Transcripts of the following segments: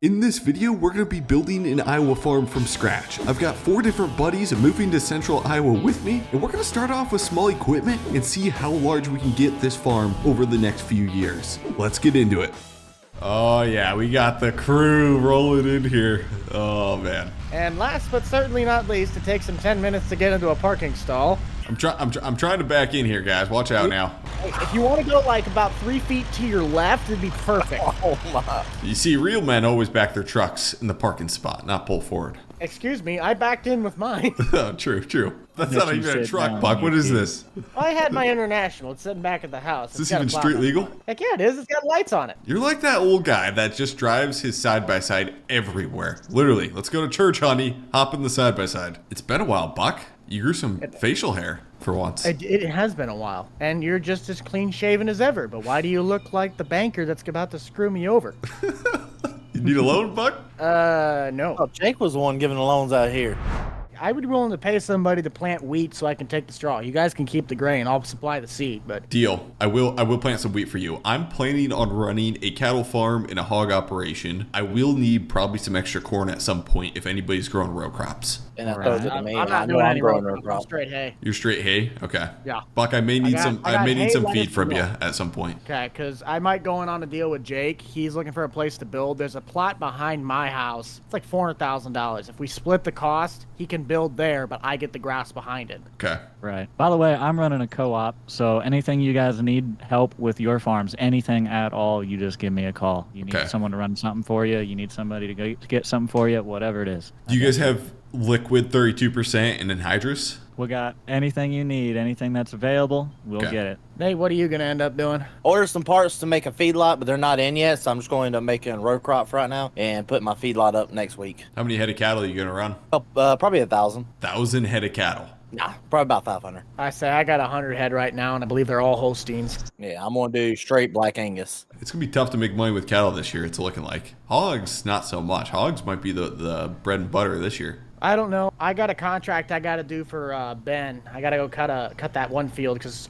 In this video, we're going to be building an Iowa farm from scratch. I've got 4 different buddies moving to central Iowa with me, and we're going to start off with small equipment and see how large we can get this farm over the next few years. Let's get into it. Oh yeah, we got the crew rolling in here. Oh man. And last but certainly not least, it takes them 10 minutes to get into a parking stall. I'm trying to back in here, guys. Watch out now. If you want to go like about 3 feet to your left, it'd be perfect. Oh my. You see, real men always back their trucks in the parking spot, not pull forward. Excuse me, I backed in with mine. Oh, true. That's not even a truck, Buck. What is this? I had my international. It's sitting back at the house. Is this even street legal? Heck yeah, it is. It's got lights on it. You're like that old guy that just drives his side-by-side everywhere. Literally, let's go to church, honey. Hop in the side-by-side. It's been a while, Buck. You grew some facial hair for once. It has been a while. And you're just as clean-shaven as ever. But why do you look like the banker that's about to screw me over? You need a loan, Buck? No. Oh, Jake was the one giving the loans out here. I would be willing to pay somebody to plant wheat so I can take the straw. You guys can keep the grain. I'll supply the seed, but... Deal. I will plant some wheat for you. I'm planning on running a cattle farm and a hog operation. I will need probably some extra corn at some point if anybody's growing row crops. And that throws it to me. I'm I not know doing I'm any growing row a crop. straight hay. You're straight hay? Okay. Yeah. Buck, I may need some hay, feed from you at some point. Okay, because I might go in on a deal with Jake. He's looking for a place to build. There's a plot behind my house. It's like $400,000. If we split the cost, he can build there, but I get the grass behind it. Okay. Right. By the way, I'm running a co-op, so anything you guys need help with your farms, anything at all, you just give me a call. You need someone to run something for you. You need somebody to get something for you, whatever it is. Do you guys have liquid 32% and anhydrous? We got anything you need, anything that's available, we'll get it. Nate, what are you going to end up doing? Order some parts to make a feedlot, but they're not in yet, so I'm just going to make a row crop for right now and put my feedlot up next week. How many head of cattle are you going to run? Oh, probably 1,000. 1,000 head of cattle. Nah, probably about 500. I say I got 100 head right now, and I believe they're all Holsteins. Yeah, I'm going to do straight Black Angus. It's going to be tough to make money with cattle this year, it's looking like. Hogs, not so much. Hogs might be the bread and butter this year. I don't know. I got a contract I got to do for Ben. I got to go cut that one field because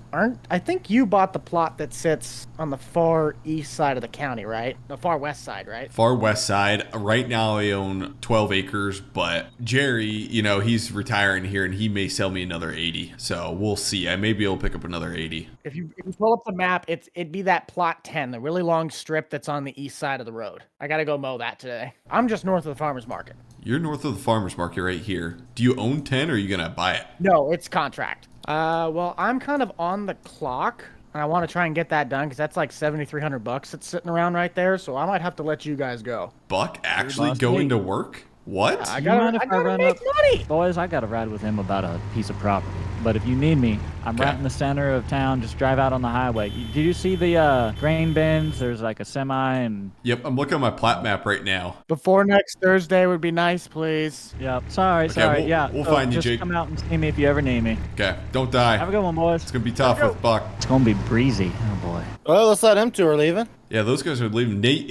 I think you bought the plot that sits on the far east side of the county, right? The far west side, right? Far west side. Right now I own 12 acres, but Jerry, he's retiring here and he may sell me another 80. So we'll see. I may be able to pick up another 80. If you pull up the map, it'd be that plot 10, the really long strip that's on the east side of the road. I got to go mow that today. I'm just north of the farmer's market. You're north of the farmer's market right here. Do you own 10 or are you going to buy it? No, it's contract. Well, I'm kind of on the clock and I want to try and get that done because that's like $7,300 that's sitting around right there. So I might have to let you guys go. Buck actually going to work? What? Yeah, I gotta make money. Boys, I got to ride with him about a piece of property. But if you need me, I'm right in the center of town. Just drive out on the highway. Did you see the grain bins? There's like a semi and... Yep, I'm looking at my plat map right now. Before next Thursday would be nice, please. Yep. Sorry. We'll find you, Jake. Just come out and see me if you ever need me. Okay, don't die. Have a good one, boys. It's going to be tough with Buck. It's going to be breezy. Oh, boy. Well, let's let them two are leaving. Yeah, those guys are leaving. Nate,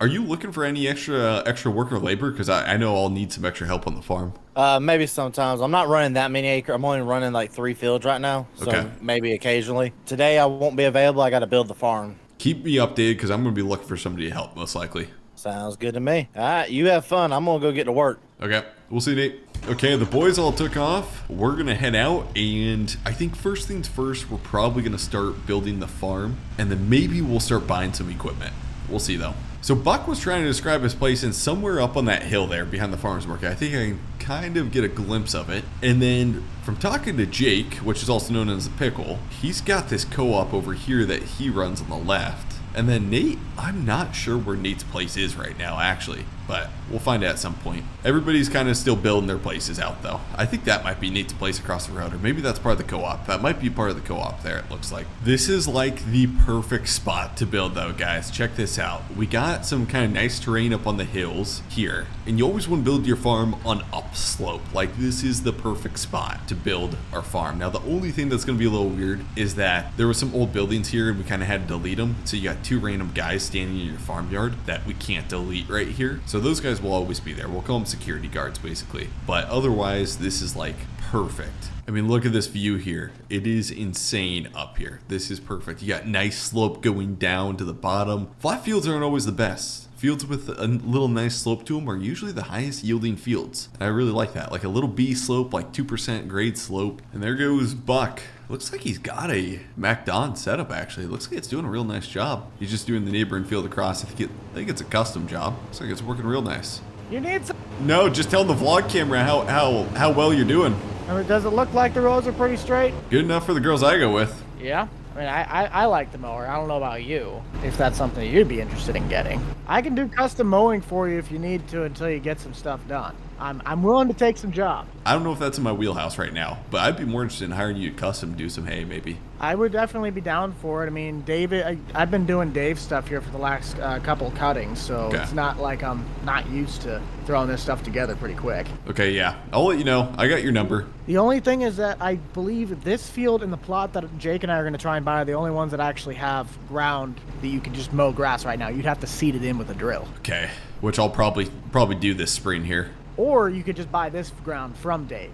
are you looking for any extra worker labor? Because I know I'll need some extra help on the farm. Maybe sometimes. I'm not running that many acres. I'm only running like 3 fields right now. So maybe occasionally. Today I won't be available. I got to build the farm. Keep me updated because I'm going to be looking for somebody to help most likely. Sounds good to me. All right, you have fun. I'm going to go get to work. Okay, we'll see, Nate. Okay, the boys all took off. We're going to head out, and I think first things first, we're probably going to start building the farm, and then maybe we'll start buying some equipment. We'll see, though. So Buck was trying to describe his place, and somewhere up on that hill there behind the farmer's market, I think I can kind of get a glimpse of it. And then from talking to Jake, which is also known as the Pickle, he's got this co-op over here that he runs on the left. And then Nate, I'm not sure where Nate's place is right now, actually, but we'll find out at some point. Everybody's kind of still building their places out, though. I think that might be Nate's place across the road, or maybe that's part of the co-op. That might be part of the co-op there, it looks like. This is like the perfect spot to build, though, guys. Check this out. We got some kind of nice terrain up on the hills here, and you always want to build your farm on upslope. Like, this is the perfect spot to build our farm. Now, the only thing that's going to be a little weird is that there were some old buildings here, and we kind of had to delete them. So you got 2 random guys standing in your farmyard that we can't delete right here. So those guys will always be there. We'll call them security guards, basically. But otherwise, this is like perfect. I mean, look at this view here. It is insane up here. This is perfect. You got nice slope going down to the bottom. Flat fields aren't always the best. Fields with a little nice slope to them are usually the highest yielding fields. And I really like that. Like a little B slope, like 2% grade slope. And there goes Buck. Looks like he's got a MacDon setup, actually. Looks like it's doing a real nice job. He's just doing the neighboring field across. I think it's a custom job. Looks like it's working real nice. You need some... No, just tell the vlog camera how well you're doing. I mean, does it look like the rows are pretty straight? Good enough for the girls I go with. Yeah. I mean, I like the mower. I don't know about you, if that's something that you'd be interested in getting. I can do custom mowing for you if you need to until you get some stuff done. I'm willing to take some jobs. I don't know if that's in my wheelhouse right now, but I'd be more interested in hiring you to custom do some hay, maybe. I would definitely be down for it. I mean, David, I've been doing Dave's stuff here for the last couple cuttings, so okay. It's not like I'm not used to throwing this stuff together pretty quick. Okay, yeah. I'll let you know. I got your number. The only thing is that I believe this field and the plot that Jake and I are going to try and buy are the only ones that actually have ground that you can just mow grass right now. You'd have to seed it in with a drill. Okay, which I'll probably do this spring here. Or you could just buy this ground from Dave.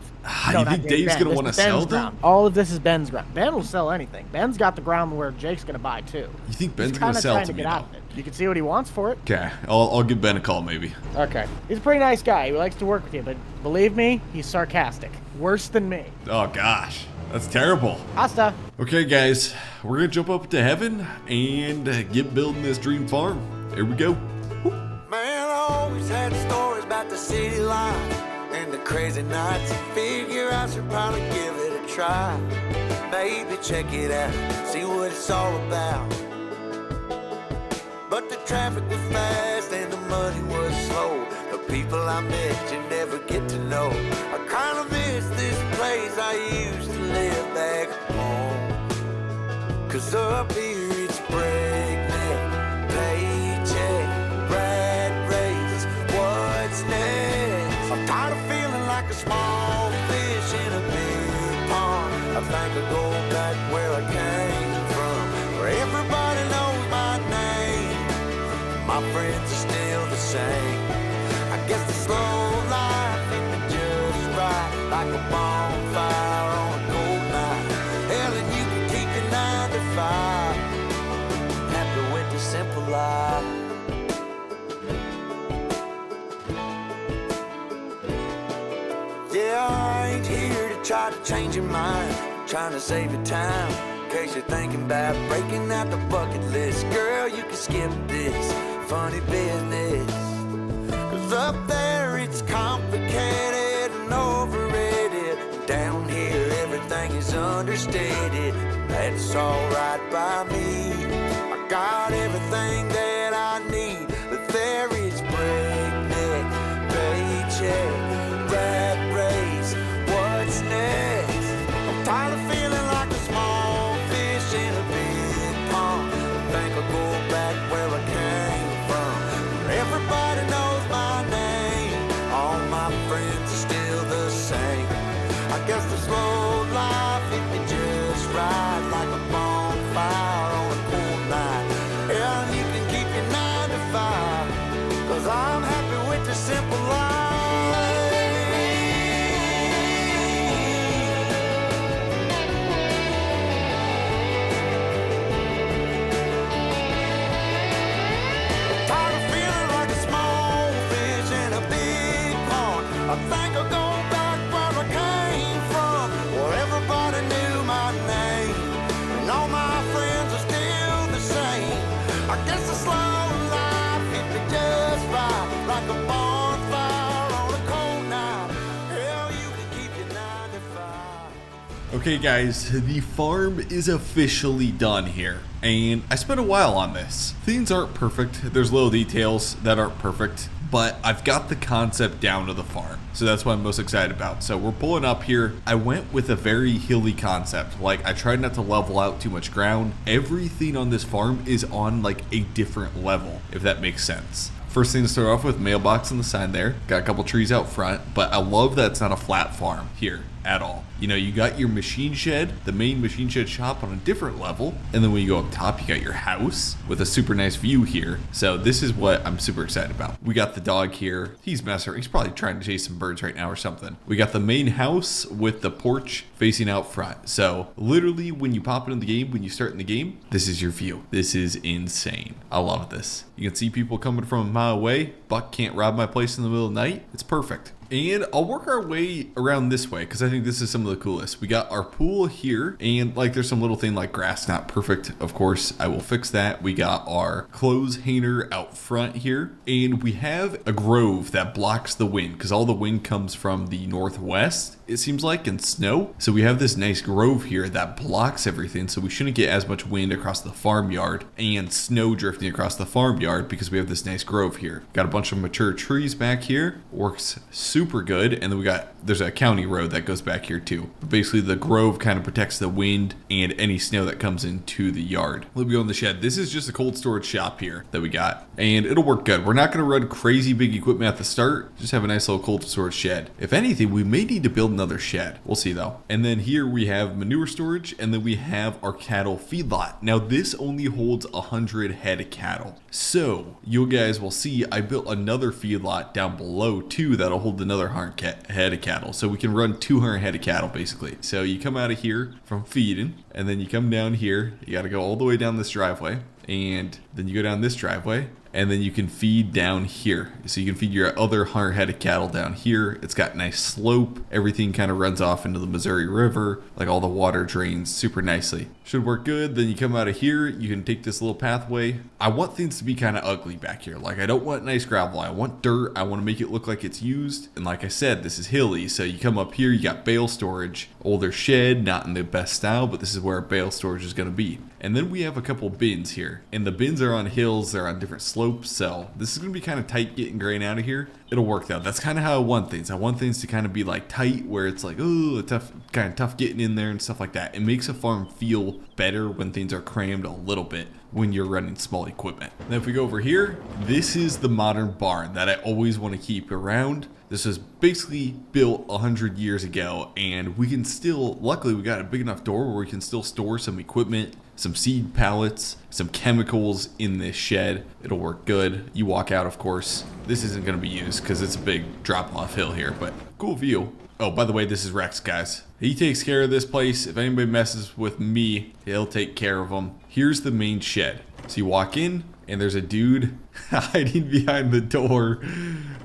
You think Dave's going to want to sell them? All of this is Ben's ground. Ben will sell anything. Ben's got the ground where Jake's going to buy too. You think Ben's going to sell to me now? You can see what he wants for it. Okay, I'll give Ben a call maybe. Okay. He's a pretty nice guy. He likes to work with you, but believe me, he's sarcastic. Worse than me. Oh gosh, that's terrible. Hasta. Okay guys, we're going to jump up to heaven and get building this dream farm. Here we go. Man, I always had stories about the city life and the crazy nights. Figure I should probably give it a try. Maybe check it out, see what it's all about. But the traffic was fast and the money was slow. The people I met you never get to know. I kinda miss this place I used to live back home. 'Cause up here it's breakneck, paycheck, rat race, what's next? I'm tired of feeling like a small fish in a big pond. I think I'll go back where I came from, where everybody knows my name. My friends are still the same. I guess the slow life hit me just right, like a bonfire on a cold night. Hell, and you can keep your 9 to 5. Happy with the simple life. Yeah, I ain't here to try to change your mind. I'm trying to save your time, in case you're thinking about breaking out the bucket list. Girl, you can skip this funny business. 'Cause up there it's complicated and overrated. Down here everything is understated. That's alright by me. I got everything that I need. But there is breakneck, paycheck, rat race, what's next? I'm tired of feeling like a small fish in a big pond. I think I'll go back where I came from, where everybody knows my name. All my friends are still the same. I guess the slow life hit me just right, like a bonfire on a cool night. Yeah, you can keep your 9 to 5, 'cause I'm happy with the simple life. Tired of feeling like a small fish in a big pond. I think I'll go back where I came from, where everybody knew my name, and all my friends are still the same. I guess the slow life hit me just right, like a bonfire on a cold night. Hell, you can keep your 9 to 5. Okay guys, the farm is officially done here, and I spent a while on this. Things aren't perfect, there's little details that aren't perfect, but I've got the concept down to the farm, so that's what I'm most excited about. So we're pulling up here. I went with a very hilly concept. Like, I tried not to level out too much ground. Everything on this farm is on like a different level, if that makes sense. First thing to start off with, mailbox on the side there. Got a couple trees out front, but I love that it's not a flat farm here. at all. You know, you got your machine shed, the main machine shed shop on a different level, and then when you go up top, you got your house with a super nice view here. So this is what I'm super excited about. We got the dog here. He's messing around. He's probably trying to chase some birds right now or something. We got the main house with the porch facing out front. So literally when you pop into the game, when you start in the game, this is your view. This is insane. I love this. You can see people coming from a mile away. Buck can't rob my place in the middle of the night. It's perfect. And I'll work our way around this way because I think this is some of the coolest. We got our pool here, and like there's some little thing like grass, not perfect. Of course, I will fix that. We got our clothes hanger out front here, and we have a grove that blocks the wind because all the wind comes from the northwest, it seems like, in snow. So we have this nice grove here that blocks everything, so we shouldn't get as much wind across the farmyard and snow drifting across the farmyard because we have this nice grove here. Got a bunch of mature trees back here. Works super good. And then there's a county road that goes back here too. But basically the grove kind of protects the wind and any snow that comes into the yard. Let me go in the shed. This is just a cold storage shop here that we got, and it'll work good. We're not going to run crazy big equipment at the start, just have a nice little cold storage shed. If anything, we may need to build another shed. We'll see though. And then here we have manure storage, and then we have our cattle feedlot. Now this only holds 100 head of cattle. So you guys will see I built another feedlot down below too that'll hold another 100 head of cattle. So we can run 200 head of cattle basically. So you come out of here from feeding, and then you come down here. You got to go all the way down this driveway, and then you go down this driveway, and then you can feed down here. So you can feed your other 100 head of cattle down here. It's got nice slope. Everything kind of runs off into the Missouri River. Like all the water drains super nicely. Should work good. Then you come out of here. You can take this little pathway. I want things to be kind of ugly back here. Like I don't want nice gravel. I want dirt. I want to make it look like it's used. And like I said, this is hilly. So you come up here, you got bale storage. Older shed, not in the best style, but this is where our bale storage is going to be. And then we have a couple bins here. And the bins are on hills. They're on different slopes. So this is going to be kind of tight getting grain out of here. It'll work though. That's kind of how I want things. I want things to kind of be like tight where it's like, oh, tough getting in there and stuff like that. It makes a farm feel better when things are crammed a little bit when you're running small equipment. Now if we go over here, this is the modern barn that I always want to keep around. This was basically built 100 years ago, and we can still, luckily we got a big enough door where we can still store some equipment, some seed pallets, some chemicals in this shed. It'll work good. You walk out, of course. This isn't going to be used because it's a big drop off hill here, but cool view. Oh, by the way, this is Rex, guys. He takes care of this place. If anybody messes with me, he'll take care of them. Here's the main shed. So you walk in, and there's a dude hiding behind the door.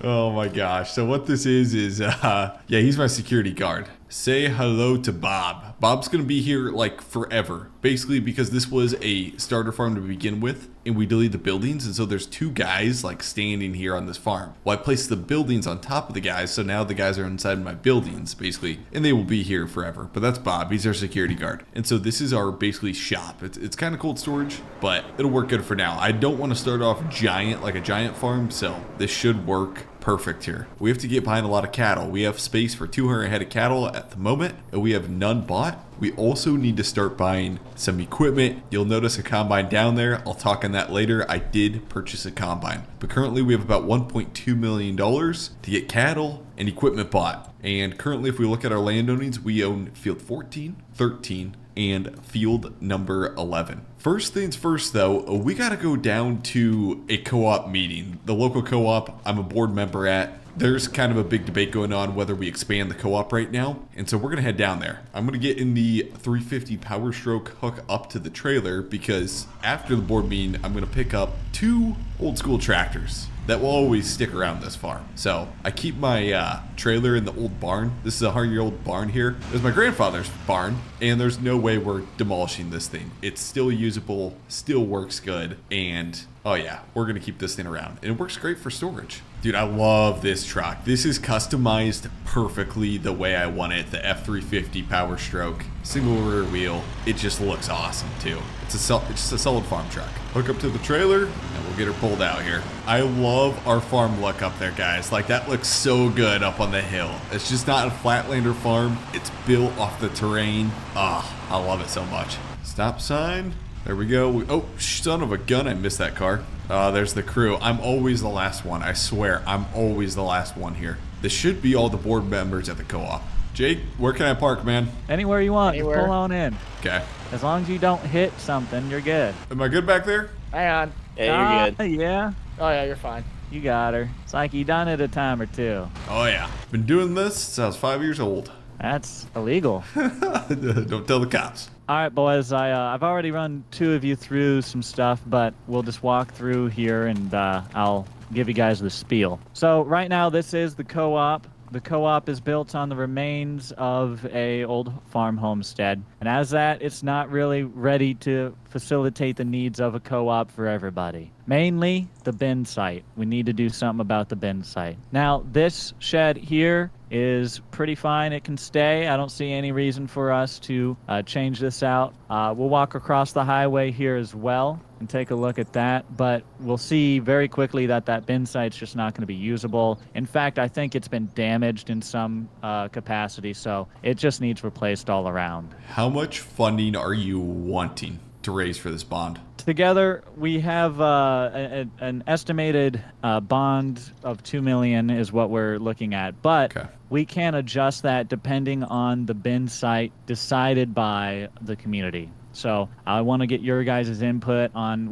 Oh my gosh. So what this is yeah, he's my security guard. Say hello to Bob. Bob's gonna be here like forever, basically because this was a starter farm to begin with, and we deleted the buildings, and so there's two guys like standing here on this farm. Well, I placed the buildings on top of the guys, so now the guys are inside my buildings basically, and they will be here forever. But that's Bob. He's our security guard, and so this is our basically shop. It's kind of cold storage, but it'll work good for now. I don't want to start off giant like a giant farm, so this should work perfect here. We have to get behind a lot of cattle. We have space for 200 head of cattle at the moment, and we have none bought. We also need to start buying some equipment. You'll notice a combine down there. I'll talk on that later. I did purchase a combine, but currently we have about $1.2 million to get cattle and equipment bought. And currently, if we look at our land ownings, we own field 14, 13, and field number 11. First things first though, we gotta go down to a co-op meeting. The local co-op I'm a board member at. There's kind of a big debate going on whether we expand the co-op right now, and so we're gonna head down there. I'm gonna get in the 350 Power Stroke hook up to the trailer because after the board meeting, I'm gonna pick up 2 old school tractors that will always stick around this farm. So I keep my trailer in the old barn. This is a 100-year-old barn here. It was my grandfather's barn, and there's no way we're demolishing this thing. It's still usable, still works good, and oh yeah, we're gonna keep this thing around. And it works great for storage. Dude, I love this truck. This is customized perfectly the way I want it. The F350 Power Stroke, single rear wheel. It just looks awesome too. It's just a solid farm truck. Hook up to the trailer, and we'll get her pulled out here. I love our farm look up there, guys. Like, that looks so good up on the hill. It's just not a flatlander farm. It's built off the terrain. Ah, I love it so much. Stop sign. There we go. Oh, son of a gun, I missed that car. There's the crew. I'm always the last one. I swear, I'm always the last one here. This should be all the board members at the co-op. Jake, where can I park, man? Anywhere you want, Anywhere. just pull on in. Okay. As long as you don't hit something, you're good. Am I good back there? Hang on. Yeah, you're good. Yeah, Oh yeah, you're fine. you got her. It's like you done it a time or two. Oh, yeah. Been doing this since I was 5 years old. That's illegal. Don't tell the cops. All right, boys. I've already run 2 of you through some stuff, but we'll just walk through here and I'll give you guys the spiel. So right now, this is the co-op. The co-op is built on the remains of a old farm homestead, and as that, it's not really ready to facilitate the needs of a co-op for everybody. Mainly the bin site. We need to do something about the bin site. Now, this shed here is pretty fine. It can stay. I don't see any reason for us to change this out. We'll walk across the highway here as well and take a look at that, but we'll see very quickly that that bin site's just not going to be usable. In fact, I think it's been damaged in some capacity, so it just needs replaced all around. How much funding are you wanting to raise for this bond? Together, we have an estimated bond of $2 million is what we're looking at, but Okay. we can adjust that depending on the bin site decided by the community. So I want to get your guys' input on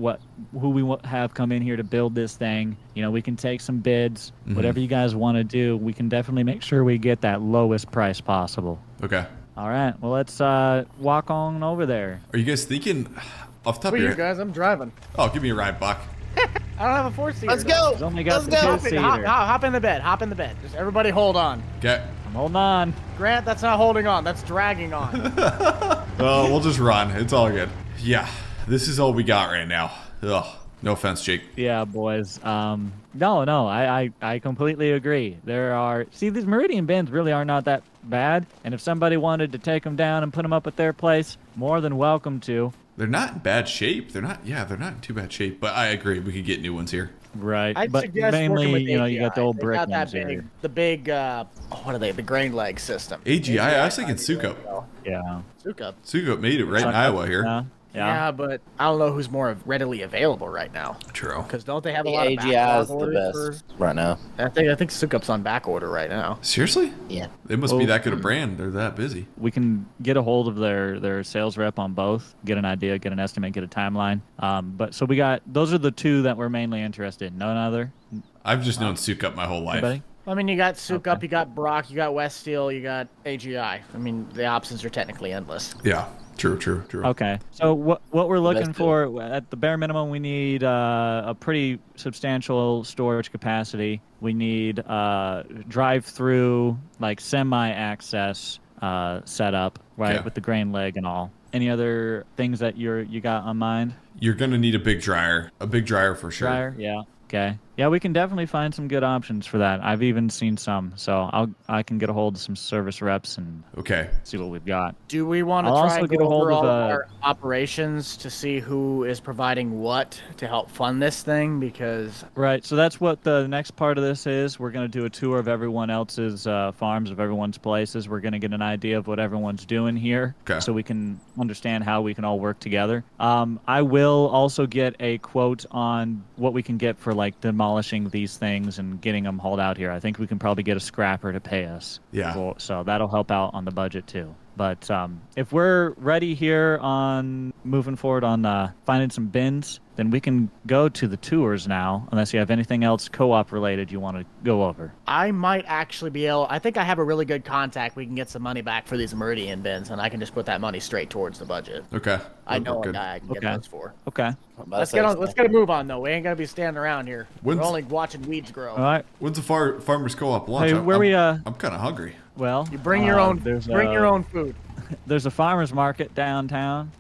who we have come in here to build this thing. You know, we can take some bids, whatever you guys want to do. We can definitely make sure we get that lowest price possible. Okay. All right, well, let's walk on over there. Are you guys thinking off the top Who of are your you head? guys? I'm driving. Oh, give me a ride, Buck. I don't have a 4-seater. Let's go. He's only got Let's the go. Hop two-seater. in the bed. Hop in the bed. Just everybody hold on. Okay. I'm holding on. Grant, that's not holding on. That's dragging on. Oh, we'll just run. It's all good. Yeah, this is all we got right now. Ugh. No offense, Jake. Yeah, boys. No, I completely agree. These Meridian bins really are not that bad, and if somebody wanted to take them down and put them up at their place, more than welcome to. They're not in bad shape. They're not in too bad shape, but I agree. We could get new ones here. Right, I'd but suggest mainly, working with you know, you got the AGI. old They brick got ones that here. the big, what are they? The grain leg system. AGI, I was thinking Sukup. Yeah. Sukup. Sukup made it right in Iowa here. Yeah, but I don't know who's more readily available right now. True. Because don't they have a The lot of AGI backlog is the orders best right now. I think Sukup's on back order right now. Seriously? Yeah. They must be that good a brand. They're that busy. We can get a hold of their sales rep on both, get an idea, get an estimate, get a timeline. But so those are the 2 that we're mainly interested in. None other. I've just known Sukup my whole life. Anybody? I mean, you got Sukup, Okay. you got Brock, you got West Steel, you got AGI. I mean, the options are technically endless. Yeah. True. Okay. So what we're looking Best for at the bare minimum, we need a pretty substantial storage capacity. We need drive-through, like semi-access setup, right, Yeah. with the grain leg and all. Any other things that you got on mind? You're going to need a big dryer. A big dryer for sure. Dryer, yeah. Okay. Yeah, we can definitely find some good options for that. I've even seen some, so I can get a hold of some service reps and Okay. see what we've got. Do we want to I'll try also and get go a hold over of, all of our operations to see who is providing what to help fund this thing? Because Right, so that's what the next part of this is. We're going to do a tour of everyone else's farms, of everyone's places. We're going to get an idea of what everyone's doing here, Okay. so we can understand how we can all work together. I will also get a quote on what we can get for like demolishing these things and getting them hauled out here. I think we can probably get a scrapper to pay us. Yeah. So that'll help out on the budget too. But if we're ready here on moving forward on finding some bins, then we can go to the tours now, unless you have anything else co-op related you want to go over. I might actually be able. I think I have a really good contact. We can get some money back for these Meridian bins, and I can just put that money straight towards the budget. Okay. I know a Good. guy I can get Okay. those for. Okay. Let's get a move on though. We ain't gonna be standing around here. When's- We're only watching weeds grow. All right. When's the Farmers Co-op launch? Hey, where we I'm kind of hungry. well, You bring your own. There's Bring your own food. There's a farmers market downtown.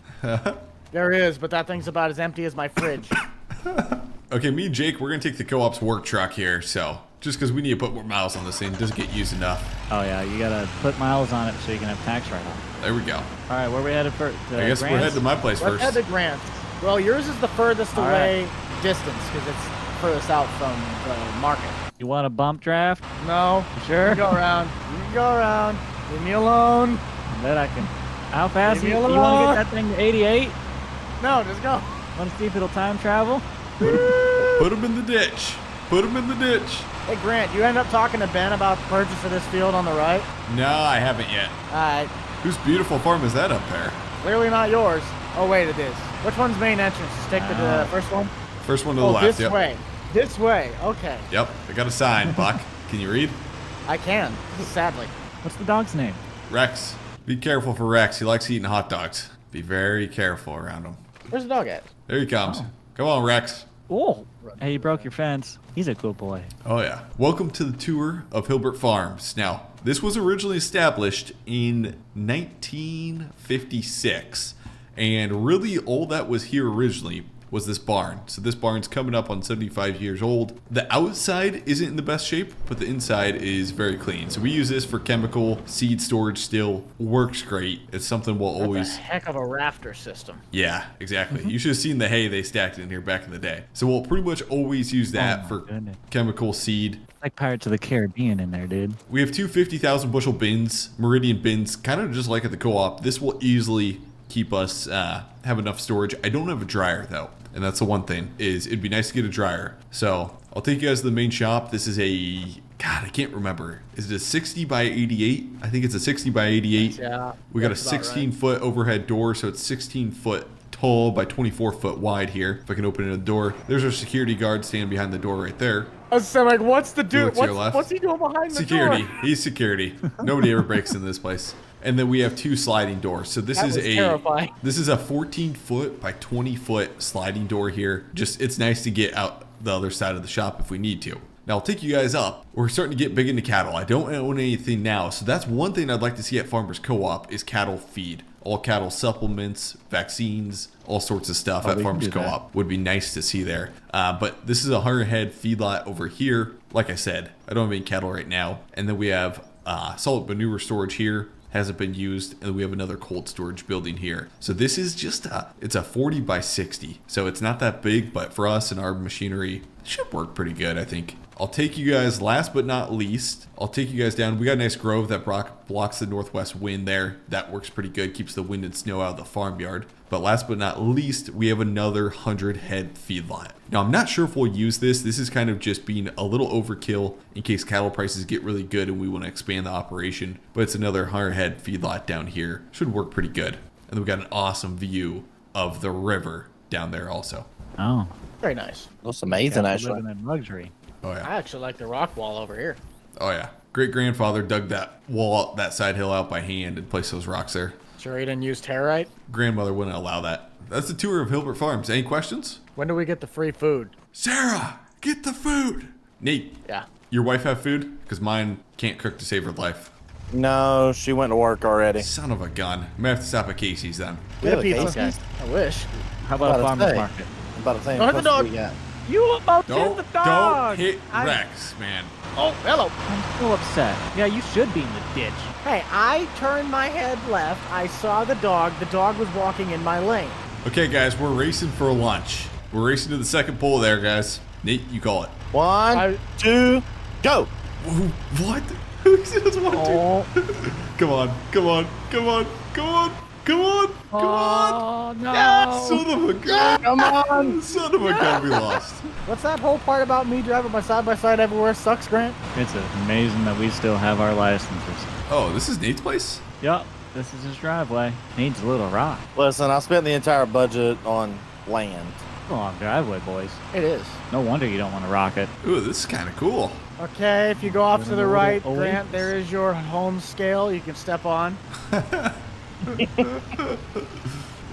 There is, but that thing's about as empty as my fridge. Okay, me and Jake, we're going to take the co-op's work truck here, so just because we need to put more miles on this thing, it doesn't get used enough. Oh yeah, you gotta put miles on it so you can have tax write-off. There we go. All right, where we headed first? I guess we're headed to my place Let's first. head to Grant. Well, yours is the furthest All away distance because it's furthest out from the market. You want a bump draft? No. You sure? You can go around. You can go around. Leave me alone. Then I can. How fast? Leave You me want to alone. get that thing to 88? No, just go. Want to see if it'll time travel? Put him in the ditch. Put him in the ditch. Hey, Grant, you end up talking to Ben about the purchase of this field on the right? No, I haven't yet. All right. Whose beautiful farm is that up there? Clearly not yours. Oh, wait, it is. Which one's main entrance? Stick to the first one? First one to the left, this way. This way. Okay. Yep, I got a sign, Buck. Can you read? I can, sadly. What's the dog's name? Rex. Be careful for Rex. He likes eating hot dogs. Be very careful around him. Where's the dog at? There he comes. Come on, Rex. Oh. Hey, you broke your fence. He's a cool boy. Oh, yeah. Welcome to the tour of Hilbert Farms. Now, this was originally established in 1956. And really all that was here originally was this barn. So this barn's coming up on 75 years old. The outside isn't in the best shape, but the inside is very clean. So we use this for chemical seed storage still. Works great. It's something we'll always... That's a heck of a rafter system. Yeah, exactly. You should have seen the hay they stacked in here back in the day. So we'll pretty much always use that for chemical seed. Like Pirates of the Caribbean in there, dude. We have two 50,000 bushel bins, Meridian bins, kind of just like at the co-op. This will easily keep us have enough storage. I don't have a dryer though, and that's the one thing, is it'd be nice to get a dryer. So I'll take you guys to the main shop. This is a, God, I can't remember. Is it a 60 by 88? I think it's a 60 by 88. Yeah, we got a 16 foot overhead door, so it's 16 foot tall by 24 foot wide here. If I can open the door, there's our security guard standing behind the door right there. I was saying, like, what's the dude? What's he doing behind the door? Security. He's security. Nobody ever breaks in this place. And then we have two sliding doors. So this is terrifying. This is a 14 foot by 20 foot sliding door here. Just, it's nice to get out the other side of the shop if we need to. Now I'll take you guys up. We're starting to get big into cattle. I don't own anything now. So that's one thing I'd like to see at Farmers Co-op is cattle feed. All cattle supplements, vaccines, all sorts of stuff at Farmers Co-op would be nice to see there. But this is a 100 head feedlot over here. Like I said, I don't have any cattle right now. And then we have solid manure storage here. Hasn't been used, and we have another cold storage building here. So this is just it's a 40 by 60. So it's not that big, but for us and our machinery, it should work pretty good, I think. I'll take you guys, last but not least, I'll take you guys down. We got a nice grove that blocks the northwest wind there. That works pretty good, keeps the wind and snow out of the farmyard. But last but not least, we have another 100 head feedlot. Now, I'm not sure if we'll use this. This is kind of just being a little overkill in case cattle prices get really good and we want to expand the operation. But it's another 100 head feedlot down here. Should work pretty good. And then we got an awesome view of the river down there also. Oh. Very nice. Looks amazing, actually. Living in luxury. Oh, yeah. I actually like the rock wall over here. Oh, yeah. Great-grandfather dug that wall, that side hill out by hand and placed those rocks there. Sure he didn't use territe? Grandmother wouldn't allow that. That's the tour of Hilbert Farms. Any questions? When do we get the free food? Sarah, get the food. Nate. Yeah. Your wife have food? Because mine can't cook to save her life. No, she went to work already. Son of a gun. I may have to stop at Casey's then. We have Really, pizza. Casey's? I wish. How about a About to farmer's say. market? About the same. Don't hit the dog. You about hit the dog. Don't hit Rex, man. Oh, hello. I'm so upset. Yeah, you should be in the ditch. Hey, I turned my head left. I saw the dog. The dog was walking in my lane. Okay, guys, we're racing for lunch. We're racing to the second pole there, guys. Nate, you call it. 1, 2, go. What? Who says 1, 2? Oh, Come on, come on, come on, come on, come on, come on. Oh, no. Yes, son of a gun. Come on. Son of a gun, we lost. what's that whole part about me driving my side-by-side everywhere sucks, Grant? It's amazing that we still have our licenses. Oh, this is Nate's place? Yup, this is his driveway. Needs a little rock. Listen, I spent the entire budget on land. It's a long driveway, boys. It is. No wonder you don't want to rock it. Ooh, this is kind of cool. Okay, if you go off to the Little right, old- Grant, there is your home scale you can step on.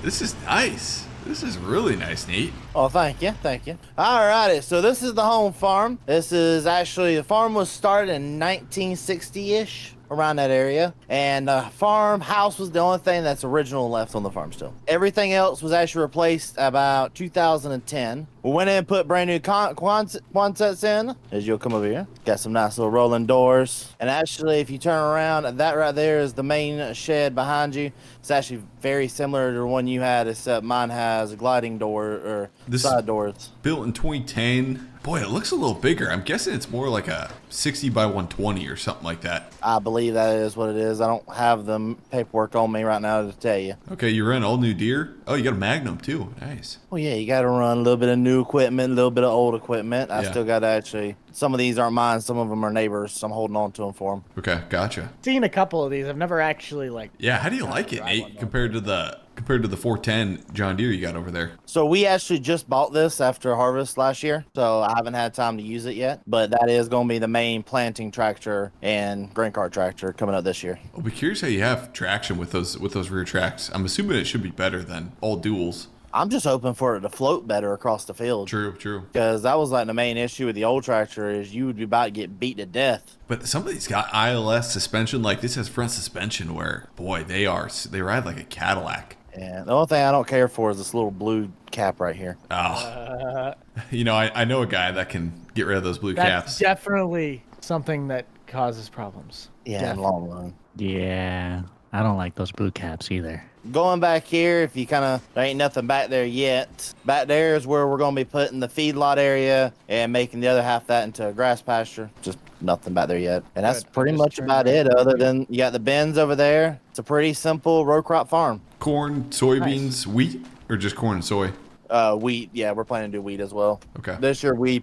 This is nice. This is really nice, Nate. Oh, thank you, thank you. Alrighty, so this is the home farm. This is actually, the farm was started in 1960-ish, around that area. And the farmhouse was the only thing that's original left on the farm still. Everything else was actually replaced about 2010. We went in and put brand new quonsets in, as you'll come over here. Got some nice little rolling doors. And actually, if you turn around, that right there is the main shed behind you. It's actually very similar to the one you had, except mine has a gliding door or This side doors. Built in 2010. Boy, it looks a little bigger. I'm guessing it's more like a 60 by 120 or something like that. I believe that is what it is. I don't have the paperwork on me right now to tell you. Okay, you run all new deer. Oh, you got a Magnum too. Nice. Well, yeah, you got to run a little bit of new equipment, a little bit of old equipment. I still got to actually, some of these aren't mine, some of them are neighbors, so I'm holding on to them for them. Okay, gotcha. Seen a couple of these. I've never actually like. Yeah, how do you like it, Nate, compared to the 410 John Deere you got over there? So we actually just bought this after harvest last year, so I haven't had time to use it yet. But that is going to be the main planting tractor and grain cart tractor coming up this year. I'll be curious how you have traction with those rear tracks. I'm assuming it should be better than all duals. I'm just hoping for it to float better across the field. True. Because that was like the main issue with the old tractor is you would be about to get beat to death. But some of these got ILS suspension, like this has front suspension where, boy, they ride like a Cadillac. Yeah, the only thing I don't care for is this little blue cap right here. Oh. I know a guy that can get rid of those blue caps. That's definitely something that causes problems. Yeah, in the long run. Yeah, I don't like those blue caps either. Going back here, if you there ain't nothing back there yet. Back there is where we're going to be putting the feedlot area and making the other half of that into a grass pasture. Just nothing back there yet. And that's pretty much about it, other than you got the bins over there. It's a pretty simple row crop farm. Corn, soybeans, wheat, or just corn and soy? Wheat. Yeah, we're planning to do wheat as well. Okay. This year we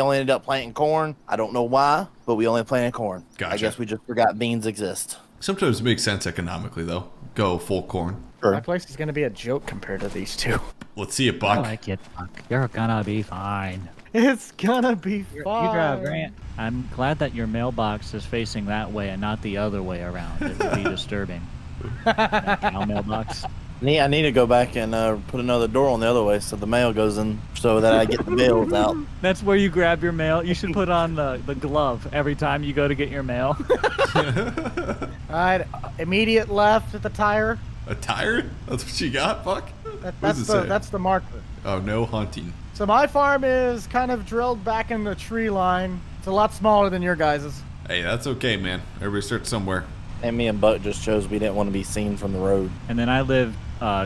only ended up planting corn. I don't know why, but we only planted corn. Gotcha. I guess we just forgot beans exist. Sometimes it makes sense economically, though. Go full corn. Sure. My place is going to be a joke compared to these two. Let's see it, Buck. I like it, Buck. You're gonna be fine. It's gonna be fine. You drive, Grant. I'm glad that your mailbox is facing that way and not the other way around. It would be disturbing. That cow mailbox. I need to go back and put another door on the other way so the mail goes in so that I get the bales out. That's where you grab your mail. You should put on the glove every time you go to get your mail. All right, immediate left at the tire. A tire? That's what you got, Buck? That's the marker. Oh, no hunting. So my farm is kind of drilled back in the tree line. It's a lot smaller than your guys's. Hey, that's okay, man. Everybody starts somewhere. And me and Buck just chose we didn't want to be seen from the road. And then I live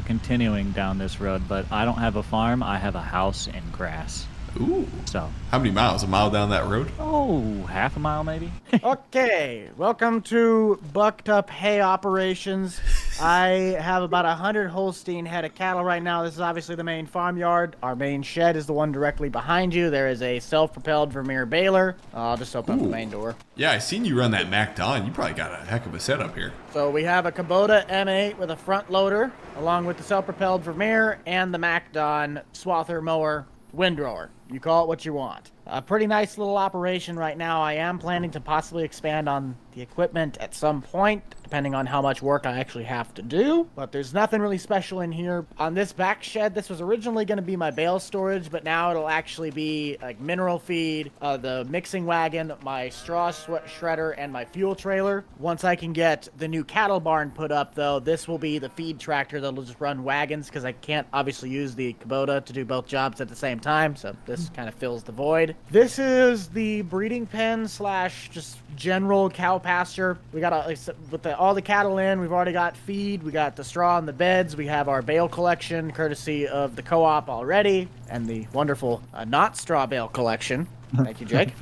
continuing down this road, but I don't have a farm. I have a house and grass. Ooh. So. How many miles? A mile down that road? Oh, half a mile maybe. Okay, welcome to Bucked Up Hay Operations. I have about 100 Holstein head of cattle right now. This is obviously the main farmyard. Our main shed is the one directly behind you. There is a self-propelled Vermeer baler. I'll just open up the main door. Yeah, I seen you run that Mac Don. You probably got a heck of a setup here. So we have a Kubota M8 with a front loader, along with the self-propelled Vermeer and the MacDon swather mower windrower. You call it what you want. A pretty nice little operation right now. I am planning to possibly expand on the equipment at some point, depending on how much work I actually have to do. But there's nothing really special in here. On this back shed, this was originally going to be my bale storage, but now it'll actually be like mineral feed, the mixing wagon, my straw shredder, and my fuel trailer. Once I can get the new cattle barn put up, though, this will be the feed tractor that'll just run wagons, because I can't obviously use the Kubota to do both jobs at the same time, so this kind of fills the void. This is the breeding pen / just general cow pasture. We got with all the cattle in, we've already got feed, we got the straw on the beds, we have our bale collection courtesy of the co-op already, and the wonderful not straw bale collection. Thank you, Jake.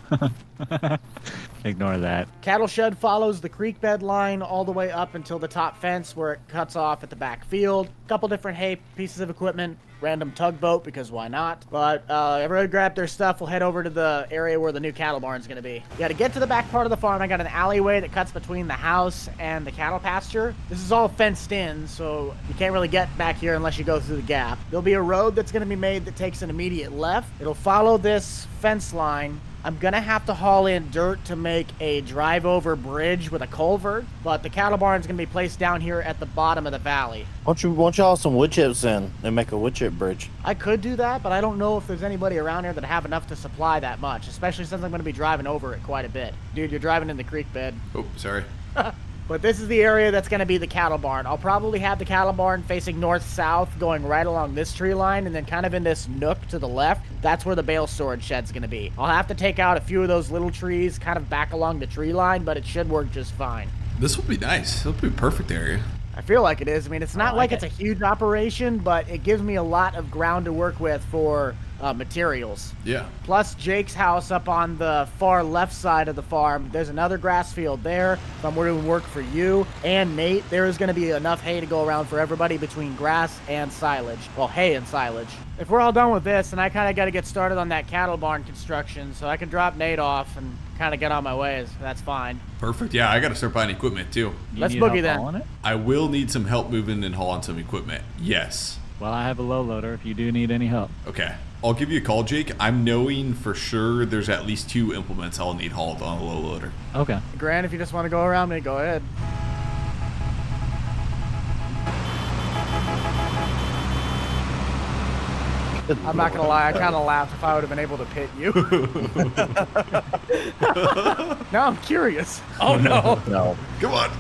Ignore that. Cattle shed follows the creek bed line all the way up until the top fence where it cuts off at the back field. Couple different hay pieces of equipment, random tugboat because why not? But everybody grab their stuff. We'll head over to the area where the new cattle barn's going to be. You got to get to the back part of the farm. I got an alleyway that cuts between the house and the cattle pasture. This is all fenced in, so you can't really get back here unless you go through the gap. There'll be a road that's going to be made that takes an immediate left. It'll follow this fence line. I'm going to have to haul in dirt to make a drive-over bridge with a culvert, but the cattle barn's going to be placed down here at the bottom of the valley. Why don't you haul some wood chips in and make a wood chip bridge? I could do that, but I don't know if there's anybody around here that have enough to supply that much, especially since I'm going to be driving over it quite a bit. Dude, you're driving in the creek bed. Oh, sorry. But this is the area that's going to be the cattle barn. I'll probably have the cattle barn facing north-south, going right along this tree line, and then kind of in this nook to the left, that's where the bale storage shed's going to be. I'll have to take out a few of those little trees kind of back along the tree line, but it should work just fine. This will be nice. It'll be a perfect area. I feel like it is. I mean, it's not like it's a huge operation, but it gives me a lot of ground to work with for materials. Yeah. Plus Jake's house up on the far left side of the farm. There's another grass field there. If I'm doing work for you and Nate, there is going to be enough hay to go around for everybody between grass and silage. Well, hay and silage. If we're all done with this, then I kind of got to get started on that cattle barn construction, so I can drop Nate off and kind of get on my ways. That's fine. Perfect. Yeah, I got to start buying equipment too. Let's boogie then. I will need some help moving and hauling some equipment. Yes. Well, I have a low loader if you do need any help. Okay. I'll give you a call, Jake. I'm knowing for sure there's at least 2 implements I'll need hauled on a low loader. Okay. Grant, if you just want to go around me, go ahead. I'm not going to lie, I kind of laughed if I would have been able to pit you. Now I'm curious. Oh, no. No. Come on.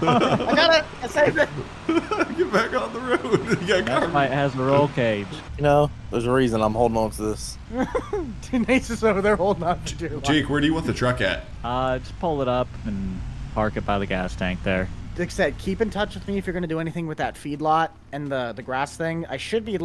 I got it. I saved it. Get back on the road. You got That fight has a roll cage. You know, there's a reason I'm holding on to this. Nate's just over there holding on to do. Jake, where do you want the truck at? Just pull it up and park it by the gas tank there. Like I said, keep in touch with me if you're going to do anything with that feedlot and the grass thing. I should be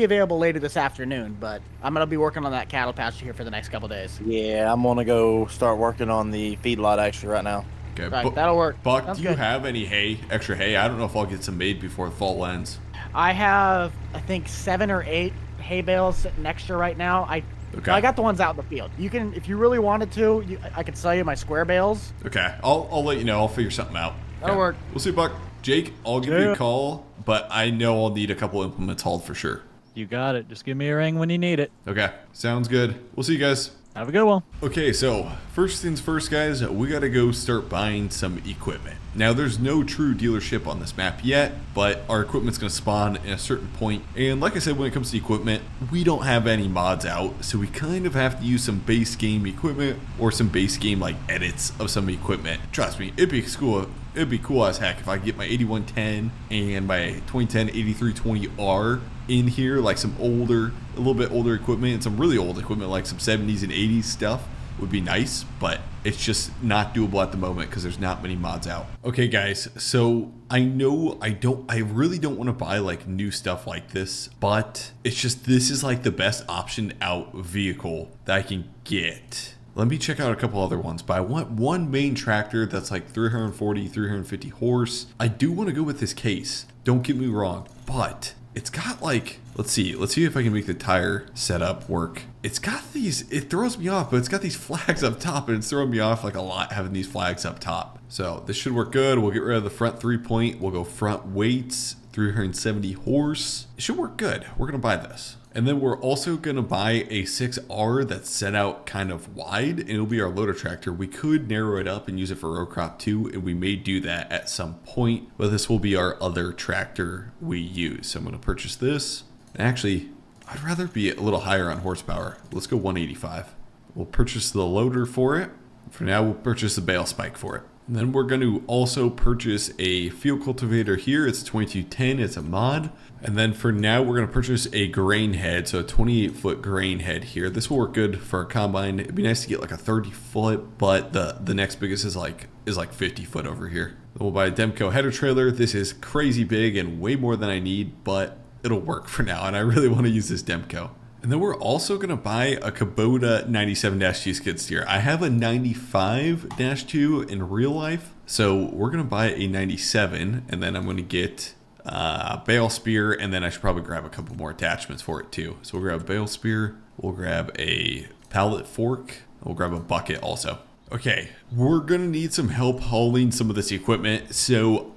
available later this afternoon, but I'm going to be working on that cattle pasture here for the next couple days. Yeah, I'm gonna go start working on the feedlot actually right now. Okay. Right, that'll work. Buck, Sounds do you good. have any extra hay? I don't know if I'll get some made before fall ends. I have, I think, 7 or 8 hay bales sitting extra right now. Okay. I got the ones out in the field. You can, if you really wanted to, I could sell you my square bales. Okay. I'll let you know. I'll figure something out. That'll Okay. work. We'll see, Buck. Jake, I'll give you a call, but I know I'll need a couple implements hauled for sure. You got it. Just give me a ring when you need it. Okay. Sounds good. We'll see you guys. Have a good one. Okay, so first things first, guys, we got to go start buying some equipment. Now, there's no true dealership on this map yet, but our equipment's going to spawn at a certain point. And like I said, when it comes to equipment, we don't have any mods out, so we kind of have to use some base game equipment or some base game like edits of some equipment. Trust me, it'd be cool. It'd be cool as heck if I could get my 8110 and my 2010 8320R in here, like some older, a little bit older equipment and some really old equipment like some 70s and 80s stuff would be nice, but it's just not doable at the moment because there's not many mods out. Okay, guys, so I know I really don't want to buy like new stuff like this, but it's just this is like the best option out vehicle that I can get. Let me check out a couple other ones, but I want one main tractor that's like 340, 350 horse. I do want to go with this case. Don't get me wrong, but it's got like, let's see if I can make the tire setup work. It's got these, it throws me off, but it's got these flags up top and it's throwing me off like a lot having these flags up top. So this should work good. We'll get rid of the front 3-point. We'll go front weights, 370 horse. It should work good. We're going to buy this. And then we're also going to buy a 6R that's set out kind of wide, and it'll be our loader tractor. We could narrow it up and use it for row crop too, and we may do that at some point, but this will be our other tractor we use. So I'm going to purchase this. And actually, I'd rather be a little higher on horsepower. Let's go 185. We'll purchase the loader for it. For now, we'll purchase the bale spike for it. And then we're going to also purchase a field cultivator here. It's 2210. It's a mod. And then for now, we're going to purchase a grain head. So a 28-foot grain head here. This will work good for a combine. It'd be nice to get like a 30-foot, but the next biggest is like 50-foot over here. Then we'll buy a Demco header trailer. This is crazy big and way more than I need, but it'll work for now. And I really want to use this Demco. And then we're also going to buy a Kubota 97-2 skid steer. I have a 95-2 in real life. So we're going to buy a 97, and then I'm going to get a bale spear, and then I should probably grab a couple more attachments for it too. So we'll grab a bale spear, we'll grab a pallet fork, and we'll grab a bucket also. Okay, we're going to need some help hauling some of this equipment. So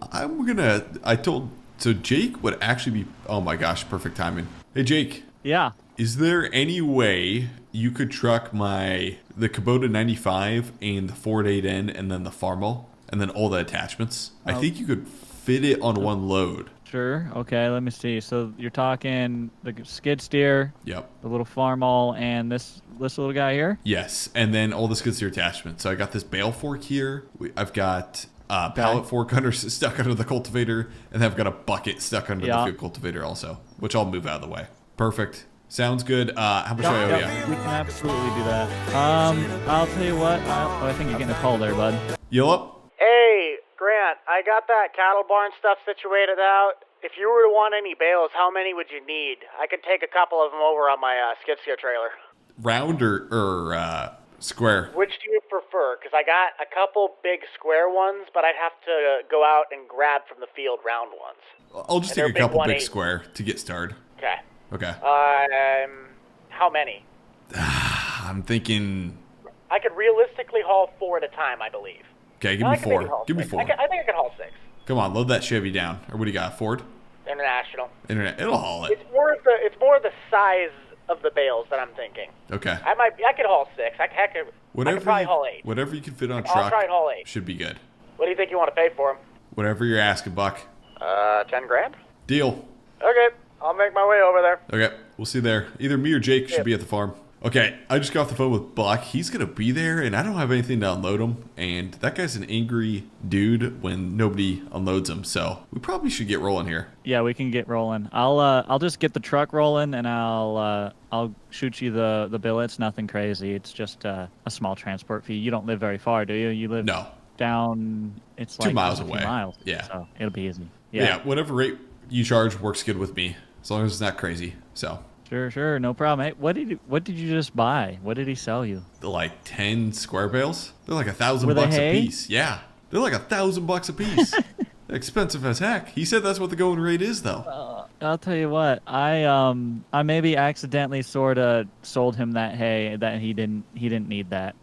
so Jake would actually be, oh my gosh, perfect timing. Hey Jake. Yeah. Is there any way you could truck the Kubota 95 and the Ford 8N and then the Farmall and then all the attachments? I think you could fit it on one load. Sure. Okay, let me see. So you're talking the skid steer, Yep. the little Farmall, and this little guy here? Yes, and then all the skid steer attachments. So I got this bale fork here. I've got pallet fork stuck under the cultivator, and then I've got a bucket stuck under the field cultivator also, which I'll move out of the way. Perfect. Sounds good. How much do I owe you? We can absolutely do that. I'll tell you what. I think you're getting a call there, bud. Yellow? Hey, Grant, I got that cattle barn stuff situated out. If you were to want any bales, how many would you need? I could take a couple of them over on my skid steer trailer. Round or square? Which do you prefer? Because I got a couple big square ones, but I'd have to go out and grab from the field round ones. I'll just take a couple big square to get started. Okay. Okay. How many? I'm thinking... I could realistically haul 4 at a time, I believe. Okay, give me 4. Give me 4. I think I could haul 6. Come on, load that Chevy down. Or what do you got, Ford? International. It'll haul it. It's more the size of the bales that I'm thinking. Okay. I could haul 6. I could probably haul 8. Whatever you can fit on truck. I'll try and haul 8. Should be good. What do you think you want to pay for them? Whatever you're asking, Buck. 10 grand? Deal. Okay, I'll make my way over there. Okay, we'll see you there. Either me or Jake should be at the farm. Okay, I just got off the phone with Buck. He's going to be there, and I don't have anything to unload him. And that guy's an angry dude when nobody unloads him. So we probably should get rolling here. Yeah, we can get rolling. I'll just get the truck rolling, and I'll shoot you the bill. It's nothing crazy. It's just a small transport fee. You don't live very far, do you? You live down. It's 2 like miles away. 2 miles. Yeah. So it'll be easy. Yeah, whatever rate you charge works good with me, as long as it's not crazy. So. Sure, no problem. Hey, what did you just buy? What did he sell you? Like 10 square bales. They're like $1,000 a piece. Yeah, they're like $1,000 a piece. Expensive as heck. He said that's what the going rate is, though. I'll tell you what. I maybe accidentally sort of sold him that hay that he didn't need that.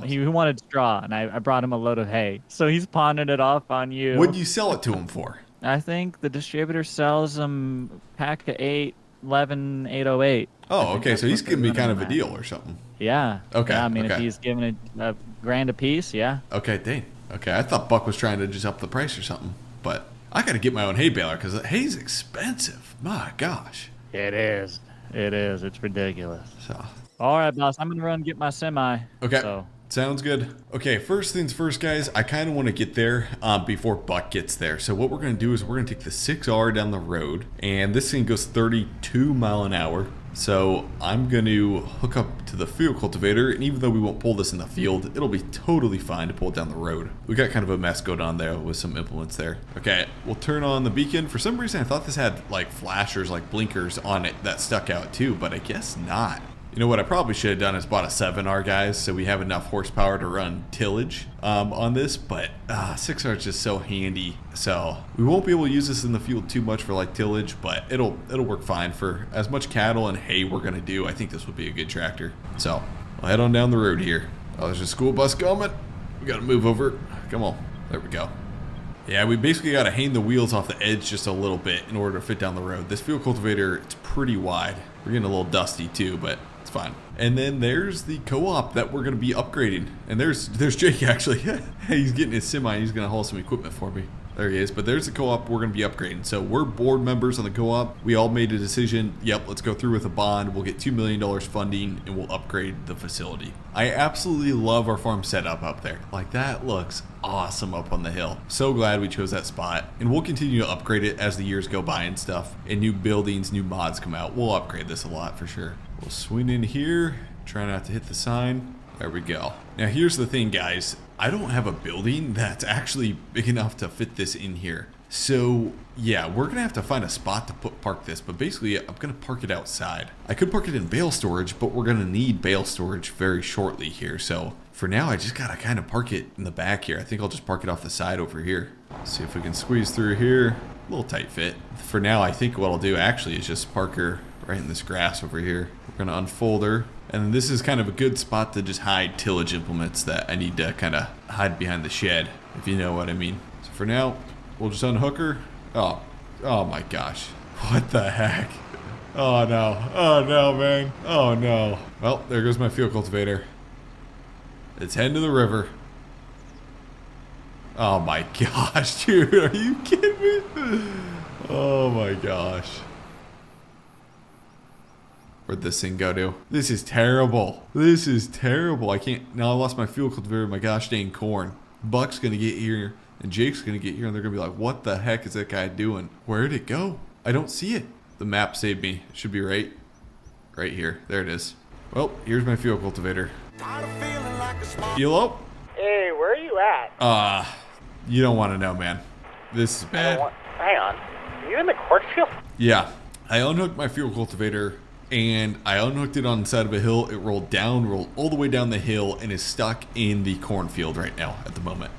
He wanted straw, and I brought him a load of hay. So he's pawning it off on you. What'd you sell it to him for? I think the distributor sells them pack of 8. 11,808. Oh, okay. So he's giving me kind of a deal or something. Yeah. Okay. Yeah, I mean, if he's giving it a grand a piece, yeah. Okay, dang. Okay, I thought Buck was trying to just up the price or something, but I got to get my own hay baler because hay's expensive. My gosh. It is. It's ridiculous. So. All right, boss. I'm gonna run and get my semi. Okay. So. Sounds good. Okay, first things first, guys. I kind of want to get there before Buck gets there. So what we're going to do is we're going to take the 6R down the road. And this thing goes 32 mile an hour. So I'm going to hook up to the field cultivator. And even though we won't pull this in the field, it'll be totally fine to pull it down the road. We got kind of a mess going on there with some implements there. Okay, we'll turn on the beacon. For some reason, I thought this had like flashers, like blinkers on it that stuck out too. But I guess not. You know what I probably should have done is bought a 7R, guys, so we have enough horsepower to run tillage on this, but 6R is just so handy. So we won't be able to use this in the field too much for like tillage, but it'll work fine for as much cattle and hay we're gonna do. I think this would be a good tractor. So I'll head on down the road here. Oh, there's a school bus coming. We gotta move over. Come on, there we go. Yeah, we basically got to hang the wheels off the edge just a little bit in order to fit down the road. This field cultivator, it's pretty wide. We're getting a little dusty too, but it's fine. And then there's the co-op that we're going to be upgrading. And there's Jake actually. He's getting his semi. He's going to haul some equipment for me. There he is. But there's the co-op we're going to be upgrading. So we're board members on the co-op. We all made a decision. Yep, let's go through with a bond. We'll get $2 million funding and we'll upgrade the facility. I absolutely love our farm setup up there. Like, that looks awesome up on the hill. So glad we chose that spot. And we'll continue to upgrade it as the years go by and stuff. And new buildings, new mods come out. We'll upgrade this a lot for sure. We'll swing in here. Try not to hit the sign. There we go. Now here's the thing, guys. I don't have a building that's actually big enough to fit this in here. So yeah, we're gonna have to find a spot to park this, but basically I'm gonna park it outside. I could park it in bale storage, but we're gonna need bale storage very shortly here. So for now, I just gotta kind of park it in the back here. I think I'll just park it off the side over here. See if we can squeeze through here. A little tight fit. For now, I think what I'll do actually is just park her right in this grass over here. We're gonna unfold her. And this is kind of a good spot to just hide tillage implements that I need to kind of hide behind the shed, if you know what I mean. So for now, we'll just unhook her. Oh my gosh. What the heck? Oh no, man. Oh no. Well, there goes my field cultivator. It's heading to the river. Oh my gosh, dude, are you kidding me? Oh my gosh. Where'd this thing go to? This is terrible. This is terrible. I can't. Now I lost my fuel cultivator, my gosh dang corn. Buck's gonna get here, and Jake's gonna get here, and they're gonna be like, what the heck is that guy doing? Where'd it go? I don't see it. The map saved me. It should be right here. There it is. Well, here's my fuel cultivator. Hello? Hey, where are you at? You don't want to know, man. This is bad. Hang on. Are you in the cornfield? Yeah. I unhooked my fuel cultivator, and I unhooked it on the side of a hill. It rolled down, rolled all the way down the hill, and is stuck in the cornfield right now at the moment.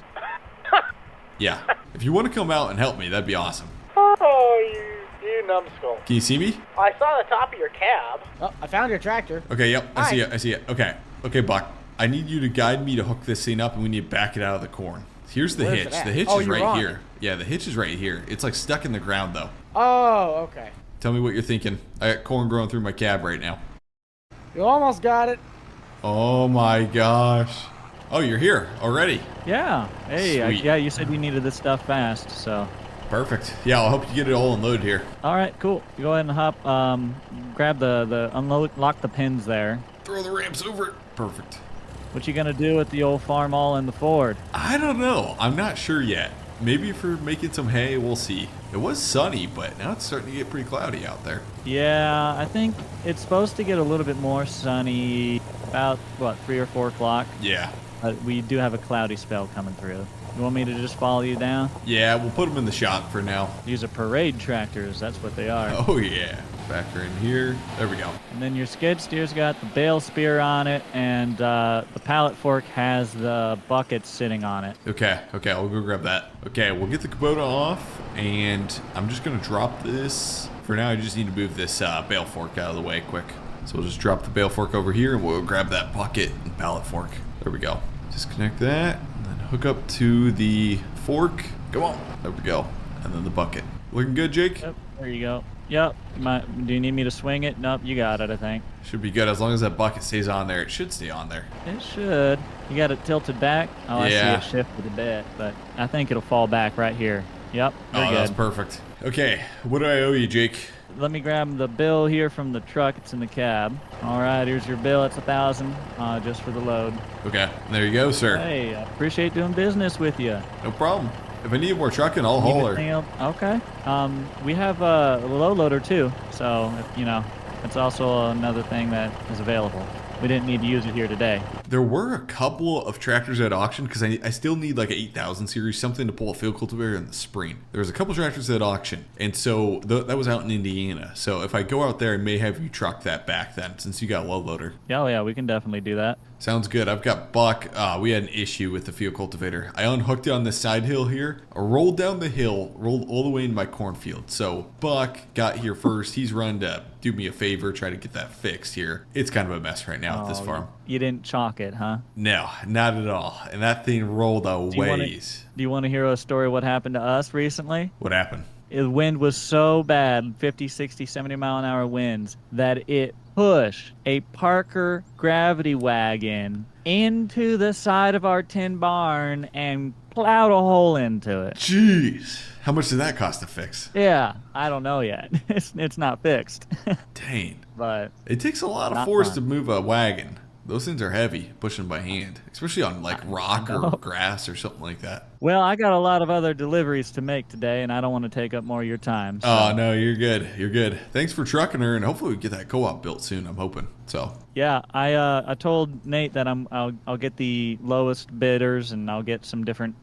Yeah. If you want to come out and help me, that'd be awesome. Oh, you numbskull. Can you see me? I saw the top of your cab. Oh, I found your tractor. Okay, yep. I Hi. see it. I see it. Okay. Okay, Buck. I need you to guide me to hook this thing up, and we need to back it out of the corn. Here's the Where's it hitch. at? The hitch Oh, is you're right on here. it. Yeah, the hitch is right here. It's like stuck in the ground, though. Oh, okay. Tell me what you're thinking. I got corn growing through my cab right now. You almost got it. Oh my gosh. Oh, you're here already. Yeah. Hey, Sweet. yeah, you said you needed this stuff fast, so. Perfect. Yeah, I'll help you get it all unloaded here. All right, cool. You go ahead and hop, grab the unload, lock the pins there. Throw the ramps over it. Perfect. What you gonna do with the old farm all in the Ford? I don't know. I'm not sure yet. Maybe for making some hay, we'll see. It was sunny, but now it's starting to get pretty cloudy out there. Yeah, I think it's supposed to get a little bit more sunny about, what, 3 or 4 o'clock? Yeah. We do have a cloudy spell coming through. You want me to just follow you down? Yeah, we'll put them in the shop for now. These are parade tractors, that's what they are. Oh yeah. Back her in here. There we go. And then your skid steer's got the bale spear on it, and the pallet fork has the bucket sitting on it. Okay, okay, I'll go grab that. Okay, we'll get the Kubota off, and I'm just gonna drop this. For now, I just need to move this bale fork out of the way quick. So we'll just drop the bale fork over here, and we'll grab that bucket and pallet fork. There we go. Disconnect that, and then hook up to the fork. Come on. There we go. And then the bucket. Looking good, Jake? Yep, there you go. Yep. Do you need me to swing it? Nope, you got it, I think. Should be good. As long as that bucket stays on there, it should stay on there. It should. You got it tilted back? Oh, Yeah. I see it shifted a bit, but I think it'll fall back right here. Yep, you're Oh, good. that's perfect. Okay, what do I owe you, Jake? Let me grab the bill here from the truck. It's in the cab. All right, here's your bill. It's $1,000 just for the load. Okay, there you go, sir. Hey, I appreciate doing business with you. No problem. If I need more trucking, I'll haul her. Anything else? Okay. We have a low loader too, so you know, it's also another thing that is available. We didn't need to use it here today. There were a couple of tractors at auction because I still need like an 8000 series, something to pull a field cultivator in the spring. There was a couple tractors at auction, and so that was out in Indiana. So if I go out there, I may have you truck that back then, since you got a low loader. Yeah, oh yeah, we can definitely do that. Sounds good. I've got Buck. We had an issue with the field cultivator. I unhooked it on this side hill here. I rolled down the hill, rolled all the way in my cornfield. So Buck got here first. He's run to do me a favor, try to get that fixed here. It's kind of a mess right now at this farm. You didn't chalk it, huh? No, not at all. And that thing rolled a ways. Do you want to hear a story what happened to us recently? What happened? The wind was so bad, 50, 60, 70 mile an hour winds, that it pushed a Parker gravity wagon into the side of our tin barn and plowed a hole into it. Jeez. How much did that cost to fix? Yeah, I don't know yet. It's not fixed. Dang. But It takes a lot of Not force fun. to move a wagon. Those things are heavy, pushing by hand, especially on like rock or grass or something like that. well, I got a lot of other deliveries to make today, and I don't want to take up more of your time. So. Oh, no, you're good. You're good. Thanks for trucking her, and hopefully we get that co-op built soon, I'm hoping. So, Yeah, I told Nate that I'll get the lowest bidders, and I'll get some different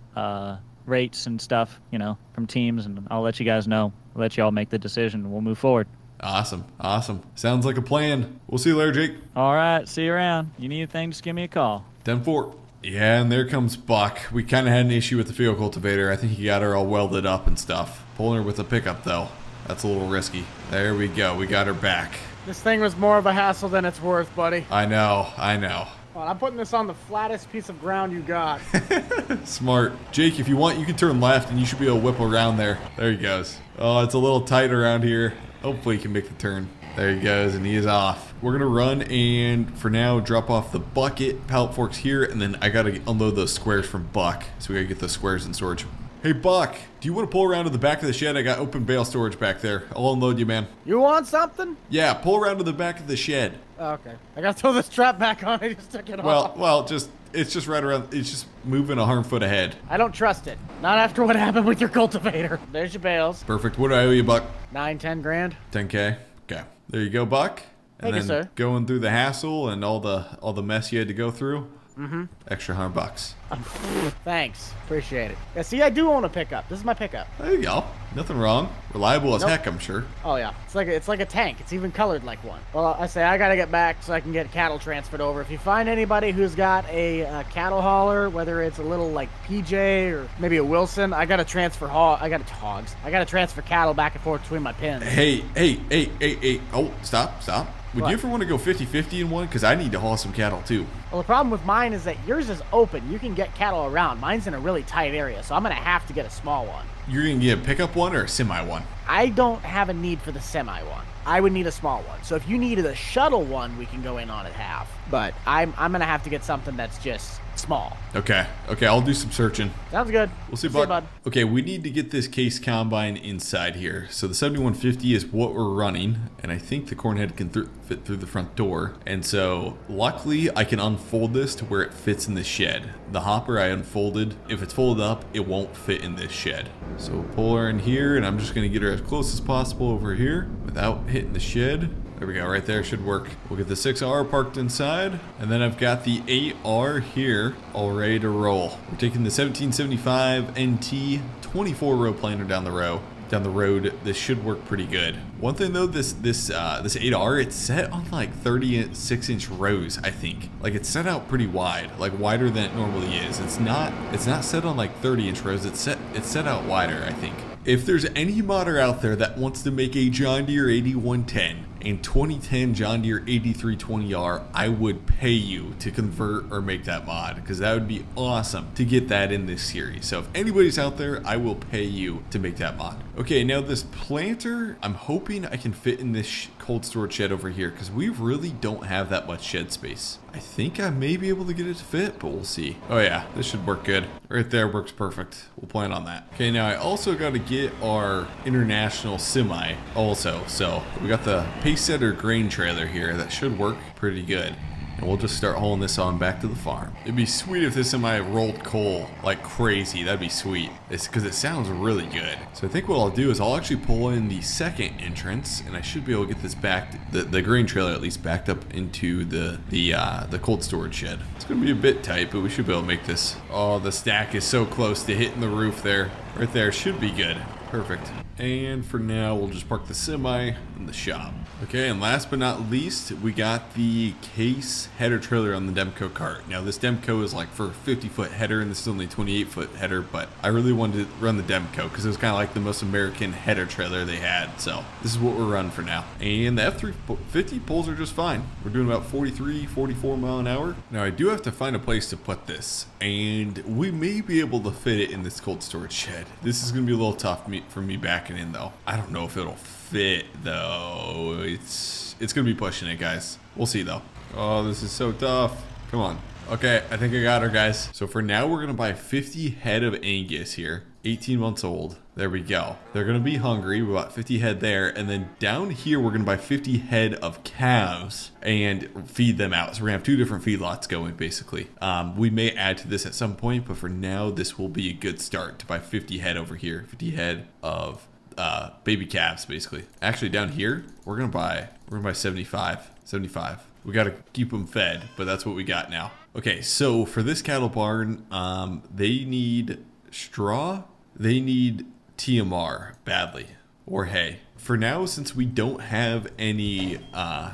rates and stuff, you know, from teams, and I'll let you guys know. I'll let you all make the decision, and we'll move forward. awesome. Awesome. Sounds like a plan. We'll see you later, Jake. All right, see you around. You need anything, just give me a call. 10-4. Yeah, and there comes Buck. We kind of had an issue with the field cultivator. I think he got her all welded up and stuff. Pulling her with a pickup, though. That's a little risky. There we go. We got her back. This thing was more of a hassle than it's worth, buddy. I know. I know. Well, I'm putting this on the flattest piece of ground you got. Smart. Jake, if you want, you can turn left and you should be able to whip around there. There he goes. Oh, it's a little tight around here. Hopefully he can make the turn. There he goes, and he is off. We're going to run and, for now, drop off the bucket, pallet forks here, and then I got to unload those squares from Buck. So we got to get those squares in storage. Hey, Buck, do you want to pull around to the back of the shed? I got open bale storage back there. I'll unload you, man. You want something? Yeah, pull around to the back of the shed. Oh, okay. I gotta throw this strap back on. I just took it off. Well, it's just right around, it's just moving a 100 foot ahead. I don't trust it. Not after what happened with your cultivator. There's your bales. Perfect. What do I owe you, Buck? 9-10 grand. 10K. Okay. There you go, Buck. And Thank you, then sir. going through the hassle and all the mess you had to go through. Extra $100. Thanks. Appreciate it. Yeah, see, I do own a pickup. This is my pickup. There you go. Nothing wrong. Reliable as heck, I'm sure. Oh yeah, it's like a tank. It's even colored like one. Well, I say I gotta get back so I can get cattle transferred over. If you find anybody who's got a cattle hauler, whether it's a little like PJ or maybe a Wilson, I gotta transfer I gotta transfer cattle back and forth between my pins. Hey. Oh, stop. Would you ever want to go 50-50 in one? Because I need to haul some cattle too. Well, the problem with mine is that yours is open. You can get cattle around. Mine's in a really tight area, so I'm going to have to get a small one. You're going to get a pickup one or a semi one? I don't have a need for the semi one. I would need a small one. So if you needed a shuttle one, we can go in on at half. But I'm going to have to get something that's just small. Okay, I'll do some searching. Sounds good. We'll see, bud. Okay, we need to get this case combine inside here. So the 7150 is what we're running, and I think the corn head can fit through the front door. And so luckily I can unfold this to where it fits in the shed. The hopper I unfolded, if it's folded up, it won't fit in this shed. So we'll pull her in here, and I'm just gonna get her as close as possible over here without hitting the shed. There we go, right there, should work. We'll get the 6R parked inside, and then I've got the 8R here, all ready to roll. We're taking the 1775 NT 24 row planer down the road. This should work pretty good. One thing though, this 8R, it's set on like 36-inch rows, I think. Like it's set out pretty wide, like wider than it normally is. It's not set on like 30-inch rows. It's set out wider, I think. If there's any modder out there that wants to make a John Deere 8110 and 2010 John Deere 8320R, I would pay you to convert or make that mod, because that would be awesome to get that in this series. So if anybody's out there, I will pay you to make that mod. Okay, now this planter, I'm hoping I can fit in this cold storage shed over here, because we really don't have that much shed space. I think I may be able to get it to fit, but we'll see. Oh yeah, this should work good. Right there works perfect. We'll plan on that. Okay, now I also got to get our international semi also. So we got the pace setter grain trailer here. That should work pretty good. And we'll just start hauling this on back to the farm. It'd be sweet if this semi rolled coal like crazy. That'd be sweet. It's because it sounds really good. So I think what I'll do is I'll actually pull in the second entrance, and I should be able to get this back, the grain trailer at least, backed up into the cold storage shed. It's gonna be a bit tight, but we should be able to make this. Oh, the stack is so close to hitting the roof there. Right there, should be good. Perfect. And for now, we'll just park the semi in the shop. Okay, and last but not least, we got the case header trailer on the Demco cart. Now this Demco is like for a 50-foot header, and this is only a 28-foot header, but I really wanted to run the Demco because it was kind of like the most American header trailer they had. So this is what we're running for now. And the F350 pulls are just fine. We're doing about 43, 44 mile an hour. Now I do have to find a place to put this, and we may be able to fit it in this cold storage shed. This is going to be a little tough for me backing in though. I don't know if it'll fit though. It's gonna be pushing it, guys. We'll see though. Oh, this is so tough. Come on. Okay, I think I got her, guys. So for now, we're gonna buy 50 head of Angus here, 18 months old. There we go. They're gonna be hungry. We bought 50 head there, and then down here we're gonna buy 50 head of calves and feed them out. So we're gonna have two different feedlots going, basically. We may add to this at some point, but for now, this will be a good start to buy 50 head over here. 50 head of baby calves, basically. Actually, down here we're gonna buy 75. We got to keep them fed, but that's what we got now. Okay, so for this cattle barn, they need straw, they need TMR badly, or hay. For now, since we don't have any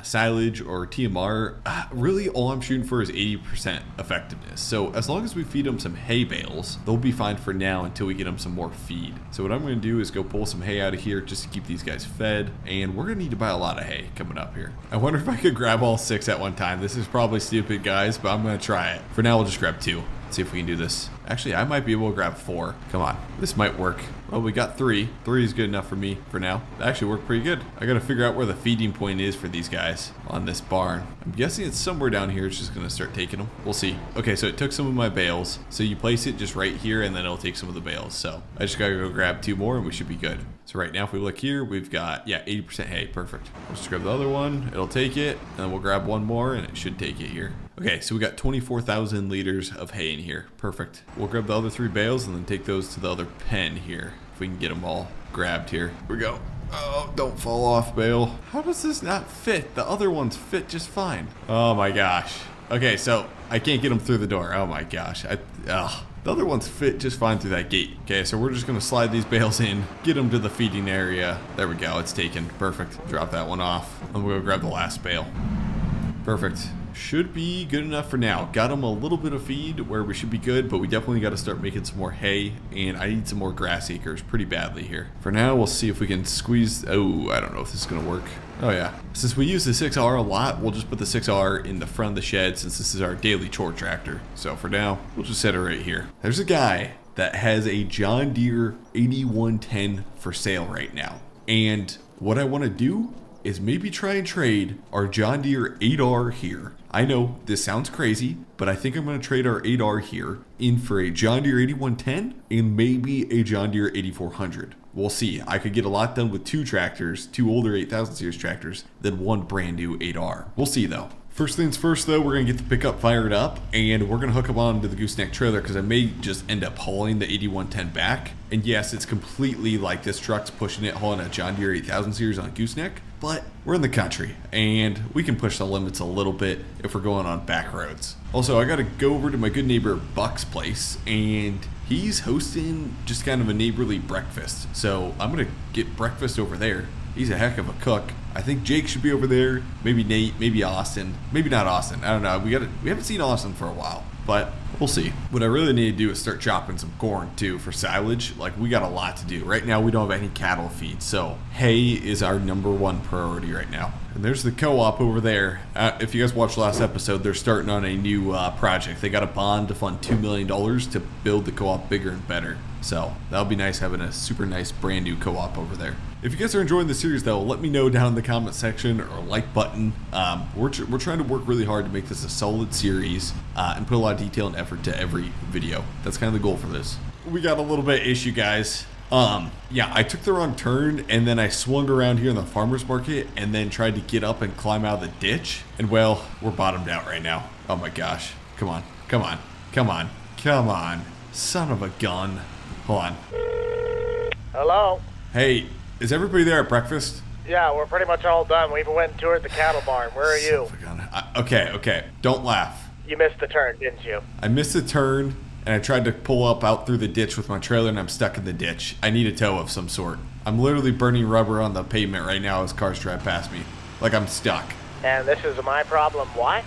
silage or TMR, really all I'm shooting for is 80% effectiveness. So as long as we feed them some hay bales, they'll be fine for now until we get them some more feed. So what I'm going to do is go pull some hay out of here just to keep these guys fed. And we're going to need to buy a lot of hay coming up here. I wonder if I could grab all 6 at one time. This is probably stupid, guys, but I'm going to try it. For now, we'll just grab 2. See if we can do this. Actually, I might be able to grab 4. Come on, this might work. Well, we got 3. 3 is good enough for me for now. It actually worked pretty good. I gotta figure out where the feeding point is for these guys on this barn. I'm guessing it's somewhere down here. It's just gonna start taking them. We'll see. Okay, so it took some of my bales. So you place it just right here, and then it'll take some of the bales. So I just gotta go grab 2 more, and we should be good. So right now, if we look here, we've got, 80% hay. Perfect. We'll just grab the other one. It'll take it, and then we'll grab 1 more, and it should take it here. Okay, so we got 24,000 liters of hay in here. Perfect. We'll grab the other 3 bales and then take those to the other pen here, if we can get them all grabbed here. Here we go. Oh, don't fall off, bale. How does this not fit? The other ones fit just fine. Oh my gosh. Okay, so I can't get them through the door. Oh my gosh. The other ones fit just fine through that gate. Okay, so we're just gonna slide these bales in, get them to the feeding area. There we go, it's taken. Perfect. Drop that one off. And we'll go grab the last bale. Perfect. Should be good enough for now. Got them a little bit of feed where we should be good, but we definitely got to start making some more hay, and I need some more grass acres pretty badly here. For now, we'll see if we can squeeze. Oh, I don't know if this is going to work. Oh yeah. Since we use the 6R a lot, we'll just put the 6R in the front of the shed since this is our daily chore tractor. So for now, we'll just set it right here. There's a guy that has a John Deere 8110 for sale right now. And what I want to do is maybe try and trade our John Deere 8R here. I know this sounds crazy, but I think I'm going to trade our 8R here in for a John Deere 8110 and maybe a John Deere 8400. We'll see. I could get a lot done with 2 tractors, 2 older 8000 series tractors, than 1 brand new 8R. We'll see though. First things first though, we're going to get the pickup fired up and we're going to hook up onto the gooseneck trailer because I may just end up hauling the 8110 back. And yes, it's completely like this truck's pushing it, hauling a John Deere 8000 series on a gooseneck, but we're in the country and we can push the limits a little bit if we're going on back roads. Also, I got to go over to my good neighbor Buck's place and he's hosting just kind of a neighborly breakfast. So I'm going to get breakfast over there. He's a heck of a cook. I think Jake should be over there. Maybe Nate, maybe Austin. Maybe not Austin. I don't know. We haven't seen Austin for a while, but we'll see. What I really need to do is start chopping some corn too for silage. Like we got a lot to do. Right now we don't have any cattle feed, so hay is our #1 priority right now. And there's the co-op over there. If you guys watched last episode, they're starting on a new project. They got a bond to fund $2 million to build the co-op bigger and better. So that'll be nice having a super nice brand new co-op over there. If you guys are enjoying the series though, let me know down in the comment section or like button. We're trying to work really hard to make this a solid series and put a lot of detail and effort to every video. That's kind of the goal for this. We got a little bit of issue, guys. Yeah, I took the wrong turn and then I swung around here in the farmer's market and then tried to get up and climb out of the ditch. And well, we're bottomed out right now. Oh my gosh. Come on, come on, come on, come on. Son of a gun. Hold on. Hello? Hey, is everybody there at breakfast? Yeah, we're pretty much all done. We even went and toured the cattle barn. Where are you? Okay. Don't laugh. You missed the turn, didn't you? I missed the turn, and I tried to pull up out through the ditch with my trailer, and I'm stuck in the ditch. I need a tow of some sort. I'm literally burning rubber on the pavement right now as cars drive past me. Like I'm stuck. And this is my problem. Why?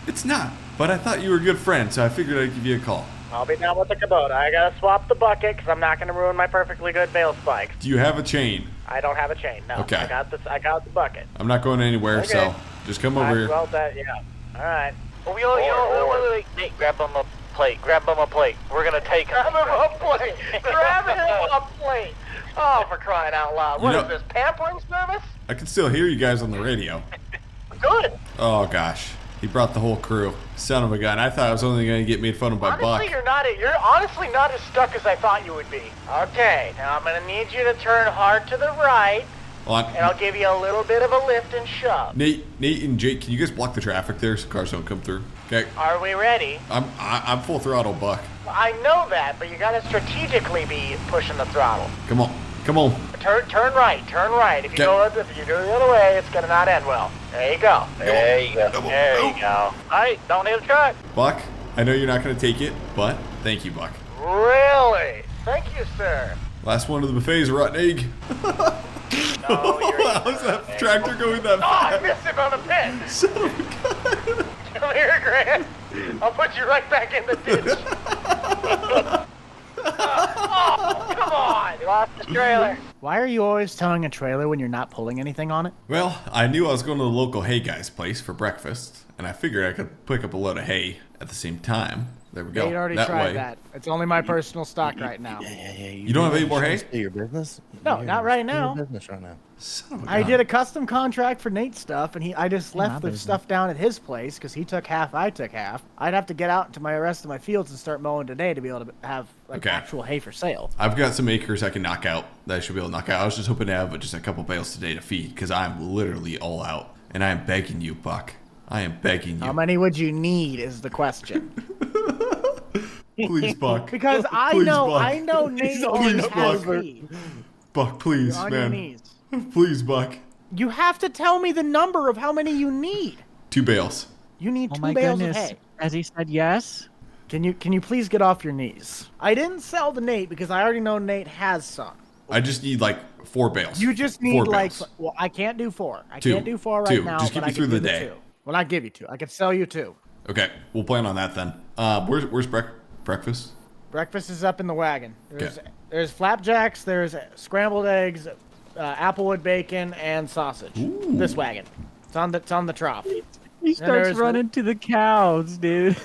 It's not. But I thought you were a good friend, so I figured I'd give you a call. I'll be down with the Kubota. I gotta swap the bucket because I'm not gonna ruin my perfectly good bale spikes. Do you have a chain? I don't have a chain. No. Okay. I got the bucket. I'm not going anywhere, okay. So just come over here. Well, yeah. All right. Wait. Nate, grab him a plate. Grab him a plate. We're gonna take him. Grab him a plate. Grab him a plate. Oh, for crying out loud! What is this, pampering service? I can still hear you guys on the radio. Good. Oh gosh. He brought the whole crew. Son of a gun. I thought I was only going to get made fun of by Buck. Honestly, you're honestly not as stuck as I thought you would be. Okay, now I'm going to need you to turn hard to the right, and I'll give you a little bit of a lift and shove. Nate and Jake, can you guys block the traffic there so cars don't come through? Okay. Are we ready? I'm full throttle, Buck. I know that, but you got to strategically be pushing the throttle. Come on. Turn right. If you go the other way, it's gonna not end well. There you go. There you go. All right, don't need a truck. Buck, I know you're not gonna take it, but thank you, Buck. Really? Thank you, sir. Last one of the buffets, rotten egg. How's that tractor going that fast? I missed him on a pin. Son of a gun. Come here, Grant. I'll put you right back in the ditch. Oh, come on! You lost the trailer. Why are you always towing a trailer when you're not pulling anything on it? Well, I knew I was going to the local hay guy's place for breakfast, and I figured I could pick up a load of hay at the same time. There we go. You already tried that. It's only my personal stock right now. Yeah. You don't have any more hay? Your business? No, not right now. Your business right now. I did a custom contract for Nate's stuff, and I just left the stuff down at his place because he took half, I took half. I'd have to get out to my rest of my fields and start mowing today to be able to have actual hay for sale. I've got some acres I can knock out that I should be able to knock out. I was just hoping to have just a couple bales today to feed because I'm literally all out, and I am begging you, Buck. I am begging you. How many would you need is the question. Please, Buck. Because I know Nate always has feed. Buck, please, on man. Your knees. Please, Buck. You have to tell me the number of how many you need. 2 bales. You need Oh 2 my bales goodness. of hay. Has he said yes? Can you please get off your knees? I didn't sell to Nate because I already know Nate has some. I just need like 4 bales. You just 4 need like, bales. well, I can't do 4. I 2. can't do 4 right 2. now. Just get but me I through can the do day. 2. Well, I give you 2. I could sell you 2. Okay, we'll plan on that then. Where's breakfast? Breakfast is up in the wagon. There's flapjacks, there's scrambled eggs, applewood bacon, and sausage. Ooh. This wagon. It's on the trough. He starts running to the cows, dude.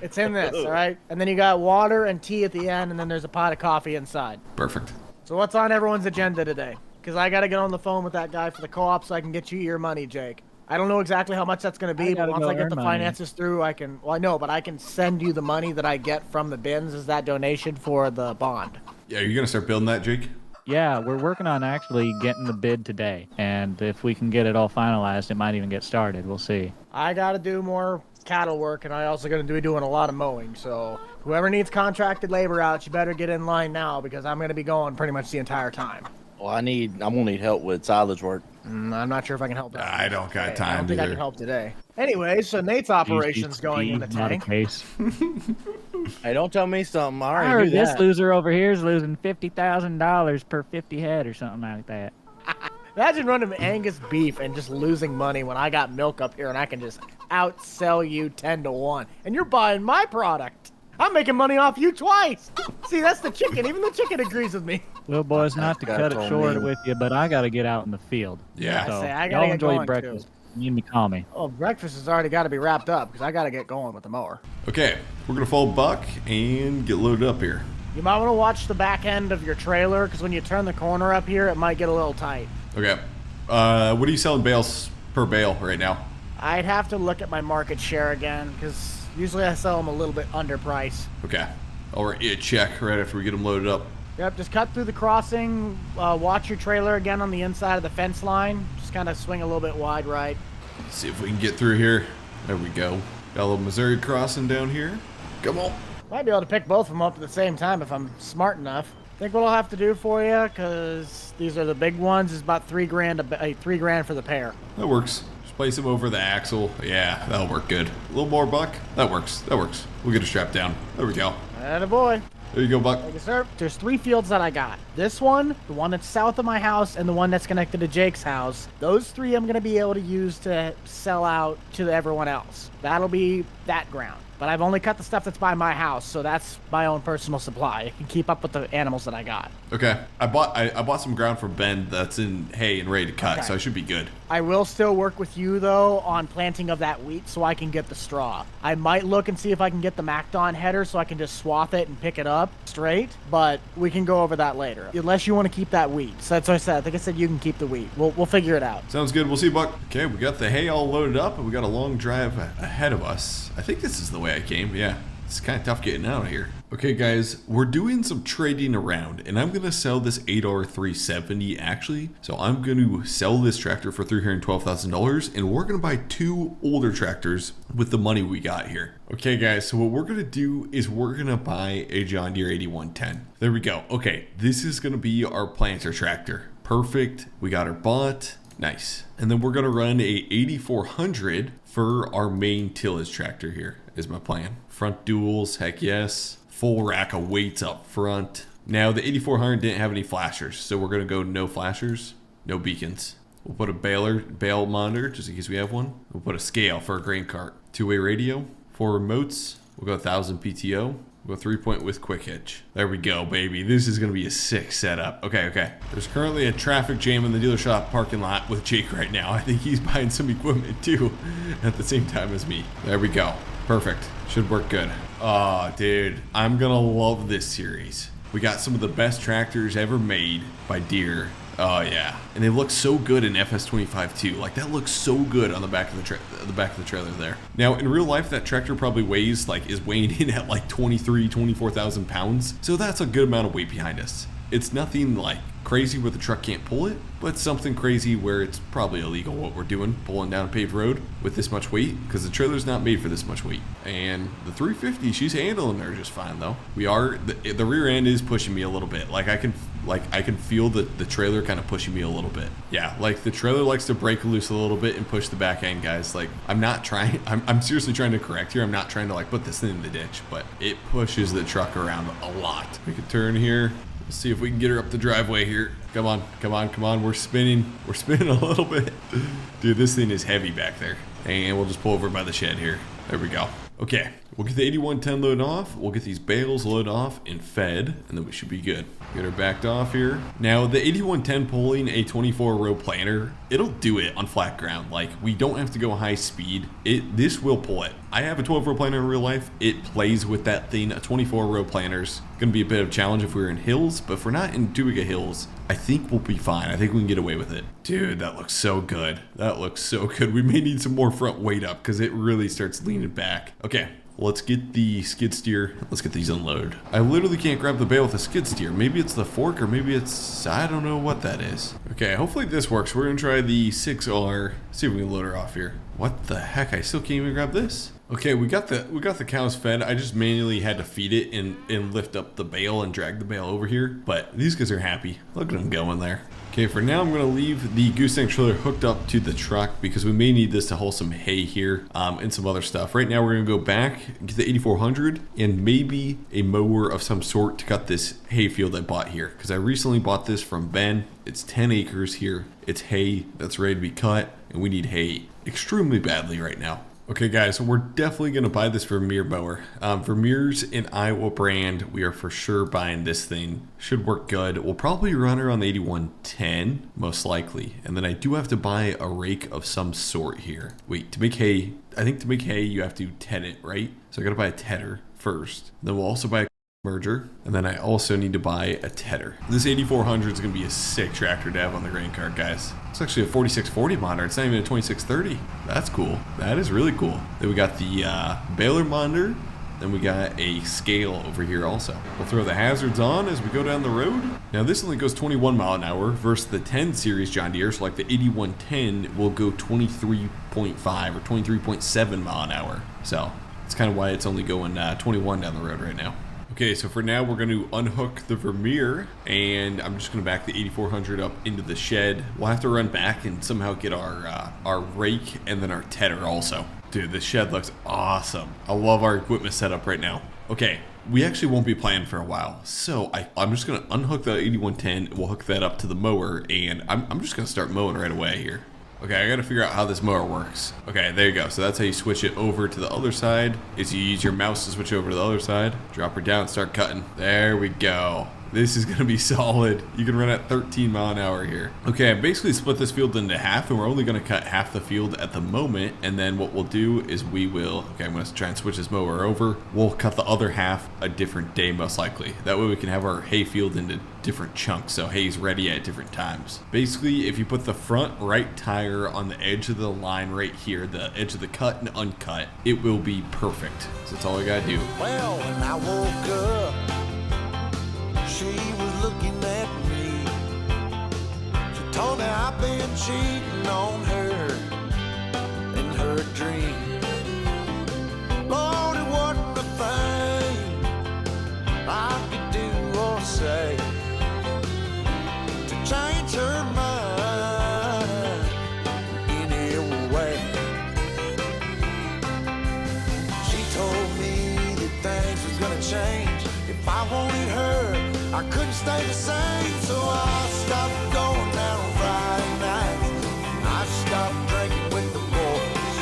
It's in this, all right? And then you got water and tea at the end, and then there's a pot of coffee inside. Perfect. So what's on everyone's agenda today? Because I got to get on the phone with that guy for the co-op so I can get you your money, Jake. I don't know exactly how much that's going to be, but once I get the finances through, I can... Well, I know, but I can send you the money that I get from the bins as that donation for the bond. Yeah, are you going to start building that, Jake? Yeah, we're working on actually getting the bid today. And if we can get it all finalized, it might even get started. We'll see. I got to do more cattle work, and I also going to be doing a lot of mowing. So whoever needs contracted labor out, you better get in line now because I'm going to be going pretty much the entire time. Well, I'm gonna need help with silage work. I'm not sure if I can help that. I don't got time I don't think I either. can help today. Anyway, so Nate's operation's going in the tank. Hey, don't tell me something. I I already heard knew this that. loser over here is losing $50,000 per 50 head or something like that. Imagine running Angus beef and just losing money when I got milk up here and I can just outsell you 10 to 1. And you're buying my product. I'm making money off you twice. See, that's the chicken. Even the chicken agrees with me. Well, boys, not to God cut it told short me. with you, but I got to get out in the field. Yeah. So, I gotta y'all get enjoy going, your breakfast. You need to call me. Oh, breakfast has already got to be wrapped up because I got to get going with the mower. Okay, we're going to follow Buck and get loaded up here. You might want to watch the back end of your trailer because when you turn the corner up here, it might get a little tight. Okay. What are you selling bales per bale right now? I'd have to look at my market share again because usually I sell them a little bit underpriced. Okay. I'll write you a check right after we get them loaded up. Yep, just cut through the crossing, watch your trailer again on the inside of the fence line. Just kind of swing a little bit wide right. Let's see if we can get through here. There we go. Got a little Missouri crossing down here. Come on. Might be able to pick both of them up at the same time if I'm smart enough. I think what I'll have to do for you, because these are the big ones, is about $3,000 for the pair. That works. Just place them over the axle. Yeah, that'll work good. A little more, Buck. That works. That works. We'll get it strapped down. There we go. Attaboy. There you go, Buck. Thank you, sir. There's 3 fields that I got. This one, the one that's south of my house, and the one that's connected to Jake's house. Those 3 I'm going to be able to use to sell out to everyone else. That'll be that ground. But I've only cut the stuff that's by my house, so that's my own personal supply. It can keep up with the animals that I got. Okay. I bought some ground from Ben that's in hay and ready to cut, Okay. so I should be good. I will still work with you, though, on planting of that wheat so I can get the straw. I might look and see if I can get the MacDon header so I can just swath it and pick it up straight, but we can go over that later. Unless you want to keep that wheat. So that's what I said. I think I said you can keep the wheat. We'll figure it out. Sounds good. We'll see you, Buck. Okay, we got the hay all loaded up, and we got a long drive ahead of us. I think this is the way I came. Yeah. It's kind of tough getting out of here. Okay, guys, we're doing some trading around, and I'm going to sell this 8R 370 actually. So I'm going to sell this tractor for $312,000, and we're going to buy 2 older tractors with the money we got here. Okay, guys, so what we're going to do is we're going to buy a John Deere 8110. There we go. Okay, this is going to be our planter tractor. Perfect. We got her bought. Nice. And then we're going to run a 8400 for our main tillage tractor here is my plan. Front duals, heck yes. Full rack of weights up front. Now the 8400 didn't have any flashers, so we're going to go no flashers, no beacons. We'll put a bale monitor just in case we have one. We'll put a scale for a grain cart. 2-way radio, 4 remotes. We'll go 1000 PTO. We'll go 3-point with quick hitch. There we go, baby. This is going to be a sick setup. Okay. There's currently a traffic jam in the dealer shop parking lot with Jake right now. I think he's buying some equipment too at the same time as me. There we go. Perfect. Should work good. Oh, dude. I'm going to love this series. We got some of the best tractors ever made by Deere. Oh yeah, and they look so good in FS25 too. Like that looks so good on the back of the trailer there. Now in real life, that tractor probably weighs is weighing in at like 24,000 pounds. So that's a good amount of weight behind us. It's nothing like crazy where the truck can't pull it, but something crazy where it's probably illegal what we're doing, pulling down a paved road with this much weight, because the trailer's not made for this much weight. And the 350, she's handling her just fine though. The rear end is pushing me a little bit. Like I can Like, I can feel the trailer kind of pushing me a little bit. Yeah, like the trailer likes to break loose a little bit and push the back end, guys. Like, I'm not trying, I'm seriously trying to correct here. I'm not trying to like put this thing in the ditch, but it pushes the truck around a lot. We can turn here. Let's see if we can get her up the driveway here. Come on, come on, come on. We're spinning a little bit. Dude, this thing is heavy back there. And we'll just pull over by the shed here. There we go. Okay, we'll get the 8110 load off. We'll get these bales load off and fed, and then we should be good. Get her backed off here. Now, the 8110 pulling a 24-row planter, it'll do it on flat ground. Like, we don't have to go high speed. This will pull it. I have a 12-row planter in real life. It plays with that thing. A 24-row planter's gonna be a bit of a challenge if we're in hills, but if we're not in too big of hills, I think we'll be fine. I think we can get away with it. Dude, that looks so good. That looks so good. We may need some more front weight up because it really starts leaning back. Okay, let's get the skid steer. Let's get these unloaded. I literally can't grab the bale with a skid steer. Maybe it's the fork or maybe it's, I don't know what that is. Okay, hopefully this works. We're gonna try the 6R. See if we can load her off here. What the heck? I still can't even grab this. Okay, we got the cows fed. I just manually had to feed it and lift up the bale and drag the bale over here. But these guys are happy. Look at them going there. Okay, for now I'm going to leave the gooseneck trailer hooked up to the truck because we may need this to haul some hay here and some other stuff. Right now we're going to go back, get the 8400 and maybe a mower of some sort to cut this hay field I bought here. Because I recently bought this from Ben. It's 10 acres here. It's hay that's ready to be cut and we need hay extremely badly right now. Okay guys, so we're definitely going to buy this Vermeer mower. Vermeer's an Iowa brand. We are for sure buying this thing. Should work good. We'll probably run her on the 8110, most likely. And then I do have to buy a rake of some sort here. Wait, to make hay, I think to make hay you have to ted it, right? So I got to buy a tedder first. Then we'll also buy a merger, and then I also need to buy a tedder. This 8400 is going to be a sick tractor to have on the grain cart, guys. It's actually a 4640 monitor. It's not even a 2630. That's cool. That is really cool. Then we got the baler monitor. Then we got a scale over here also. We'll throw the hazards on as we go down the road. Now this only goes 21 mile an hour versus the 10 series John Deere. So like the 8110 will go 23.5 or 23.7 mile an hour. So that's kind of why it's only going 21 down the road right now. Okay, so for now we're going to unhook the Vermeer and I'm just going to back the 8400 up into the shed. We'll have to run back and somehow get our rake and then our tedder also. Dude, this shed looks awesome. I love our equipment setup right now. Okay, we actually won't be playing for a while. So I'm just going to unhook the 8110. We'll hook that up to the mower and I'm just going to start mowing right away here. Okay, I gotta figure out how this mower works. Okay, there you go. So that's how you switch it over to the other side, is you use your mouse to switch over to the other side. Drop her down, start cutting. There we go. This is gonna be solid. You can run at 13 mile an hour here. Okay, I basically split this field into half and we're only gonna cut half the field at the moment. And then what we'll do is we will, okay, I'm gonna try and switch this mower over. We'll cut the other half a different day most likely. That way we can have our hay field into different chunks so hay's ready at different times. Basically, if you put the front right tire on the edge of the line right here, the edge of the cut and uncut, it will be perfect. So that's all I gotta do. Well, when I woke up, she was looking at me. She told me I've been cheating on her in her dream. Lord, it wasn't a thing I could do or say to change her mind in any way. She told me that things was gonna change if I wanted her. I couldn't stay the same, so I stopped going out on Friday nights. I stopped drinking with the boys.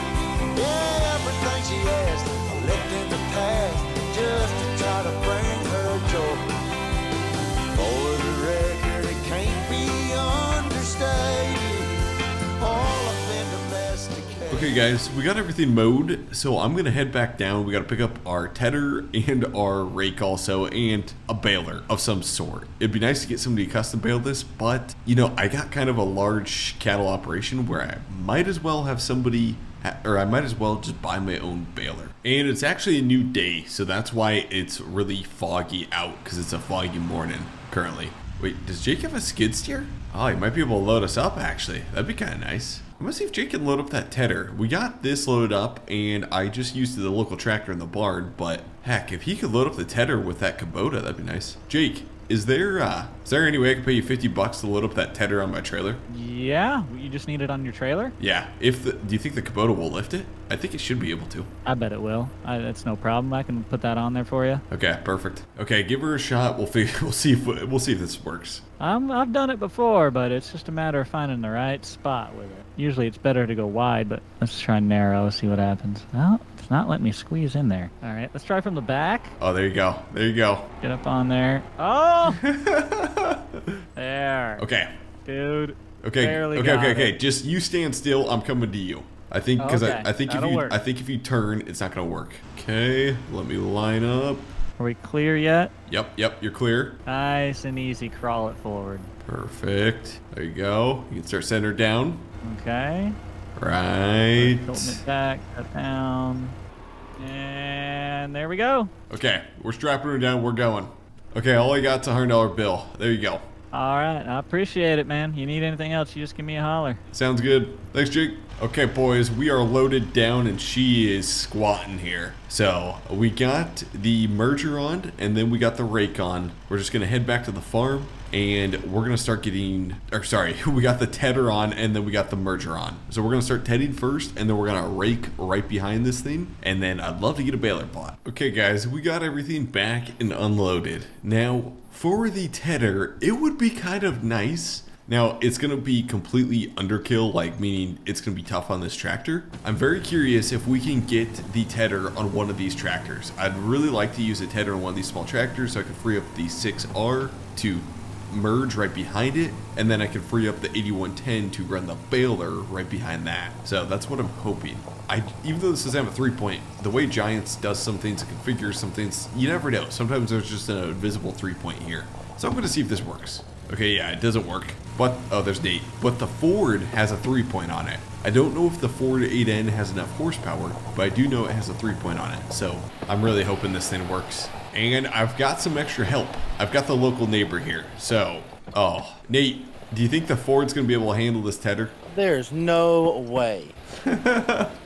Yeah, everything she asked, I left in the past just to try to bring her joy. For the record, it can't be understated. All up in domesticated. Okay guys, we got everything mowed, so I'm gonna head back down. We gotta pick up our tedder and our rake also, and a baler of some sort. It'd be nice to get somebody to custom bale this, but you know, I got kind of a large cattle operation where I might as well have somebody, or I might as well just buy my own baler. And it's actually a new day, so that's why it's really foggy out, because it's a foggy morning currently. Wait, does Jake have a skid steer? Oh, he might be able to load us up actually. That'd be kind of nice. I'm gonna see if Jake can load up that tedder. We got this loaded up and I just used the local tractor in the barn, but heck, if he could load up the tedder with that Kubota, that'd be nice. Jake, is there any way I can pay you $50 to load up that tedder on my trailer? Yeah, you just need it on your trailer? Yeah. Do you think the Kubota will lift it? I think it should be able to. I bet it will. That's no problem. I can put that on there for you. Okay, perfect. Okay, give her a shot. We'll see if this works. I've done it before, but it's just a matter of finding the right spot with it. Usually it's better to go wide, but let's try narrow, see what happens. Well, it's not letting me squeeze in there. All right, let's try from the back. Oh, there you go. There you go. Get up on there. Oh! There. Okay. Dude. Okay. Okay. Just you stand still. I'm coming to you. I think because Okay, I think if you turn, it's not gonna work. Okay. Let me line up. Are we clear yet? Yep. You're clear. Nice and easy. Crawl it forward. Perfect. There you go. You can start center down. Okay. Right. Tilting it back. Cut down. And there we go. Okay. We're strapping her down. We're going. Okay. All I got's a $100 bill. There you go. All right. I appreciate it, man. You need anything else, you just give me a holler. Sounds good. Thanks, Jake. Okay, boys, we are loaded down and she is squatting here. So we got the merger on and then we got the rake on. We're just gonna head back to the farm and we're gonna start getting, we got the tedder on and then we got the merger on. So we're gonna start tedding first and then we're gonna rake right behind this thing. And then I'd love to get a baler plot. Okay, guys, we got everything back and unloaded. Now, for the tedder, it would be kind of nice. Now, it's going to be completely underkill, like meaning it's going to be tough on this tractor. I'm very curious if we can get the tedder on one of these tractors. I'd really like to use a tedder on one of these small tractors so I can free up the 6R to merge right behind it, and then I can free up the 8110 to run the baler right behind that. So that's what I'm hoping. Even though this doesn't have a 3-point, the way Giants does some things, configures some things, you never know. Sometimes there's just an invisible 3-point here. So I'm going to see if this works. Okay, yeah, it doesn't work. But, oh, there's Nate. But the Ford has a 3-point on it. I don't know if the Ford 8N has enough horsepower, but I do know it has a 3-point on it. So I'm really hoping this thing works. And I've got some extra help. I've got the local neighbor here. So, oh, Nate, do you think the Ford's going to be able to handle this tedder? There's no way.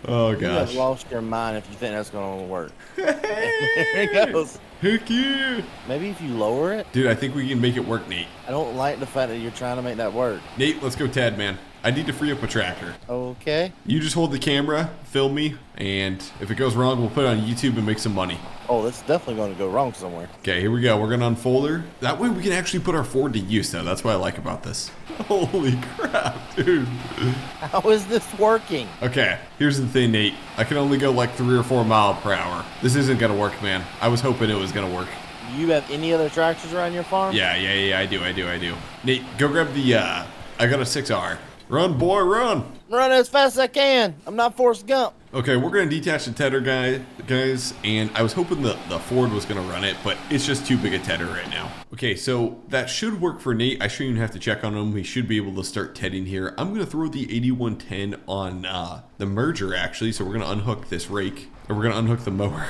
Oh, You have gosh. lost your mind if you think that's going to work. There it goes. Heck yeah. Maybe if you lower it. Dude, I think we can make it work, Nate. I don't like the fact that you're trying to make that work. Nate, let's go Ted, man. I need to free up a tractor. Okay. You just hold the camera, film me, and if it goes wrong, we'll put it on YouTube and make some money. Oh, that's definitely going to go wrong somewhere. Okay, here we go. We're going to unfold her. That way we can actually put our Ford to use, though. That's what I like about this. Holy crap, dude. How is this working? Okay, here's the thing, Nate. I can only go like 3 or 4 miles per hour. This isn't going to work, man. I was hoping it was going to work. Do you have any other tractors around your farm? Yeah, I do. Nate, go grab the, I got a 6R. Run, boy, run. Run as fast as I can. I'm not Forrest Gump. Okay, we're going to detach the tedder guys, and I was hoping the Ford was going to run it, but it's just too big a tedder right now. Okay, so that should work for Nate. I shouldn't even have to check on him. He should be able to start tedding here. I'm going to throw the 8110 on the merger, actually, so we're going to unhook this rake, or we're going to unhook the mower.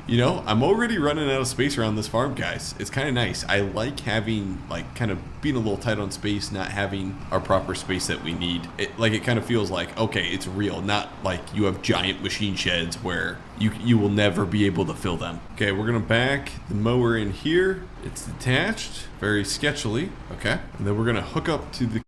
You know, I'm already running out of space around this farm, guys. It's kind of nice. I like having, like, kind of being a little tight on space, not having our proper space that we need. It kind of feels like, okay, it's real, not like you have giant machine sheds where you will never be able to fill them. Okay, we're going to back the mower in here. It's detached very sketchily. Okay, and then we're going to hook up to the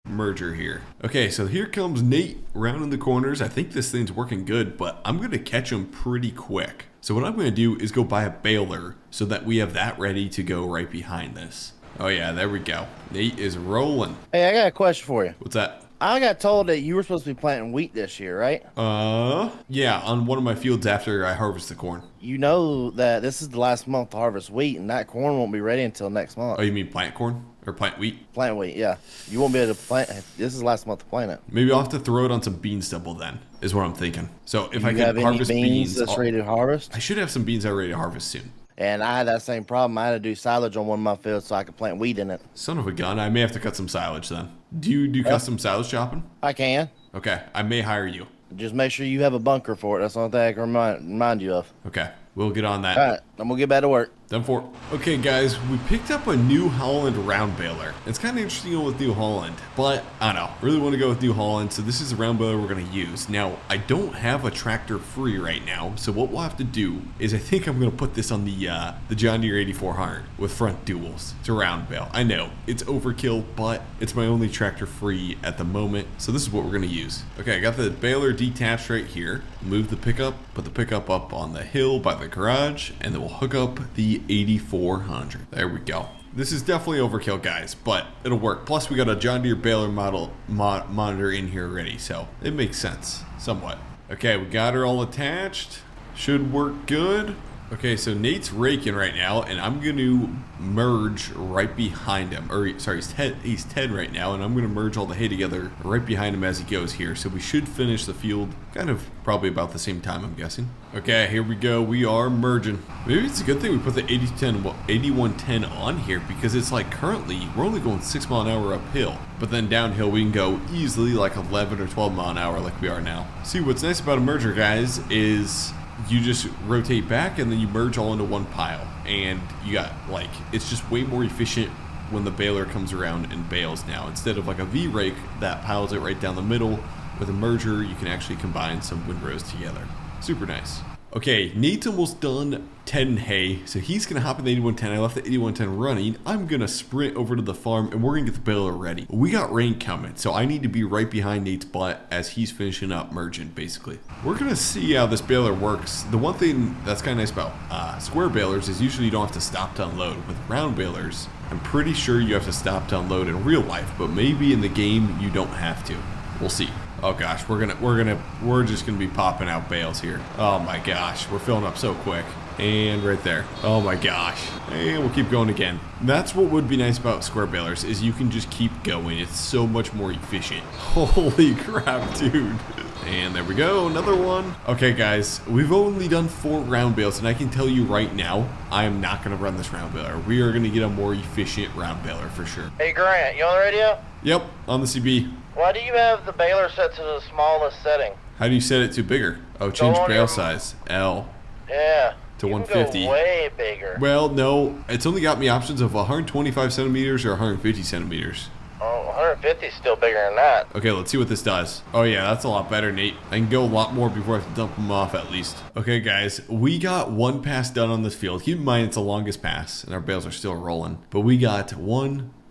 merger here. Okay, so here comes Nate rounding the corners. I think this thing's working good, but I'm going to catch him pretty quick. So what I'm going to do is go buy a baler so that we have that ready to go right behind this. Oh yeah, there we go. Nate is rolling. Hey, I got a question for you. What's that? I got told that you were supposed to be planting wheat this year, right? Yeah, on one of my fields after I harvest the corn. You know that this is the last month to harvest wheat, and that corn won't be ready until next month. Oh, you mean plant corn? Or plant wheat? Plant wheat, yeah. You won't be able to plant. This is the last month to plant it. Maybe I'll have to throw it on some bean stubble then, is what I'm thinking. So if I have can any harvest beans that's ready to harvest? I should have some beans that are ready to harvest soon. And I had that same problem. I had to do silage on one of my fields so I could plant wheat in it. Son of a gun, I may have to cut some silage then. Do you do custom silage chopping? I can. Okay, I may hire you. Just make sure you have a bunker for it. That's the only thing I can remind you of. Okay, We'll get on that. All right, I'm gonna get back to work. Done for. Okay, guys, we picked up a New Holland round baler. It's kind of interesting with New Holland, but I don't know. Really want to go with New Holland, so this is the round baler we're going to use. Now, I don't have a tractor free right now, so what we'll have to do is I think I'm going to put this on the John Deere 8400 with front duals. It's a round bale. I know, it's overkill, but it's my only tractor free at the moment, so this is what we're going to use. Okay, I got the baler detached right here. Move the pickup, put the pickup up on the hill by the garage, and then we'll hook up the 8400. There we go. This is definitely overkill, guys, but it'll work. Plus, we got a John Deere baler monitor in here already, so it makes sense somewhat. Okay, we got her all attached. Should work good. Okay, so Nate's raking right now, and I'm going to merge right behind him. Or, sorry, he's 10 right now, and I'm going to merge all the hay together right behind him as he goes here. So we should finish the field kind of probably about the same time, I'm guessing. Okay, here we go. We are merging. Maybe it's a good thing we put the 8110 on here, because it's like currently we're only going 6 mile an hour uphill. But then downhill we can go easily like 11 or 12 mile an hour like we are now. See, what's nice about a merger, guys, is you just rotate back and then you merge all into one pile, and you got like, it's just way more efficient when the baler comes around and bales now. Instead of like a V rake that piles it right down the middle, with a merger you can actually combine some windrows together. Super nice. Okay, Nate's almost done 10 hay, so he's gonna hop in the 8110. I left the 8110 running. I'm gonna sprint over to the farm and we're gonna get the baler ready. We got rain coming, so I need to be right behind Nate's butt as he's finishing up merging, basically. We're gonna see how this baler works. The one thing that's kind of nice about square balers is usually you don't have to stop to unload. With round balers, I'm pretty sure you have to stop to unload in real life, but maybe in the game you don't have to. We'll see. Oh gosh, we're just gonna be popping out bales here. Oh my gosh, we're filling up so quick. And right there. Oh my gosh. And we'll keep going again. That's what would be nice about square balers, is you can just keep going. It's so much more efficient. Holy crap, dude. And there we go, another one. Okay guys, we've only done 4 round bales, and I can tell you right now, I am not gonna run this round baler. We are gonna get a more efficient round baler for sure. Hey Grant, you on the radio? Yep, on the CB. Why do you have the baler set to the smallest setting? How do you set it to bigger? Oh, change bale size. L. Yeah. To you 150. Can go way bigger. Well, no, it's only got me options of 125 centimeters or 150 centimeters. Oh, 150 is still bigger than that. Okay, let's see what this does. Oh yeah, that's a lot better, Nate. I can go a lot more before I have to dump them off at least. Okay guys, we got 1 pass done on this field. Keep in mind it's the longest pass and our bales are still rolling. But we got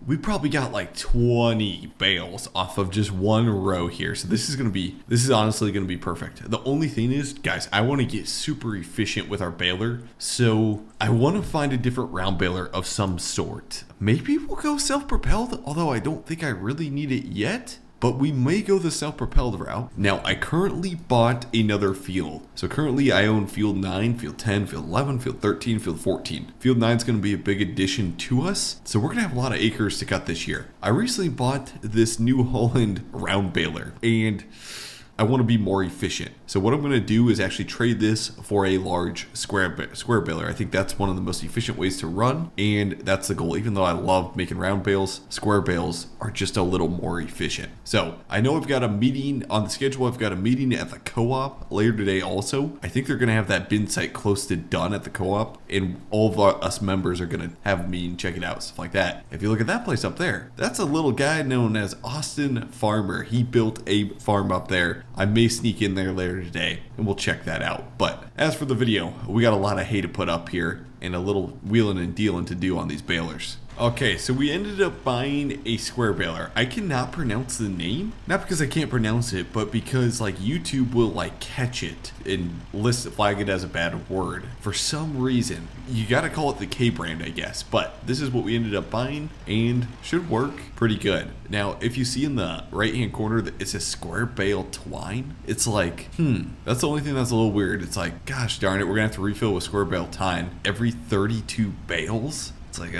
we probably got like 20 bales off of just 1 row here. So this is honestly gonna be perfect. The only thing is, guys, I wanna get super efficient with our baler. So I wanna find a different round baler of some sort. Maybe we'll go self-propelled, although I don't think I really need it yet. But we may go the self-propelled route. Now, I currently bought another field. So currently I own field 9, field 10, field 11, field 13, field 14. Field 9 is going to be a big addition to us. So we're going to have a lot of acres to cut this year. I recently bought this New Holland round baler, and I want to be more efficient. So what I'm going to do is actually trade this for a large square baler. I think that's one of the most efficient ways to run, and that's the goal. Even though I love making round bales, square bales are just a little more efficient. So I know I've got a meeting on the schedule. I've got a meeting at the co-op later today also. I think they're going to have that bin site close to done at the co-op, and all of us members are going to have a meeting, check it out, stuff like that. If you look at that place up there, that's a little guy known as Austin Farmer. He built a farm up there. I may sneak in there later today and we'll check that out. But as for the video, we got a lot of hay to put up here and a little wheeling and dealing to do on these balers. Okay, so we ended up buying a square baler. I cannot pronounce the name, not because I can't pronounce it, but because like YouTube will like catch it and flag it as a bad word. For some reason, you gotta call it the K brand, I guess. But this is what we ended up buying and should work pretty good. Now, if you see in the right-hand corner that it says square bale twine, it's like, that's the only thing that's a little weird. It's like, gosh darn it, we're gonna have to refill with square bale twine every 32 bales. It's like,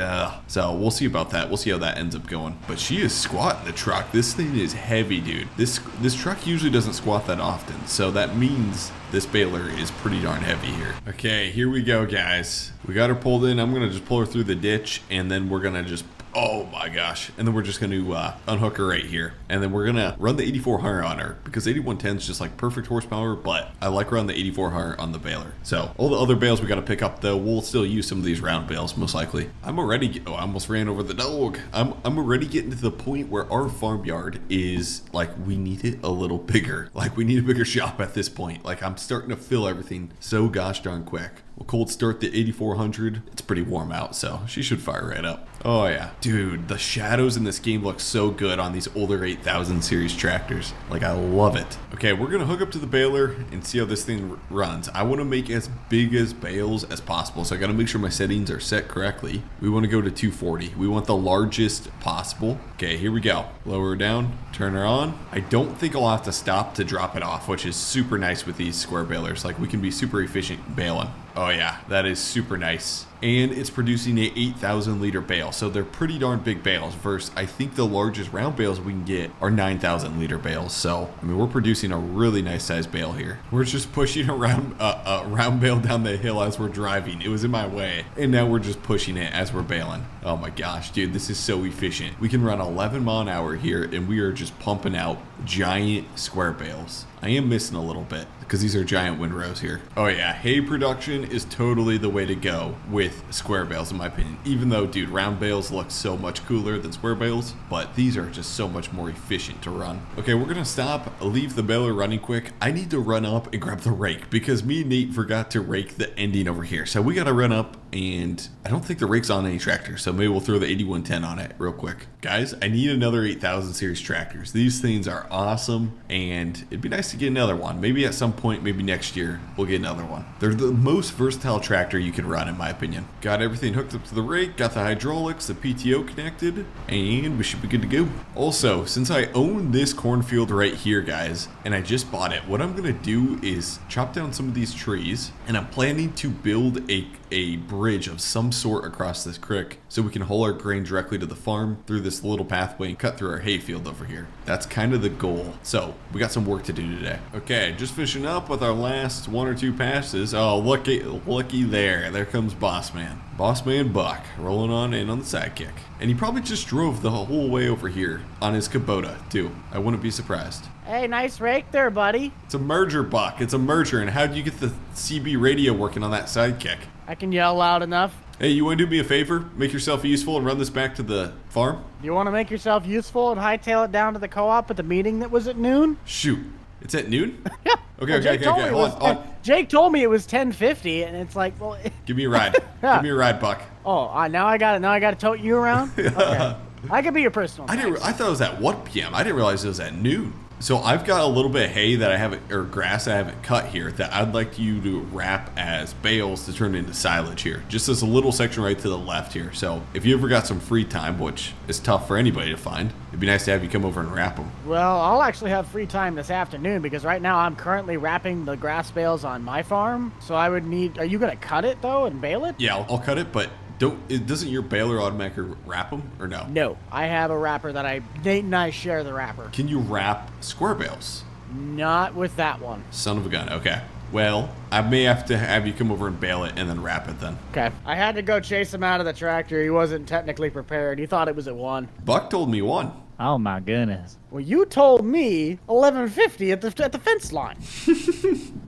so we'll see about that. We'll see how that ends up going. But she is squatting the truck. This thing is heavy, dude. This truck usually doesn't squat that often. So that means this baler is pretty darn heavy here. Okay, here we go, guys. We got her pulled in. I'm going to just pull her through the ditch, and then we're going to just Oh my gosh. And then we're just going to unhook her right here. And then we're going to run the 8400 on her because 8110 is just like perfect horsepower, but I like running the 8400 on the baler. So all the other bales we got to pick up though, we'll still use some of these round bales most likely. I'm already, I almost ran over the dog. I'm already getting to the point where our farmyard is like, we need it a little bigger. Like we need a bigger shop at this point. Like I'm starting to fill everything so gosh darn quick. We'll cold start the 8400. It's pretty warm out, so she should fire right up. Oh yeah. Dude, the shadows in this game look so good on these older 8000 series tractors. Like I love it. Okay, we're gonna hook up to the baler and see how this thing runs. I wanna make as big as bales as possible, so I gotta make sure my settings are set correctly. We wanna go to 240. We want the largest possible. Okay, here we go. Lower her down, turn her on. I don't think I'll have to stop to drop it off, which is super nice with these square balers. Like we can be super efficient baling. Oh yeah, that is super nice. And it's producing a 8,000 liter bale, so they're pretty darn big bales versus I think the largest round bales we can get are 9,000 liter bales. So I mean we're producing a really nice sized bale here. We're just pushing a round bale down the hill as we're driving. It was in my way, and now we're just pushing it as we're baling. Oh my gosh, dude, this is so efficient. We can run 11 mile an hour here, and we are just pumping out giant square bales. I am missing a little bit because these are giant windrows here. Oh yeah, hay production is totally the way to go with square bales in my opinion. Even though, dude, round bales look so much cooler than square bales, but these are just so much more efficient to run. Okay, we're gonna stop, leave the baler running quick. I need to run up and grab the rake because me and Nate forgot to rake the ending over here. So we gotta run up, and I don't think the rake's on any tractor, so maybe we'll throw the 8110 on it real quick. Guys, I need another 8000 series tractors. These things are awesome, and it'd be nice to get another one. Maybe at some point, maybe next year, we'll get another one. They're the most versatile tractor you can run, in my opinion. Got everything hooked up to the rake, got the hydraulics, the PTO connected, and we should be good to go. Also, since I own this cornfield right here, guys, and I just bought it, what I'm gonna do is chop down some of these trees, and I'm planning to build a bridge of some sort across this creek so we can haul our grain directly to the farm through this little pathway and cut through our hay field over here. That's kind of the goal. So we got some work to do today. Okay, just finishing up with our last one or two passes. Oh, looky there. There comes Boss Man. Boss Man Buck rolling on in on the sidekick. And he probably just drove the whole way over here on his Kubota too. I wouldn't be surprised. Hey, nice rake there, buddy. It's a merger, Buck. It's a merger. And how'd you get the CB radio working on that sidekick? I can yell loud enough. Hey, you want to do me a favor? Make yourself useful and run this back to the farm? You want to make yourself useful and hightail it down to the co-op at the meeting that was at noon? Shoot. It's at noon? Yeah. Okay. Hold on. Jake told me it was 10:50, and it's like, well... Give me a ride. Yeah. Give me a ride, Buck. Oh, now I got it. Now I got to tote you around? Okay. I could be your personal I thought it was at 1 p.m. I didn't realize it was at noon. So I've got a little bit of hay that I haven't, or grass I haven't cut here that I'd like you to wrap as bales to turn into silage here. Just as a little section right to the left here. So if you ever got some free time, which is tough for anybody to find, it'd be nice to have you come over and wrap them. Well, I'll actually have free time this afternoon because right now I'm currently wrapping the grass bales on my farm. So I would need, are you going to cut it though and bale it? Yeah, I'll cut it, but doesn't your baler automatically wrap them or no? No, I have a wrapper that Nate and I share the wrapper. Can you wrap square bales? Not with that one. Son of a gun. Okay. Well, I may have to have you come over and bale it and then wrap it then. Okay. I had to go chase him out of the tractor. He wasn't technically prepared. He thought it was at 1. Buck told me 1. Oh my goodness. Well, you told me 11:50 at the fence line.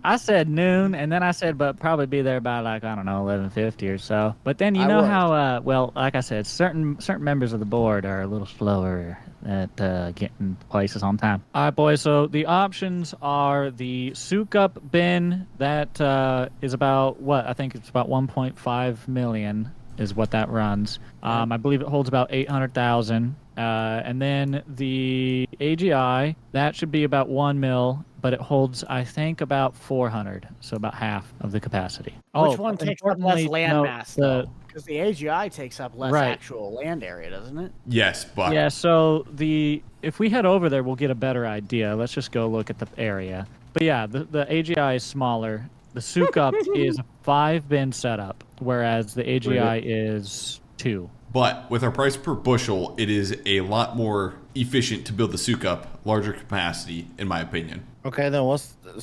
I said noon, and then I said, but probably be there by like, I don't know, 11:50 or so. But then you know how, well, like I said, certain members of the board are a little slower at getting places on time. All right, boys. So the options are the souk up bin that is about what I think it's about 1.5 million is what that runs. I believe it holds about 800,000. And then the AGI, that should be about 1 mil, but it holds, I think, about 400, so about half of the capacity. Which one takes up less land mass, though? Because the AGI takes up less actual land area, doesn't it? Yes, but... Yeah, so if we head over there, we'll get a better idea. Let's just go look at the area. But yeah, the AGI is smaller. The souk up is a 5-bin setup, whereas the AGI is 2. But with our price per bushel, it is a lot more efficient to build the souk up, larger capacity, in my opinion. Okay, then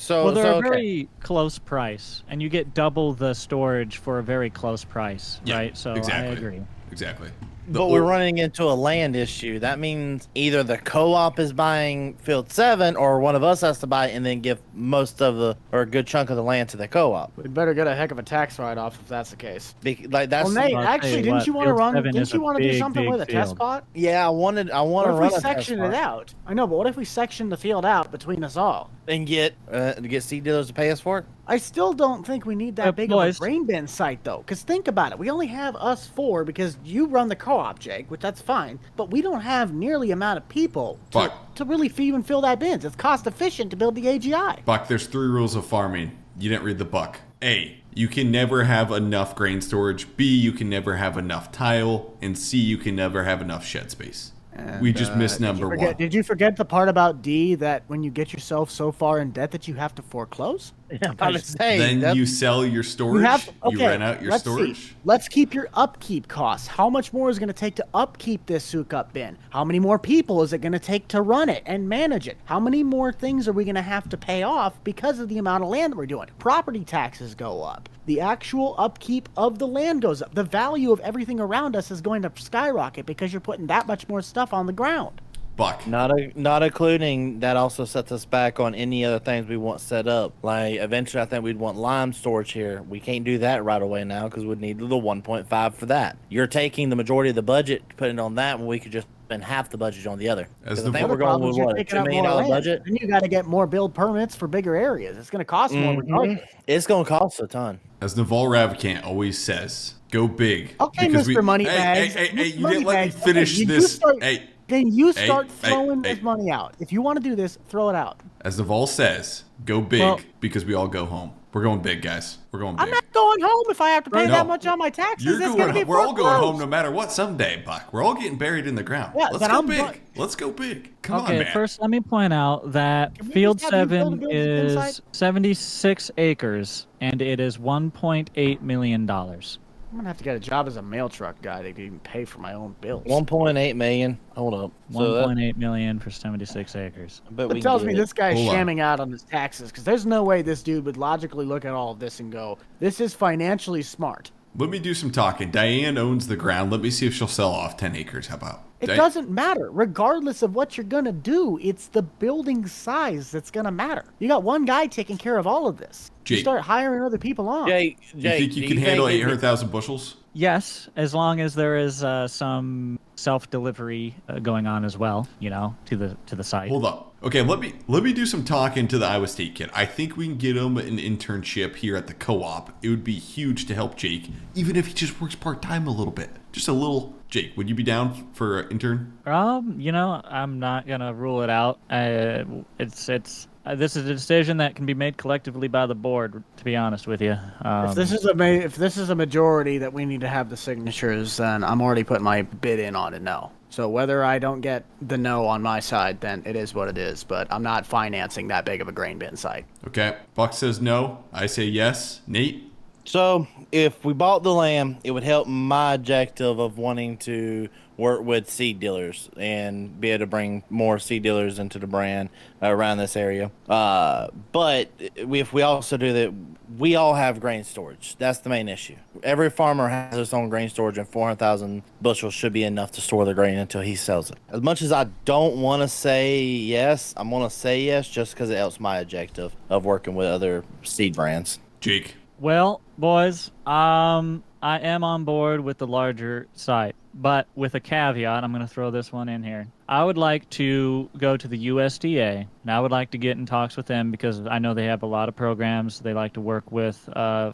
they're a very close price, and you get double the storage for a very close price, right? So exactly. I agree. Exactly. But we're running into a land issue. That means either the co-op is buying Field 7 or one of us has to buy it and then give most of the, or a good chunk of the land to the co-op. We'd better get a heck of a tax write-off if that's the case. Like that's Well, Nate, I'll actually, tell you didn't what, you want to Field run? 7 Didn't is you a want to do big, something big with a test field. spot? yeah, I want to What run if we a test section it spot out? I know, but what if we section the field out between us all? and get seed dealers to pay us for it. I still don't think we need that big boys. of a grain bin site, though. Because think about it. We only have us 4 because you run the co-op, Jake, which that's fine. But we don't have nearly amount of people to really feed and fill that bins. It's cost efficient to build the AGI. Buck, there's 3 rules of farming. You didn't read the book. A, you can never have enough grain storage. B, you can never have enough tile. And C, you can never have enough shed space. And, we just missed number 1. Did you forget the part about D, that when you get yourself so far in debt that you have to foreclose? Yeah, I was saying, Then you sell your storage. You rent out your storage. See. Let's keep your upkeep costs. How much more is it going to take to upkeep this souk up bin? How many more people is it going to take to run it and manage it? How many more things are we going to have to pay off because of the amount of land that we're doing? Property taxes go up. The actual upkeep of the land goes up. The value of everything around us is going to skyrocket because you're putting that much more stuff on the ground. Buck. Not including that also sets us back on any other things we want set up. Like eventually I think we'd want lime storage here. We can't do that right away now because we'd need the 1.5 for that. You're taking the majority of the budget, putting it on that when we could just spend half the budget on the other. As I the think we're going with what, a $2 million budget? And you got to get more build permits for bigger areas. It's going to cost more regardless. It's going to cost a ton. As Naval Ravikant always says, go big. Okay, Mr. Moneybags. Hey, you didn't let me finish this. Then you start throwing this money out. If you want to do this, throw it out. As Naval says, go big because we all go home. We're going big, guys. We're going big. I'm not going home if I have to pay that much on my taxes. We're all going home no matter what someday, Buck. We're all getting buried in the ground. Yeah, Let's go big. Let's go big. Come on, man. Okay, first let me point out that Field 7 is 76 acres, and it is $1.8 million. I'm going to have to get a job as a mail truck guy to even pay for my own bills. 1.8 million. Hold up. 1.8 million for 76 acres. That tells me this guy's shamming out on his taxes, because there's no way this dude would logically look at all of this and go, this is financially smart. Let me do some talking. Diane owns the ground. Let me see if she'll sell off 10 acres. How about? It doesn't matter. Regardless of what you're going to do, it's the building size that's going to matter. You got one guy taking care of all of this. Jake, you start hiring other people on. Jake, you think you can handle 800,000 bushels? Yes, as long as there is some self-delivery going on as well, to the site. Hold up. Okay, let me do some talking to the Iowa State kid. I think we can get him an internship here at the co-op. It would be huge to help Jake, even if he just works part-time a little bit. Just a little. Jake, would you be down for an intern? I'm not gonna rule it out. This is a decision that can be made collectively by the board. To be honest with you, if this is a majority that we need to have the signatures, then I'm already putting my bid in on it no. So whether I don't get the no on my side, then it is what it is. But I'm not financing that big of a grain bin site. Okay, Buck says no. I say yes. Nate. So if we bought the land, it would help my objective of wanting to work with seed dealers and be able to bring more seed dealers into the brand around this area. But if we also do that, we all have grain storage. That's the main issue. Every farmer has his own grain storage, and 400,000 bushels should be enough to store the grain until he sells it. As much as I don't want to say yes, I'm going to say yes just because it helps my objective of working with other seed brands. Jake. Well, boys, I am on board with the larger site, but with a caveat. I'm going to throw this one in here. I would like to go to the USDA, and I would like to get in talks with them because I know they have a lot of programs. They like to work with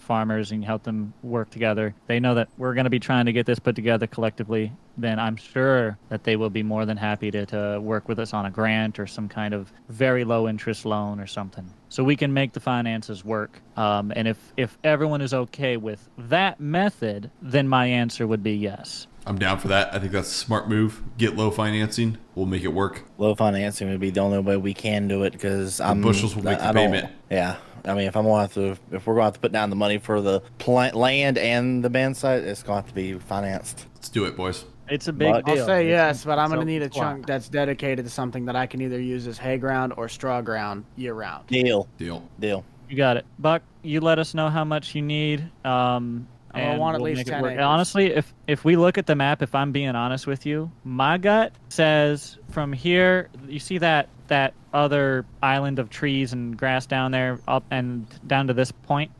farmers and help them work together. They know that we're going to be trying to get this put together collectively. Then I'm sure that they will be more than happy to work with us on a grant or some kind of very low interest loan or something, so we can make the finances work. And if everyone is okay with that method, then my answer would be yes. I'm down for that. I think that's a smart move. Get low financing. We'll make it work. Low financing would be the only way we can do it because bushels will make the payment. Yeah. I mean, if we're going to have to put down the money for the land and the band site, it's going to have to be financed. Let's do it, boys. It's a big deal. I'll say yes, but I'm going to need a chunk that's dedicated to something that I can either use as hay ground or straw ground year round. Deal. Deal. Deal. You got it. Buck, you let us know how much you need. I'm gonna and want at we'll least make it 10 work. acres. Honestly, if we look at the map, if I'm being honest with you, my gut says from here, you see that other island of trees and grass down there, up and down to this point.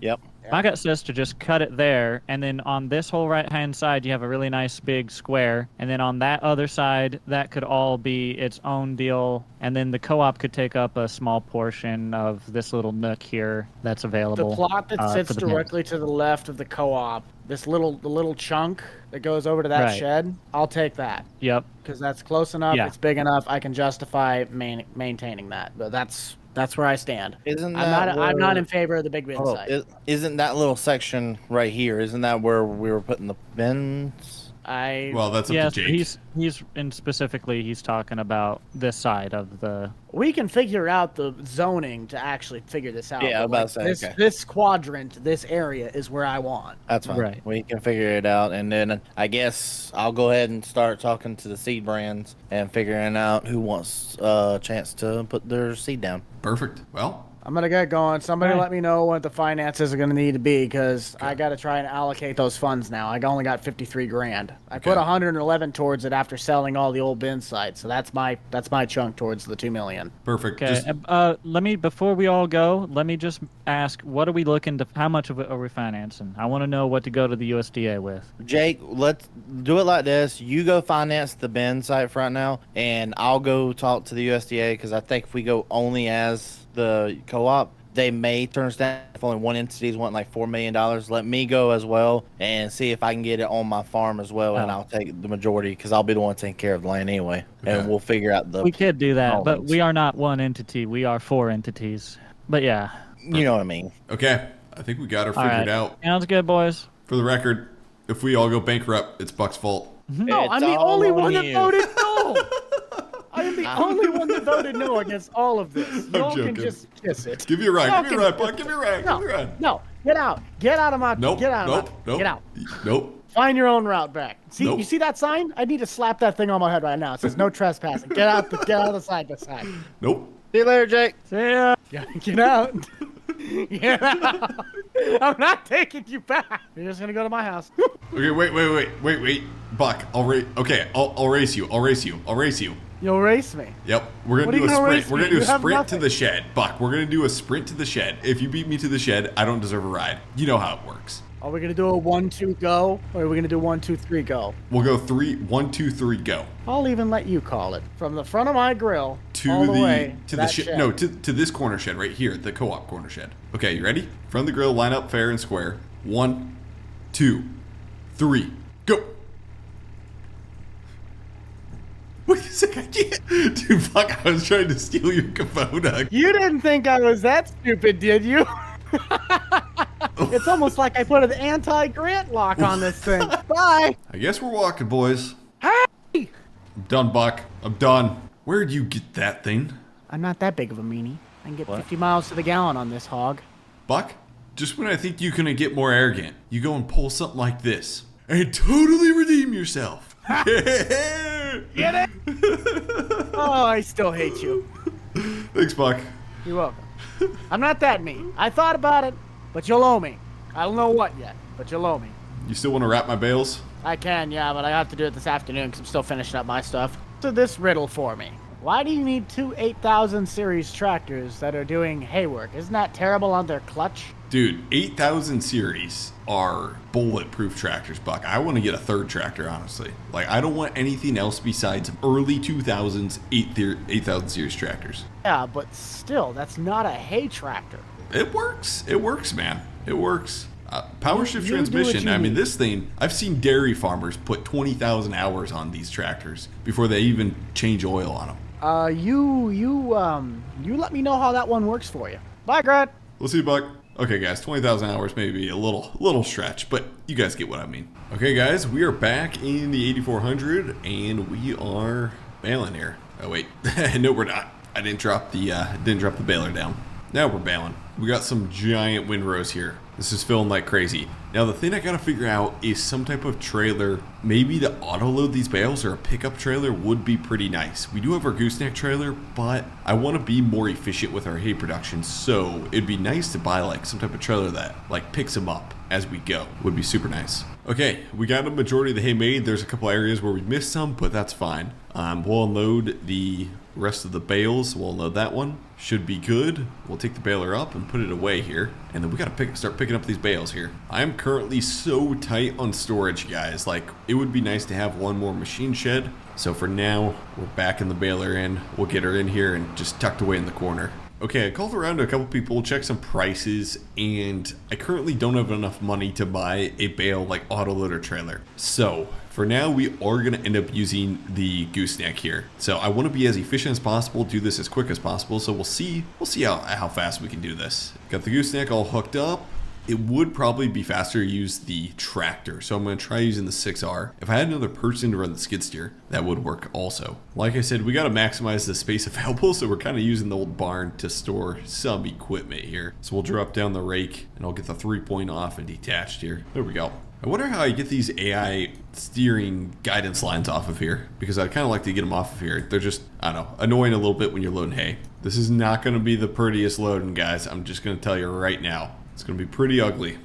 Yep. My gut says to just cut it there, and then on this whole right-hand side, you have a really nice big square, and then on that other side, that could all be its own deal, and then the co-op could take up a small portion of this little nook here that's available. The plot that sits for the directly to the left of the co-op, the little chunk that goes over to that Right. shed, I'll take that. Yep. Because that's close enough, Yeah. it's big enough, I can justify maintaining that. But that's where I stand. Isn't I'm that not where- in favor of the big bin Hold site. on, isn't that little section right here? Isn't that where we were putting the bins? Well, that's up Yes, to Jake. he's and specifically he's talking about this side of the. We can figure out the zoning to actually figure this out. Yeah, I was but, about to say, this, okay. this quadrant, this area is where I want. That's fine. Right. We can figure it out, and then I guess I'll go ahead and start talking to the seed brands and figuring out who wants a chance to put their seed down. Perfect. Well, I'm gonna get going. Somebody Right. let me know what the finances are gonna need to be, because I gotta try and allocate those funds now. I only got 53 grand. I put Okay. 111 towards it after selling all the old bin sites, so that's my chunk towards the 2 million. perfect. Okay. Let me before we all go. Let me just ask, what are we looking to? How much of it are we financing? I want to know what to go to the USDA with. Jake, let's do it like this. You go finance the bin site for right now, and I'll go talk to the USDA, because I think if we go only as the co-op, they may turn us down if only one entity is wanting like $4 million. Let me go as well and see if I can get it on my farm as well, and Oh. I'll take the majority, because I'll be the one taking care of the land anyway, Okay. and we'll figure out the. We could do that, but holdings. we are not one entity. We are 4 entities. But yeah. You know what I mean? Okay, I think we got her All figured right. out. Sounds good, boys. For the record, if we all go bankrupt, it's Buck's fault. No, It's I'm the all only on one that you. voted no. I am the only one that voted no against all of this. Y'all can joking. just kiss it. Give me a ride. Y'all Give me a can ride, Buck. Give me a ride. No, Give me a ride. no, get out. Get out of my. Nope. Get out of Nope. my. Nope. Get out. Nope. Find your own route back. See, Nope. you see that sign? I need to slap that thing on my head right now. It says no trespassing. Get out the side by side. Nope. See you later, Jake. See ya. Get out. Get out. I'm not taking you back. You're just gonna go to my house. Okay, wait. Buck, I'll race you. I'll race you. You'll race me. Yep, we're What gonna are do you a gonna sprint. race We're me? gonna do a You have sprint to nothing. the shed, Buck. We're gonna do a sprint to the shed. If you beat me to the shed, I don't deserve a ride. You know how it works. Are we gonna do a 1-2 go, or are we gonna do 1-2-3 go? We'll go 1, 2, 3, go. I'll even let you call it. From the front of my grill To all the the way to the that shed. No, to this corner shed right here, the co-op corner shed. Okay, you ready? Front of the grill, line up fair and square. 1, 2, 3, go. Wait a second, I can't. Dude, fuck, I was trying to steal your Kubota. You didn't think I was that stupid, did you? It's almost like I put an anti-grant lock on this thing. Bye. I guess we're walking, boys. Hey! I'm done, Buck. I'm done. Where'd you get that thing? I'm not that big of a meanie. I can get 50 miles to the gallon on this hog. Buck, just when I think you can get more arrogant, you go and pull something like this and totally redeem yourself. Get it? Oh, I still hate you. Thanks, Buck. You're welcome. I'm not that mean. I thought about it, but you'll owe me. I don't know what yet, but you'll owe me. You still want to wrap my bales? I can, yeah, but I have to do it this afternoon because I'm still finishing up my stuff. So this riddle for me. Why do you need 2 8000 series tractors that are doing hay work? Isn't that terrible on their clutch? Dude, 8000 series are bulletproof tractors, Buck. I want to get a third tractor, honestly. Like, I don't want anything else besides early 2000s 8000 series tractors. Yeah, but still, that's not a hay tractor. It works. It works, man. It works. Power shift you do what transmission. you I mean, need. this thing, I've seen dairy farmers put 20,000 hours on these tractors before they even change oil on them. You let me know how that one works for you. Bye, Garrett. We'll see, Buck. Okay, guys, 20,000 hours may be a little stretch, but you guys get what I mean. Okay, guys, we are back in the 8400, and we are baling here. Oh wait, no, we're not. I didn't drop the baler down. Now we're baling. We got some giant windrows here. This is filling like crazy. Now the thing I gotta figure out is some type of trailer, maybe to auto load these bales, or a pickup trailer would be pretty nice. We do have our gooseneck trailer, but I want to be more efficient with our hay production, so it'd be nice to buy like some type of trailer that like picks them up as we go. Would be super nice. Okay, we got a majority of the hay made. There's a couple areas where we missed some, but that's fine. We'll unload the rest of the bales. We'll unload that one. Should be good. We'll take the baler up and put it away here, and then we gotta start picking up these bales here. I'm currently so tight on storage, guys. Like, it would be nice to have one more machine shed. So for now, we're backing the baler in. We'll get her in here and just tucked away in the corner. Okay, I called around to a couple people, checked some prices, and I currently don't have enough money to buy a bale like autoloader trailer. So for now, we are going to end up using the gooseneck here. So I want to be as efficient as possible, do this as quick as possible. So we'll see how fast we can do this. Got the gooseneck all hooked up. It would probably be faster to use the tractor, so I'm going to try using the 6R. If I had another person to run the skid steer, that would work also. Like I said, we got to maximize the space available, so we're kind of using the old barn to store some equipment here. So we'll drop down the rake, and I'll get the 3-point off and detached here. There we go. I wonder how I get these AI steering guidance lines off of here, because I'd kind of like to get them off of here. They're just, I don't know, annoying a little bit when you're loading hay. This is not going to be the prettiest loading, guys. I'm just going to tell you right now. It's gonna be pretty ugly.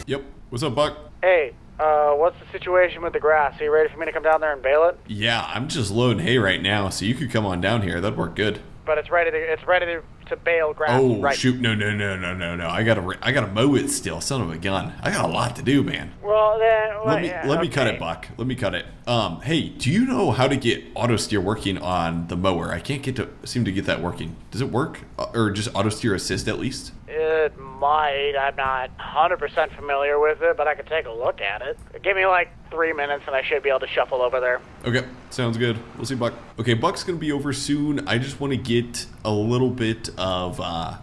Yep. What's up, Buck? Hey, what's the situation with the grass? Are you ready for me to come down there and bale it? Yeah, I'm just loading hay right now, so you could come on down here. That'd work good. But it's ready to bale grass. Oh, right. shoot. No. I gotta mow it still. Son of a gun. I got a lot to do, man. Well, then... Let me cut it, Buck. Let me cut it. Hey, do you know how to get auto steer working on the mower? I can't seem to get that working. Does it work? Or just auto steer assist at least? It might. I'm not 100% familiar with it, but I could take a look at it. Give me like 3 minutes and I should be able to shuffle over there. Okay, sounds good. We'll see Buck. Okay, Buck's gonna be over soon. I just want to get a little bit of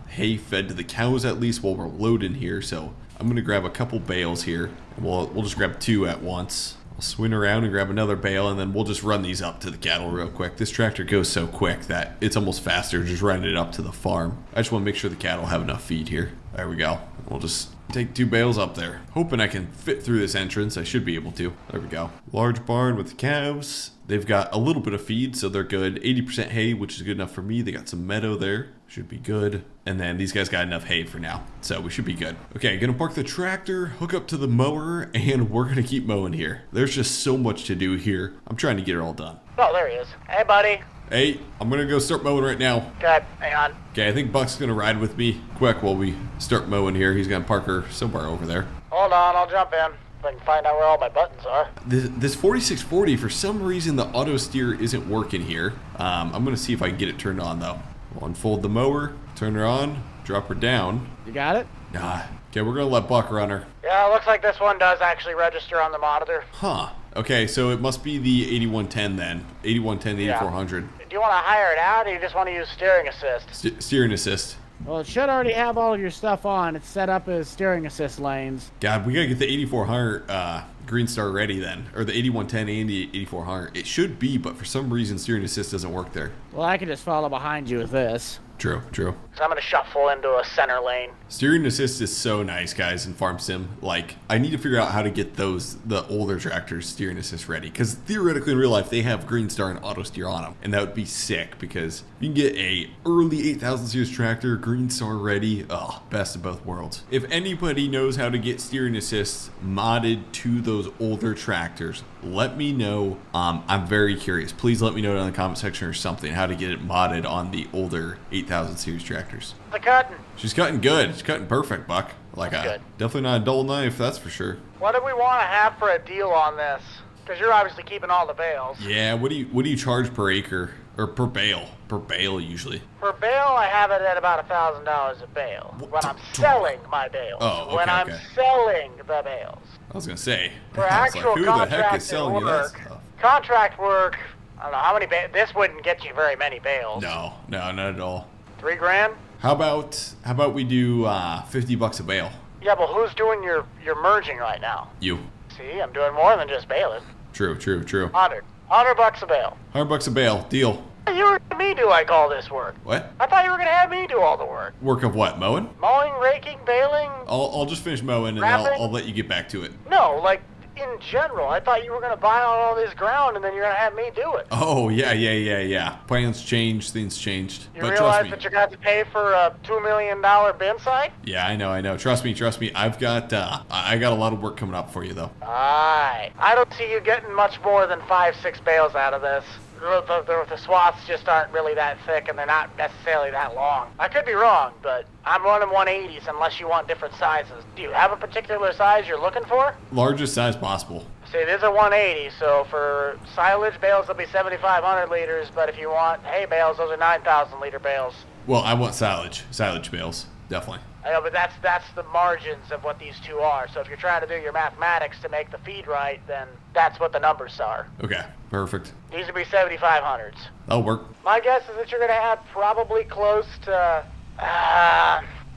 hay fed to the cows at least while we're loading here. So I'm gonna grab a couple bales here, and we'll just grab 2 at once. I'll swing around and grab another bale, and then we'll just run these up to the cattle real quick. This tractor goes so quick that it's almost faster just running it up to the farm. I just want to make sure the cattle have enough feed here. There we go. We'll just take 2 bales up there. Hoping I can fit through this entrance. I should be able to. There we go. Large barn with the calves. They've got a little bit of feed, so they're good. 80% hay, which is good enough for me. They got some meadow there. Should be good. And then these guys got enough hay for now, so we should be good. Okay, gonna park the tractor, hook up to the mower, and we're gonna keep mowing here. There's just so much to do here. I'm trying to get it all done. Oh, there he is. Hey, buddy. Hey, I'm gonna go start mowing right now. Okay, hang on. Okay, I think Buck's gonna ride with me quick while we start mowing here. He's gonna park her somewhere over there. Hold on, I'll jump in. If I can find out where all my buttons are. This 4640, for some reason, the auto steer isn't working here. I'm gonna see if I can get it turned on though. We'll unfold the mower, turn her on, drop her down. You got it? Nah. Okay, we're gonna let Buck run her. Yeah, it looks like this one does actually register on the monitor. Huh. Okay, so it must be the 8110 then. 8110, 8400. Do you want to hire it out, or you just want to use steering assist? Steering assist. Well, it should already have all of your stuff on. It's set up as steering assist lanes. God, we gotta get the 8400 Green Star ready then, or the 8110 and the 8400. It should be, but for some reason steering assist doesn't work there. Well, I can just follow behind you with this. True. So I'm gonna shuffle into a center lane. Steering assist is so nice, guys, in Farm Sim. Like, I need to figure out how to get the older tractors steering assist ready, because theoretically in real life they have Green Star and auto steer on them, and that would be sick because you can get a early 8000 series tractor Green Star ready. Oh, best of both worlds. If anybody knows how to get steering assist modded to those older tractors, let me know. I'm very curious. Please let me know down in the comment section or something how to get it modded on the older 8000 series tractors. The cutting. She's cutting good. She's cutting perfect, Buck. Like good. Definitely not a dull knife, that's for sure. What do we want to have for a deal on this? Because you're obviously keeping all the bales. Yeah. What do you charge per acre or per bale? Per bale usually. Per bale, I have it at about $1,000 a bale. When I'm selling my bales. Oh, okay, when I'm selling the bales. I was gonna say. For I was actual like, who the heck is selling you that work, stuff? contract work. I don't know how many. This wouldn't get you very many bales. No, not at all. $3 grand. How about we do $50 a bale? Yeah, but who's doing your merging right now? You. See, I'm doing more than just baling. True. $100 a bale. $100 a bale. Deal. You were gonna me do like all this work. What? I thought you were gonna have me do all the work. Work of what? Mowing? Mowing, raking, baling. I'll just finish mowing and then I'll let you get back to it. No, like in general. I thought you were gonna buy out all this ground and then you're gonna have me do it. Oh, yeah. Plans changed, things changed. You but realize trust me. that you're gonna have to pay for a $2 million bin site? Yeah, I know. Trust me. I got a lot of work coming up for you though. Alright. I don't see you getting much more than 5-6 bales out of this. The swaths just aren't really that thick and they're not necessarily that long. I could be wrong, but I'm running 180s unless you want different sizes. Do you have a particular size you're looking for? Largest size possible. See, it is a 180, so for silage bales, they'll be 7,500 liters, but if you want hay bales, those are 9,000 liter bales. Well, I want silage bales, definitely. I know, but that's the margins of what these two are. So if you're trying to do your mathematics to make the feed right, then that's what the numbers are. Okay, perfect. These would be 7,500s. That'll work. My guess is that you're going to have probably close to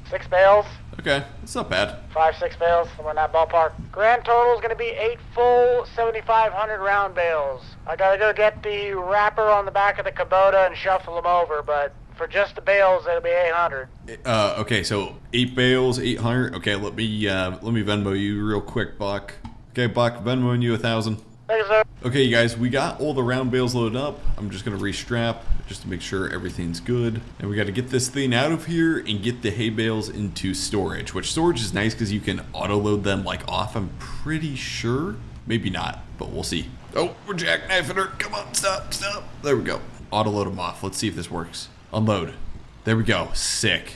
6 bales. Okay, it's not bad. 5-6 bales, somewhere in that ballpark. Grand total is going to be 8 full 7,500 round bales. I got to go get the wrapper on the back of the Kubota and shuffle them over, but for just the bales, it'll be 800. Okay, so 8 bales, 800. Okay, let me Venmo you real quick, Buck. Okay, Buck, Venmoing you 1,000. Thank you, sir. Okay, you guys, we got all the round bales loaded up. I'm just gonna restrap just to make sure everything's good. And we got to get this thing out of here and get the hay bales into storage, which storage is nice because you can auto load them like off. I'm pretty sure. Maybe not, but we'll see. Oh, we're jackknifing her. Come on, stop. There we go. Auto load them off. Let's see if this works. Unload. There we go. Sick.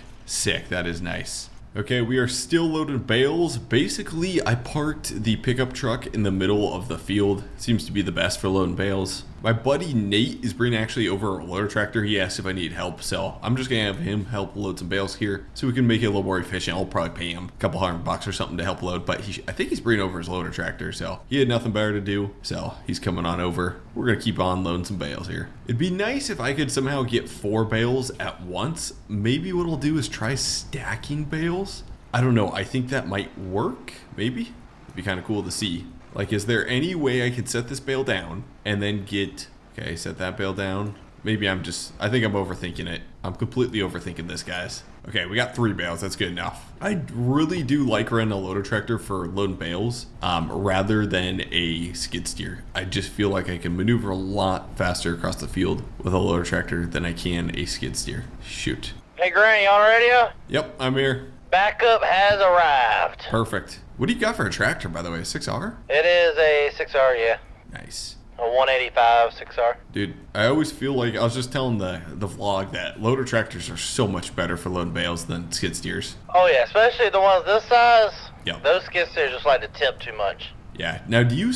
That is nice. Okay, we are still loading bales. Basically, I parked the pickup truck in the middle of the field. Seems to be the best for loading bales. My buddy Nate is bringing actually over a loader tractor. He asked if I need help, so I'm just gonna have him help load some bales here so we can make it a little more efficient. I'll probably pay him a couple $100 or something to help load, but I think he's bringing over his loader tractor, so he had nothing better to do, so he's coming on over. We're gonna keep on loading some bales here. It'd be nice if I could somehow get 4 bales at once. Maybe what I'll do is try stacking bales. I don't know. I think that might work. Maybe. It'd be kind of cool to see. Like, is there any way I could set this bale down and then get... Okay, set that bale down. Maybe I think I'm overthinking it. I'm completely overthinking this, guys. Okay, we got 3 bales. That's good enough. I really do like running a loader tractor for loading bales rather than a skid steer. I just feel like I can maneuver a lot faster across the field with a loader tractor than I can a skid steer. Shoot. Hey, Granny, on radio? Yep, I'm here. Backup has arrived. Perfect. What do you got for a tractor, by the way? 6R? It is a 6R, yeah. Nice. A 185 6R. Dude, I always feel like, I was just telling the vlog that loader tractors are so much better for loading bales than skid steers. Oh yeah, especially the ones this size. Yep. Those skid steers just like to tip too much. Yeah. Now, do you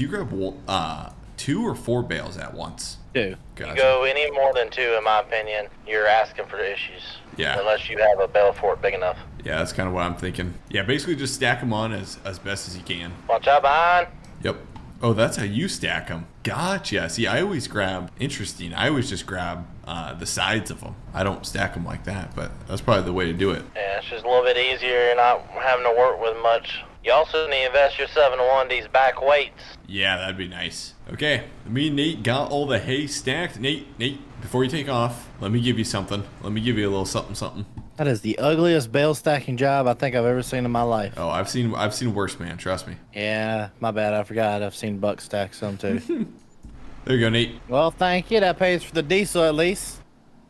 grab 2 or 4 bales at once? 2. Gotcha. You go any more than 2, in my opinion, you're asking for issues. Yeah. Unless you have a bale fort big enough. Yeah, that's kind of what I'm thinking. Yeah, basically just stack them on as best as you can. Watch out behind. Yep. Oh, that's how you stack them. Gotcha. See, I always just grab the sides of them. I don't stack them like that, but that's probably the way to do it. Yeah, it's just a little bit easier. You're not having to work with much. You also need to invest yourself into one of these back weights. Yeah, that'd be nice. Okay, me and Nate got all the hay stacked. Nate, before you take off, let me give you something. Let me give you a little something. That is the ugliest bale stacking job I think I've ever seen in my life. Oh, I've seen worse, man. Trust me. Yeah, my bad. I forgot. I've seen Buck stack some too. There you go, Nate. Well, thank you. That pays for the diesel at least.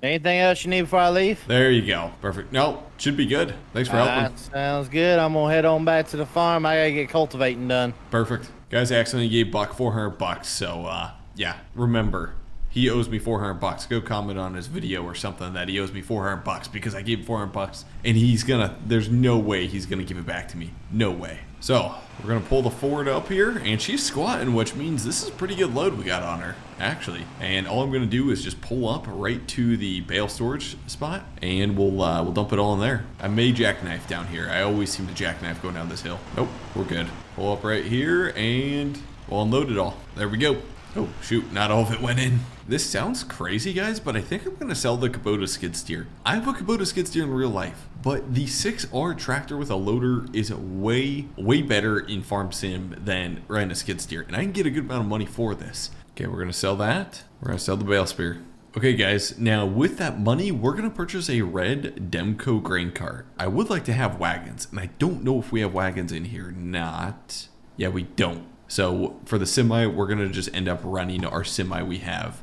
Anything else you need before I leave? There you go. Perfect. No, should be good. Thanks for helping. Sounds good. I'm gonna head on back to the farm. I gotta get cultivating done. Perfect. Guys, I accidentally gave Buck $400, so yeah, remember, he owes me $400. Go comment on his video or something that he owes me $400 because I gave him $400 and there's no way he's gonna give it back to me. No way. So we're gonna pull the Ford up here and she's squatting, which means this is a pretty good load we got on her, actually. And all I'm gonna do is just pull up right to the bale storage spot and we'll dump it all in there. I may jackknife down here. I always seem to jackknife going down this hill. Nope, we're good. Pull up right here and we'll unload it all. There we go. Oh, shoot, not all of it went in. This sounds crazy, guys, but I think I'm going to sell the Kubota skid steer. I have a Kubota skid steer in real life, but the 6R tractor with a loader is way better in Farm Sim than running a skid steer, and I can get a good amount of money for this. Okay, we're gonna sell that. We're gonna sell the bale spear. Okay guys, now with that money, we're gonna purchase a red Demco grain cart. I would like to have wagons, and I don't know if we have wagons in here. Not. Yeah, we don't. So for the semi, we're gonna just end up running our semi we have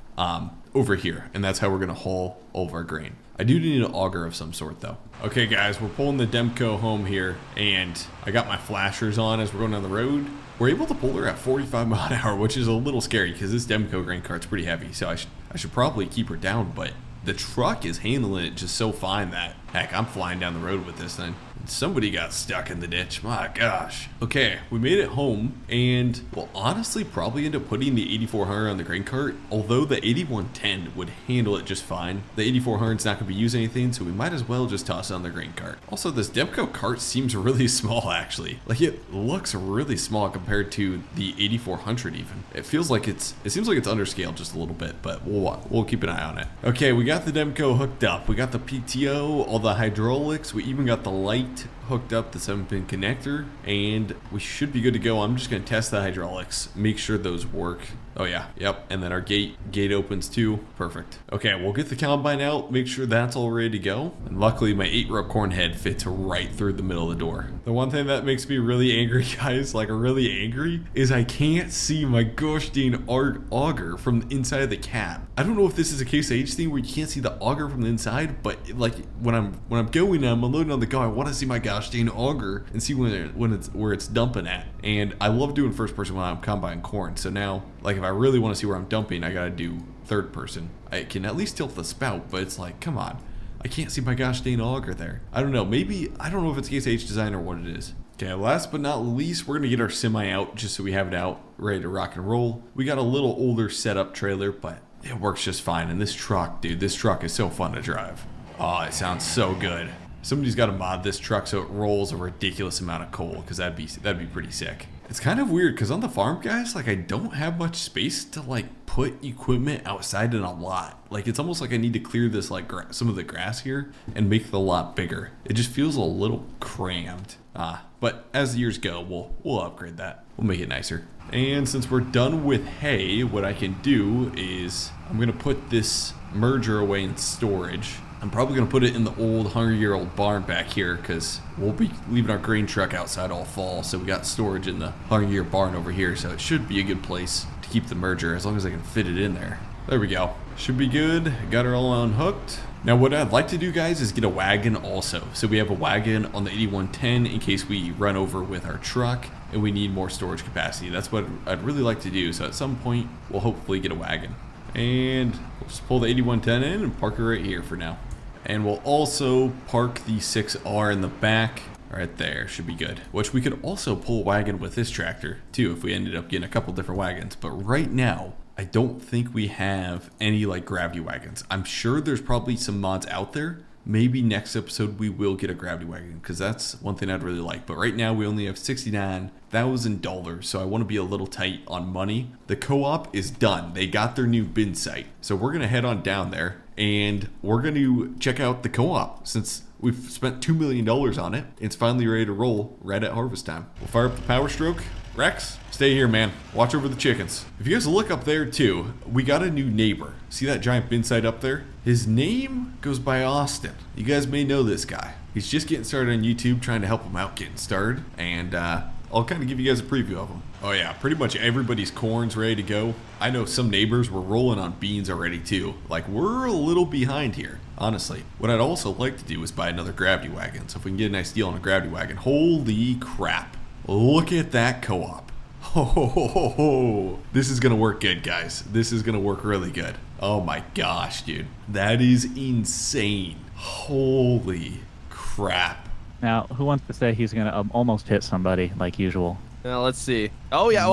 over here, and that's how we're gonna haul all of our grain. I do need an auger of some sort though. Okay guys, we're pulling the Demco home here, and I got my flashers on as we're going down the road. We're able to pull her at 45 miles an hour, which is a little scary because this Demco grain cart's pretty heavy, so I should probably keep her down, but the truck is handling it just so fine that, heck, I'm flying down the road with this thing. Somebody got stuck in the ditch. My gosh. Okay, we made it home, and we'll honestly probably end up putting the 8400 on the grain cart, although the 8110 would handle it just fine. The 8400's not going to be using anything, so we might as well just toss it on the grain cart. Also, this Demco cart seems really small, actually. Like, it looks really small compared to the 8400 even. It seems like it's underscaled just a little bit, but we'll keep an eye on it. Okay, we got the Demco hooked up. We got the PTO, all the hydraulics. We even got the light hooked up, the 7-pin connector, and we should be good to go. I'm just going to test the hydraulics, make sure those work. Oh yeah, yep, and then our gate opens too. Perfect. Okay, we'll get the combine out, make sure that's all ready to go, and luckily my 8-row corn head fits right through the middle of the door. The one thing that makes me really angry, guys, like really angry, is I can't see my gosh dang auger from the inside of the cab. I don't know if this is a case H thing where you can't see the auger from the inside, but like when I'm going and I'm unloading on the go, I want to see my gosh dang auger and see where it's dumping at. And I love doing first person when I'm combining corn, so now like if I really want to see where I'm dumping, I gotta do third person. I can at least tilt the spout, but it's like, come on, I can't see my gosh dang auger there. I don't know, maybe, I don't know if it's case H design or what it is. Okay, last but not least, we're gonna get our semi out just so we have it out, ready to rock and roll. We got a little older setup trailer, but it works just fine. And this truck, dude, this truck is so fun to drive. Oh, it sounds so good. Somebody's got to mod this truck so it rolls a ridiculous amount of coal, because that'd be pretty sick. It's kind of weird because on the farm, guys, like I don't have much space to like put equipment outside in a lot. Like it's almost like I need to clear this like some of the grass here and make the lot bigger. It just feels a little crammed. But as the years go, we'll upgrade that. We'll make it nicer. And since we're done with hay, what I can do is I'm gonna put this merger away in storage. I'm probably going to put it in the old 100-year-old barn back here because we'll be leaving our grain truck outside all fall. So we got storage in the 100-year barn over here. So it should be a good place to keep the merger as long as I can fit it in there. There we go. Should be good. Got her all unhooked. Now what I'd like to do, guys, is get a wagon also. So we have a wagon on the 8110 in case we run over with our truck and we need more storage capacity. That's what I'd really like to do. So at some point, we'll hopefully get a wagon. And we'll just pull the 8110 in and park her right here for now. And we'll also park the 6R in the back right there. Should be good. Which we could also pull a wagon with this tractor too if we ended up getting a couple different wagons. But right now, I don't think we have any like gravity wagons. I'm sure there's probably some mods out there. Maybe next episode we will get a gravity wagon because that's one thing I'd really like. But right now we only have $69,000, so I want to be a little tight on money. The co-op is done. They got their new bin site. So we're going to head on down there and we're going to check out the co-op since we've spent $2 million on it. It's finally ready to roll right at harvest time. We'll fire up the power stroke. Rex, stay here, man. Watch over the chickens. If you guys look up there too, we got a new neighbor. See that giant bin site up there? His name goes by Austin. You guys may know this guy. He's just getting started on YouTube, trying to help him out getting started. And I'll kind of give you guys a preview of him. Oh yeah, pretty much everybody's corn's ready to go. I know some neighbors were rolling on beans already too. Like we're a little behind here, honestly. What I'd also like to do is buy another gravity wagon. So if we can get a nice deal on a gravity wagon, holy crap. Look at that co-op. Oh, this is gonna work good, guys. This is gonna work really good. Oh my gosh, dude. That is insane. Holy crap. Now, who wants to say he's going to almost hit somebody like usual? Now, let's see. Oh, yeah.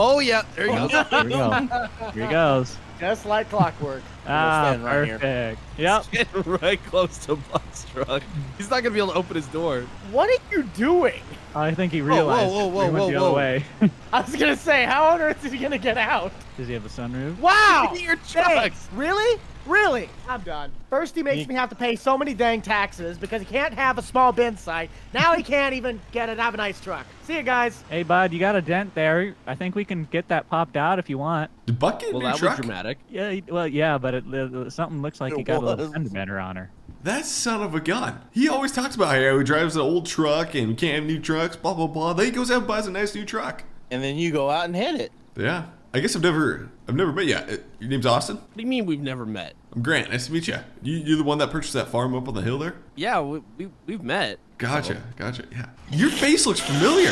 There he goes. Here we go. Here he goes. Just like clockwork. Right perfect. Here. Yep. Getting right close to Buck's truck. He's not going to be able to open his door. What are you doing? I think he realized he went the other way. I was going to say, how on earth is he going to get out? Does he have a sunroof? Wow! Your truck. Thanks. Really? Really? I'm done. First he makes me have to pay so many dang taxes because he can't have a small bin site. Now he can't even have a nice truck. See you guys. Hey, bud, you got a dent there. I think we can get that popped out if you want. Did Buck get a new That truck? was dramatic. Yeah, well, yeah, but something looks like he got a little fender bender on her. That son of a gun. He always talks about how he drives an old truck and can't have new trucks, blah, blah, blah. Then he goes out and buys a nice new truck. And then you go out and hit it. Yeah. I guess I've never met you. Your name's Austin? What do you mean we've never met? I'm Grant. Nice to meet you. You're the one that purchased that farm up on the hill there? Yeah, we've met. Gotcha. Yeah. Your face looks familiar.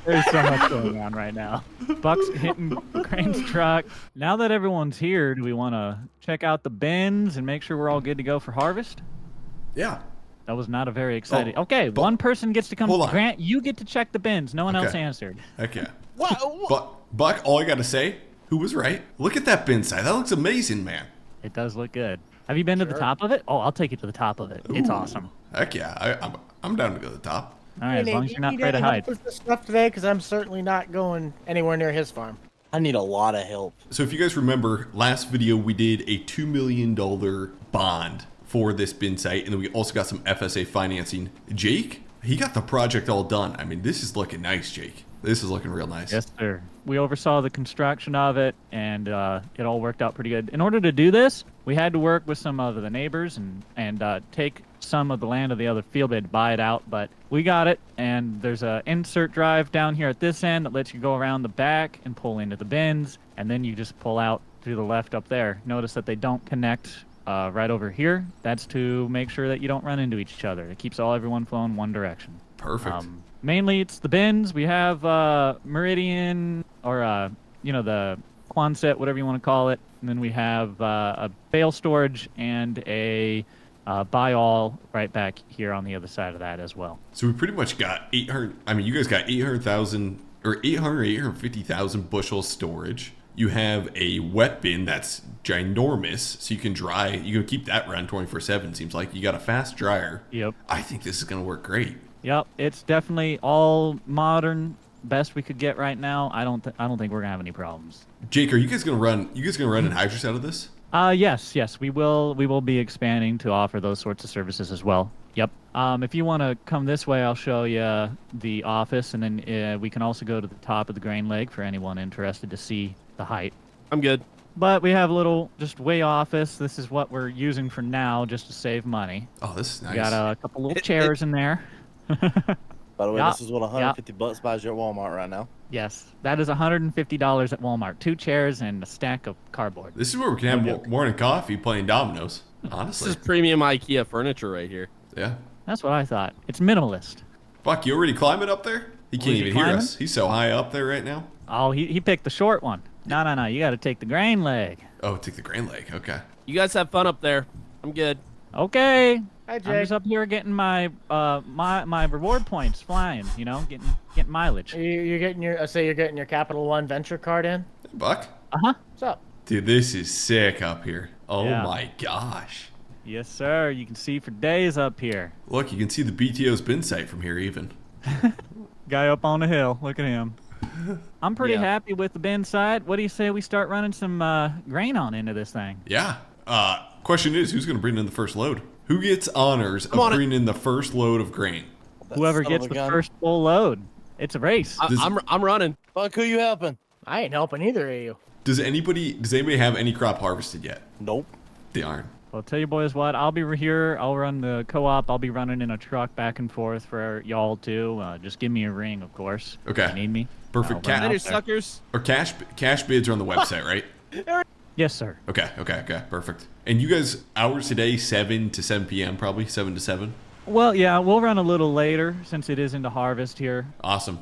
There's so much going on right now. Buck's hitting Crane's truck. Now that everyone's here, do we want to check out the bins and make sure we're all good to go for harvest? Yeah. That was not a very exciting. Oh, okay, one person gets to come. hold on. Grant, you get to check the bins. No one else answered. Heck yeah. What? Buck, all I got to say, who was right? Look at that bin site. That looks amazing, man. It does look good. Have you been to the top of it? Oh, I'll take you to the top of it. It's awesome. Heck yeah. I'm down to go to the top. All right, as long as you're not afraid to hide. With this stuff today, because I'm certainly not going anywhere near his farm. I need a lot of help. So if you guys remember, last video we did a $2 million bond for this bin site, and then we also got some FSA financing. Jake, he got the project all done. I mean, this is looking nice, Jake. This is looking real nice. Yes, sir. We oversaw the construction of it, and it all worked out pretty good. In order to do this, we had to work with some of the neighbors and take some of the land of the other field. We had to buy it out, but we got it, and there's a insert drive down here at this end that lets you go around the back and pull into the bins, and then you just pull out to the left up there. Notice that they don't connect right over here. That's to make sure that you don't run into each other. It keeps everyone flowing one direction. Perfect. Mainly it's the bins. We have Meridian or the Quonset, whatever you want to call it, and then we have a bale storage and a buy all right back here on the other side of that as well. So we pretty much got 800. I mean, you guys got 800,000 or 850,000 bushels storage. You have a wet bin that's ginormous, so you can dry. You can keep that running 24/7. Seems like you got a fast dryer. Yep. I think this is gonna work great. Yep. It's definitely all modern, best we could get right now. I don't think we're gonna have any problems. Jake, are you guys gonna run? You guys gonna run anhydrous out of this? Yes, we will. We will be expanding to offer those sorts of services as well. Yep. If you want to come this way, I'll show you the office, and then we can also go to the top of the grain leg for anyone interested to see the height. I'm good. But we have a little just way office. This is what we're using for now, just to save money. Oh, this is nice. We got a couple little chairs in there. By the way, Yeah. this is what 150 bucks buys you at Walmart right now. Yes, that is $150 at Walmart. 2 chairs and a stack of cardboard. This is where we can have morning coffee playing dominoes. This Honestly. is premium IKEA furniture right here. Yeah. That's what I thought. It's minimalist. Buck, you already climbing up there? He can't Was he even hear climbing? us. He's so high up there right now. Oh, he picked the short one. No. You got to take the grain leg. Oh, take the grain leg. Okay. You guys have fun up there. I'm good. Okay. Hi, I'm Jake. just up here getting my my reward points flying. Getting mileage. You're getting you're getting your Capital One Venture card in. Hey, Buck. What's up? Dude, this is sick up here. Oh Yeah. my gosh. Yes, sir. You can see for days up here. Look, you can see the BTO's bin site from here even. Guy up on the hill. Look at him. I'm pretty Yeah. happy with the bin side. What do you say we start running some grain on into this thing? Yeah. Question is, who's going to bring in the first load? Who gets honors of on it. bringing in the first load of grain? Whoever son of gets a the gun. first full load. It's a race. I'm running. Buck, who you helping? I ain't helping either of you. Does anybody have any crop harvested yet? Nope. They aren't. Well, I'll tell you boys what, I'll be here. I'll run the co-op. I'll be running in a truck back and forth for y'all too. Just give me a ring, of course. Okay. If you need me. Perfect. I'll run Cat- out Later, there. suckers. Or cash bids are on the website, right? Yes, sir. Okay. Perfect. And you guys, hours today, 7 to 7 p.m. probably, 7 to 7? Well, yeah, we'll run a little later since it is into harvest here. Awesome.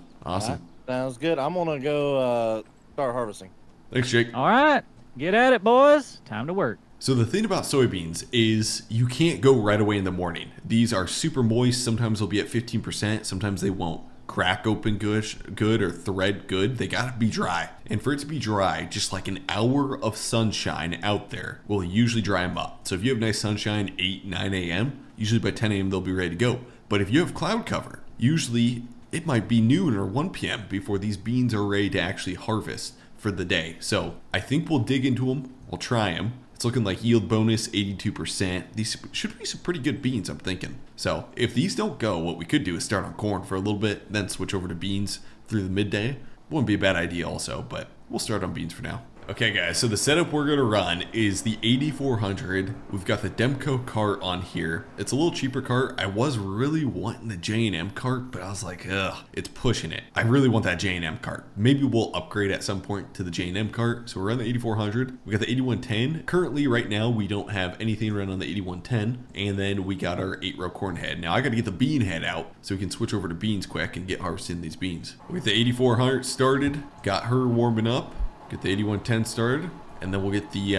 Sounds good. I'm gonna go start harvesting. Thanks, Jake. All right. Get at it, boys. Time to work. So the thing about soybeans is you can't go right away in the morning. These are super moist. Sometimes they'll be at 15%. Sometimes they won't. Crack open good or thread good. They gotta be dry. And for it to be dry, just like an hour of sunshine out there will usually dry them up. So if you have nice sunshine 8, 9 a.m., usually by 10 a.m. they'll be ready to go. But if you have cloud cover, usually it might be noon or 1 p.m. before these beans are ready to actually harvest for the day. So I think we'll dig into them. We'll try them. It's looking like yield bonus 82%. These should be some pretty good beans, I'm thinking. So if these don't go, what we could do is start on corn for a little bit, then switch over to beans through the midday. Wouldn't be a bad idea also, but we'll start on beans for now. Okay guys, so the setup we're gonna run is the 8400. We've got the Demco cart on here. It's a little cheaper cart. I was really wanting the J&M cart, but I was like, ugh, it's pushing it. I really want that J&M cart. Maybe we'll upgrade at some point to the J&M cart. So we're on the 8400. We got the 8110. Currently, right now, we don't have anything run on the 8110. And then we got our 8-row corn head. Now I gotta get the bean head out so we can switch over to beans quick and get harvesting these beans. With the 8400 started, got her warming up. Get the 8110 started, and then we'll get the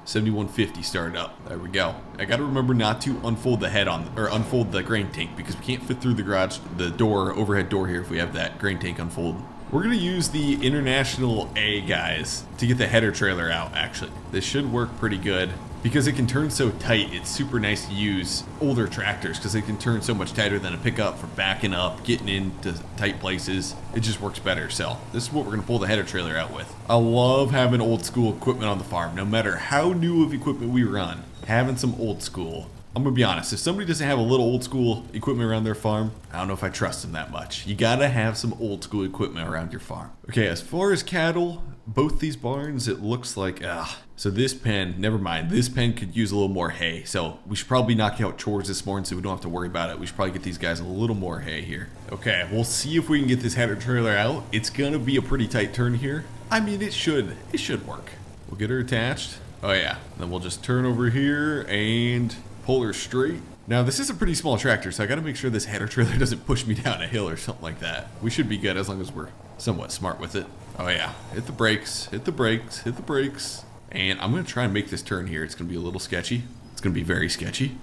7150 started up. There we go. I gotta remember not to unfold the head unfold the grain tank because we can't fit through the overhead door here if we have that grain tank unfold. We're gonna use the International A guys to get the header trailer out. Actually, this should work pretty good. Because it can turn so tight, it's super nice to use older tractors because they can turn so much tighter than a pickup for backing up, getting into tight places. It just works better. So this is what we're gonna pull the header trailer out with. I love having old school equipment on the farm. No matter how new of equipment we run, having some old school. I'm gonna be honest, if somebody doesn't have a little old school equipment around their farm, I don't know if I trust them that much. You gotta have some old school equipment around your farm. Okay, as far as cattle, both these barns, it looks like, so this pen, never mind, this pen could use a little more hay. So we should probably knock out chores this morning so we don't have to worry about it. We should probably get these guys a little more hay here. Okay, we'll see if we can get this header trailer out. It's gonna be a pretty tight turn here. I mean, it should work. We'll get her attached. Oh yeah, then we'll just turn over here and pull her straight. Now this is a pretty small tractor, so I gotta make sure this header trailer doesn't push me down a hill or something like that. We should be good as long as we're somewhat smart with it. Oh yeah, hit the brakes, hit the brakes, hit the brakes. And I'm gonna try and make this turn here. It's gonna be a little sketchy. It's gonna be very sketchy.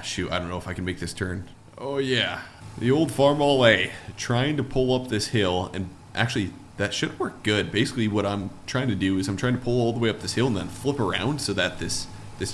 Shoot, I don't know if I can make this turn. Oh yeah, the old Farm All A, trying to pull up this hill, and actually that should work good. Basically what I'm trying to do is I'm trying to pull all the way up this hill and then flip around so that this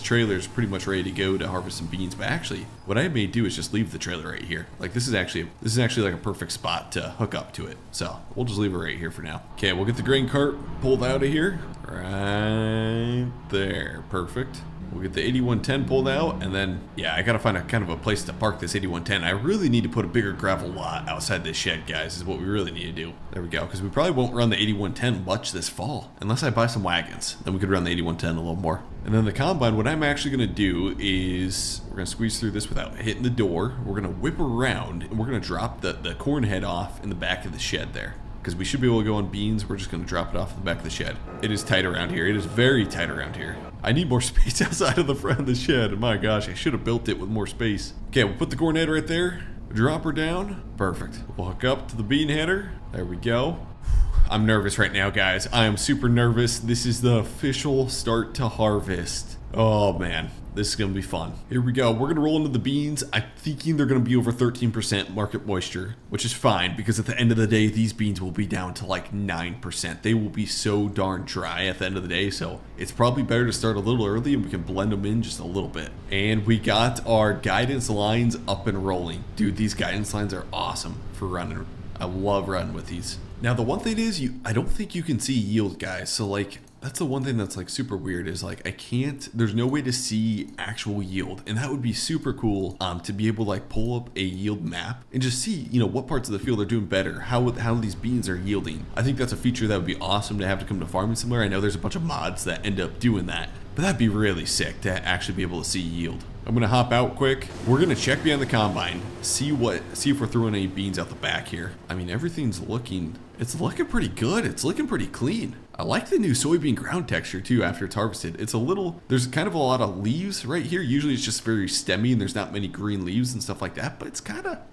trailer is pretty much ready to go to harvest some beans. But actually, what I may do is just leave the trailer right here. Like this is actually like a perfect spot to hook up to it. So we'll just leave it right here for now. Okay, we'll get the grain cart pulled out of here. Right there, perfect. We'll get the 8110 pulled out, and then, yeah, I gotta find a kind of a place to park this 8110. I really need to put a bigger gravel lot outside this shed, guys, is what we really need to do. There we go, because we probably won't run the 8110 much this fall, unless I buy some wagons. Then we could run the 8110 a little more. And then the combine, what I'm actually gonna do is, we're gonna squeeze through this without hitting the door. We're gonna whip around, and we're gonna drop the corn head off in the back of the shed there. Because we should be able to go on beans. We're just going to drop it off the back of the shed. It is tight around here. It is very tight around here. I need more space outside of the front of the shed. My gosh, I should have built it with more space. Okay, we'll put the corn head right there. Drop her down. Perfect. We'll hook up to the bean header. There we go. I'm nervous right now, guys. I am super nervous. This is the official start to harvest. Oh, man. This is going to be fun. Here we go. We're going to roll into the beans. I'm thinking they're going to be over 13% market moisture, which is fine because at the end of the day, these beans will be down to like 9%. They will be so darn dry at the end of the day. So it's probably better to start a little early and we can blend them in just a little bit. And we got our guidance lines up and rolling. Dude, these guidance lines are awesome for running. I love running with these. Now, the one thing is I don't think you can see yield, guys. So like, that's the one thing that's like super weird is like there's no way to see actual yield, and that would be super cool to be able to like pull up a yield map and just see, you know, what parts of the field are doing better, how these beans are yielding. I think that's a feature that would be awesome to have to come to Farming Simulator. I know there's a bunch of mods that end up doing that, but that'd be really sick to actually be able to see yield. I'm gonna hop out quick. We're gonna check behind the combine, see if we're throwing any beans out the back here. I mean, everything's looking pretty good. It's looking pretty clean. I like the new soybean ground texture too after it's harvested. There's kind of a lot of leaves right here. Usually it's just very stemmy and there's not many green leaves and stuff like that, but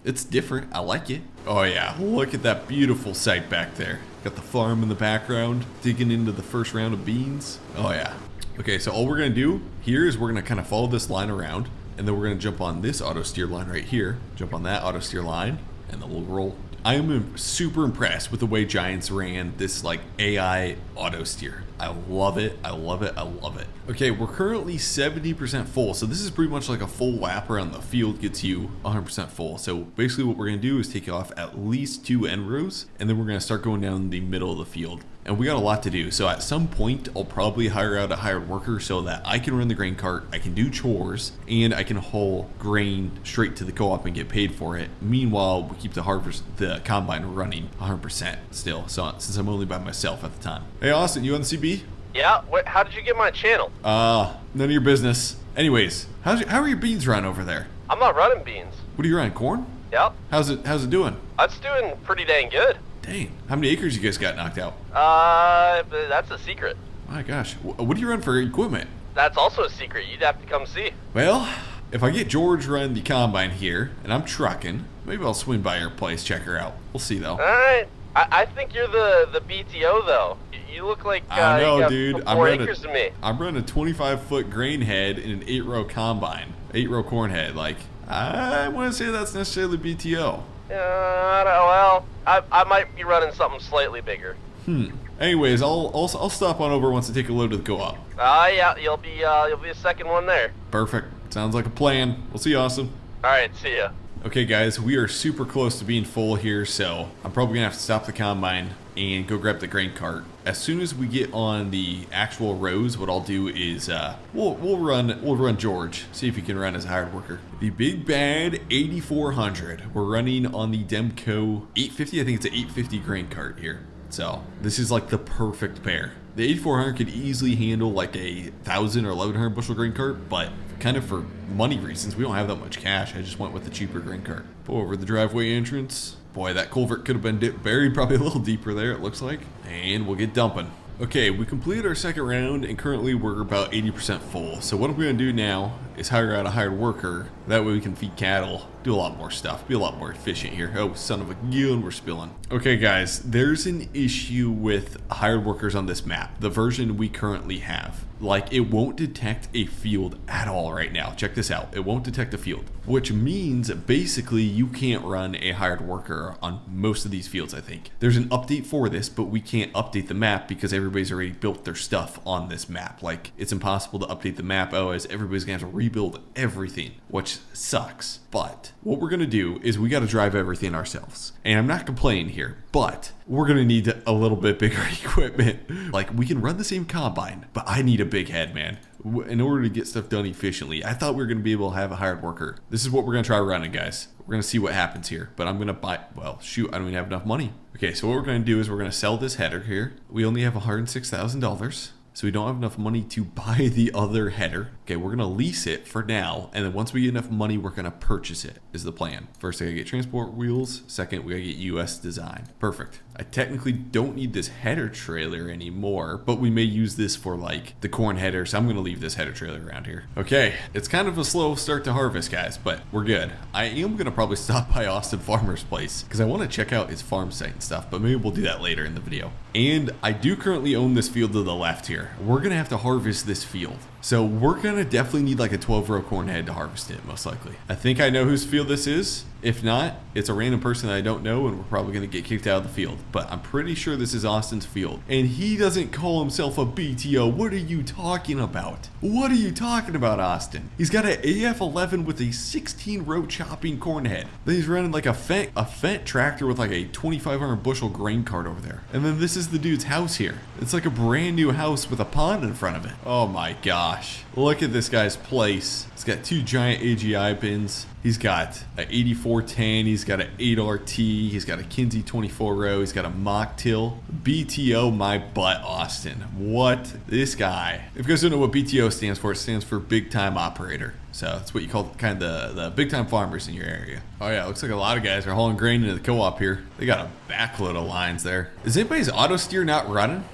it's different. I like it. Oh yeah, look at that beautiful site back there. Got the farm in the background, digging into the first round of beans. Oh yeah. Okay, so all we're gonna do here is we're gonna kind of follow this line around, and then we're gonna jump on this auto steer line right here, jump on that auto steer line, and then we'll roll. I am super impressed with the way Giants ran this like AI auto steer. I love it. I love it. I love it. Okay, we're currently 70% full. So this is pretty much like a full lap around the field gets you 100% full. So basically what we're going to do is take off at least 2 end rows, and then we're going to start going down the middle of the field. and we got a lot to do. So at some point, I'll probably hire out a hired worker so that I can run the grain cart, I can do chores, and I can haul grain straight to the co-op and get paid for it. Meanwhile, we keep the combine running 100% still, so since I'm only by myself at the time. Hey Austin, you on the CB? Yeah, how did you get my channel? None of your business. Anyways, how are your beans run over there? I'm not running beans. What are you running, corn? Yep. How's it doing? It's doing pretty dang good. Dang, how many acres you guys got knocked out? That's a secret. My gosh, what do you run for equipment? That's also a secret. You'd have to come see. Well, if I get George run the combine here, and I'm trucking, maybe I'll swing by your place, check her out. We'll see though. Alright. I think you're the BTO though. You look like I know, you got dude. more acres than me. I'm running a 25-foot grain head in an 8-row combine, 8-row corn head. Like, I wouldn't say that's necessarily BTO. Well, I might be running something slightly bigger. Anyways, I'll stop on over once I take a load to the co-op. Yeah, you'll be a second one there. Perfect. Sounds like a plan. We'll see you, Austin. All right, see ya. Okay, guys, we are super close to being full here, so I'm probably gonna have to stop the combine and go grab the grain cart. As soon as we get on the actual rows, what I'll do is we'll run George, see if he can run as a hired worker. The big bad 8400. We're running on the Demco 850. I think it's an 850 grain cart here. So this is like the perfect pair. The 8400 could easily handle like a 1,000 or 1,100 bushel grain cart, but kind of for money reasons, we don't have that much cash. I just went with the cheaper grain cart. Pull over the driveway entrance. Boy, that culvert could have been buried probably a little deeper there, it looks like. And we'll get dumping. Okay, we completed our second round, and currently we're about 80% full. So what we're going to do now is hire out a hired worker. That way we can feed cattle, do a lot more stuff, be a lot more efficient here. Oh, son of a gun, we're spilling. Okay, guys, there's an issue with hired workers on this map, the version we currently have. Like, it won't detect a field at all right now. Check this out. It won't detect a field, which means basically you can't run a hired worker on most of these fields, I think. There's an update for this, but we can't update the map because everybody's already built their stuff on this map. Like, it's impossible to update the map, as everybody's gonna have to rebuild everything, which sucks. But what we're gonna do is we gotta drive everything ourselves. And I'm not complaining here, but we're gonna need a little bit bigger equipment. Like, we can run the same combine, but I need a big head, man, in order to get stuff done efficiently. I thought we were gonna be able to have a hired worker. This is what we're gonna try running, guys. We're gonna see what happens here, but I'm gonna buy, well, shoot, I don't even have enough money. Okay, so what we're gonna do is we're gonna sell this header here. We only have $106,000. So we don't have enough money to buy the other header. Okay, we're gonna lease it for now, and then once we get enough money, we're gonna purchase it, is the plan. First, I gotta get transport wheels. Second, we gotta get US design. Perfect. I technically don't need this header trailer anymore, but we may use this for like the corn header, so I'm gonna leave this header trailer around here. Okay, it's kind of a slow start to harvest, guys, but we're good. I am gonna probably stop by Austin Farmer's place because I wanna check out his farm site and stuff, but maybe we'll do that later in the video. And I do currently own this field to the left here. We're gonna have to harvest this field. So we're gonna definitely need like a 12-row corn head to harvest it, most likely. I think I know whose field this is. If not, it's a random person that I don't know, and we're probably gonna get kicked out of the field. But I'm pretty sure this is Austin's field. And he doesn't call himself a BTO. What are you talking about? What are you talking about, Austin? He's got an AF11 with a 16-row chopping corn head. Then he's running like a Fendt tractor with like a 2,500 bushel grain cart over there. And then this is the dude's house here. It's like a brand new house with a pond in front of it. Oh my gosh. Look at this guy's place. He's got 2 giant AGI bins. He's got an 8410, he's got an 8RT, he's got a Kinsey 24-row, he's got a mock till. BTO my butt, Austin. What? This guy. If you guys don't know what BTO stands for, it stands for big time operator. So that's what you call kind of the big time farmers in your area. Oh yeah, looks like a lot of guys are hauling grain into the co-op here. They got a backload of lines there. Is anybody's auto steer not running?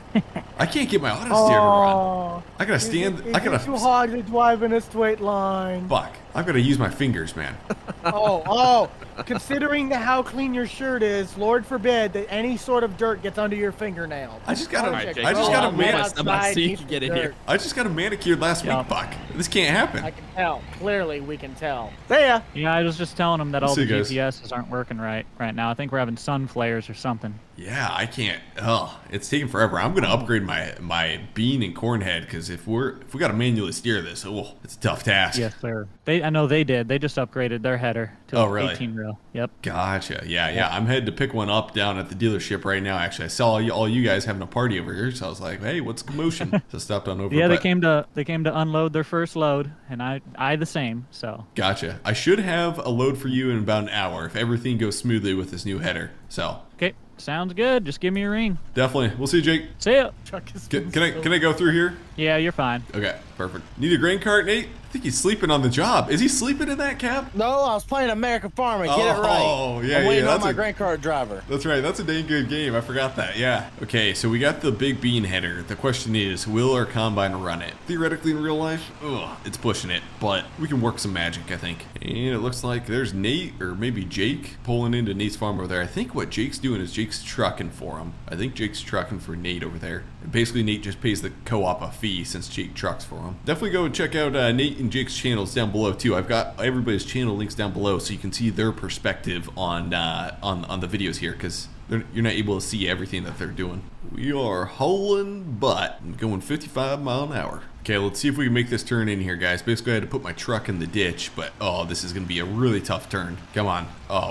I can't get my auto steer to run. I gotta stand. I gotta. Too hard to drive in a straight line. Fuck. I've gotta use my fingers, man. Oh. Considering how clean your shirt is, Lord forbid that any sort of dirt gets under your fingernail. I just got Right, Jake, I just got a manicured last week, Buck. This can't happen. I can tell. Clearly, we can tell. See ya. Yeah, I was just telling him that all See the you guys. GPSs aren't working right now. I think we're having sun flares or something. Yeah, I can't. Oh, it's taking forever. I'm gonna upgrade my bean and corn head because if we gotta manually steer this, it's a tough task. Yes, sir. I know they did. They just upgraded their header to Oh, really? 18 reel. Yep. Gotcha. Yeah. I'm headed to pick one up down at the dealership right now. Actually, I saw all you guys having a party over here, so I was like, "Hey, what's commotion?" So I stopped on over. Yeah, they came to unload their first load, and I the same. So. Gotcha. I should have a load for you in about an hour if everything goes smoothly with this new header. So. Okay. Sounds good. Just give me a ring. Definitely. We'll see you, Jake. See ya. Can I go through here? Yeah, you're fine. Okay, perfect. Need a grain cart, Nate? I think he's sleeping on the job. Is he sleeping in that cab? No, I was playing American Farming. Get it right. Oh, yeah, I'm waiting on that's my grain cart driver. That's right. That's a dang good game. I forgot that. Yeah. Okay, so we got the big bean header. The question is, will our combine run it? Theoretically, in real life, it's pushing it, but we can work some magic, I think. And it looks like there's Nate, or maybe Jake, pulling into Nate's farm over there. I think what Jake's doing is Jake's trucking for him. I think Jake's trucking for Nate over there. And basically, Nate just pays the co-op a fee since Jake trucks for him. Definitely go and check out Nate and Jake's channels down below too. I've got everybody's channel links down below so you can see their perspective on the videos here, because you're not able to see everything that they're doing. We are hauling butt and going 55 mile an hour. Okay, let's see if we can make this turn in here, guys. Basically, I had to put my truck in the ditch, but this is going to be a really tough turn. Come on.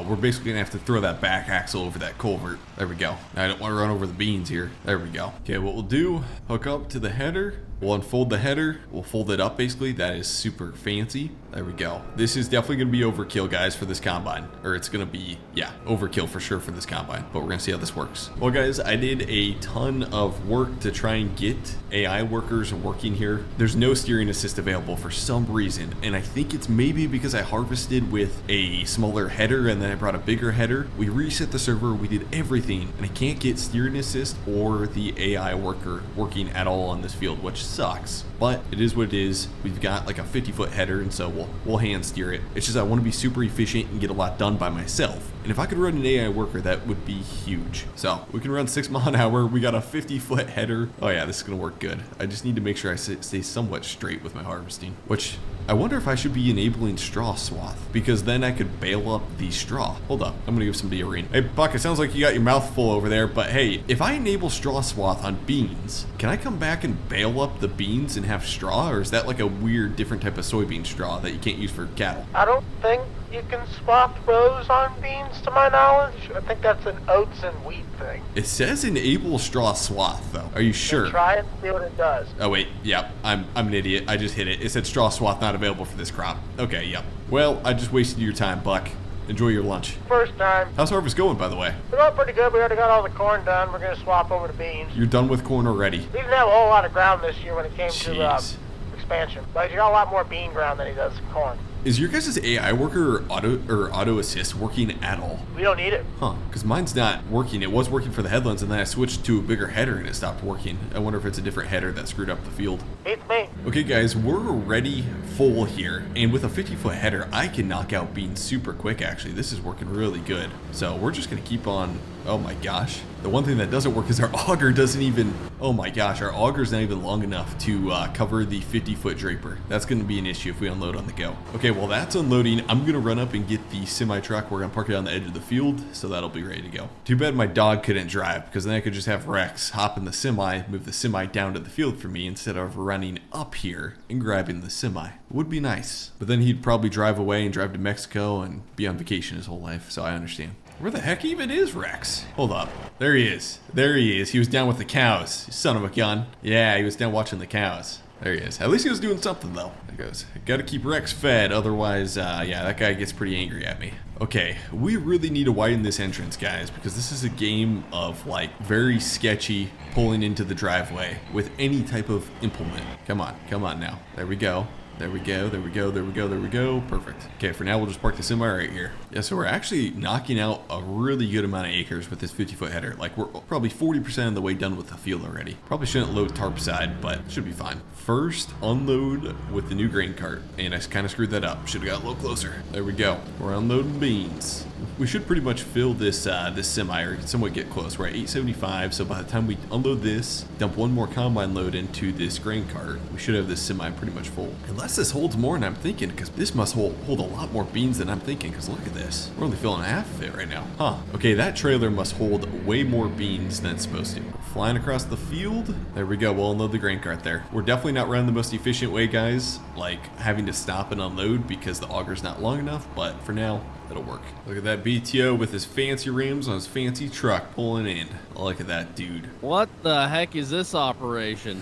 We're basically going to have to throw that back axle over that culvert. There we go. I don't want to run over the beans here. There we go. Okay, what we'll do, hook up to the header. We'll unfold the header. We'll fold it up, basically. That is super fancy. There we go. This is definitely going to be overkill, guys, for this combine. Or it's going to be, yeah, overkill for sure for this combine. But we're going to see how this works. Well, guys, I did a ton of work to try and get AI workers working here. There's no steering assist available for some reason. And I think it's maybe because I harvested with a smaller header and then I brought a bigger header. We reset the server. We did everything. And I can't get steering assist or the AI worker working at all on this field, which sucks, but it is what it is. We've got like a 50-foot header, and so we'll hand steer it. It's just I want to be super efficient and get a lot done by myself. And if I could run an AI worker, that would be huge. So we can run 6 miles an hour. We got a 50-foot header. Oh yeah, this is gonna work good. I just need to make sure I stay somewhat straight with my harvesting, which I wonder if I should be enabling straw swath, because then I could bale up the straw. Hold up, I'm gonna give somebody a ring. Hey Buck, it sounds like you got your mouth full over there, but hey, if I enable straw swath on beans, can I come back and bale up the beans and have straw, or is that like a weird different type of soybean straw that you can't use for cattle? I don't think you can swap rows on beans, to my knowledge. I think that's an oats and wheat thing. It says enable straw swath though. Are you sure? Try it and see what it does. Oh wait, yep, I'm an idiot. I just hit it. It said straw swath not available for this crop. Okay, yep. Well, I just wasted your time, Buck. Enjoy your lunch. First time. How's harvest going, by the way? We're going pretty good. We already got all the corn done. We're going to swap over to beans. You're done with corn already? We didn't have a whole lot of ground this year when it came Jeez. to expansion. But you got a lot more bean ground than he does corn. Is your guys' AI worker or auto assist working at all? We don't need it. Huh, because mine's not working. It was working for the headlands, and then I switched to a bigger header and it stopped working. I wonder if it's a different header that screwed up the field. Beats me. Okay guys, we're already full here, and with a 50-foot header, I can knock out beans super quick actually. This is working really good. So we're just gonna keep on. Oh my gosh. The one thing that doesn't work is our auger doesn't even, oh my gosh, our auger's not even long enough to cover the 50-foot draper. That's gonna be an issue if we unload on the go. Okay, well that's unloading. I'm gonna run up and get the semi-truck. We're gonna park it on the edge of the field, so that'll be ready to go. Too bad my dog couldn't drive, because then I could just have Rex hop in the semi, move the semi down to the field for me instead of running up here and grabbing the semi. It would be nice. But then he'd probably drive away and drive to Mexico and be on vacation his whole life, so I understand. Where the heck even is Rex? Hold up. There he is. There he is. He was down with the cows. Son of a gun. Yeah, he was down watching the cows. There he is. At least he was doing something, though. There goes. Gotta keep Rex fed, otherwise, yeah, that guy gets pretty angry at me. Okay, we really need to widen this entrance, guys, because this is a game of, like, very sketchy pulling into the driveway with any type of implement. Come on now. There we go. There we go, there we go, there we go, there we go. Perfect. Okay, for now, we'll just park the semi right here. Yeah, so we're actually knocking out a really good amount of acres with this 50-foot header. Like, we're probably 40% of the way done with the field already. Probably shouldn't load tarp side, but should be fine. First, unload with the new grain cart. And I kind of screwed that up. Should have got a little closer. There we go. We're unloading beans. we should pretty much fill this this semi, or somewhat get close. We're at 875, so by the time we unload this, dump one more combine load into this grain cart, we should have this semi pretty much full. Unless this holds more than I'm thinking, because this must hold a lot more beans than I'm thinking, because look at this. We're only filling half of it right now. Huh. Okay, that trailer must hold way more beans than it's supposed to. Flying across the field. There we go. We'll unload the grain cart there. We're definitely not running the most efficient way, guys, like having to stop and unload because the auger's not long enough, but for now, it'll work. Look at that BTO with his fancy rims on his fancy truck pulling in. Look at that dude. What the heck is this operation?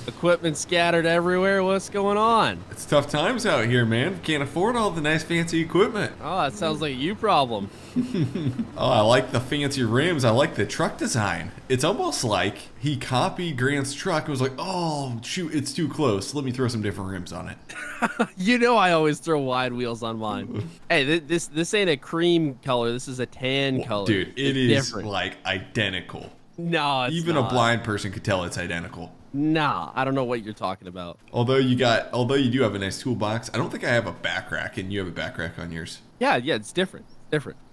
Equipment scattered everywhere. What's going on? It's tough times out here, man. Can't afford all the nice fancy equipment. Oh, that sounds like a you problem. Oh, I like the fancy rims. I like the truck design. It's almost like he copied Grant's truck and was like, oh, shoot, it's too close. Let me throw some different rims on it. You know I always throw wide wheels on mine. Hey, this ain't a cream color. This is a tan color. Dude, it is different. like identical. No, it's Even not. a blind person could tell it's identical. Nah, I don't know what you're talking about. Although you do have a nice toolbox, I don't think I have a back rack, and you have a back rack on yours. Yeah, it's different.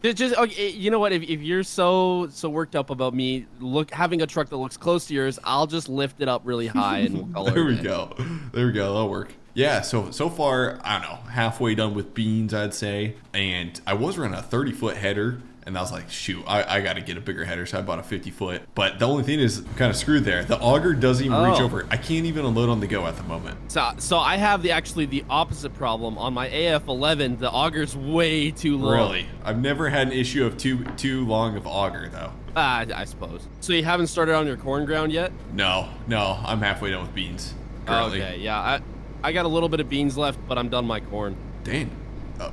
It's just okay. You know what? If you're so worked up about me having a truck that looks close to yours, I'll just lift it up really high and we'll call it. There we go. That'll work. Yeah. So far, I don't know, halfway done with beans, I'd say. And I was running a 30-foot header. And I was like, shoot, I got to get a bigger header, so I bought a 50-foot. But the only thing is, I'm kind of screwed there. The auger doesn't even reach over. I can't even unload on the go at the moment. So I have actually the opposite problem. On my AF11, the auger's way too long. Really? I've never had an issue of too long of auger, though. I suppose. So you haven't started on your corn ground yet? No, I'm halfway done with beans currently. Okay, yeah. I got a little bit of beans left, but I'm done my corn. Dang.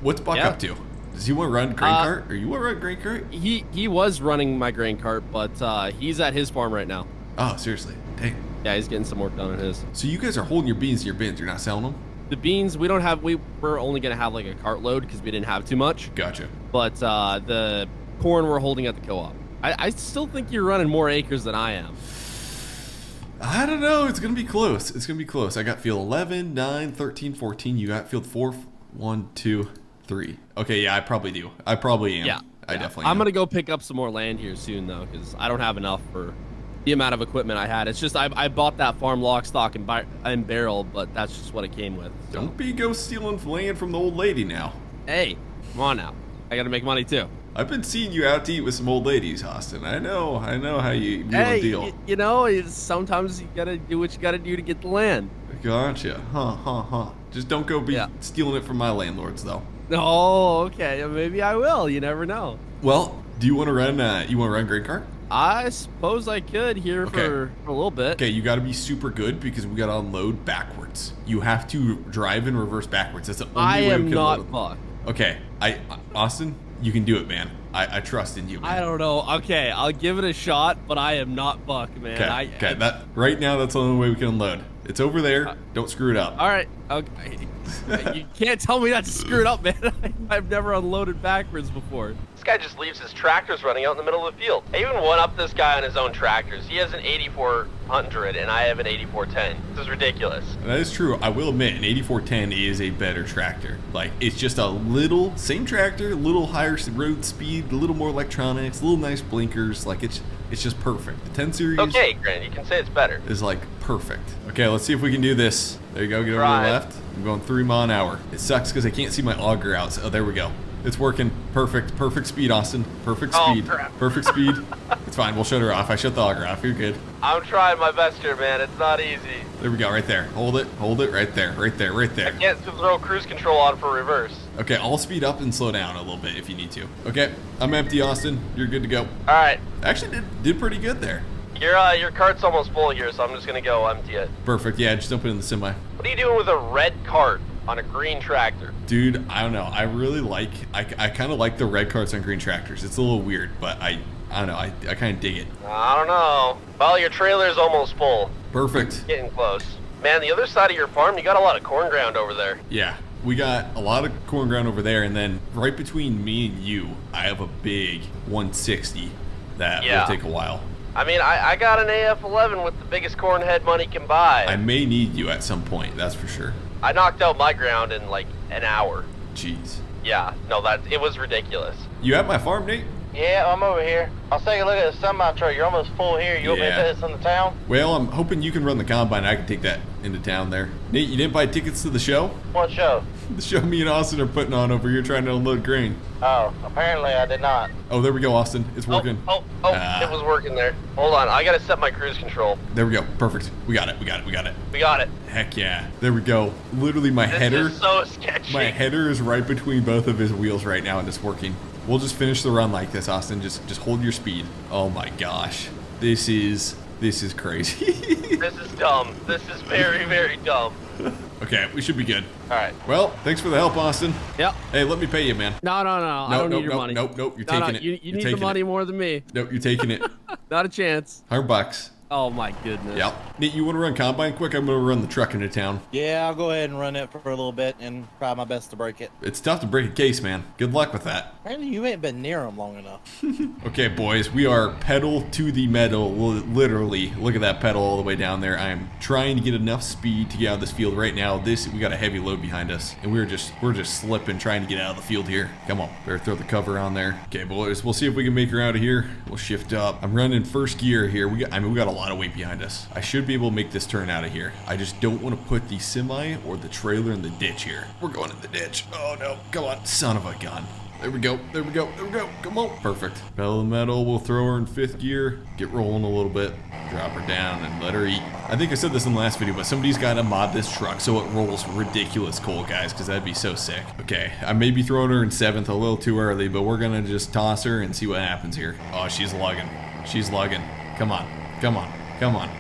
What's Buck up to? Does he want to run grain cart? Or you want to run grain cart? He was running my grain cart, but he's at his farm right now. Oh, seriously? Dang. Yeah, he's getting some work done on his. So you guys are holding your beans in your bins. You're not selling them? The beans, we don't have. We're only going to have like a cart load because we didn't have too much. Gotcha. But the corn we're holding at the co-op. I still think you're running more acres than I am. I don't know. It's going to be close. I got field 11, 9, 13, 14. You got field 4, 1, 2, 3. Okay, yeah, I probably do. I probably am. Yeah. I definitely I'm am. going to go pick up some more land here soon, though, because I don't have enough for the amount of equipment I had. It's just I bought that farm lock, stock, and barrel, but that's just what it came with. So. Don't be go stealing land from the old lady now. Hey, come on now. I got to make money, too. I've been seeing you out to eat with some old ladies, Austin. I know how you deal. You know, sometimes you got to do what you got to do to get the land. Gotcha. Huh. Just don't go be stealing it from my landlords, though. Oh, okay. Maybe I will. You never know. Well, do you want to run? Grain cart? I suppose I could here for a little bit. Okay, you got to be super good because we got to unload backwards. You have to drive in reverse backwards. That's the only way we can not load. Buck. Okay, Austin, you can do it, man. I trust in you, man. I don't know. Okay, I'll give it a shot, but I am not Buck, man. Okay. That right now, that's the only way we can unload. It's over there. Don't screw it up. All right. Okay. You can't tell me not to screw it up, man. I've never unloaded backwards before. This guy just leaves his tractors running out in the middle of the field. I even one-up this guy on his own tractors. He has an 8400 and I have an 8410. This is ridiculous. That is true. I will admit, an 8410 is a better tractor. Like, it's just a little, same tractor, a little higher road speed, a little more electronics, a little nice blinkers. Like, it's just perfect. The 10 series. Okay, Grant, you can say it's better. Is like perfect. Okay, let's see if we can do this. There you go. Get over to the left. I'm going 3 miles an hour. It sucks because I can't see my auger out. So, there we go. It's working. Perfect speed, Austin. Perfect speed. Crap. Perfect speed. It's fine. We'll shut her off. I shut the auger off. You're good. I'm trying my best here, man. It's not easy. There we go. Right there. Hold it. Right there. I can't throw cruise control on for reverse. Okay, I'll speed up and slow down a little bit if you need to. Okay, I'm empty, Austin. You're good to go. All right. Actually, did pretty good there. Your cart's almost full here, so I'm just gonna go empty it. Perfect. Yeah, just dump it in the semi. What are you doing with a red cart on a green tractor? Dude, I don't know. I really like. I kind of like the red carts on green tractors. It's a little weird, but I don't know. I kind of dig it. I don't know. Well, your trailer's almost full. Perfect. Getting close. Man, the other side of your farm, you got a lot of corn ground over there. Yeah, we got a lot of corn ground over there, and then right between me and you, I have a big 160 that will take a while. I mean, I got an AF11 with the biggest corn head money can buy. I may need you at some point, that's for sure. I knocked out my ground in like an hour. Jeez. Yeah, no, it was ridiculous. You at my farm, Nate? Yeah, I'm over here. I'll take a look at the semi-truck. You're almost full here. You want me to take this in the town? Well, I'm hoping you can run the combine. I can take that into town there. Nate, you didn't buy tickets to the show? What show? The show me and Austin are putting on over here trying to unload grain. Oh, apparently I did not. Oh, there we go, Austin. It's working. It was working there. Hold on, I gotta set my cruise control. There we go. Perfect. We got it. We got it. Heck yeah. There we go. Literally my header. This is so sketchy. My header is right between both of his wheels right now and it's working. We'll just finish the run like this, Austin. Just hold your speed. Oh my gosh. This is crazy. This is dumb. This is very, very dumb. Okay, we should be good. All right. Well, thanks for the help, Austin. Yep. Hey, let me pay you, man. No. I don't need your money. Nope. You're taking it. You You're need the taking money it. more than me. Nope, you're taking it. Not a chance. $100. Oh my goodness. Yep. Nate, you want to run combine quick? I'm going to run the truck into town. Yeah, I'll go ahead and run it for a little bit and try my best to break it. It's tough to break a case, man. Good luck with that. Apparently you ain't been near them long enough. Okay, boys, we are pedal to the metal, literally. Look at that pedal all the way down there. I am trying to get enough speed to get out of this field right now. We got a heavy load behind us, and we're just slipping, trying to get out of the field here. Come on, better throw the cover on there. Okay, boys, we'll see if we can make her out of here. We'll shift up. I'm running first gear here. We got a lot of weight behind us. I should be able to make this turn out of here. I just don't want to put the semi or the trailer in the ditch here. We're going in the ditch. Oh no, come on, son of a gun. There we go. Come on. Perfect. Pedal the metal. We'll throw her in 5th gear. Get rolling a little bit. Drop her down and let her eat. I think I said this in the last video, but somebody's got to mod this truck so it rolls ridiculous coal, guys, because that'd be so sick. Okay, I may be throwing her in 7th a little too early, but we're going to just toss her and see what happens here. Oh, she's lugging. Come on.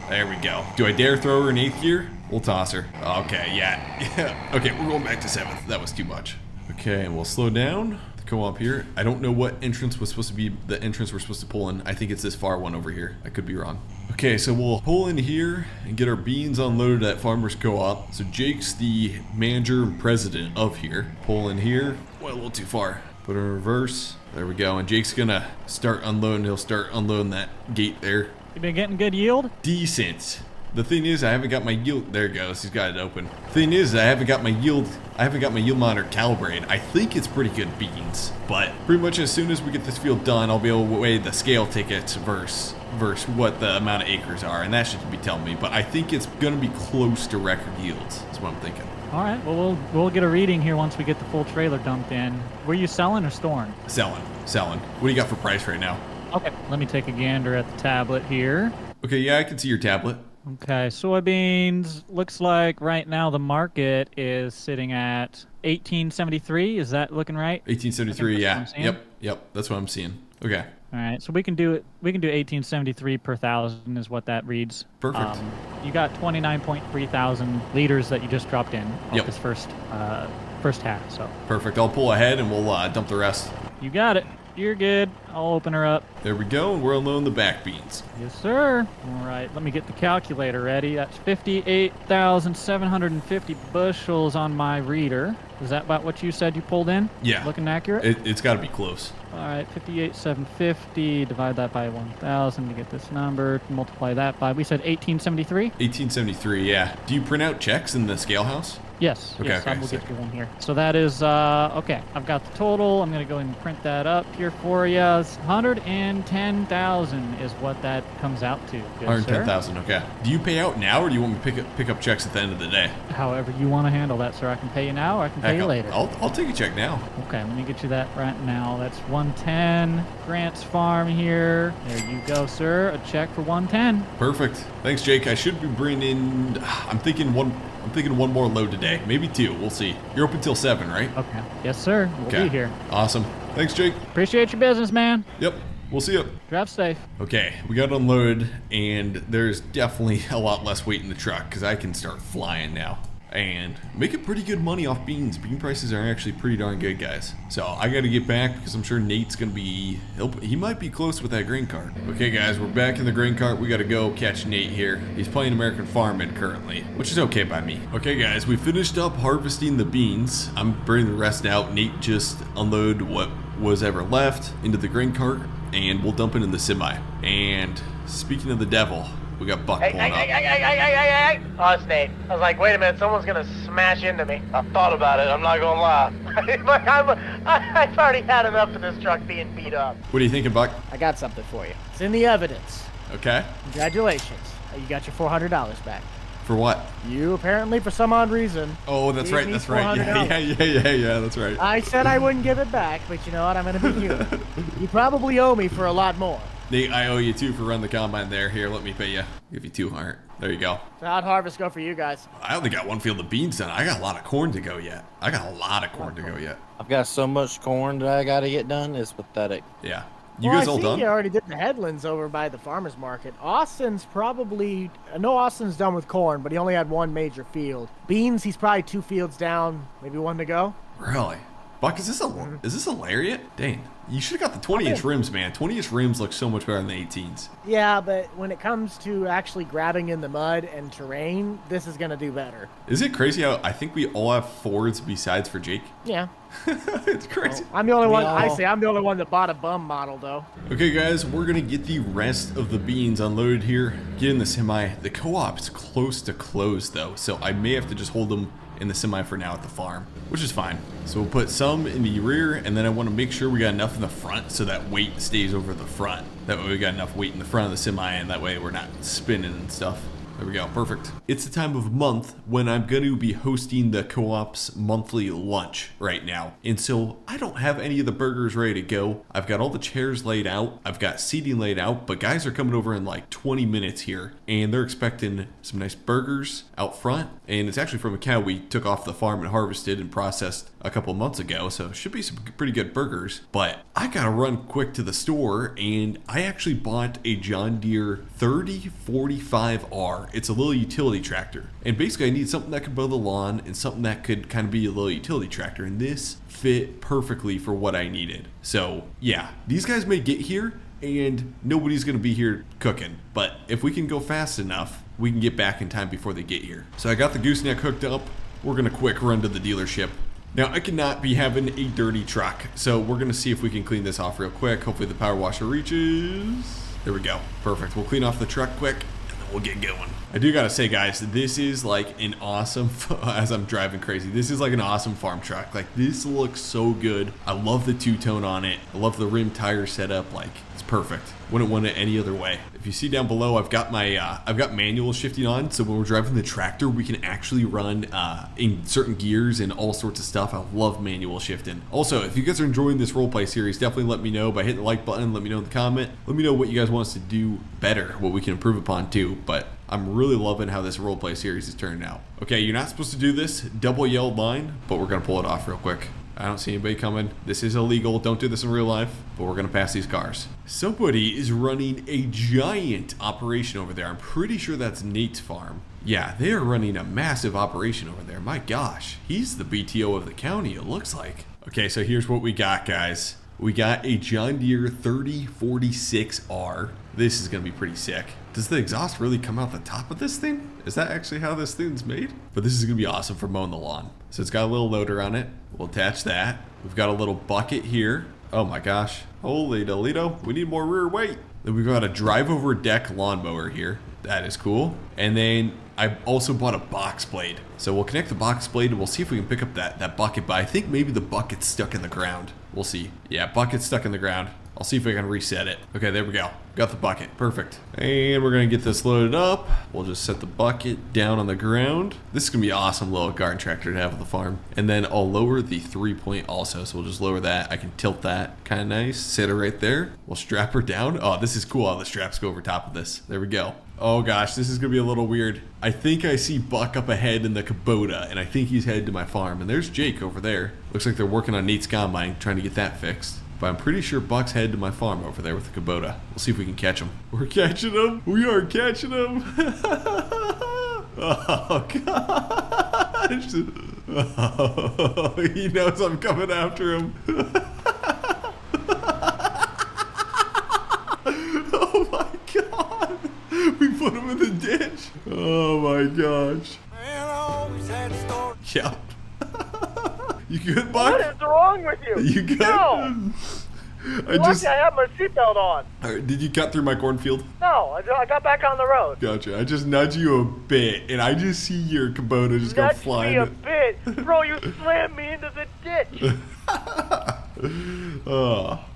There we go. Do I dare throw her in 8th gear? We'll toss her. Okay, yeah. Okay, we're going back to 7th. That was too much. Okay, and we'll slow down. Go up here. I don't know what entrance was supposed to be the entrance we're supposed to pull in. I think it's this far one over here. I could be wrong. Okay, so we'll pull in here and get our beans unloaded at Farmers Co-op. So Jake's the manager and president of here. Pull in here. Well, a little too far. Put it in reverse. There we go. And Jake's gonna start unloading. He'll start unloading that gate there. You been getting good yield? Decent. The thing is, I haven't got my yield. There it goes. He's got it open. Thing is, I haven't got my yield monitor calibrated. I think it's pretty good beans, but pretty much as soon as we get this field done, I'll be able to weigh the scale tickets versus what the amount of acres are, and that should be telling me. But I think it's gonna be close to record yields. That's what I'm thinking. All right. Well, we'll get a reading here once we get the full trailer dumped in. Were you selling or storing? Selling. What do you got for price right now? Okay. Let me take a gander at the tablet here. Okay. Yeah, I can see your tablet. Okay, soybeans, looks like right now the market is sitting at 1873. Is that looking right? 1873, yeah. Yep, that's what I'm seeing. Okay. All right, so we can do 1873 per thousand is what that reads. Perfect. You got 29.3 thousand liters that you just dropped in off this first half, so. Perfect. I'll pull ahead and we'll dump the rest. You got it. You're good. I'll open her up. There we go, and we're unloading the back beans. Yes, sir. All right, let me get the calculator ready. That's 58,750 bushels on my reader. Is that about what you said you pulled in? Yeah. Looking accurate? It's got to be close. All right, 58,750. Divide that by 1,000 to get this number. Multiply that by, we said 1873? 1873, yeah. Do you print out checks in the scale house? Yes. Okay, yes, okay, I will sick. get you one here. So that is, okay, I've got the total. I'm going to go ahead and print that up here for you. 110,000 is what that comes out to. Good, 110,000, okay. Do you pay out now, or do you want me to pick up checks at the end of the day? However you want to handle that, sir. I can pay you now or I can pay you later. I'll take a check now. Okay, let me get you that right now. That's 110. Grant's Farm here. There you go, sir. A check for 110. Perfect. Thanks, Jake. I should be bringing. I'm thinking one more load today, maybe 2. We'll see. You're open till 7, right? Okay. Yes, sir. We'll be here. Awesome. Thanks, Jake. Appreciate your business, man. Yep. We'll see you. Drive safe. Okay, we got unloaded, and there's definitely a lot less weight in the truck because I can start flying now. And making pretty good money off beans. Bean prices are actually pretty darn good, guys. So I got to get back because I'm sure Nate's going to be... He might be close with that grain cart. Okay, guys, we're back in the grain cart. We got to go catch Nate here. He's playing American Farming currently, which is okay by me. Okay, guys, we finished up harvesting the beans. I'm bringing the rest out. Nate just unloaded what was ever left into the grain cart, and we'll dump it in the semi. And speaking of the devil, We got Buck Hey, pulling hey, up. hey, hey, hey, hey, hey, hey. Oh, it's Nate. I was like, wait a minute, someone's gonna smash into me. I thought about it. I'm not gonna lie. I've already had enough of this truck being beat up. What are you thinking, Buck? I got something for you. It's in the evidence. Okay. Congratulations. You got your $400 back. For what? You apparently, for some odd reason. Oh, that's gave right. me That's right. $400. Yeah. That's right. I said I wouldn't give it back, but you know what? I'm gonna be human. You probably owe me for a lot more. Nate, I owe you 2 for running the combine there. Here, let me pay you. Give you 200. There you go. So how'd harvest go for you guys? I only got 1 field of beans done. I got a lot of corn to go yet. I've got so much corn that I gotta get done. It's pathetic. Yeah. You Well, guys I all see done? You already did the headlands over by the farmer's market. Austin's probably... I know Austin's done with corn, but he only had 1 major field. Beans, he's probably 2 fields down, maybe 1 to go. Really? Buck, is this a lariat? Dang. You should have got the 20-inch rims, man. 20-inch rims look so much better than the 18s. Yeah, but when it comes to actually grabbing in the mud and terrain, this is going to do better. Is it crazy how I think we all have Fords besides for Jake? Yeah. It's crazy. I'm the only one. No. I say I'm the only one that bought a bum model, though. Okay, guys, we're going to get the rest of the beans unloaded here. Get in the semi. The co-op's close to close, though, so I may have to just hold them in the semi for now at the farm, which is fine. So we'll put some in the rear, and then I want to make sure we got enough in the front so that weight stays over the front. That way we got enough weight in the front of the semi, and that way we're not spinning and stuff. There we go, perfect. It's the time of month when I'm going to be hosting the co-op's monthly lunch right now. And so I don't have any of the burgers ready to go. I've got all the chairs laid out. I've got seating laid out, but guys are coming over in like 20 minutes here, and they're expecting some nice burgers out front. And it's actually from a cow we took off the farm and harvested and processed a couple months ago, so it should be some pretty good burgers. But I gotta run quick to the store, and I actually bought a John Deere 3045R. It's a little utility tractor, and basically I need something that could mow the lawn and something that could kind of be a little utility tractor, and this fit perfectly for what I needed. So yeah, these guys may get here and nobody's gonna be here cooking, but if we can go fast enough, we can get back in time before they get here. So I got the gooseneck hooked up. We're gonna quick run to the dealership. Now I cannot be having a dirty truck, so we're gonna see if we can clean this off real quick. Hopefully the power washer reaches. There we go, perfect. We'll clean off the truck quick and then we'll get going. I do gotta say, guys, this is like an awesome, as I'm driving crazy, this is like an awesome farm truck. Like, this looks so good. I love the two-tone on it. I love the rim tire setup. Like, it's perfect. Wouldn't want it any other way. If you see down below, I've got my I've got manual shifting on, so when we're driving the tractor, we can actually run in certain gears and all sorts of stuff. I love manual shifting. Also, if you guys are enjoying this roleplay series, definitely let me know by hitting the like button. Let me know in the comment. Let me know what you guys want us to do better, what we can improve upon too. But I'm really loving how this roleplay series is turning out. Okay, you're not supposed to do this double yelled line, but we're gonna pull it off real quick. I don't see anybody coming. This is illegal. Don't do this in real life, but we're gonna pass these cars. Somebody is running a giant operation over there. I'm pretty sure that's Nate's farm. Yeah, they are running a massive operation over there. My gosh, he's the BTO of the county, it looks like. Okay, so here's what we got, guys. We got a John Deere 3046R. This is gonna be pretty sick. Does the exhaust really come out the top of this thing? Is that actually how this thing's made? But this is gonna be awesome for mowing the lawn. So it's got a little loader on it. We'll attach that. We've got a little bucket here. Oh my gosh, holy Toledo. We need more rear weight. Then we've got a drive over deck lawnmower here. That is cool. And then I also bought a box blade. So we'll connect the box blade and we'll see if we can pick up that bucket, but I think maybe the bucket's stuck in the ground. We'll see. Yeah, bucket's stuck in the ground. I'll see if I can reset it. Okay, there we go. Got the bucket. Perfect. And we're gonna get this loaded up. We'll just set the bucket down on the ground. This is gonna be an awesome little garden tractor to have at the farm. And then I'll lower the 3-point also. So we'll just lower that. I can tilt that. Kind of nice. Set her right there. We'll strap her down. Oh, this is cool how the straps go over top of this. There we go. Oh gosh, this is gonna be a little weird. I think I see Buck up ahead in the Kubota, and I think he's headed to my farm. And there's Jake over there. Looks like they're working on Nate's combine, trying to get that fixed. But I'm pretty sure Buck's headed to my farm over there with the Kubota. We'll see if we can catch him. We're catching him. We are catching him. Oh gosh. Oh, he knows I'm coming after him. Oh my God. We put him in the ditch. Oh my gosh. Yep. You good, Buck? What is wrong with you? You good? No. Lucky I have my seatbelt on. All right, did you cut through my cornfield? No, I got back on the road. Gotcha. I just nudge you a bit, and I just see your Kubota just go Nudged flying. me a bit. Bro, you slammed me into the ditch.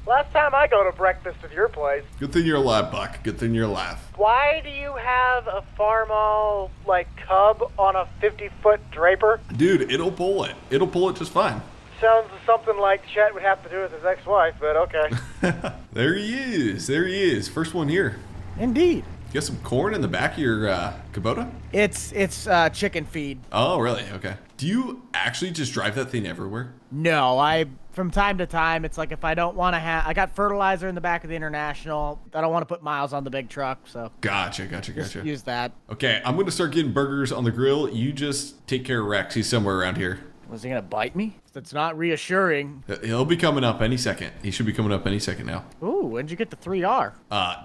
Last time I go to breakfast at your place. Good thing you're alive, Buck. Good thing you're alive. Why do you have a farm-all, like, cub on a 50-foot draper? Dude, it'll pull it. It'll pull it just fine. Sounds something like Chet would have to do with his ex-wife, but okay. There he is. There he is. First one here. Indeed. You got some corn in the back of your Kubota? It's chicken feed. Oh, really? Okay. Do you actually just drive that thing everywhere? No, from time to time, it's like if I don't want to have, I got fertilizer in the back of the International. I don't want to put miles on the big truck, so. Gotcha. Just use that. Okay, I'm going to start getting burgers on the grill. You just take care of Rex. He's somewhere around here. Was he gonna bite me? That's not reassuring. He'll be coming up any second. He should be coming up any second now. Ooh, when'd you get the 3R?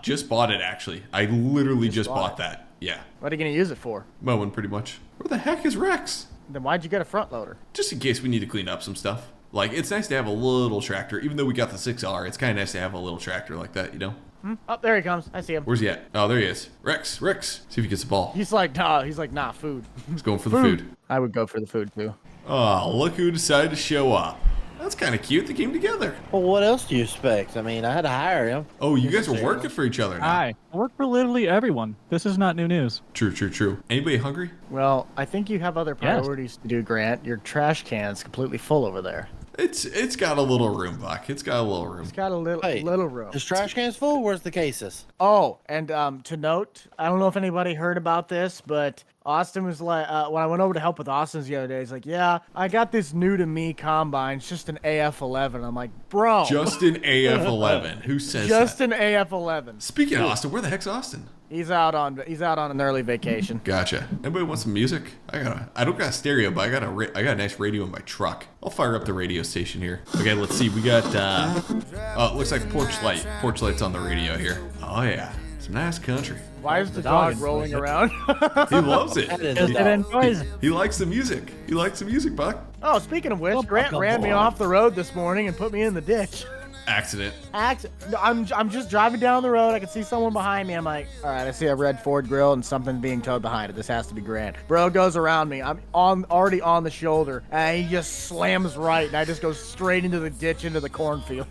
Just bought it, actually. I literally just bought that. Yeah. What are you gonna use it for? Mowing, pretty much. Where the heck is Rex? Then why'd you get a front loader? Just in case we need to clean up some stuff. Like, it's nice to have a little tractor. Even though we got the 6R, it's kind of nice to have a little tractor like that, you know? Oh, there he comes. I see him. Where's he at? Oh, there he is. Rex. See if he gets the ball. He's like, nah, food. He's going for the food. I would go for the food, too. Oh, look who decided to show up. That's kind of cute. They came together. Well, what else do you expect? I mean, I had to hire him. Oh, you guys are working for each other now. Hi. I work for literally everyone. This is not new news. True. Anybody hungry? Well, I think you have other priorities to do, Grant. Your trash can's completely full over there. It's got a little room, Buck. It's got a little room. It's got a little room. His trash can's full? Where's the cases? Oh, and to note, I don't know if anybody heard about this, but Austin was like, when I went over to help with Austin's the other day, he's like, yeah, I got this new to me combine. It's just an AF11. I'm like, bro. Just an AF11. Who says just that? an AF11. Speaking of Austin, where the heck's Austin? He's out on an early vacation. Gotcha. Anybody want some music? I don't got a stereo, but I got a nice radio in my truck. I'll fire up the radio station here. Okay, let's see. We got it looks like porch light. Porch light's on the radio here. Oh yeah. Some nice country. Why is the dog rolling around? He loves it. Because it enjoys it. He likes the music. He likes the music, Buck. Oh, speaking of which, Grant ran me off the road this morning and put me in the ditch. Accident. I'm just driving down the road. I can see someone behind me. I'm like, all right, I see a red Ford grill and something being towed behind it. This has to be Grant. Bro goes around me. I'm already on the shoulder, and he just slams right, and I just go straight into the ditch into the cornfield.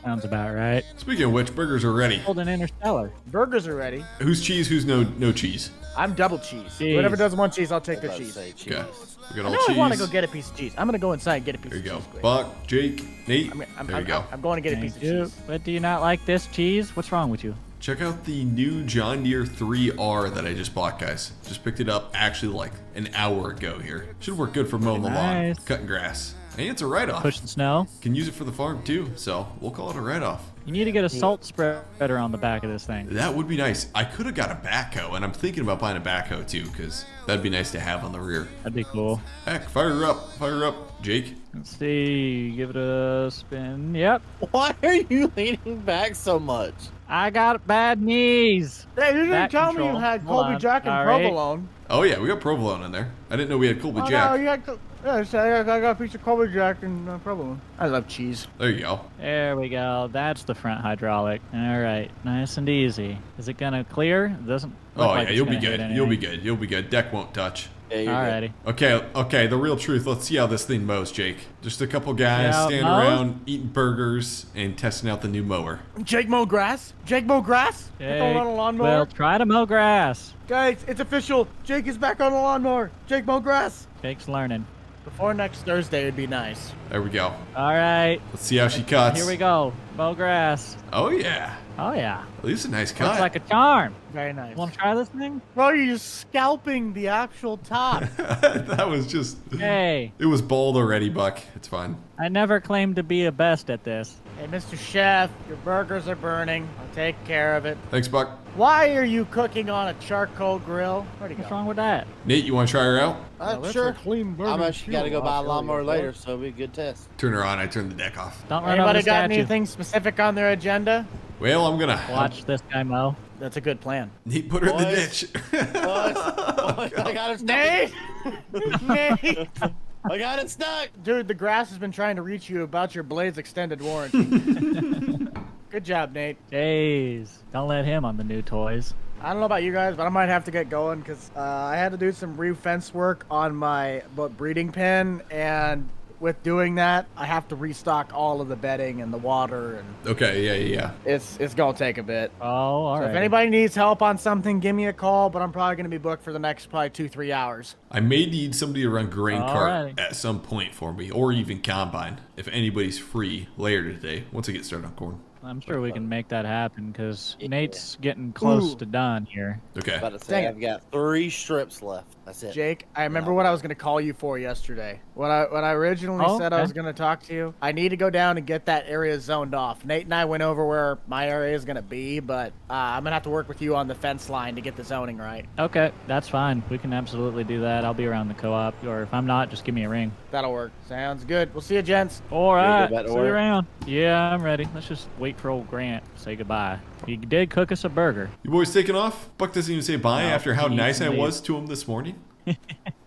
Sounds about right. Speaking of which, burgers are ready. Hold an Interstellar. Burgers are ready. Who's cheese? Who's no cheese? I'm double cheese. Cheese. Whatever does one cheese, I'll take the cheese. Okay. We got I all know cheese. I want to go get a piece of cheese. I'm gonna go inside and get a piece There of you go. cheese. Quick. Buck, Jake, Nate. There you go. I'm going to get a piece of cheese. But do you not like this cheese? What's wrong with you? Check out the new John Deere 3R that I just bought, guys. Just picked it up actually like an hour ago here. Should work good for mowing the lawn, Nice. cutting grass. And it's a write-off. Push the snow. Can use it for the farm too, so we'll call it a write-off. You need to get a salt spreader on the back of this thing. That would be nice. I could have got a backhoe, and I'm thinking about buying a backhoe too, because that'd be nice to have on the rear. That'd be cool. Heck, fire up, Jake. Let's see. Give it a spin. Yep. Why are you leaning back so much? I got bad knees. Hey, you didn't Back tell me you control. had Hold Colby on. Jack and All right. provolone. Oh yeah, we got provolone in there. I didn't know we had Colby Oh, Jack. no, you had, I got a piece of Colby Jack and provolone. I love cheese. There you go. There we go. That's the front hydraulic. All right. Nice and easy. Is it going to clear? It doesn't look Oh like yeah, it's you'll be gonna hit good. You'll be anything. good. You'll be good. Deck won't touch. Yeah, you're good. Alrighty. Okay, the real truth. Let's see how this thing mows, Jake. Just a couple guys Yeah, standing mows? around eating burgers and testing out the new mower. Jake mow grass? Jake mow grass? Back on a lawnmower? Well, try to mow grass. Guys, it's official. Jake is back on the lawnmower. Jake mow grass. Jake's learning. Before next Thursday would be nice. There we go. All right. Let's see how she cuts. Here we go. Mow grass. Oh yeah. Oh, yeah. At least a nice cut. Looks like a charm. Very nice. Want to try this thing? Bro, you're just scalping the actual top. That was just. Hey, It was bold already, Buck. It's fine. I never claimed to be a best at this. Hey, Mr. Chef, your burgers are burning. I'll take care of it. Thanks, Buck. Why are you cooking on a charcoal grill? Where'd he What's go? what's wrong with that? Nate, you want to try her out? That's Sure. a clean burger. I'm actually got to go buy a lawnmower Cheerio, later, boy. so it'll be a good test. Turn her on. I turned the deck off. Don't run over Anybody the got statue. anything specific on their agenda? Well, I'm gonna Watch this guy mow. That's a good plan. Nate, put her in the Boys. ditch. Boys, I got it stuck. Nate! Nate! I got it stuck. Dude, the grass has been trying to reach you about your Blade's extended warranty. Good job, Nate. Jeez, don't let him on the new toys. I don't know about you guys, but I might have to get going because I had to do some re-fence work on my breeding pen, and with doing that, I have to restock all of the bedding and the water, and Okay, yeah. it's gonna take a bit. Oh, all So right. if anybody needs help on something, give me a call, but I'm probably gonna be booked for the next probably 2-3 hours. I may need somebody to run grain cart Alrighty. at some point for me, or even combine, if anybody's free later today, once I get started on corn. I'm sure we can make that happen because Nate's getting close Ooh. to done here. Okay. About to say, Dang it. I've got 3 strips left. That's it. Jake, I remember what I was gonna call you for yesterday. When I originally Oh, said I okay. was gonna talk to you, I need to go down and get that area zoned off. Nate and I went over where my area is gonna be, but I'm gonna have to work with you on the fence line to get the zoning right. Okay, that's fine. We can absolutely do that. I'll be around the co-op, or if I'm not, just give me a ring. That'll work. Sounds good. We'll see you, gents. All Ready to right, go back to see you work? around. Yeah, I'm ready. Let's just wait for old Grant to say goodbye. He did cook us a burger. You boys taking off? Buck doesn't even say bye No, after how he nice I leaves. was to him this morning.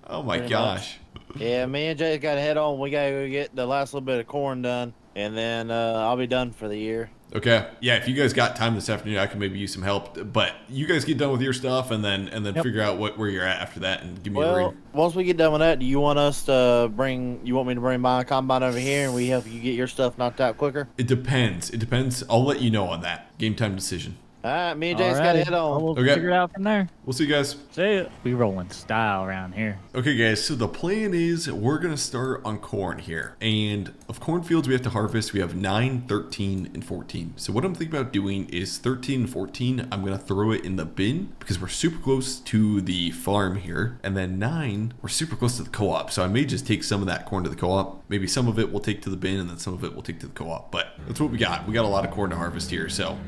Oh my Pretty gosh. Yeah, me and Jay got to head on. We got to go get the last little bit of corn done, and then I'll be done for the year. Okay. Yeah, if you guys got time this afternoon, I can maybe use some help. But you guys get done with your stuff and then Yep. figure out where you're at after that and give me a Well, ring. once we get done with that, do you want us to bring? You want me to bring my combine over here, and we help you get your stuff knocked out quicker? It depends. It depends. I'll let you know on that. Game time decision. All right, me and Jay's got to Alrighty. head on. We'll Okay. figure it out from there. We'll see you guys. See ya. We rolling style around here. Okay, guys, so the plan is we're going to start on corn here. And of cornfields we have to harvest, we have 9, 13, and 14. So what I'm thinking about doing is 13 and 14, I'm going to throw it in the bin because we're super close to the farm here. And then 9, we're super close to the co-op. So I may just take some of that corn to the co-op. Maybe some of it we'll take to the bin and then some of it we'll take to the co-op. But that's what we got. We got a lot of corn to harvest here. So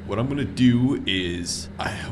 what I'm going to do is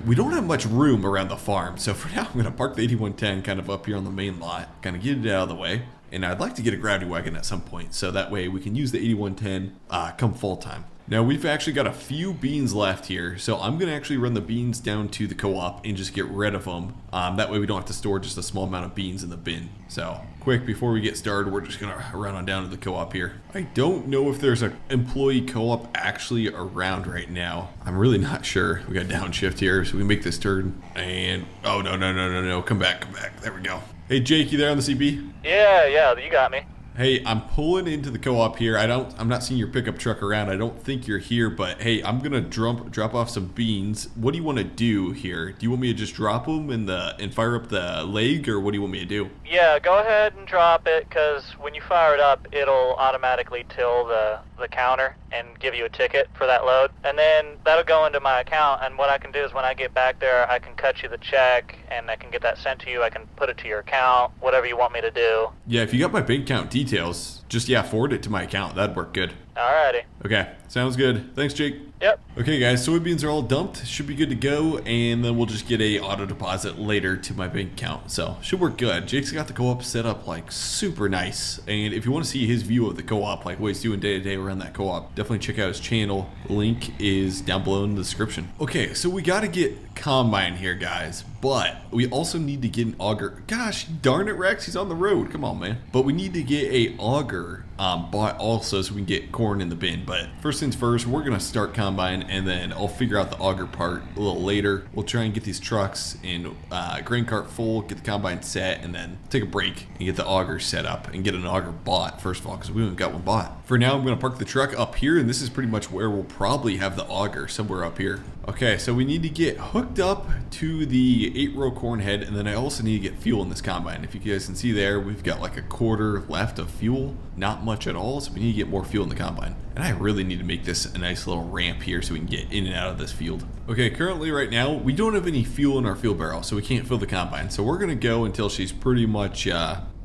we don't have much room around the farm. So for now, I'm going to park the 8110 kind of up here on the main lot, kind of get it out of the way. And I'd like to get a gravity wagon at some point. So that way we can use the 8110 come fall time. Now we've actually got a few beans left here, so I'm going to actually run the beans down to the co-op and just get rid of them. That way we don't have to store just a small amount of beans in the bin. So quick, before we get started, we're just going to run on down to the co-op here. I don't know if there's an employee co-op actually around right now. I'm really not sure. We got downshift here, so we can make this turn. And, oh, no. Come back. There we go. Hey, Jake, you there on the CB? Yeah, you got me. Hey, I'm pulling into the co-op here. I'm not seeing your pickup truck around. I don't think you're here, but hey, I'm gonna drop off some beans. What do you want to do here? Do you want me to just drop them and fire up the leg, or what do you want me to do? Yeah, go ahead and drop it, because when you fire it up, it'll automatically till the counter and give you a ticket for that load. And then that'll go into my account, and what I can do is when I get back there, I can cut you the check, and I can get that sent to you. I can put it to your account, whatever you want me to do. Yeah, if you got my bank account details, just forward it to my account. That'd work good. Alrighty. Okay, sounds good. Thanks, Jake. Yep. Okay, guys, soybeans are all dumped. Should be good to go, and then we'll just get a auto deposit later to my bank account. So should work good. Jake's got the co-op set up like super nice, and if you want to see his view of the co-op, like what he's doing day to day around that co-op, definitely check out his channel. Link is down below in the description. Okay, so we got to get combine here, guys, but we also need to get an auger. Gosh darn it, Rex, he's on the road. Come on, man. But we need to get a auger bought also so we can get corn in the bin. But first things first, we're gonna start combine, and then I'll figure out the auger part a little later. We'll try and get these trucks in grain cart full, get the combine set, and then take a break and get the auger set up and get an auger bought first of all, because we haven't got one bought. For now, I'm gonna park the truck up here, and this is pretty much where we'll probably have the auger, somewhere up here. Okay, so we need to get hooked up to the 8-row corn head, and then I also need to get fuel in this combine. If you guys can see there, we've got like a quarter left of fuel, not much at all, so we need to get more fuel in the combine. And I really need to make this a nice little ramp here so we can get in and out of this field. Okay, currently right now, we don't have any fuel in our fuel barrel, so we can't fill the combine. So we're gonna go until she's pretty much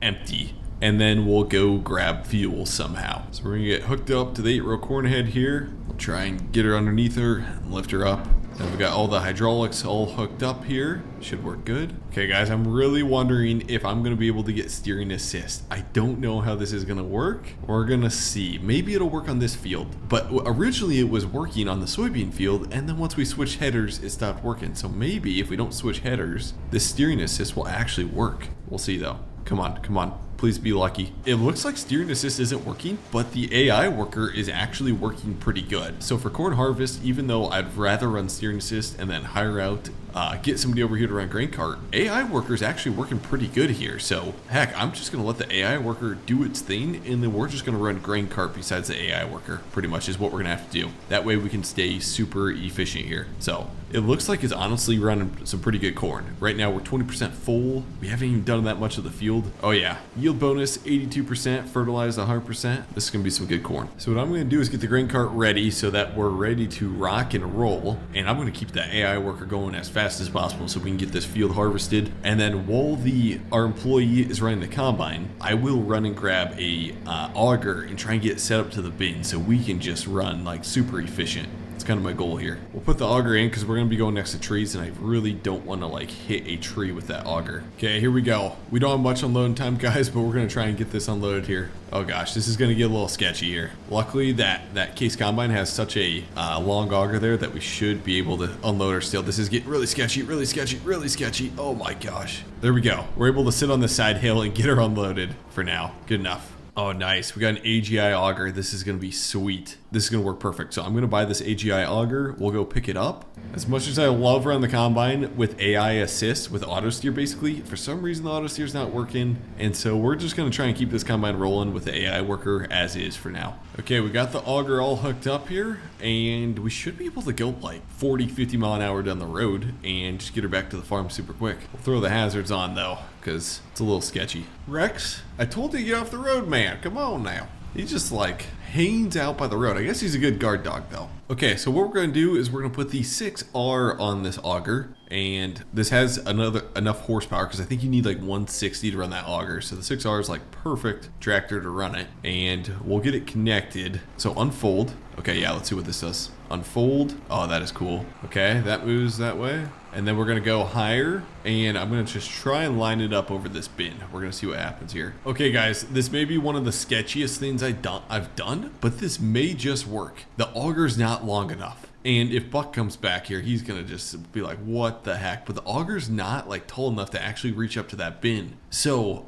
empty, and then we'll go grab fuel somehow. So we're gonna get hooked up to the 8-row corn head here. We'll try and get her underneath her and lift her up. Then we've got all the hydraulics all hooked up here. Should work good. Okay, guys, I'm really wondering if I'm gonna be able to get steering assist. I don't know how this is gonna work. We're gonna see. Maybe it'll work on this field, but originally it was working on the soybean field, and then once we switched headers, it stopped working. So maybe if we don't switch headers, this steering assist will actually work. We'll see though. Come on, come on. Please be lucky. It looks like steering assist isn't working, but the AI worker is actually working pretty good. So for corn harvest, even though I'd rather run steering assist and then hire out, get somebody over here to run grain cart, AI worker is actually working pretty good here. So heck, I'm just gonna let the AI worker do its thing, and then we're just gonna run grain cart besides the AI worker. Pretty much is what we're gonna have to do. That way we can stay super efficient here. So it looks like it's honestly running some pretty good corn. Right now we're 20% full. We haven't even done that much of the field. Oh yeah, yield bonus 82%, fertilized 100%. This is gonna be some good corn. So what I'm gonna do is get the grain cart ready so that we're ready to rock and roll. And I'm gonna keep that AI worker going as fast as possible so we can get this field harvested. And then while our employee is running the combine, I will run and grab a auger and try and get it set up to the bin so we can just run like super efficient. It's kind of my goal here. We'll put the auger in because we're going to be going next to trees, and I really don't want to like hit a tree with that auger. Okay, here we go. We don't have much unloading time, guys, but we're going to try and get this unloaded here. Oh gosh, this is going to get a little sketchy here. Luckily, that case combine has such a long auger there that we should be able to unload our steel. This is getting really sketchy, really sketchy, really sketchy. Oh my gosh. There we go. We're able to sit on the side hill and get her unloaded for now. Good enough. Oh, nice. We got an AGI auger. This is going to be sweet. This is going to work perfect. So I'm going to buy this AGI auger. We'll go pick it up. As much as I love running the combine with AI assist, with auto steer basically, for some reason the auto steer is not working. And so we're just going to try and keep this combine rolling with the AI worker as is for now. Okay, we got the auger all hooked up here, and we should be able to go like 40, 50 mile an hour down the road and just get her back to the farm super quick. We'll throw the hazards on though, because it's a little sketchy. Rex, I told you to get off the road, man. Come on now. He just like hangs out by the road. I guess he's a good guard dog though. Okay, so what we're going to do is we're going to put the 6R on this auger, and this has enough horsepower because I think you need like 160 to run that auger. So the 6R is like perfect tractor to run it, and we'll get it connected. So unfold. Okay, yeah, let's see what this does. Unfold. Oh, that is cool. Okay, that moves that way. And then we're going to go higher, and I'm going to just try and line it up over this bin. We're going to see what happens here. Okay, guys, this may be one of the sketchiest things I've done, but this may just work. The auger's not long enough. And if Buck comes back here, he's going to just be like, what the heck? But the auger's not like tall enough to actually reach up to that bin. So,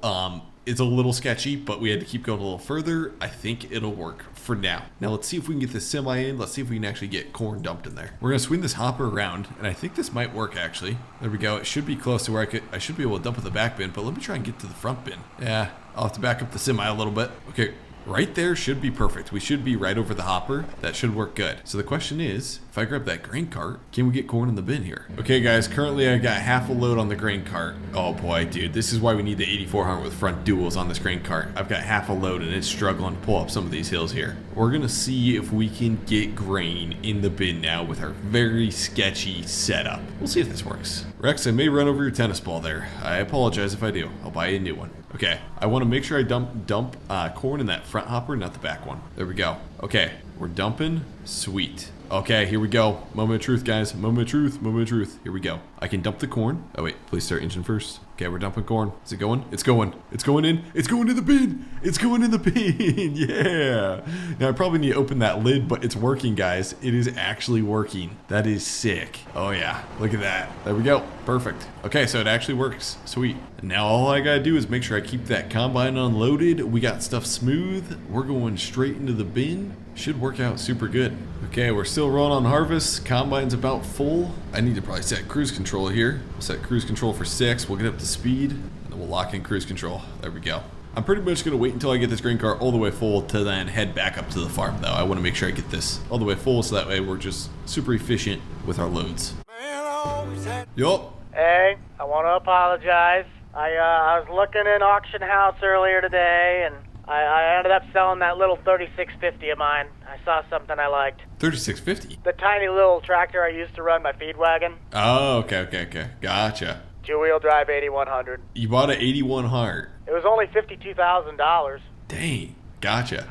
it's a little sketchy, but we had to keep going a little further. I think it'll work for now. Now let's see if we can get this semi in. Let's see if we can actually get corn dumped in there. We're gonna swing this hopper around, and I think this might work actually. There we go. It should be close to where I should be able to dump at the back bin, but let me try and get to the front bin. Yeah, I'll have to back up the semi a little bit. Okay. Right there should be perfect. We should be right over the hopper. That should work good. So the question is, if I grab that grain cart, can we get corn in the bin here? Okay, guys, currently I got half a load on the grain cart. Oh boy, dude, this is why we need the 8400 with front duals on this grain cart. I've got half a load and it's struggling to pull up some of these hills here. We're gonna see if we can get grain in the bin now with our very sketchy setup. We'll see if this works. Rex, I may run over your tennis ball there. I apologize if I do. I'll buy you a new one. Okay, I want to make sure I dump corn in that front hopper, not the back one. There we go. Okay, we're dumping. Sweet. Okay, here we go. Moment of truth, guys. Moment of truth. Moment of truth. Here we go. I can dump the corn. Oh, wait. Please start engine first. Okay, we're dumping corn. Is it going? It's going. It's going in. It's going in the bin. It's going in the bin. Yeah. Now, I probably need to open that lid, but it's working, guys. It is actually working. That is sick. Oh, yeah. Look at that. There we go. Perfect. Okay, so it actually works. Sweet. And now all I got to do is make sure I keep that combine unloaded. We got stuff smooth. We're going straight into the bin. Should work out super good. Okay, we're still rolling on harvest. Combine's about full. I need to probably set cruise control here. We'll set cruise control for 6. We'll get up to speed, and then we'll lock in cruise control. There we go. I'm pretty much going to wait until I get this grain cart all the way full to then head back up to the farm, though. I want to make sure I get this all the way full so that way we're just super efficient with our loads. Yup. Hey, I want to apologize. I was looking in auction house earlier today, and I ended up selling that little 3650 of mine. I saw something I liked. 3650? The tiny little tractor I used to run my feed wagon. Oh, okay. Gotcha. 2-wheel drive 8100. You bought an 8100. It was only $52,000. Dang. Gotcha.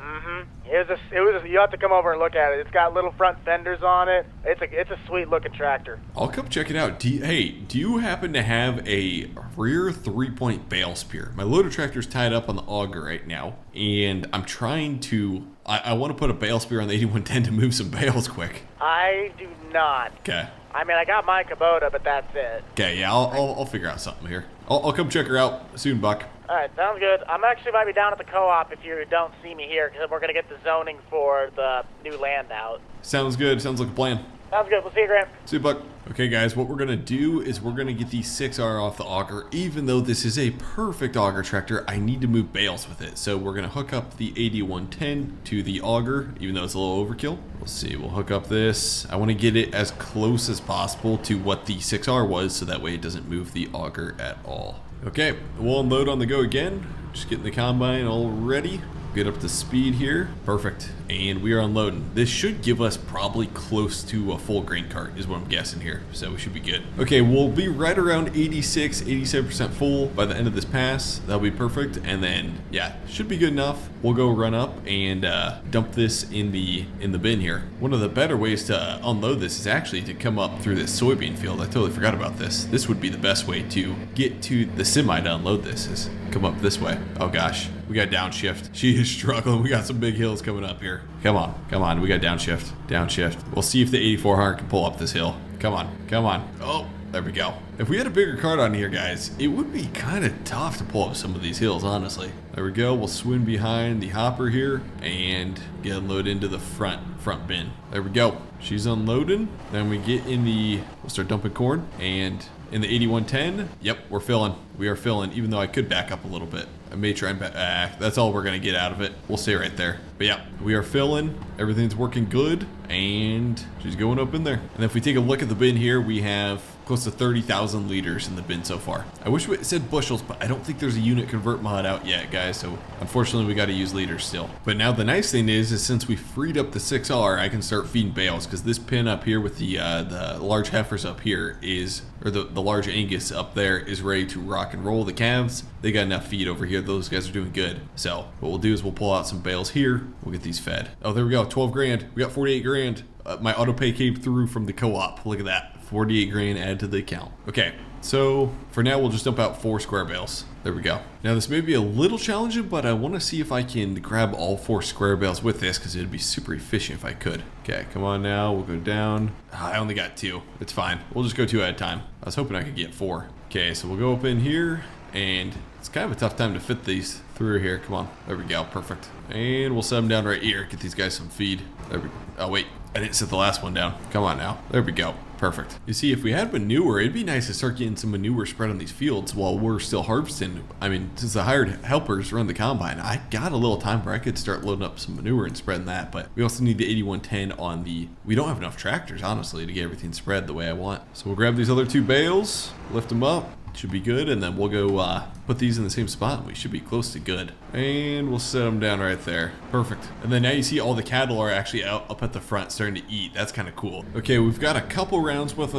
You have to come over and look at it. It's got little front fenders on it. It's a sweet looking tractor. I'll come check it out. Do you happen to have a rear 3-point bale spear? My loader tractor's tied up on the auger right now, and I'm trying to. I want to put a bale spear on the 8110 to move some bales quick. I do not. Okay. I mean, I got my Kubota, but that's it. Okay, yeah, I'll figure out something here. I'll come check her out soon, Buck. All right, sounds good. I'm actually might be down at the co-op if you don't see me here, because we're going to get the zoning for the new land out. Sounds good. Sounds like a plan. Sounds good. We'll see you, Grant. See you, Buck. Okay, guys, what we're going to do is we're going to get the 6R off the auger. Even though this is a perfect auger tractor, I need to move bales with it. So we're going to hook up the 8110 to the auger, even though it's a little overkill. We'll see. We'll hook up this. I want to get it as close as possible to what the 6R was, so that way it doesn't move the auger at all. Okay, we'll unload on the go again. Just getting the combine all ready. Get up to speed here. Perfect. And we are unloading. This should give us probably close to a full grain cart is what I'm guessing here. So we should be good. Okay, we'll be right around 86, 87% full by the end of this pass. That'll be perfect. And then, yeah, should be good enough. We'll go run up and dump this in the bin here. One of the better ways to unload this is actually to come up through this soybean field. I totally forgot about this. This would be the best way to get to the semi to unload this, is come up this way. Oh gosh, we got downshift. She is struggling. We got some big hills coming up here. Come on, come on. We got downshift, downshift. We'll see if the 8400 can pull up this hill. Come on, come on. Oh, there we go. If we had a bigger cart on here, guys, it would be kind of tough to pull up some of these hills, honestly. There we go. We'll swing behind the hopper here and get unloaded into the front bin. There we go. She's unloading. Then we get in the, we'll start dumping corn, and in the 8110, yep, we're filling. We are filling, even though I could back up a little bit. I may try and back. That's all we're going to get out of it. We'll stay right there. But yeah, we are filling. Everything's working good. And she's going up in there. And if we take a look at the bin here, we have close to 30,000 liters in the bin so far. I wish it said bushels, but I don't think there's a unit convert mod out yet, guys. So unfortunately, we got to use liters still. But now the nice thing is since we freed up the 6R, I can start feeding bales, because this pin up here with the large heifers up here is, or the large Angus up there is ready to rock and roll. The calves, they got enough feed over here. Those guys are doing good. So what we'll do is we'll pull out some bales here. We'll get these fed. Oh, there we go. 12 grand. We got 48 grand. My auto pay came through from the co-op. Look at that. 48 grand added to the account. Okay, so for now we'll just dump out 4 square bales. There we go. Now this may be a little challenging, but I want to see if I can grab all 4 square bales with this, because it'd be super efficient if I could. Okay, come on now. We'll go down. I only got 2. It's fine. We'll just go 2 at a time. I was hoping I could get 4. Okay, so we'll go up in here, and it's kind of a tough time to fit these through here. Come on. There we go. Perfect. And we'll set them down right here. Get these guys some feed. There we go. Oh, wait. I didn't set the last one down. Come on now. There we go. Perfect. You see, if we had manure, it'd be nice to start getting some manure spread on these fields while we're still harvesting. I mean, since the hired helpers run the combine, I got a little time where I could start loading up some manure and spreading that. But we also need the 8110 on the... We don't have enough tractors, honestly, to get everything spread the way I want. So we'll grab these other 2 bales, lift them up. Should be good, and then we'll go put these in the same spot, and we should be close to good. And we'll set them down right there. Perfect. And then now you see all the cattle are actually out up at the front starting to eat. That's kind of cool. Okay, we've got a couple rounds left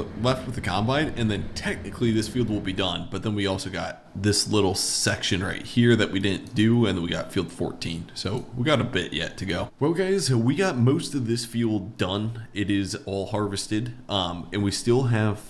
with the combine, and then technically this field will be done. But then we also got this little section right here that we didn't do, and then we got field 14. So we got a bit yet to go. Well, guys, we got most of this field done. It is all harvested, and we still have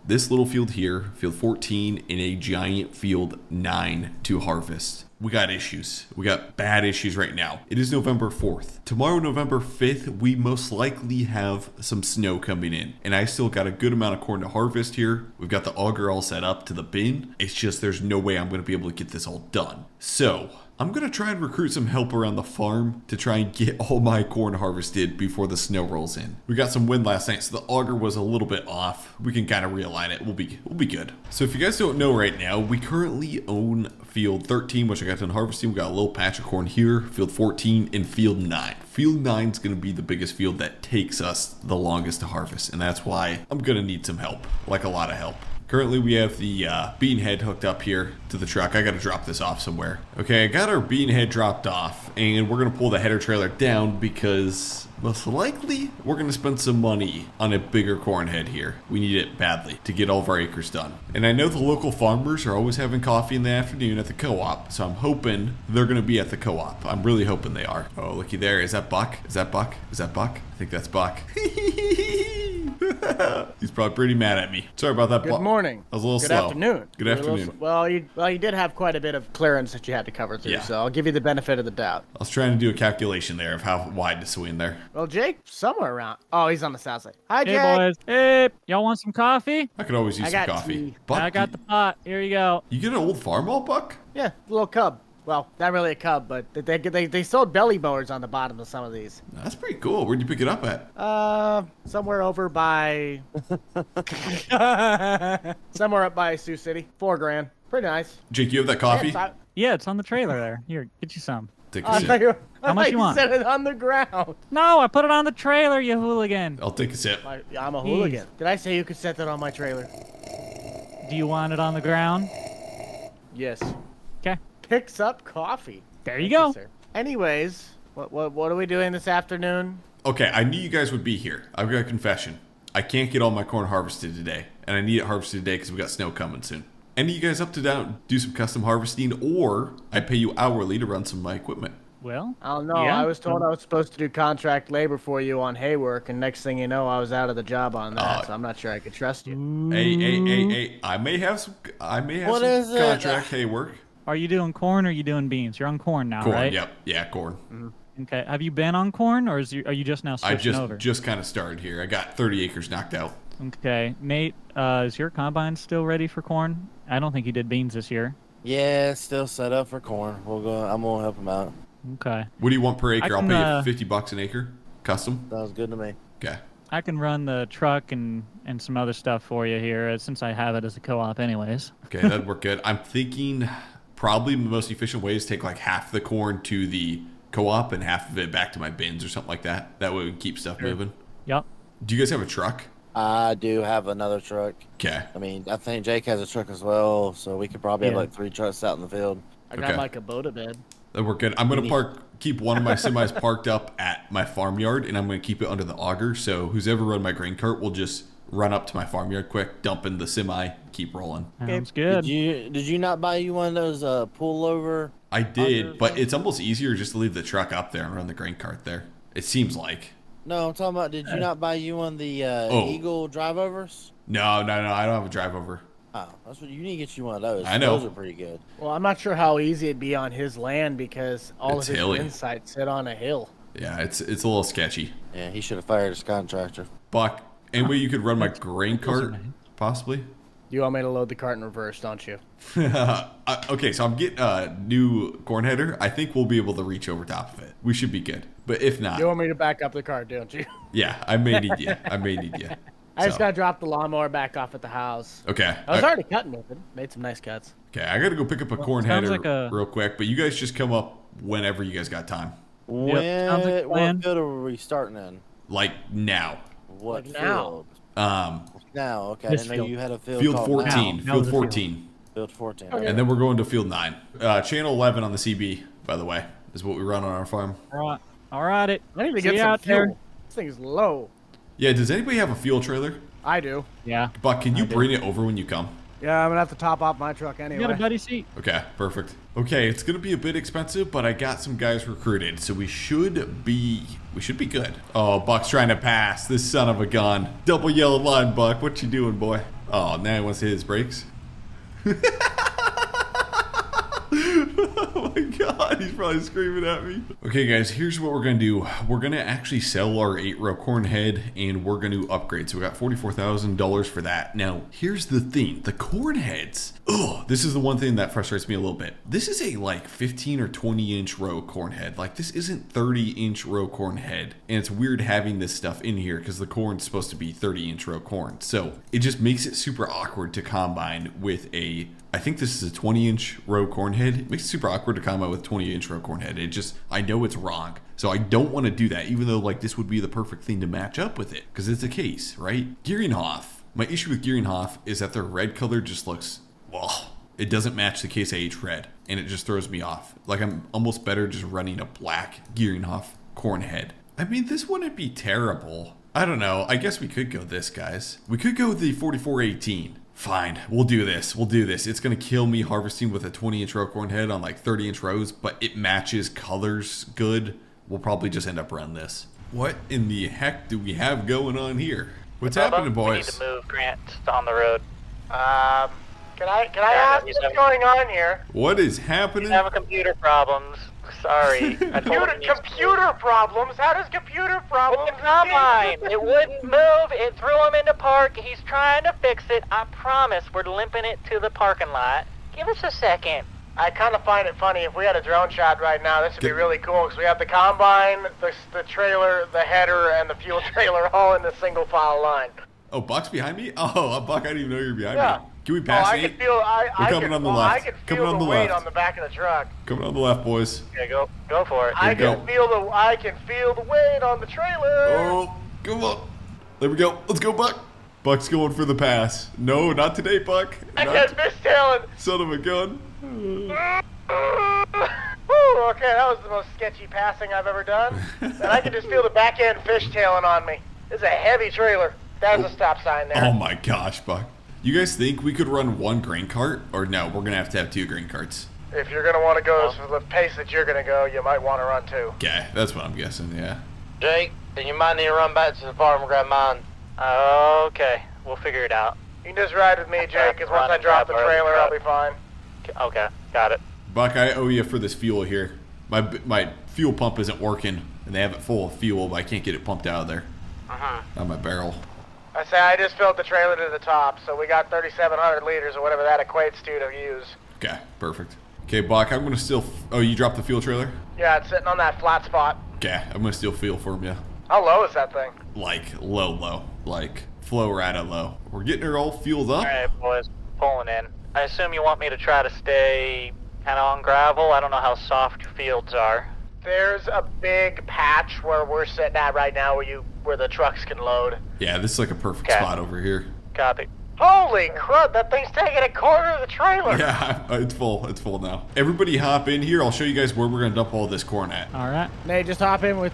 this little field here, field 14, and a giant field 9 to harvest. We got issues. We got bad issues right now. It is November 4th. Tomorrow, November 5th, we most likely have some snow coming in. And I still got a good amount of corn to harvest here. We've got the auger all set up to the bin. It's just there's no way I'm going to be able to get this all done. So I'm going to try and recruit some help around the farm to try and get all my corn harvested before the snow rolls in. We got some wind last night, so the auger was a little bit off. We can kind of realign it. We'll be good. So if you guys don't know right now, we currently own field 13, which I got done harvesting. We got a little patch of corn here, field 14, and field 9. Field 9 is going to be the biggest field that takes us the longest to harvest, and that's why I'm going to need some help, like a lot of help. Currently, we have the bean head hooked up here to the truck. I got to drop this off somewhere. Okay, I got our bean head dropped off, and we're going to pull the header trailer down because most likely we're going to spend some money on a bigger corn head here. We need it badly to get all of our acres done. And I know the local farmers are always having coffee in the afternoon at the co-op, so I'm hoping they're going to be at the co-op. I'm really hoping they are. Oh, looky there. Is that Buck? Is that Buck? Is that Buck? I think that's Buck. He's probably pretty mad at me. Sorry about that. Good morning. I was a little Good slow. afternoon. Good You were a little afternoon. Well, you did have quite a bit of clearance that you had to cover through, Yeah. so I'll give you the benefit of the doubt. I was trying to do a calculation there of how wide to swing there. Well, Jake, somewhere around. Oh, he's on the south side. Hi, Hey, Jake. boys. Hey, y'all want some coffee? I could always use I some got coffee. tea. Buck, I got the pot. Here you go. You get an old farm Buck? Yeah, little cub. Well, not really a cub, but they sold belly mowers on the bottom of some of these. That's pretty cool. Where'd you pick it up at? Somewhere over by, somewhere up by Sioux City. $4,000. Pretty nice. Jake, you have that coffee? Yes, Yeah, it's on the trailer there. Here, get you some. Take I a thought sip. How much you want? Set it on the ground. No, I put it on the trailer, you hooligan. I'll take a sip. I'm a hooligan. Did I say you could set that on my trailer? Do you want it on the ground? Yes. Okay. Picks up coffee. There you Thank go. sir. Anyways, what are we doing this afternoon? Okay, I knew you guys would be here. I've got a confession. I can't get all my corn harvested today, and I need it harvested today because we got snow coming soon. Any of you guys up to do some custom harvesting, or I pay you hourly to run some of my equipment? Well, I don't know. yeah. I was told I was supposed to do contract labor for you on hay work, and next thing you know, I was out of the job on that. So I'm not sure I could trust you. Hey! I may have some. What is it? Contract hay work. Are you doing corn or are you doing beans? You're on corn now, Corn. right? Yep. Yeah, corn. Okay. Have you been on corn or are you just now I switching over? just kind of started here. I got 30 acres knocked out. Okay. Nate, is your combine still ready for corn? I don't think he did beans this year. Yeah, it's still set up for corn. I'm gonna help him out. Okay. What do you want per acre? I'll can, pay you $50 an acre. Custom. Sounds good to me. Okay. I can run the truck and some other stuff for you here since I have it as a co-op anyways. Okay, that'd work good. I'm thinking probably the most efficient way is take like half the corn to the co-op and half of it back to my bins or something like that. That way we can keep stuff moving. Yep. Do you guys have a truck? I do have another truck. Okay. I mean, I think Jake has a truck as well, so we could probably have like 3 trucks out in the field. I got Okay. my Kubota bed. That'd work good. I'm gonna keep one of my semis parked up at my farmyard, and I'm gonna keep it under the auger. So who's ever run my grain cart will just run up to my farmyard quick, dump in the semi, keep rolling. Sounds good. Did you not buy you one of those pullover? I did, Augers, but it's almost easier just to leave the truck up there and run the grain cart there. It seems like. No, I'm talking about. Did you not buy you one of the Eagle drive-overs? No, I don't have a drive over. Oh, that's what you need to get you one of those. I know. Those are pretty good. Well, I'm not sure how easy it'd be on his land because all It's of his hilly. wind sites sit on a hill. Yeah, it's a little sketchy. Yeah, he should have fired his contractor. Buck, any way you could run my grain cart, possibly? You want me to load the cart in reverse, don't you? Okay, so I'm getting a new corn header. I think we'll be able to reach over top of it. We should be good. But if not, You want me to back up the cart, don't you? yeah, I may need you. I just So, gotta drop the lawnmower back off at the house. Okay. I was already cutting with it. Made some nice cuts. Okay, I gotta go pick up a corn sounds header like a- real quick, but you guys just come up whenever you guys got time. sounds like a What plan. field are we starting in? Like now. What Like now. field? Um, Now, okay. I This didn't know field. you had a field field called 14. Now. Field Now the field. 14. Field 14. Okay. And then we're going to field 9. Channel 11 on the CB, by the way, is what we run on our farm. All right. It. I need to See get you some out there. fuel. This thing's low. Yeah, does anybody have a fuel trailer? I do. Yeah. Buck, can you bring it over when you come? Yeah, I'm gonna have to top off my truck You anyway. got a buddy seat. Okay, perfect. Okay, it's gonna be a bit expensive, but I got some guys recruited, so we should be good. Oh, Buck's trying to pass. This son of a gun. Double yellow line, Buck. What you doing, boy? Oh, now he wants to hit his brakes. Oh my god, he's probably screaming at me. Okay guys, here's what we're gonna do. We're gonna actually sell our 8-row corn head and we're gonna upgrade. So we got $44,000 for that. Now, here's the thing, the corn heads. Ugh, this is the one thing that frustrates me a little bit. This is a like 15 or 20 inch row corn head. Like this isn't 30-inch row corn head. And it's weird having this stuff in here because the corn's supposed to be 30-inch row corn. So it just makes it super awkward to combine with I think this is a 20-inch row corn head. It makes it super awkward to combine with 20-inch row corn head. I know it's wrong. So I don't want to do that, even though like this would be the perfect thing to match up with it, because it's a case, right? Gearinghoff. My issue with Gearinghoff is that their red color just looks, well, it doesn't match the Case IH red, and it just throws me off. Like I'm almost better just running a black Gearinghoff corn head. I mean, this wouldn't be terrible. I don't know. I guess we could go this, guys. We could go with the 4418. Fine, we'll do this. It's gonna kill me harvesting with a 20-inch row corn head on like 30-inch rows, but it matches colors good. We'll probably just end up running this. What in the heck do we have going on here? What's Bubba, happening, We need boys? to move Grant on the road. Can I ask what's going on here? What is We happening? have computer problems. Sorry. I told him Computer problems? How does computer problems? With the combine, it wouldn't move. It threw him into park. He's trying to fix it. I promise. We're limping it to the parking lot. Give us a second. I kind of find it funny. If we had a drone shot right now, this would be really cool because we have the combine, the trailer, the header, and the fuel trailer all in the single file line. Oh, Buck's behind me? Oh, Buck, I didn't even know you were behind Yeah. me. Can we pass I Nate? can feel. We're coming on the left. I can Coming feel on the the weight left. on the back of the truck. Coming on the left, boys. Okay, go for it. I go. can feel the weight on the trailer. Oh, come on. There we go. Let's go, Buck. Buck's going for the pass. No, not today, Buck. I Not got fishtailing. son of a gun. Whew, okay, that was the most sketchy passing I've ever done. And I can just feel the back end fishtailing on me. This is a heavy trailer. There's a stop sign there. Oh my gosh, Buck. You guys think we could run one grain cart? Or no, we're going to have 2 grain carts. If you're gonna want to go for the pace that you're gonna go, you might want to run 2. Okay, that's what I'm guessing, yeah. Jake, then you might need to run back to the farm and grab mine. Okay, we'll figure it out. You can just ride with me, Jake, because once I drop the trailer, I'll be fine. Okay, got it. Buck, I owe you for this fuel here. My fuel pump isn't working, and they have it full of fuel, but I can't get it pumped out of there. On my barrel. I say I just filled the trailer to the top, so we got 3,700 liters or whatever that equates to use. Okay, perfect. Okay, Buck, I'm going to still... Oh, you dropped the fuel trailer? Yeah, it's sitting on that flat spot. Okay, I'm going to steal fuel from you. How low is that thing? Like, low. Like, flow rata low. We're getting her all fueled up. Alright, boys, pulling in. I assume you want me to try to stay kind of on gravel? I don't know how soft your fields are. There's a big patch where we're sitting at right now where the trucks can load. Yeah, this is like a perfect Okay. spot over here. Copy. Holy crud, that thing's taking a quarter of the trailer. Yeah, it's full. It's full now. Everybody hop in here. I'll show you guys where we're going to dump all this corn at. All right. Nate, just hop in with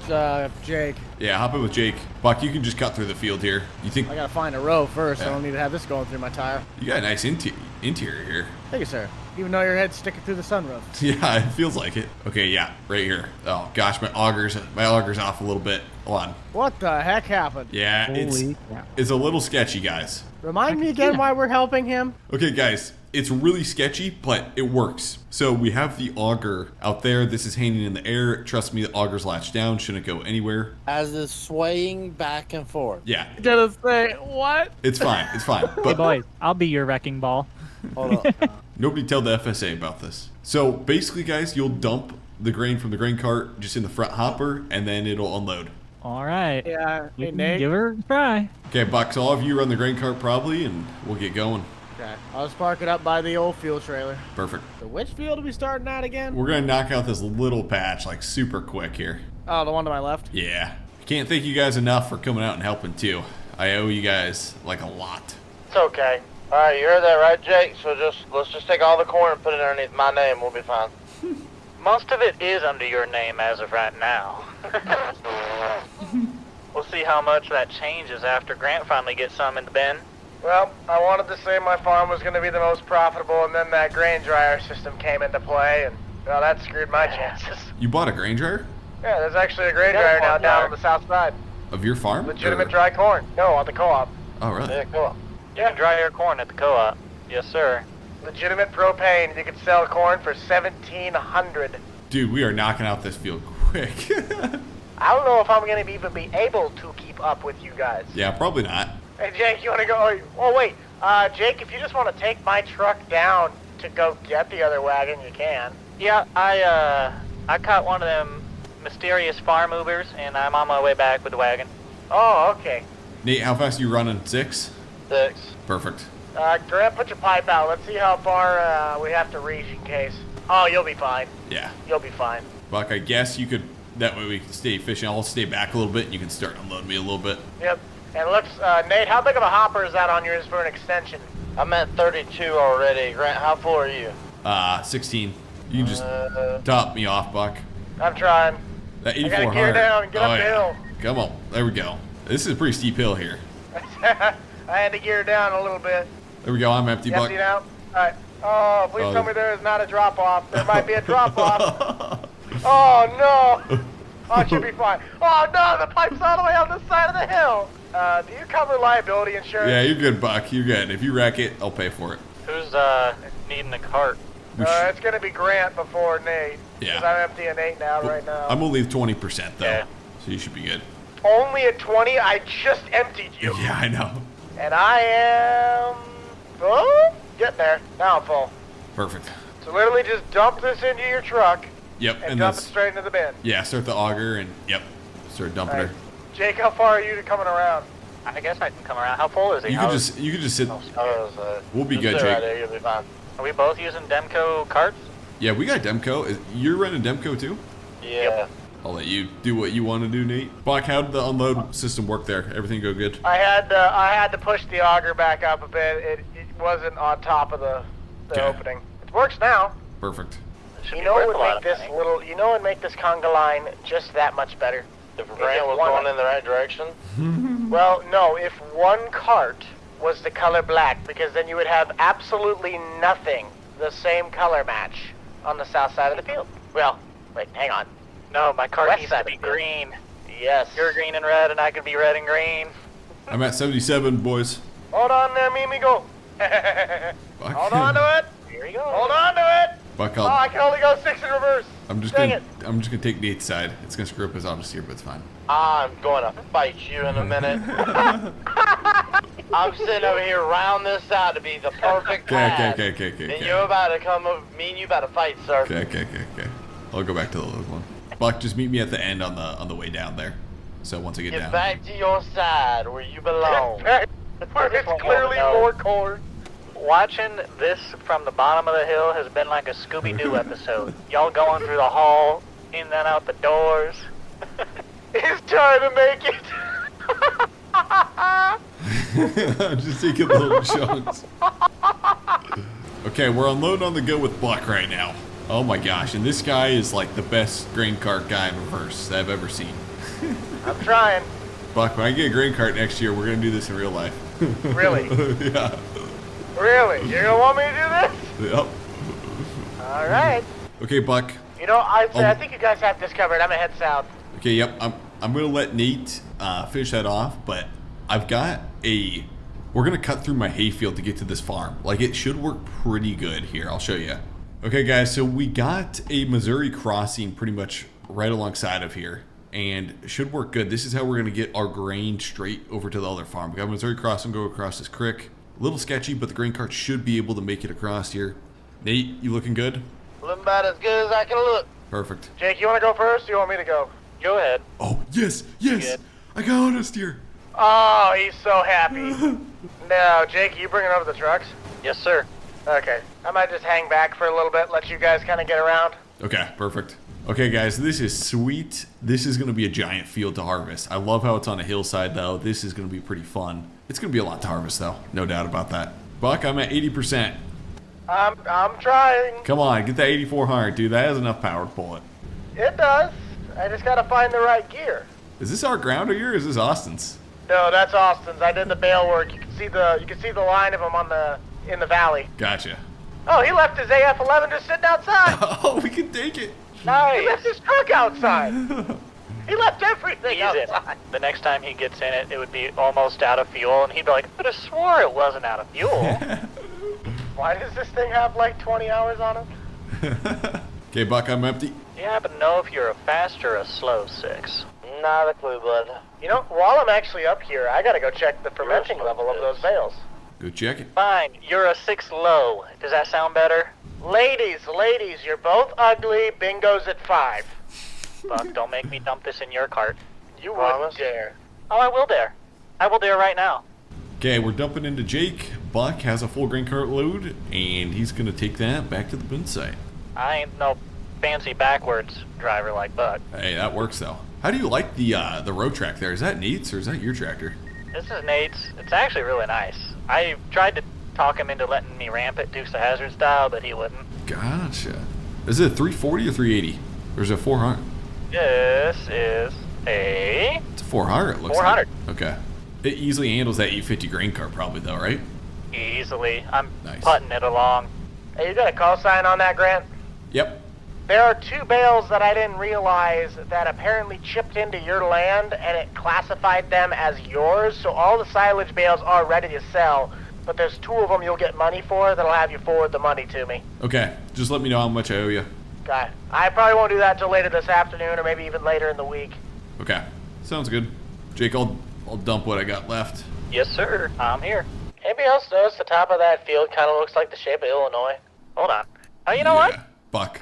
Jake. Yeah, hop in with Jake. Buck, you can just cut through the field here. You think... I gotta find a row first. Yeah. I don't need to have this going through my tire. You got a nice interior here. Thank you, sir. Even though your head's sticking through the sunroof. Yeah, it feels like it. Okay, yeah, right here. Oh gosh, my auger's off a little bit. Hold on. What the heck happened? Yeah, Holy crap. it's a little sketchy, guys. Remind me again why we're helping him? Okay, guys, it's really sketchy, but it works. So we have the auger out there. This is hanging in the air. Trust me, the auger's latched down. Shouldn't go anywhere. As it's swaying back and forth. Yeah, Gonna say, what? it's fine. It's fine. Hey, But boys, I'll be your wrecking ball. Hold up. nobody tell the FSA about this. So basically, guys, you'll dump the grain from the grain cart just in the front hopper, and then it'll unload. All right. Yeah, We hey, can Nate. give her a try. Okay, Buck, so all of you run the grain cart probably, and we'll get going. Okay, I'll just park it up by the old fuel trailer. Perfect. So which field are we starting at again? We're gonna knock out this little patch like super quick here. Oh, the one to my left? Yeah. Can't thank you guys enough for coming out and helping too. I owe you guys like a lot. It's okay. All right, you heard that right, Jake? So let's just take all the corn and put it underneath my name. We'll be fine. Most of it is under your name as of right now. We'll see how much that changes after Grant finally gets some in the bin. Well, I wanted to say my farm was going to be the most profitable, and then that grain dryer system came into play, and well, that screwed my chances. You bought a grain dryer Yeah, there's actually a grain dryer now down on the south side. of your farm? Legitimate Or- dry corn. No, on the co-op. Oh, really? Yeah, cool. You can dry your corn at the co-op. Yes, sir. Legitimate propane. You can sell corn for $1,700. Dude, we are knocking out this field quick. I don't know if I'm going to even be able to keep up with you guys. Yeah, probably not. Hey, Jake, you want to go? Oh, wait. Jake, if you just want to take my truck down to go get the other wagon, you can. Yeah, I caught one of them mysterious farm Ubers, and I'm on my way back with the wagon. Oh, okay. Nate, how fast are you running? 6? 6. Perfect. Grant, put your pipe out. Let's see how far we have to reach in case. Oh, you'll be fine. Yeah. You'll be fine. Buck, I guess you could, that way we can stay efficient. I'll stay back a little bit and you can start unloading me a little bit. Yep. And looks, Nate, how big of a hopper is that on yours for an extension? I'm at 32 already. Grant, how full are you? 16. You can just top me off, Buck. I'm trying. That I 84 gotta gear down and get up the hill. Come on. There we go. This is a pretty steep hill here. I had to gear down a little bit. There we go. I'm empty, Buck. Empty now? Alright. Oh, please tell me there is not a drop-off. There might be a drop-off. Oh, no. Oh, it should be fine. Oh, no, the pipe's all the way on the side of the hill. Do you cover liability insurance? Yeah, you're good, Buck. You're good. If you wreck it, I'll pay for it. Who's needing a cart? It's gonna be Grant before Nate. Yeah. 'Cause I'm emptying 8 now right now. I'm only 20% though, Yeah. so you should be good. Only at 20. I just emptied you. Yeah, I know. And I am getting there. Now I'm full. Perfect. So literally just dump this into your truck Yep, and dump it that's straight into the bin. yeah. Start the auger and yep, start dumping Alright. her. Jake, how far are you to coming around? I guess I can come around. How full is he? You could just sit. We'll be good, Jake. You'll be fine. Are we both using Demco carts? Yeah, we got Demco. You're running Demco too? Yeah. I'll let you do what you want to do, Nate. Buck, how did the unload system work there? Everything go good? I had to push the auger back up a bit. It wasn't on top of the Okay. opening. It works now. Perfect. Should You be know worth what a would lot make of this money. little? You know what would make this conga line just that much better? If Grant was going in the right direction. Well, no. If one cart was the color black, because then you would have absolutely nothing the same color match on the south side of the field. Well, wait, hang on. No, my cart West needs side to be of the field. green. Yes. You're green and red, and I can be red and green. I'm at 77, boys. Hold on there, Mimi, go. Buck. Hold on to it. Here you go. Hold on to it. Buck, Oh, I can only go 6 in reverse. I'm just Dang gonna take Nate's side. It's gonna screw up his office here, but it's fine. I'm going to fight you in a minute. I'm sitting over here round this out to be the perfect path. Okay. And you're about to come over, me and you about to fight, sir. Okay. I'll go back to the little one. Buck, just meet me at the end on the way down there. So once I get Get down. back to your side where you belong. Where it's clearly more core. Watching this from the bottom of the hill has been like a Scooby-Doo episode. Y'all going through the hall, in and out the doors. He's trying to make it. I'm just taking little chunks. Okay, we're unloading on the go with Buck right now. Oh my gosh, and this guy is like the best grain cart guy in reverse that I've ever seen. I'm trying. Buck, when I get a grain cart next year, we're gonna do this in real life. Really? Yeah. Really? You're gonna want me to do this? Yep. All right. Okay, Buck. You know, I think you guys have this covered. I'm gonna head south. Okay, yep. I'm gonna let Nate finish that off, but I've got we're gonna cut through my hayfield to get to this farm. Like, it should work pretty good here. I'll show you. Okay, guys. So we got a Missouri crossing pretty much right alongside of here, and it should work good. This is how we're gonna get our grain straight over to the other farm. We got Missouri crossing, go across this creek. A little sketchy, but the grain cart should be able to make it across here. Nate, you looking good? Looking about as good as I can look. Perfect. Jake, you want to go first, or you want me to go? Go ahead. Oh, yes. Good. I got honest here. Oh, he's so happy. Now, Jake, you bringing over the trucks? Yes, sir. Okay. I might just hang back for a little bit, let you guys kind of get around. Okay, perfect. Okay, guys, this is sweet. This is going to be a giant field to harvest. I love how it's on a hillside, though. This is going to be pretty fun. It's going to be a lot to harvest, though. No doubt about that. Buck, I'm at 80%. I'm trying. Come on, get that 8400, dude. That has enough power to pull it. It does. I just gotta find the right gear. Is this our ground or is this Austin's? No, that's Austin's. I did the bale work. You can see the line of him in the valley. Gotcha. Oh, he left his AF-11 just sitting outside. Oh, we can take it. He left his truck outside. He left everything He's in outside. it. The next time he gets in it, it would be almost out of fuel, and he'd be like, I could have swore it wasn't out of fuel. Why does this thing have like 20 hours on it? Okay, Buck, I'm empty. Do you happen to know if you're a fast or a slow 6? Not a clue, bud. You know, while I'm actually up here, I gotta go check the fermenting level of those bales. Go check it. Fine, you're a 6 low. Does that sound better? Ladies, you're both ugly. Bingo's at 5. Buck, don't make me dump this in your cart. You wouldn't dare. Oh, I will dare. I will dare right now. Okay, we're dumping into Jake. Buck has a full grain cart load, and he's going to take that back to the bin site. I ain't no fancy backwards driver like Buck. Hey, that works, though. How do you like the road track there? Is that Nate's or is that your tractor? This is Nate's. It's actually really nice. I tried to talk him into letting me ramp it Dukes of Hazzard style, but he wouldn't. Gotcha. Is it a 340 or 380? Or is it 400? This is a... It's a 400, it looks 400. like. Okay. It easily handles that 850 grain cart probably, though, right? Easily. I'm Nice. putting it along. Hey, you got a call sign on that, Grant? Yep. There are 2 bales that I didn't realize that apparently chipped into your land, and it classified them as yours, so all the silage bales are ready to sell, but there's 2 of them you'll get money for that'll have you forward the money to me. Okay, just let me know how much I owe you. Okay. I probably won't do that until later this afternoon, or maybe even later in the week. Okay, sounds good. Jake, I'll dump what I got left. Yes, sir. I'm here. Anybody else notice the top of that field kind of looks like the shape of Illinois? Hold on. Oh, you know what? Buck.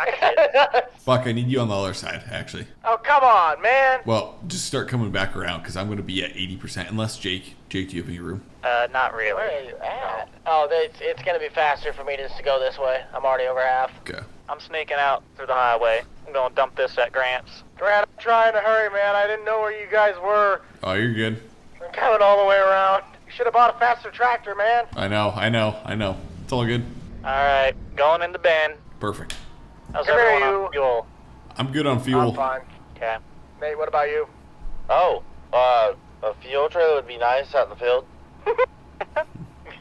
Buck, I need you on the other side, actually. Oh, come on, man. Well, just start coming back around, because I'm going to be at 80%, unless Jake, do you have any room? Not really. Where are you at? Oh, it's going to be faster for me just to go this way. I'm already over half. Okay. I'm sneaking out through the highway. I'm gonna dump this at Grant's. Grant, I'm trying to hurry, man. I didn't know where you guys were. Oh, you're good. I'm coming all the way around. You should have bought a faster tractor, man. I know. It's all good. Alright, going in the bin. Perfect. How's Come here, everyone you. on fuel? I'm good on fuel. I'm fine. Okay. Nate, what about you? Oh, a fuel trailer would be nice out in the field.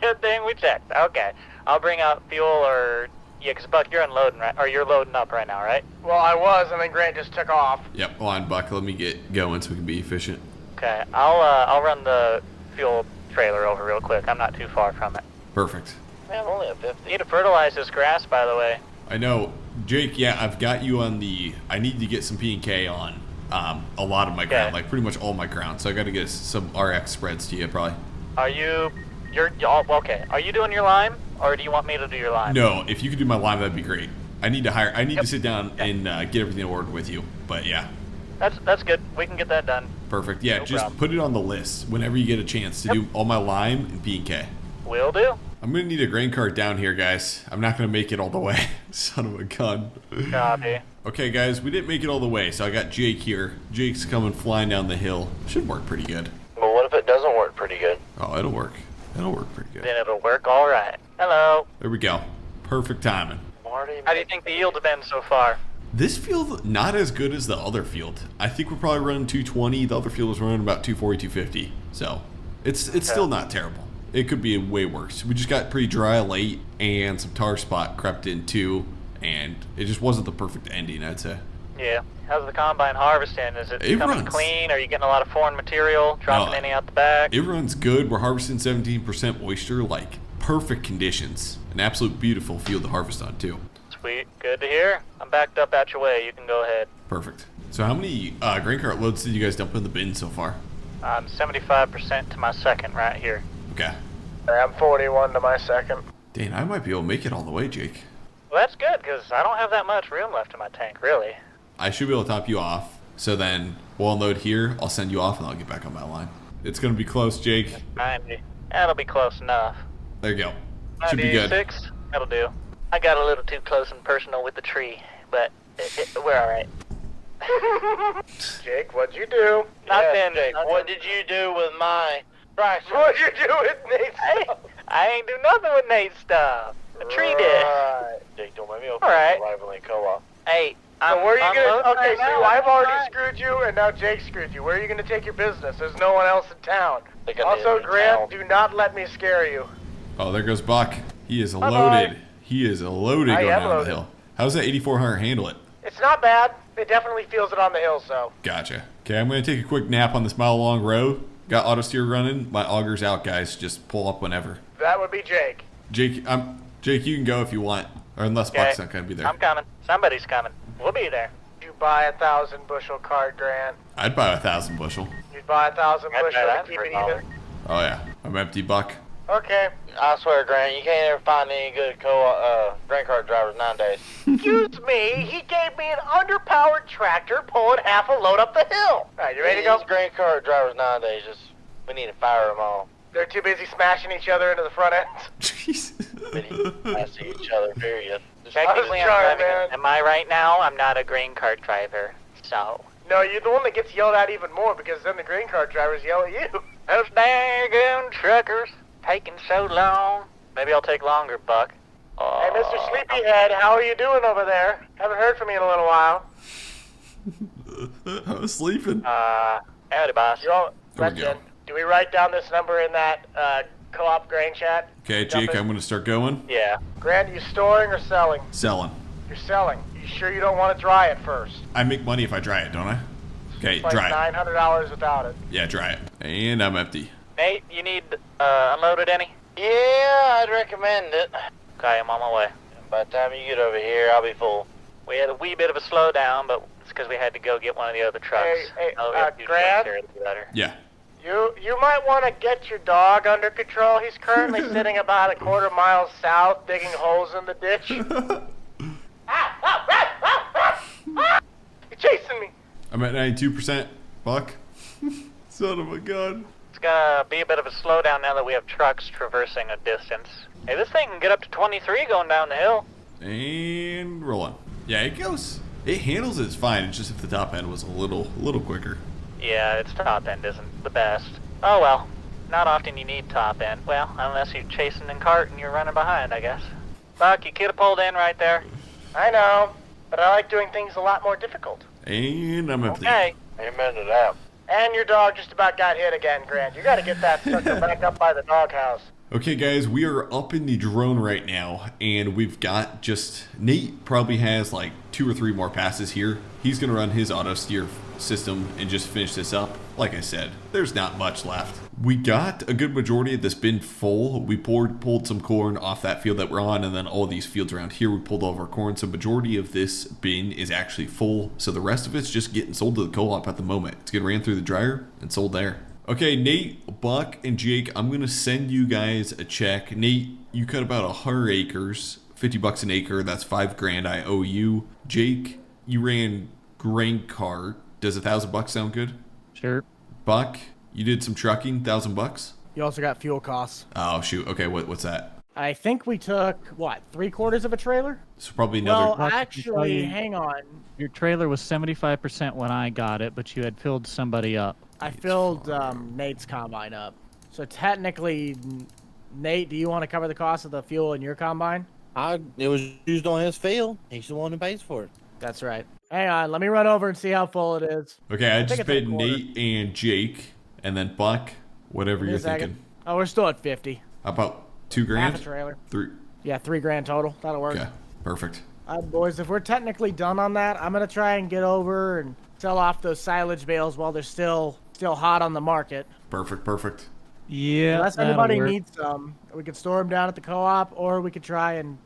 Good thing we checked. Okay. I'll bring out fuel or... Yeah, because Buck, you're unloading, right? Or you're loading up right now, right? Well, I was, and then Grant just took off. Yep, hold on, Buck. Let me get going so we can be efficient. Okay. I'll run the fuel trailer over real quick. I'm not too far from it. Perfect. Man, I'm only at 50. Need to fertilize this grass, by the way. I know. Jake, yeah, I've got you on the... I need to get some P&K on a lot of my ground, like pretty much all my ground. So I got to get some RX spreads to you, probably. Are you... okay. Are you doing your lime? Or do you want me to do your lime? No, if you could do my lime, that'd be great. I need to sit down and get everything ordered with you. But yeah. That's good. We can get that done. Perfect. Yeah, No just problem. put it on the list whenever you get a chance to do all my lime and P&K. Will do. I'm going to need a grain cart down here, guys. I'm not going to make it all the way. Son of a gun. Copy. Okay, guys, we didn't make it all the way, so I got Jake here. Jake's coming flying down the hill. Should work pretty good. But what if it doesn't work pretty good? Oh, it'll work. It'll work pretty good. Then it'll work all right. Hello. There we go. Perfect timing. Marty, How do you think the yield's been so far? This field, not as good as the other field. I think we're probably running 220. The other field was running about 240, 250. So it's still not terrible. It could be way worse. We just got pretty dry late, and some tar spot crept in too, and it just wasn't the perfect ending, I'd say. Yeah. How's the combine harvesting? Is it It coming runs. clean? Are you getting a lot of foreign material? Dropping No. any out the back? It runs good. We're harvesting 17% moisture, like perfect conditions. An absolute beautiful field to harvest on too. Sweet. Good to hear. I'm backed up at your way. You can go ahead. Perfect. So how many grain cart loads did you guys dump in the bin so far? I'm 75% to my second right here. Okay. I'm 41 to my second. Dang, I might be able to make it all the way, Jake. Well, that's good, because I don't have that much room left in my tank, really. I should be able to top you off. So then we'll unload here. I'll send you off and I'll get back on my line. It's going to be close, Jake. 90. That'll be close enough. There you go. Should be good. 96. That'll do. I got a little too close and personal with the tree, but we're all right. Jake, what'd you do? Nothing. Jake, what did you do with my tractor? What'd you do with Nate's stuff? I ain't do nothing with Nate's stuff. The tree did. Right. Jake, don't make me open All right. the rivaling co-op. Hey, So where are you gonna? unloading Okay, right so now. I've already Fine. screwed you, and now Jake screwed you. Where are you gonna take your business? There's no one else in town. Think I Also, need to Grant, tell. do not let me scare you. Oh, there goes Buck. He is Bye-bye. loaded. He is loaded I going am down the loaded. hill. How's that 8400 handle it? It's not bad. It definitely feels it on the hill, so. Gotcha. Okay, I'm going to take a quick nap on this mile-long road. Got auto steer running. My auger's out, guys. Just pull up whenever. That would be Jake. Jake, Jake, you can go if you want, or unless Okay. Buck's not going to be there. I'm coming. Somebody's coming. We'll be there. You buy 1,000 bushel cart, Grant. I'd buy 1,000 bushel. You'd buy 1,000 I'd buy bushel to that keep for it $1. even. Oh yeah, I'm empty, Buck. Okay. I swear, Grant, you can't ever find any good grain cart drivers nowadays. Excuse me, he gave me an underpowered tractor pulling half a load up the hill. Alright, you ready to go? These grain cart drivers nowadays, we need to fire them all. They're too busy smashing each other into the front ends. Jeez. We need to see each other, period. Technically, I'm trying, driving. man. Am I right now? I'm not a grain cart driver. So. No, you're the one that gets yelled at even more because then the grain cart drivers yell at you. Those daggone truckers taking so long. Maybe I'll take longer, Buck. Hey, Mr. Sleepyhead, how are you doing over there? Haven't heard from you in a little while. I was sleeping. Howdy, boss. You all, There we listen, go. do we write down this number in that co-op grain chat? Okay, Jump Jake, in. I'm going to start going. Yeah. Grant, you storing or selling? Selling. You're selling. You sure you don't want to dry it first? I make money if I dry it, don't I? Okay, It's like dry it. $900 without it. Yeah, dry it. And I'm empty. Nate, you need unloaded any? Yeah, I'd recommend it. Okay, I'm on my way. By the time you get over here, I'll be full. We had a wee bit of a slowdown, but it's because we had to go get one of the other trucks. Hey, You Grant? take care of it better. Yeah. You might want to get your dog under control. He's currently sitting about a quarter mile south, digging holes in the ditch. You're chasing me. I'm at 92%. Buck. Son of a gun. It's gonna be a bit of a slowdown now that we have trucks traversing a distance. Hey, this thing can get up to 23 going down the hill. And rolling. Yeah, it goes. It handles it fine. It's just if the top end was a little quicker. Yeah, its top end isn't the best. Oh well, not often you need top end. Well, unless you're chasing in cart and you're running behind, I guess. Buck, you could have pulled in right there. I know, but I like doing things a lot more difficult. And I'm empty. Okay. Amen to that. And your dog just about got hit again, Grant. You gotta get that sucker back up by the doghouse. Okay, guys, we are up in the drone right now, and we've got just... Nate probably has like 2 or 3 more passes here. He's going to run his auto steer system and just finish this up. Like I said, there's not much left. We got a good majority of this bin full. We pulled some corn off that field that we're on, and then all these fields around here, we pulled all of our corn. So majority of this bin is actually full. So the rest of it's just getting sold to the co-op at the moment. It's getting ran through the dryer and sold there. Okay, Nate, Buck, and Jake, I'm going to send you guys a check. Nate, you cut about 100 acres, $50 an acre. That's $5,000 I owe you. Jake, you ran grain cart. Does $1,000 sound good? Sure. Buck, you did some trucking, $1,000? You also got fuel costs. Oh, shoot. Okay, what's that? I think we took, what, 3/4 of a trailer? So probably another... Well, actually, hang on. Your trailer was 75% when I got it, but you had filled somebody up. I filled Nate's combine up. So technically, Nate, do you want to cover the cost of the fuel in your combine? It was used on his field. He's the one who pays for it. That's right. Hang on, let me run over and see how full it is. Okay, I just it's paid 1/4. Nate and Jake, and then Buck, whatever you're thinking. Oh, we're still at 50. How about $2,000? Half a trailer. 3. Yeah, $3,000 total. That'll work. Okay, perfect. Boys, if we're technically done on that, I'm gonna try and get over and sell off those silage bales while they're still hot on the market. Perfect. Yeah. Unless anybody needs some, we could store them down at the co-op, or we could try and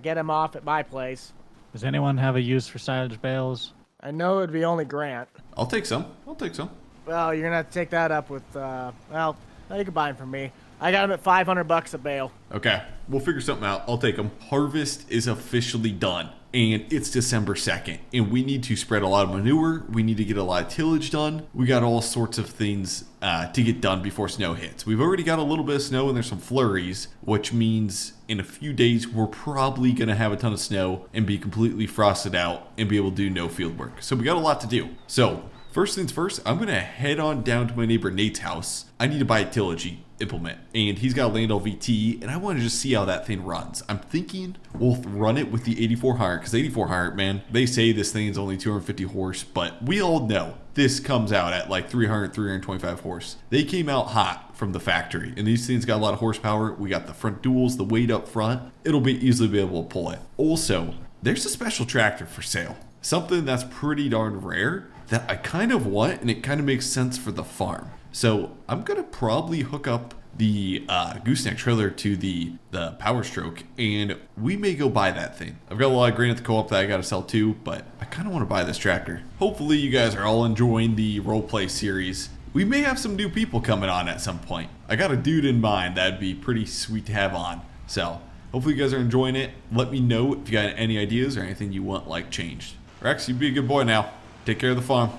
get them off at my place. Does anyone have a use for silage bales? I know it'd be only Grant. I'll take some. Well, you're gonna have to take that up with. Well, you can buy them from me. I got them at $500 a bale. Okay, we'll figure something out. I'll take them. Harvest is officially done, and it's December 2nd, and we need to spread a lot of manure. We need to get a lot of tillage done. We got all sorts of things to get done before snow hits. We've already got a little bit of snow, and there's some flurries, which means in a few days, we're probably going to have a ton of snow and be completely frosted out and be able to do no field work. So we got a lot to do. So first things first, I'm going to head on down to my neighbor Nate's house. I need to buy a tillage implement, and he's got a Landau VT, and I want to just see how that thing runs. I'm thinking we'll run it with the 8400, because 8400, man, they say this thing's only 250 horse, but we all know this comes out at like 300, 325 horse. They came out hot from the factory, and these things got a lot of horsepower. We got the front duals, the weight up front. It'll be easily be able to pull it. Also, there's a special tractor for sale, something that's pretty darn rare that I kind of want, and it kind of makes sense for the farm. So I'm gonna probably hook up the gooseneck trailer to the Power Stroke, and we may go buy that thing. I've got a lot of grain at the co-op that I gotta sell too, but I kind of want to buy this tractor. Hopefully you guys are all enjoying the roleplay series. We may have some new people coming on at some point. I got a dude in mind that'd be pretty sweet to have on. So hopefully you guys are enjoying it. Let me know if you got any ideas or anything you want like changed. Rex, you be a good boy now. Take care of the farm.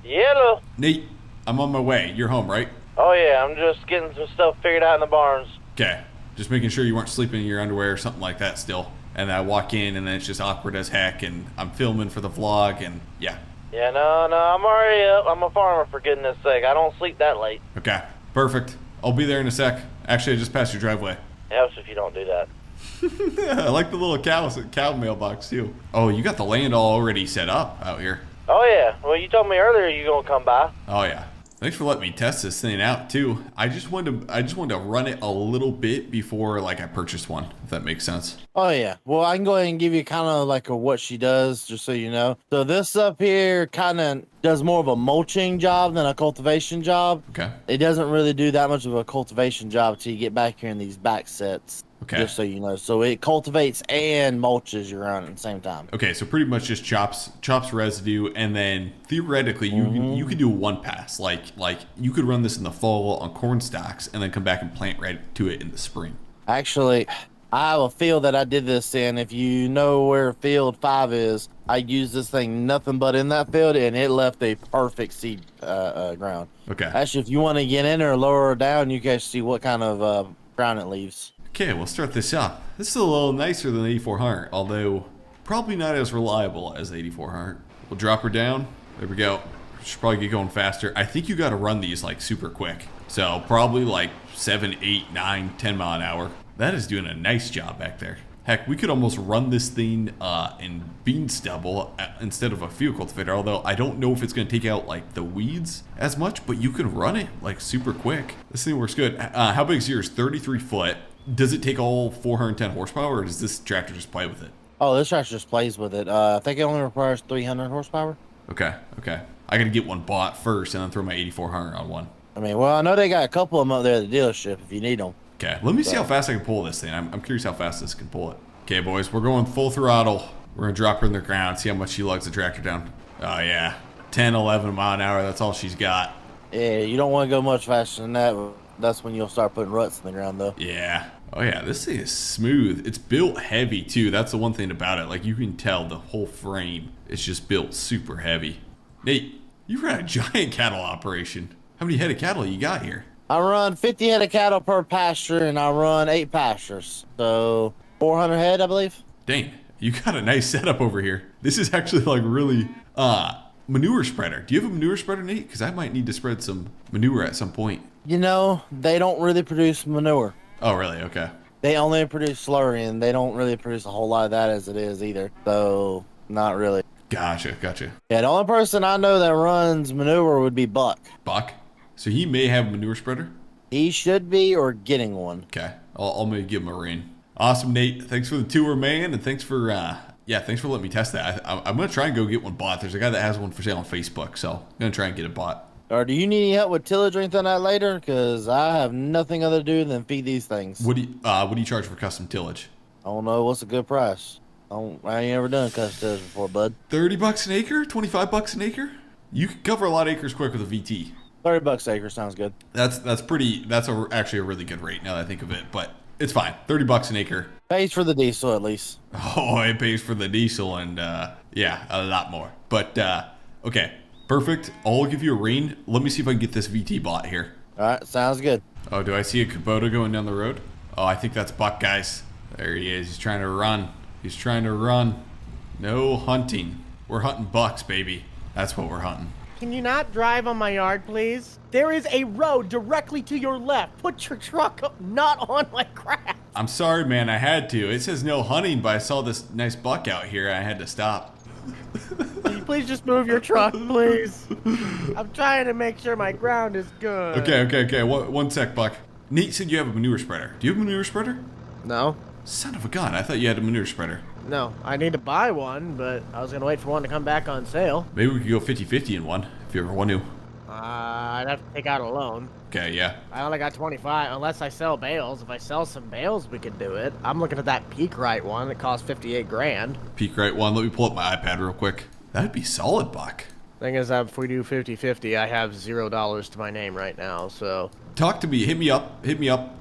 Hello. Nate, I'm on my way. You're home, right? Oh yeah, I'm just getting some stuff figured out in the barns. Okay. Just making sure you weren't sleeping in your underwear or something like that still. And I walk in and then it's just awkward as heck, and I'm filming for the vlog, and yeah. Yeah, no, I'm already up. I'm a farmer, for goodness sake. I don't sleep that late. Okay. Perfect. I'll be there in a sec. Actually, I just passed your driveway. Helps if you don't do that. I like the little cow mailbox too. Oh, you got the land all already set up out here. Oh yeah. Well, you told me earlier you gonna come by. Oh yeah. Thanks for letting me test this thing out too. I just wanted to run it a little bit before like I purchased one, if that makes sense. Oh yeah. Well, I can go ahead and give you kind of like what she does, just so you know. So this up here kind of does more of a mulching job than a cultivation job. Okay. It doesn't really do that much of a cultivation job till you get back here in these back sets. Okay. Just so you know. So it cultivates and mulches your own at the same time. Okay, so pretty much just chops residue, and then theoretically you could do a one pass. Like you could run this in the fall on corn stalks and then come back and plant right to it in the spring. Actually, I have a field that I did this in. If you know where field 5 is, I used this thing nothing but in that field, and it left a perfect seed ground. Okay. Actually, if you want to get in or lower down, you guys see what kind of ground it leaves. Okay, we'll start this up. This is a little nicer than the 8400, although probably not as reliable as the 8400. We'll drop her down. There we go. Should probably get going faster. I think you got to run these like super quick. So probably like 7, 8, 9, 10 mile an hour. That is doing a nice job back there. Heck, we could almost run this thing in bean stubble instead of a field cultivator, although I don't know if it's going to take out like the weeds as much, but you can run it like super quick. This thing works good. How big is yours? 33 foot. Does it take all 410 horsepower, or does this tractor just play with it? Oh, this tractor just plays with it. I think it only requires 300 horsepower. Okay. I got to get one bought first and then throw my 8400 on one. I mean, well, I know they got a couple of them up there at the dealership if you need them. Okay, let me see how fast I can pull this thing. I'm curious how fast this can pull it. Okay, boys, we're going full throttle. We're going to drop her in the ground, see how much she lugs the tractor down. Oh, yeah. 10, 11 mile an hour, that's all she's got. Yeah, you don't want to go much faster than that. That's when you'll start putting ruts in the ground, though. Yeah. Oh, yeah, this thing is smooth. It's built heavy, too. That's the one thing about it. Like, you can tell the whole frame is just built super heavy. Nate, you ran a giant cattle operation. How many head of cattle you got here? I run 50 head of cattle per pasture, and I run 8 pastures. So 400 head, I believe. Dang, you got a nice setup over here. This is actually like really manure spreader. Do you have a manure spreader, Nate? Because I might need to spread some manure at some point. You know, they don't really produce manure. Oh, really? Okay. They only produce slurry, and they don't really produce a whole lot of that as it is either. So not really. Gotcha. Yeah, the only person I know that runs manure would be Buck. Buck? So he may have a manure spreader? He should be, or getting one. Okay. I'll maybe give him a ring. Awesome, Nate. Thanks for the tour, man, and thanks for thanks for letting me test that. I'm gonna try and go get one bought. There's a guy that has one for sale on Facebook, so I'm gonna try and get it bought. Or do you need any help with tillage or anything like that later? Because I have nothing other to do than feed these things. What do you charge for custom tillage? I don't know. What's a good price? I ain't ever done custom tillage before, bud. $30 an acre? $25 an acre? You can cover a lot of acres quick with a VT. $30 an acre sounds good. That's actually a really good rate now that I think of it, but it's fine. $30 an acre. Pays for the diesel at least. Oh, it pays for the diesel and a lot more. But okay, perfect. I'll give you a ring. Let me see if I can get this VT bought here. All right, sounds good. Oh, do I see a Kubota going down the road? Oh, I think that's Buck, guys. There he is. He's trying to run. No hunting. We're hunting bucks, baby. That's what we're hunting. Can you not drive on my yard, please? There is a road directly to your left. Put your truck up, not on my grass. I'm sorry, man. I had to. It says no hunting, but I saw this nice buck out here. I had to stop. Can you please just move your truck, please? I'm trying to make sure my ground is good. Okay. One sec, Buck. Nate said you have a manure spreader. Do you have a manure spreader? No. Son of a gun. I thought you had a manure spreader. No, I need to buy one, but I was going to wait for one to come back on sale. Maybe we could go 50-50 in one, if you ever want to. I'd have to take out a loan. Okay, yeah. I only got 25, unless I sell bales. If I sell some bales, we could do it. I'm looking at that Peak Right one that costs 58 grand. Peak Right one. Let me pull up my iPad real quick. That'd be solid, Buck. Thing is, if we do 50-50, I have $0 to my name right now, so... Talk to me. Hit me up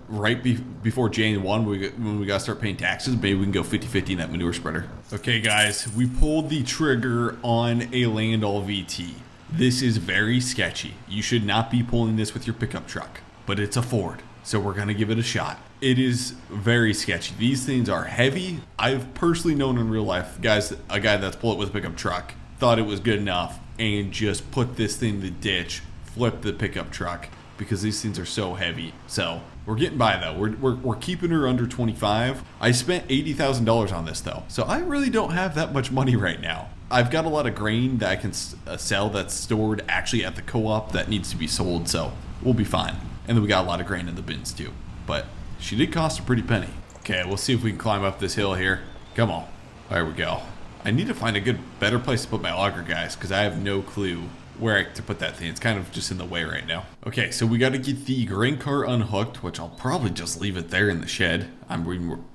right before January 1 when we got to start paying taxes. Maybe we can go 50-50 in that manure spreader. Okay, guys. We pulled the trigger on a Landall VT. This is very sketchy. You should not be pulling this with your pickup truck, but it's a Ford, so we're going to give it a shot. It is very sketchy. These things are heavy. I've personally known in real life, a guy that's pulled it with a pickup truck, thought it was good enough, and just put this thing in the ditch, flipped the pickup truck, because these things are so heavy. So We're getting by though. We're keeping her under 25. I spent $80,000 on this though, so I really don't have that much money right now. I've got a lot of grain that I can sell that's stored actually at the co-op that needs to be sold, so we'll be fine. And then we got a lot of grain in the bins too. But she did cost a pretty penny. Okay, we'll see if we can climb up this hill here. Come on. There we go. I need to find a better place to put my auger, guys, because I have no clue where to put that thing. It's kind of just in the way right now. Okay, so we got to get the grain cart unhooked, which I'll probably just leave it there in the shed.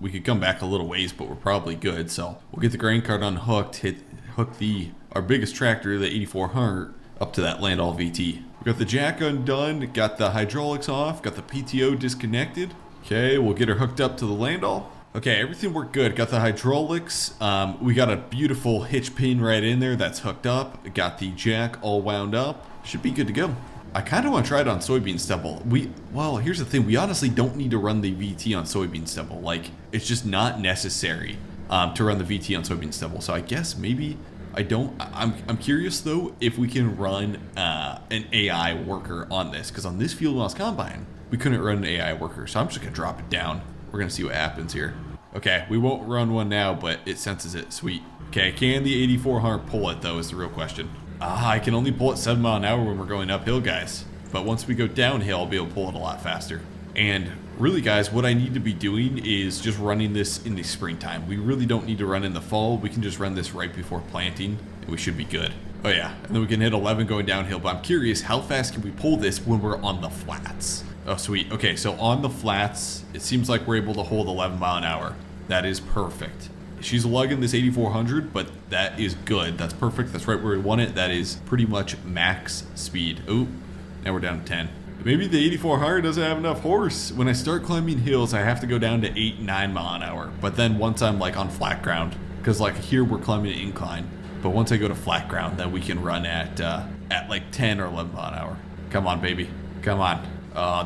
We could come back a little ways, but we're probably good. So we'll get the grain cart unhooked, hook our biggest tractor, the 8400, up to that Landall VT. We got the jack undone, got the hydraulics off, got the PTO disconnected. Okay, we'll get her hooked up to the Landall. Okay, everything worked good. Got the hydraulics. We got a beautiful hitch pin right in there that's hooked up. Got the jack all wound up. Should be good to go. I kind of want to try it on soybean stubble. Well, here's the thing. We honestly don't need to run the VT on soybean stubble. Like, it's just not necessary to run the VT on soybean stubble. So I guess maybe I don't. I'm curious though if we can run an AI worker on this, because on this field Mouse Combine we couldn't run an AI worker. So I'm just gonna drop it down. We're gonna see what happens here. Okay, we won't run one now, but it senses it. Sweet. Okay, can the 8400 pull it though is the real question. I can only pull it 7 miles an hour when we're going uphill, guys. But once we go downhill, I'll be able to pull it a lot faster. And really, guys, what I need to be doing is just running this in the springtime. We really don't need to run in the fall. We can just run this right before planting, and we should be good. Oh yeah, and then we can hit 11 going downhill. But I'm curious, how fast can we pull this when we're on the flats? Oh, sweet. Okay, so on the flats, it seems like we're able to hold 11 miles an hour. That is perfect. She's lugging this 8400, but that is good. That's perfect. That's right where we want it. That is pretty much max speed. Oh, now we're down to 10. Maybe the 8400 doesn't have enough horse. When I start climbing hills, I have to go down to 8, 9 miles an hour. But then once I'm like on flat ground, because like here we're climbing an incline. But once I go to flat ground, then we can run at like 10 or 11 miles an hour. Come on, baby. Come on.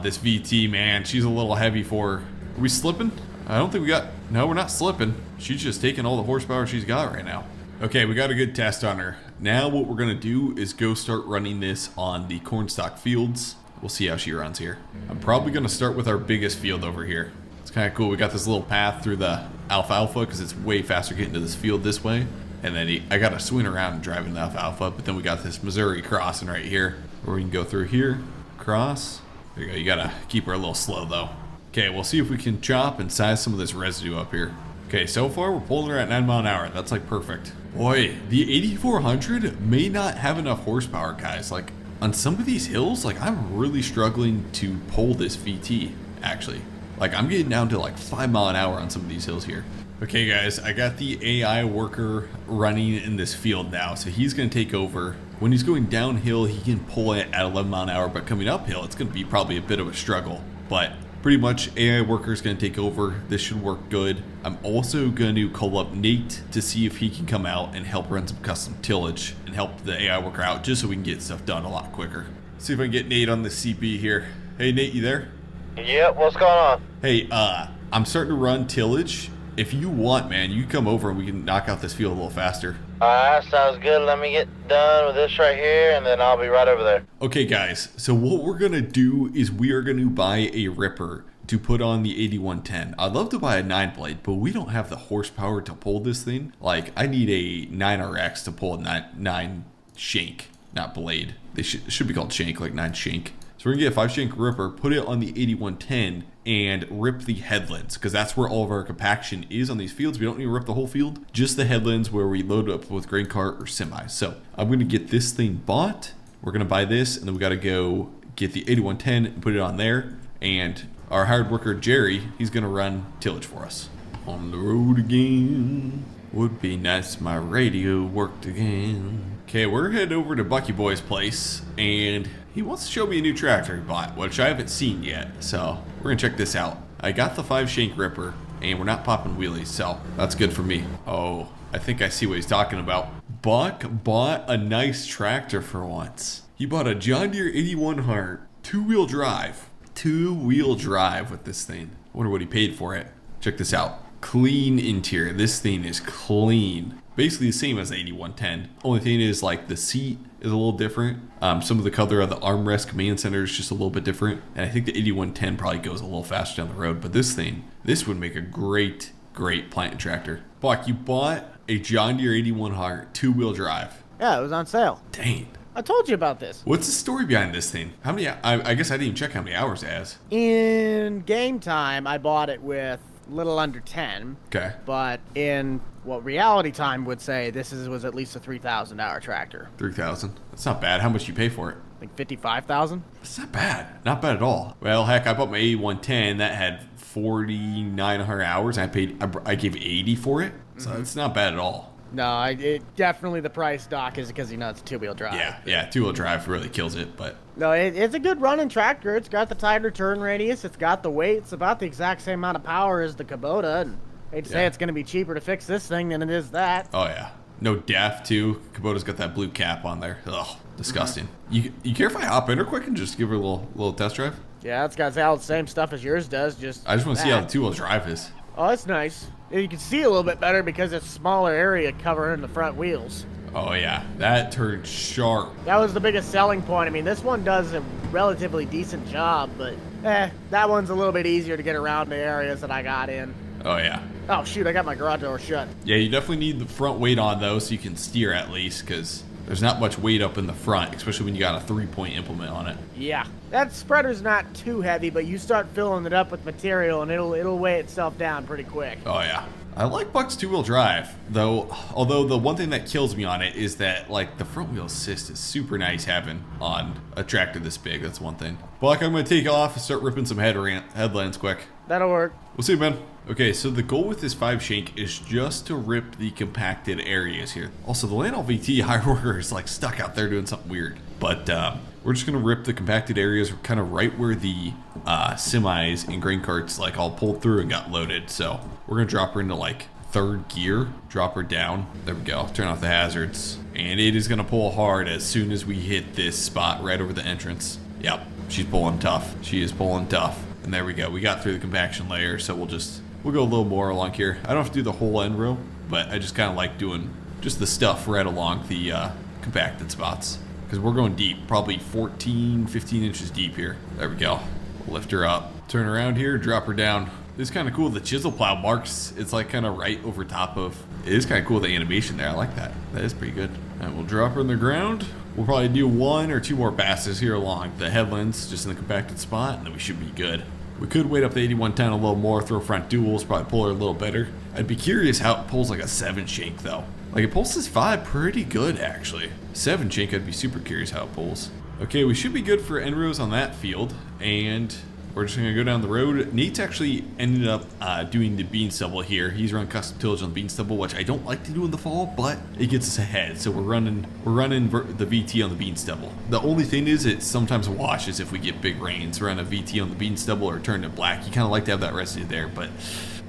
This VT, man, she's a little heavy for her. Are we slipping? I don't think we got... No, we're not slipping. She's just taking all the horsepower she's got right now. Okay, we got a good test on her. Now what we're going to do is go start running this on the cornstalk fields. We'll see how she runs here. I'm probably going to start with our biggest field over here. It's kind of cool. We got this little path through the alfalfa because it's way faster getting to this field this way. And then I got to swing around and drive in the alfalfa. But then we got this Missouri crossing right here where we can go through here, cross. There you go. You got to keep her a little slow though. Okay, we'll see if we can chop and size some of this residue up here. Okay, so far we're pulling her at 9 miles an hour. That's like perfect. Boy, the 8400 may not have enough horsepower, guys. Like on some of these hills, like I'm really struggling to pull this VT, actually. Like I'm getting down to like 5 miles an hour on some of these hills here. Okay guys, I got the AI worker running in this field now, so he's gonna take over. When he's going downhill, he can pull it at 11 miles an hour, but coming uphill, it's gonna be probably a bit of a struggle. But pretty much AI worker is going to take over. This should work good. I'm also going to call up Nate to see if he can come out and help run some custom tillage and help the AI worker out just so we can get stuff done a lot quicker. See if I can get Nate on the CP here. Hey Nate, you there? Yeah, what's going on? Hey, I'm starting to run tillage. If you want, man, you come over and we can knock out this field a little faster. Alright, sounds good. Let me get done with this right here and then I'll be right over there. Okay guys, so what we're gonna do is we are gonna buy a ripper to put on the 8110. I'd love to buy a 9-blade, but we don't have the horsepower to pull this thing. Like, I need a 9RX to pull a 9 shank, not blade. They should be called shank, like 9 shank. So we're gonna get a 5 shank ripper, put it on the 8110, and rip the headlands, because that's where all of our compaction is on these fields. We don't need to rip the whole field, just the headlands where we load up with grain cart or semi. So I'm gonna get this thing bought. We're gonna buy this, and then we gotta go get the 8110 and put it on there. And our hired worker Jerry, he's gonna run tillage for us. On the road again, would be nice if my radio worked again. Okay, we're heading over to Bucky Boy's place, and he wants to show me a new tractor he bought, which I haven't seen yet, so we're gonna check this out. I got the 5 shank ripper, and we're not popping wheelies, so that's good for me. Oh, I think I see what he's talking about. Buck bought a nice tractor for once. He bought a John Deere 8100, 2-wheel drive. 2-wheel drive with this thing. I wonder what he paid for it. Check this out. Clean interior. This thing is clean. Basically the same as the 8110. Only thing is like the seat is a little different. Some of the color of the armrest command center is just a little bit different. And I think the 8110 probably goes a little faster down the road. But this would make a great planting tractor. Buck, you bought a John Deere 8100 2-wheel drive. Yeah, it was on sale. Dang. I told you about this. What's the story behind this thing? How many? I guess I didn't even check how many hours it has. In game time, I bought it with little under 10. Okay. But in what reality time would say, was at least a 3,000 hour tractor. 3,000. That's not bad. How much did you pay for it? Like 55,000. That's not bad. Not bad at all. Well, heck, I bought my 8110. That had 4,900 hours. I gave 80 for it. So it's not bad at all. No, it definitely the price, Doc, is because it's a 2-wheel drive. Yeah, 2-wheel drive really kills it, but no, it's a good running tractor. It's got the tighter turn radius. It's got the weight. It's about the exact same amount of power as the Kubota. And I'd say it's going to be cheaper to fix this thing than it is that. Oh yeah, no DEF too. Kubota's got that blue cap on there. Ugh, disgusting. You care if I hop in her quick and just give her a little test drive? Yeah, it's got all the same stuff as yours does. I just want to see how the 2-wheel drive is. Oh, it's nice. You can see a little bit better because it's smaller area covering the front wheels. Oh yeah, that turned sharp. That was the biggest selling point. I mean, this one does a relatively decent job, but that one's a little bit easier to get around the areas that I got in. Oh yeah. Oh shoot, I got my garage door shut. Yeah, you definitely need the front weight on though, so you can steer at least, because there's not much weight up in the front, especially when you got a 3-point implement on it. Yeah, that spreader's not too heavy, but you start filling it up with material and it'll weigh itself down pretty quick. Oh yeah. I like Buck's 2-wheel drive, though. Although the one thing that kills me on it is that like the front wheel assist is super nice having on a tractor this big. That's one thing. Buck, I'm gonna take off and start ripping some headlands quick. That'll work. We'll see, man. Okay, so the goal with this 5 shank is just to rip the compacted areas here. Also, the Landau VT hire worker is like stuck out there doing something weird. But we're just gonna rip the compacted areas kind of right where the semis and grain carts like all pulled through and got loaded. So we're gonna drop her into like 3rd gear, drop her down. There we go. Turn off the hazards. And it is gonna pull hard as soon as we hit this spot right over the entrance. Yep, she's pulling tough. She is pulling tough. And there we go. We got through the compaction layer, so we'll go a little more along here. I don't have to do the whole end row, but I just kind of like doing just the stuff right along the compacted spots. Because we're going deep, probably 14, 15 inches deep here. There we go. We'll lift her up. Turn around here, drop her down. It's kind of cool. The chisel plow marks, it's like kind of right over top of, it is kind of cool, the animation there. I like that. That is pretty good. All right, we'll drop her in the ground. We'll probably do 1 or 2 more passes here along the headlands, just in the compacted spot, and then we should be good. We could wait up the 8110 a little more, throw front duals, probably pull her a little better. I'd be curious how it pulls like a 7 shank though. Like it pulls this 5 pretty good actually. 7 shank, I'd be super curious how it pulls. Okay, we should be good for end rows on that field, and we're just gonna go down the road. Nate's actually ended up doing the bean stubble here. He's run custom tillage on the bean stubble, which I don't like to do in the fall, but it gets us ahead. So we're running the VT on the bean stubble. The only thing is it sometimes washes if we get big rains. Run a VT on the bean stubble or turn it black. You kind of like to have that residue there, but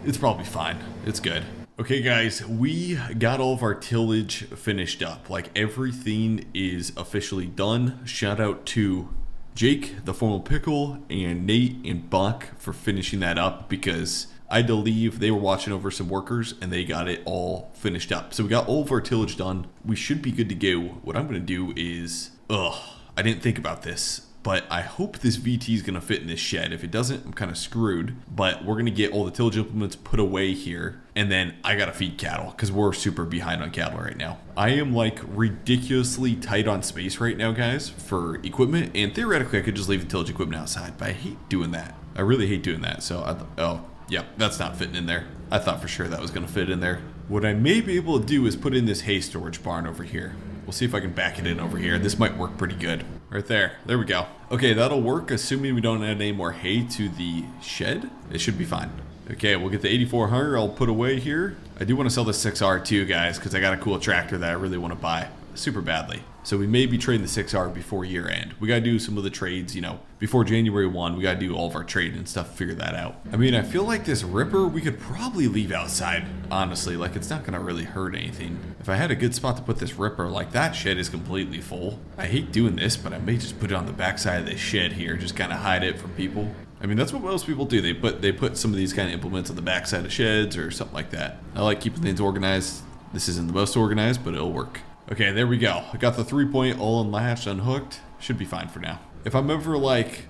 it's probably fine. It's good. Okay guys, we got all of our tillage finished up. Like everything is officially done. Shout out to Jake, the formal pickle, and Nate and Buck for finishing that up, because I had to leave. They were watching over some workers and they got it all finished up. So we got all of our tillage done. We should be good to go. What I'm going to do is, I didn't think about this, but I hope this VT is going to fit in this shed. If it doesn't, I'm kind of screwed, but we're going to get all the tillage implements put away here. And then I got to feed cattle because we're super behind on cattle right now. I am like ridiculously tight on space right now, guys, for equipment. And theoretically, I could just leave the tillage equipment outside, but I hate doing that. I really hate doing that. So I thought, yep, that's not fitting in there. I thought for sure that was going to fit in there. What I may be able to do is put in this hay storage barn over here. We'll see if I can back it in over here. This might work pretty good. Right there. There we go. Okay, that'll work, assuming we don't add any more hay to the shed. It should be fine. Okay, we'll get the 8400 I'll put away here. I do want to sell the 6R too, guys, because I got a cool tractor that I really want to buy super badly. So we may be trading the 6R before year end. We got to do some of the trades, you know, before January 1. We got to do all of our trade and stuff, figure that out. I mean, I feel like this Ripper, we could probably leave outside, honestly. Like, it's not going to really hurt anything. If I had a good spot to put this Ripper, like, that shed is completely full. I hate doing this, but I may just put it on the backside of this shed here, just kind of hide it from people. I mean, that's what most people do. They put some of these kind of implements on the backside of sheds or something like that. I like keeping things organized. This isn't the most organized, but it'll work. Okay, there we go. I got the 3-point all unlatched, unhooked. Should be fine for now. If I'm ever like,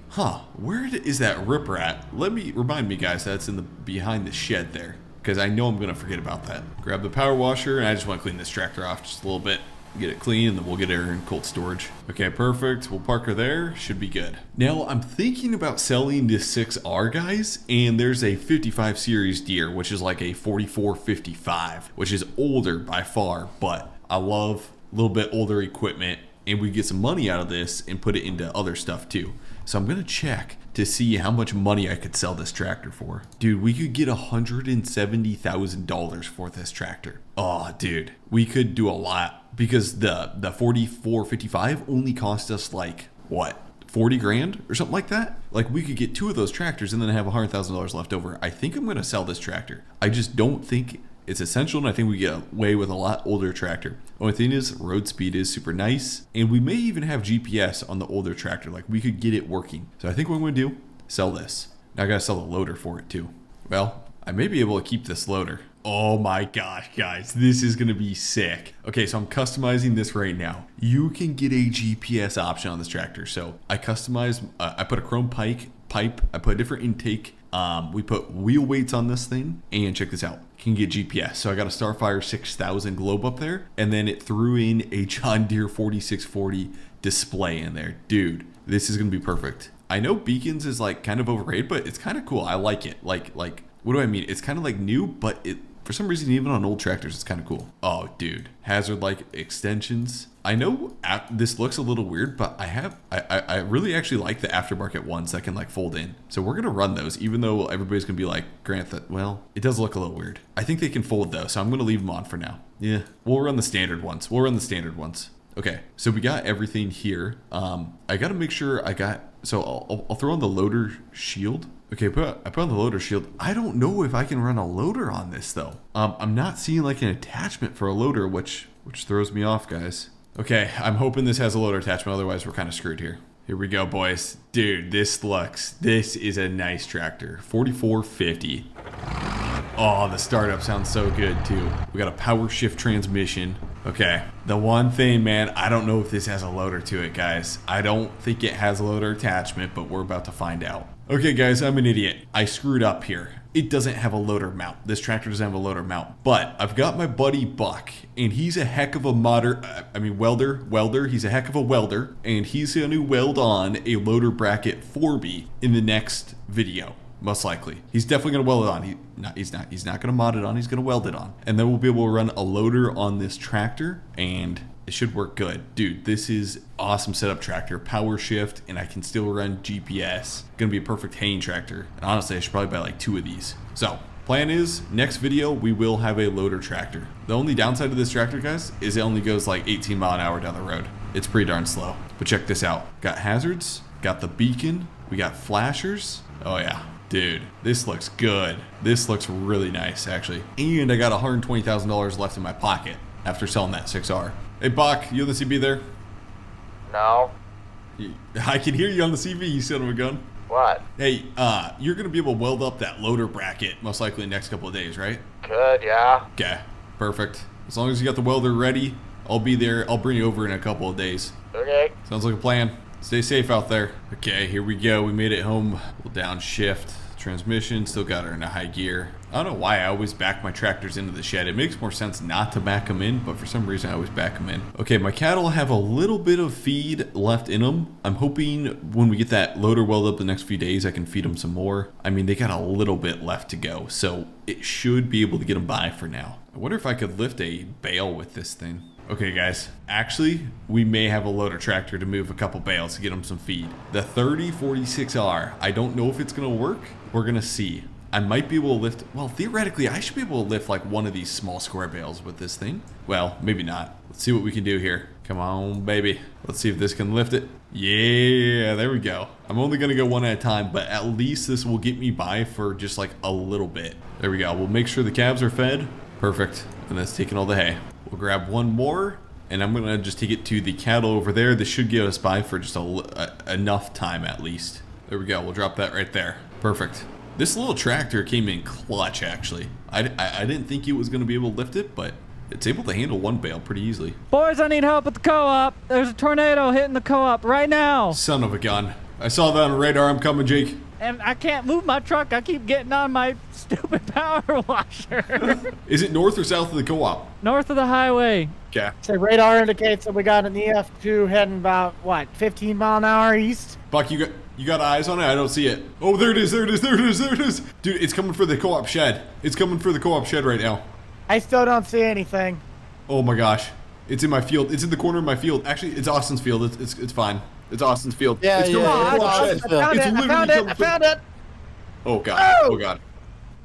where is that riprap? Remind me, guys, that's behind the shed there. Because I know I'm going to forget about that. Grab the power washer, and I just want to clean this tractor off just a little bit. Get it clean, and then we'll get her in cold storage. Okay, perfect. We'll park her there. Should be good. Now, I'm thinking about selling this 6R, guys, and there's a 55 series deer, which is like a 4455, which is older by far, but I love a little bit older equipment, and we get some money out of this and put it into other stuff too. So I'm gonna check to see how much money I could sell this tractor for. Dude, we could get $170,000 for this tractor. Oh, dude, we could do a lot because the 4455 only cost us like, what, 40 grand or something like that? Like, we could get 2 of those tractors and then have $100,000 left over. I think I'm gonna sell this tractor. I just don't think it's essential, and I think we get away with a lot older tractor. Only thing is, road speed is super nice, and we may even have GPS on the older tractor. Like, we could get it working. So I think what I'm going to do, sell this. Now I got to sell the loader for it too. Well, I may be able to keep this loader. Oh my gosh, guys, this is going to be sick. Okay, so I'm customizing this right now. You can get a GPS option on this tractor. So I customized, I put a chrome pipe, I put a different intake. We put wheel weights on this thing, and check this out, can get GPS. So I got a Starfire 6000 globe up there, and then it threw in a John Deere 4640 display in there. Dude, this is gonna be perfect. I know beacons is like kind of overrated, but it's kind of cool. I like it. Like what do I mean? It's kind of like new, but it, for some reason, even on old tractors, it's kind of cool. Oh, dude, hazard like extensions. I know this looks a little weird, but I really actually like the aftermarket ones that can like fold in. So we're gonna run those, even though everybody's gonna be like, Grant, that, well, it does look a little weird. I think they can fold though, so I'm gonna leave them on for now. Yeah, we'll run the standard ones. Okay, so we got everything here. I gotta make sure so I'll throw on the loader shield. Okay, I put on the loader shield. I don't know if I can run a loader on this though. I'm not seeing like an attachment for a loader, which throws me off, guys. Okay, I'm hoping this has a loader attachment, otherwise we're kind of screwed here. Here we go, boys. Dude, this is a nice tractor. 4450. Oh, the startup sounds so good too. We got a power shift transmission. Okay, the one thing, man, I don't know if this has a loader to it, guys. I don't think it has a loader attachment, but we're about to find out. Okay, guys, I'm an idiot. I screwed up here. It doesn't have a loader mount. This tractor doesn't have a loader mount, but I've got my buddy Buck, and he's a heck of a welder. He's a heck of a welder, and he's going to weld on a loader bracket for me in the next video. Most likely. He's definitely going to weld it on. He's not going to mod it on. He's going to weld it on. And then we'll be able to run a loader on this tractor, and it should work good. Dude, this is awesome setup tractor. Power shift, and I can still run GPS. Going to be a perfect haying tractor. And honestly, I should probably buy like 2 of these. So, plan is, next video, we will have a loader tractor. The only downside of this tractor, guys, is it only goes like 18 mile an hour down the road. It's pretty darn slow. But check this out. Got hazards, got the beacon, we got flashers. Oh yeah. Dude, this looks good. This looks really nice, actually. And I got $120,000 left in my pocket after selling that 6R. Hey, Bach, you on the CB there? No. I can hear you on the CB, you son of a gun. What? Hey, you're going to be able to weld up that loader bracket most likely in the next couple of days, right? Good, yeah. Okay, perfect. As long as you got the welder ready, I'll be there. I'll bring you over in a couple of days. Okay. Sounds like a plan. Stay safe out there. Okay, here we go. We made it home. We'll downshift. Transmission, still got her in a high gear. I don't know why I always back my tractors into the shed. It makes more sense not to back them in, but for some reason I always back them in. Okay, my cattle have a little bit of feed left in them. I'm hoping when we get that loader welded up the next few days, I can feed them some more. I mean, they got a little bit left to go, so it should be able to get them by for now. I wonder if I could lift a bale with this thing. Okay, guys, actually, we may have a loader tractor to move a couple bales to get them some feed. The 3046R, I don't know if it's gonna work. We're gonna see. I might be able to lift, well, theoretically, I should be able to lift like one of these small square bales with this thing. Well, maybe not. Let's see what we can do here. Come on, baby. Let's see if this can lift it. Yeah, there we go. I'm only gonna go one at a time, but at least this will get me by for just like a little bit. There we go. We'll make sure the calves are fed. Perfect. And that's taking all the hay. We'll grab one more, and I'm gonna just take it to the cattle over there. This should get us by for just enough time at least. There we go. We'll drop that right there. Perfect. This little tractor came in clutch, actually. I didn't think it was gonna be able to lift it, but It's able to handle 1 bale pretty easily. Boys, I need help with the co-op. There's a tornado hitting the co-op right now. Son of a gun. I saw that on radar. I'm coming, Jake. And I can't move my truck. I keep getting on my stupid power washer. Is it north or south of the co-op? North of the highway. Okay. So radar indicates that we got an EF2 heading about, what, 15 mile an hour east? Buck, you got eyes on it? I don't see it. Oh, there it is. There it is. There it is. There it is. Dude, it's coming for the co-op shed. It's coming for the co-op shed right now. I still don't see anything. Oh my gosh. It's in my field. It's in the corner of my field. Actually, it's Austin's field. It's fine. It's Austin's field. Yeah, it's yeah. I found it. Oh god. Oh god.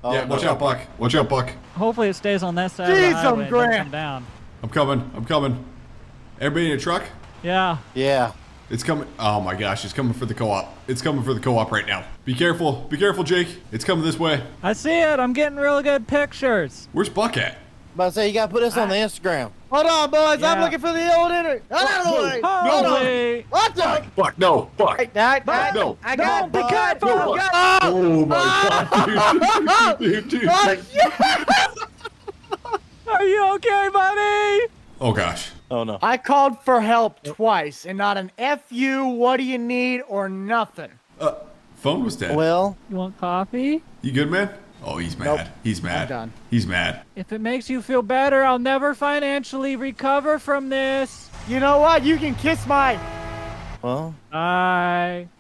Oh, yeah, watch out, Buck. Watch out, Buck. Hopefully it stays on that side of the Jeez, highway and doesn't Grant. come down. I'm coming. I'm coming. Everybody in a truck? Yeah. Yeah. It's coming. Oh my gosh, it's coming for the co-op. It's coming for the co-op right now. Be careful. Be careful, Jake. It's coming this way. I see it. I'm getting really good pictures. Where's Buck at? But I say you gotta put this on the Instagram. Hold on, boys. Yeah. I'm looking for the old internet. Out of the way. Hold on. Holy. What the? Buck, no. Buck. No. I got be it. careful. I got it. Oh my god, dude. Are you okay, buddy? Oh gosh. Oh no. I called for help twice, and not an F-U, what do you need, or nothing. Phone was dead. Well, You want coffee? You good, man? Oh, he's mad. Nope. He's mad. I'm done. He's mad. If it makes you feel better, I'll never financially recover from this. You know what? You can kiss my... well,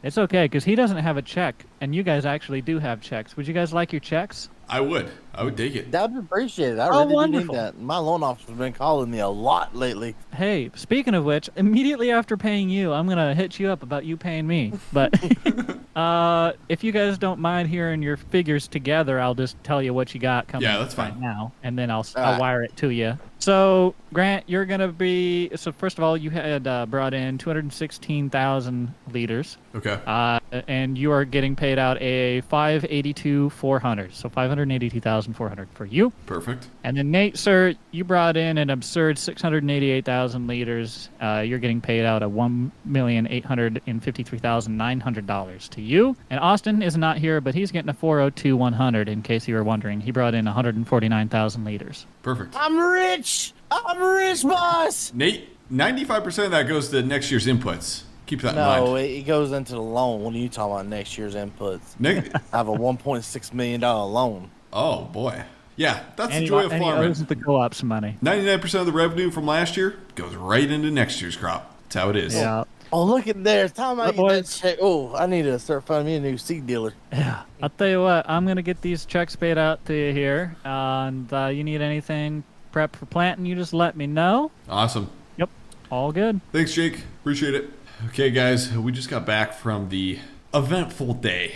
It's okay, because he doesn't have a check, and you guys actually do have checks. Would you guys like your checks? I would take it. that would be appreciated. I Oh, really do wonderful. need that. My loan officer's been calling me a lot lately. Hey, speaking of which, immediately after paying you, I'm going to hit you up about you paying me. But if you guys don't mind hearing your figures together, I'll just tell you what you got coming Yeah, that's fine. right now, and then I'll right. wire it to you. So, Grant, you're going to be... So, first of all, you had brought in 216,000 liters. Okay. And you are getting paid out a 582,400, so 582,400 for you. Perfect. And then Nate, sir, you brought in an absurd 688,000 liters. You're getting paid out a $1,853,900 to you. And Austin is not here, but he's getting a 402,100. In case you were wondering, he brought in 149,000 liters. Perfect. I'm rich, boss. Nate, 95% of that goes to next year's inputs. Keep that in mind. No, it goes into the loan. What are you talking about next year's inputs? I have a $1.6 million loan. Oh boy. Yeah, that's And the he joy of owes farming. the co-op some money. 99% of the revenue from last year goes right into next year's crop. That's how it is. Yeah. Oh, look at there. It's time I Look, get that boys. check. Oh, I need to start finding me a new seed dealer. Yeah. I'll tell you what, I'm going to get these checks paid out to you here. And you need anything prep for planting, you just let me know. Awesome. Yep. All good. Thanks, Jake. Appreciate it. Okay, guys, we just got back from the eventful day.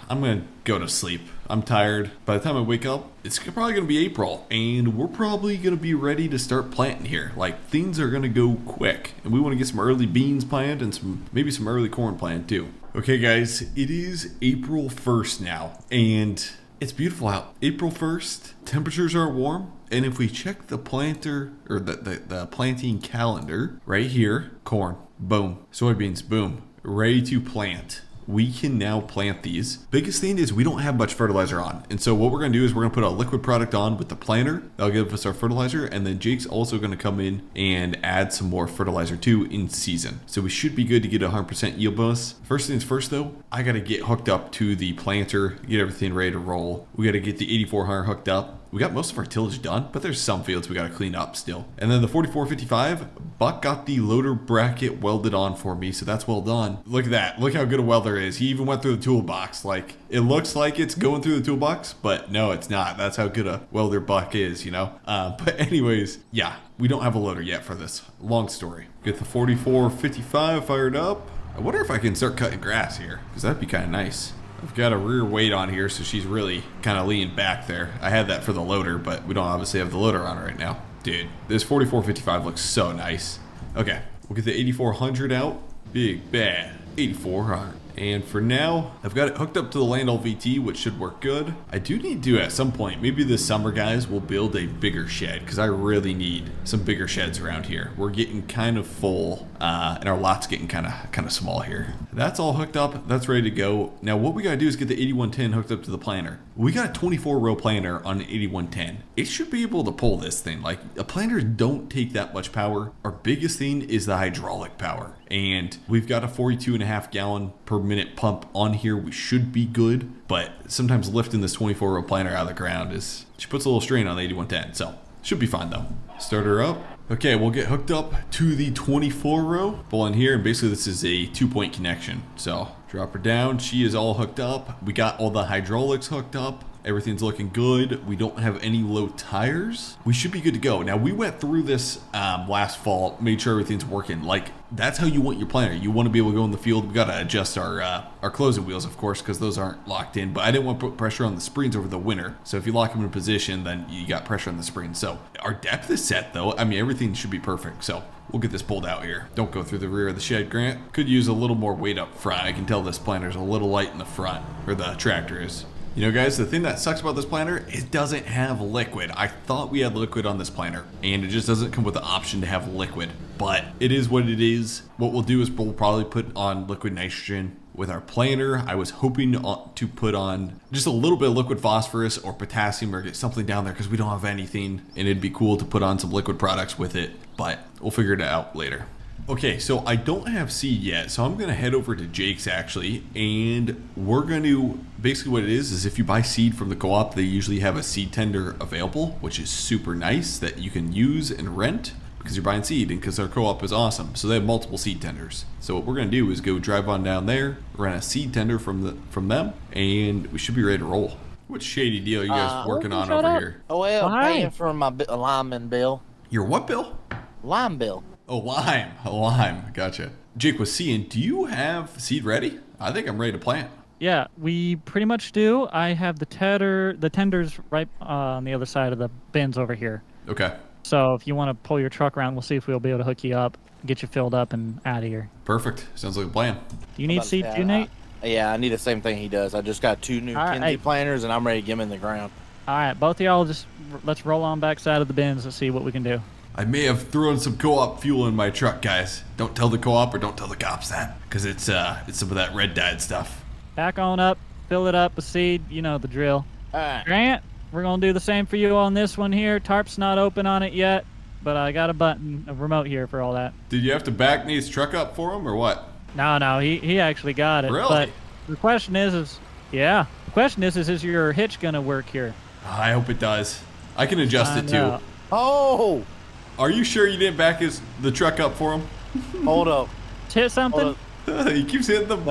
I'm going to go to sleep. I'm tired. By the time I wake up, it's probably going to be April, and we're probably going to be ready to start planting here. Like, things are going to go quick, and we want to get some early beans planted and maybe some early corn planted too. Okay, guys, it is April 1st now, and it's beautiful out. April 1st, temperatures are warm, and if we check the planter, or the planting calendar, right here, corn, boom, soybeans, boom, ready to plant. We can now plant these. Biggest thing is we don't have much fertilizer on. And so what we're gonna do is we're gonna put a liquid product on with the planter. That'll give us our fertilizer. And then Jake's also gonna come in and add some more fertilizer too in season. So we should be good to get a 100% yield bonus. First things first though, I gotta get hooked up to the planter, get everything ready to roll. We gotta get the 8400 hooked up. We got most of our tillage done, but there's some fields we gotta clean up still. And then the 4455, Buck got the loader bracket welded on for me, so that's well done. Look at that, look how good a welder is. He even went through the toolbox. Like, it looks like it's going through the toolbox, but no, it's not. That's how good a welder Buck is, you know? But anyways, yeah, we don't have a loader yet for this. Long story. Get the 4455 fired up. I wonder if I can start cutting grass here, because that'd be kind of nice. I've got a rear weight on here, so she's really kind of leaning back there. I had that for the loader, but we don't obviously have the loader on right now. Dude, this 4455 looks so nice. Okay, we'll get the 8400 out. Big bad 8400. And for now, I've got it hooked up to the Landall VT, which should work good. I do need to, at some point, maybe this summer, guys, we'll build a bigger shed, because I really need some bigger sheds around here. We're getting kind of full, and our lot's getting kind of small here. That's all hooked up. That's ready to go. Now, what we got to do is get the 8110 hooked up to the planter. We got a 24-row planter on an 8110. It should be able to pull this thing. Like, planters don't take that much power. Our biggest thing is the hydraulic power. And we've got a 42.5 gallon per minute pump on here. We should be good, but sometimes lifting this 24-row planter out of the ground she puts a little strain on the 8110, so should be fine though. Start her up. Okay, we'll get hooked up to the 24-row. Pull in here, and basically this is a 2-point connection. So drop her down. She is all hooked up. We got all the hydraulics hooked up. Everything's looking good. We don't have any low tires. We should be good to go. Now, we went through this last fall, made sure everything's working. Like, that's how you want your planter. You want to be able to go in the field. We got to adjust our closing wheels, of course, because those aren't locked in. But I didn't want to put pressure on the springs over the winter. So if you lock them in position, then you got pressure on the springs. So our depth is set, though. I mean, everything should be perfect. So we'll get this pulled out here. Don't go through the rear of the shed, Grant. Could use a little more weight up front. I can tell this planter's a little light in the front, or the tractor is. You know, guys, the thing that sucks about this planter, it doesn't have liquid. I thought we had liquid on this planter, and it just doesn't come with the option to have liquid. But it is what it is. What we'll do is we'll probably put on liquid nitrogen with our planter. I was hoping to put on just a little bit of liquid phosphorus or potassium, or get something down there because we don't have anything, and it'd be cool to put on some liquid products with it, but we'll figure it out later. Okay, so I don't have seed yet, so I'm gonna head over to Jake's actually, and we're gonna, basically what it is if you buy seed from the co-op, they usually have a seed tender available, which is super nice that you can use and rent because you're buying seed and because our co-op is awesome. So they have multiple seed tenders. So what we're gonna do is go drive on down there, rent a seed tender from them, and we should be ready to roll. What shady deal are you guys working on over here? Oh, well, paying for my lineman bill. Your what bill? Lime bill. Oh, lime. Gotcha. Jake was seeing, do you have seed ready? I think I'm ready to plant. Yeah, we pretty much do. I have the tenders right on the other side of the bins over here. Okay. So if you want to pull your truck around, we'll see if we'll be able to hook you up, get you filled up and out of here. Perfect. Sounds like a plan. Do you need seed too, Nate? Yeah, I need the same thing he does. I just got 2 new Kinsey planters, and I'm ready to get them in the ground. All right, both of y'all just let's roll on back side of the bins and see what we can do. I may have thrown some co-op fuel in my truck, guys. Don't tell the co-op or don't tell the cops that, because it's some of that red dyed stuff. Back on up, fill it up with seed. You know the drill. All right. Grant, we're gonna do the same for you on this one here. Tarp's not open on it yet, but I got a remote here for all that. Did you have to back Nate's truck up for him or what? No, he actually got it. Really? But the question is your hitch gonna work here? I hope it does. I can adjust it too. Oh! Are you sure you didn't back the truck up for him? Hold up. Hit something? He keeps hitting them.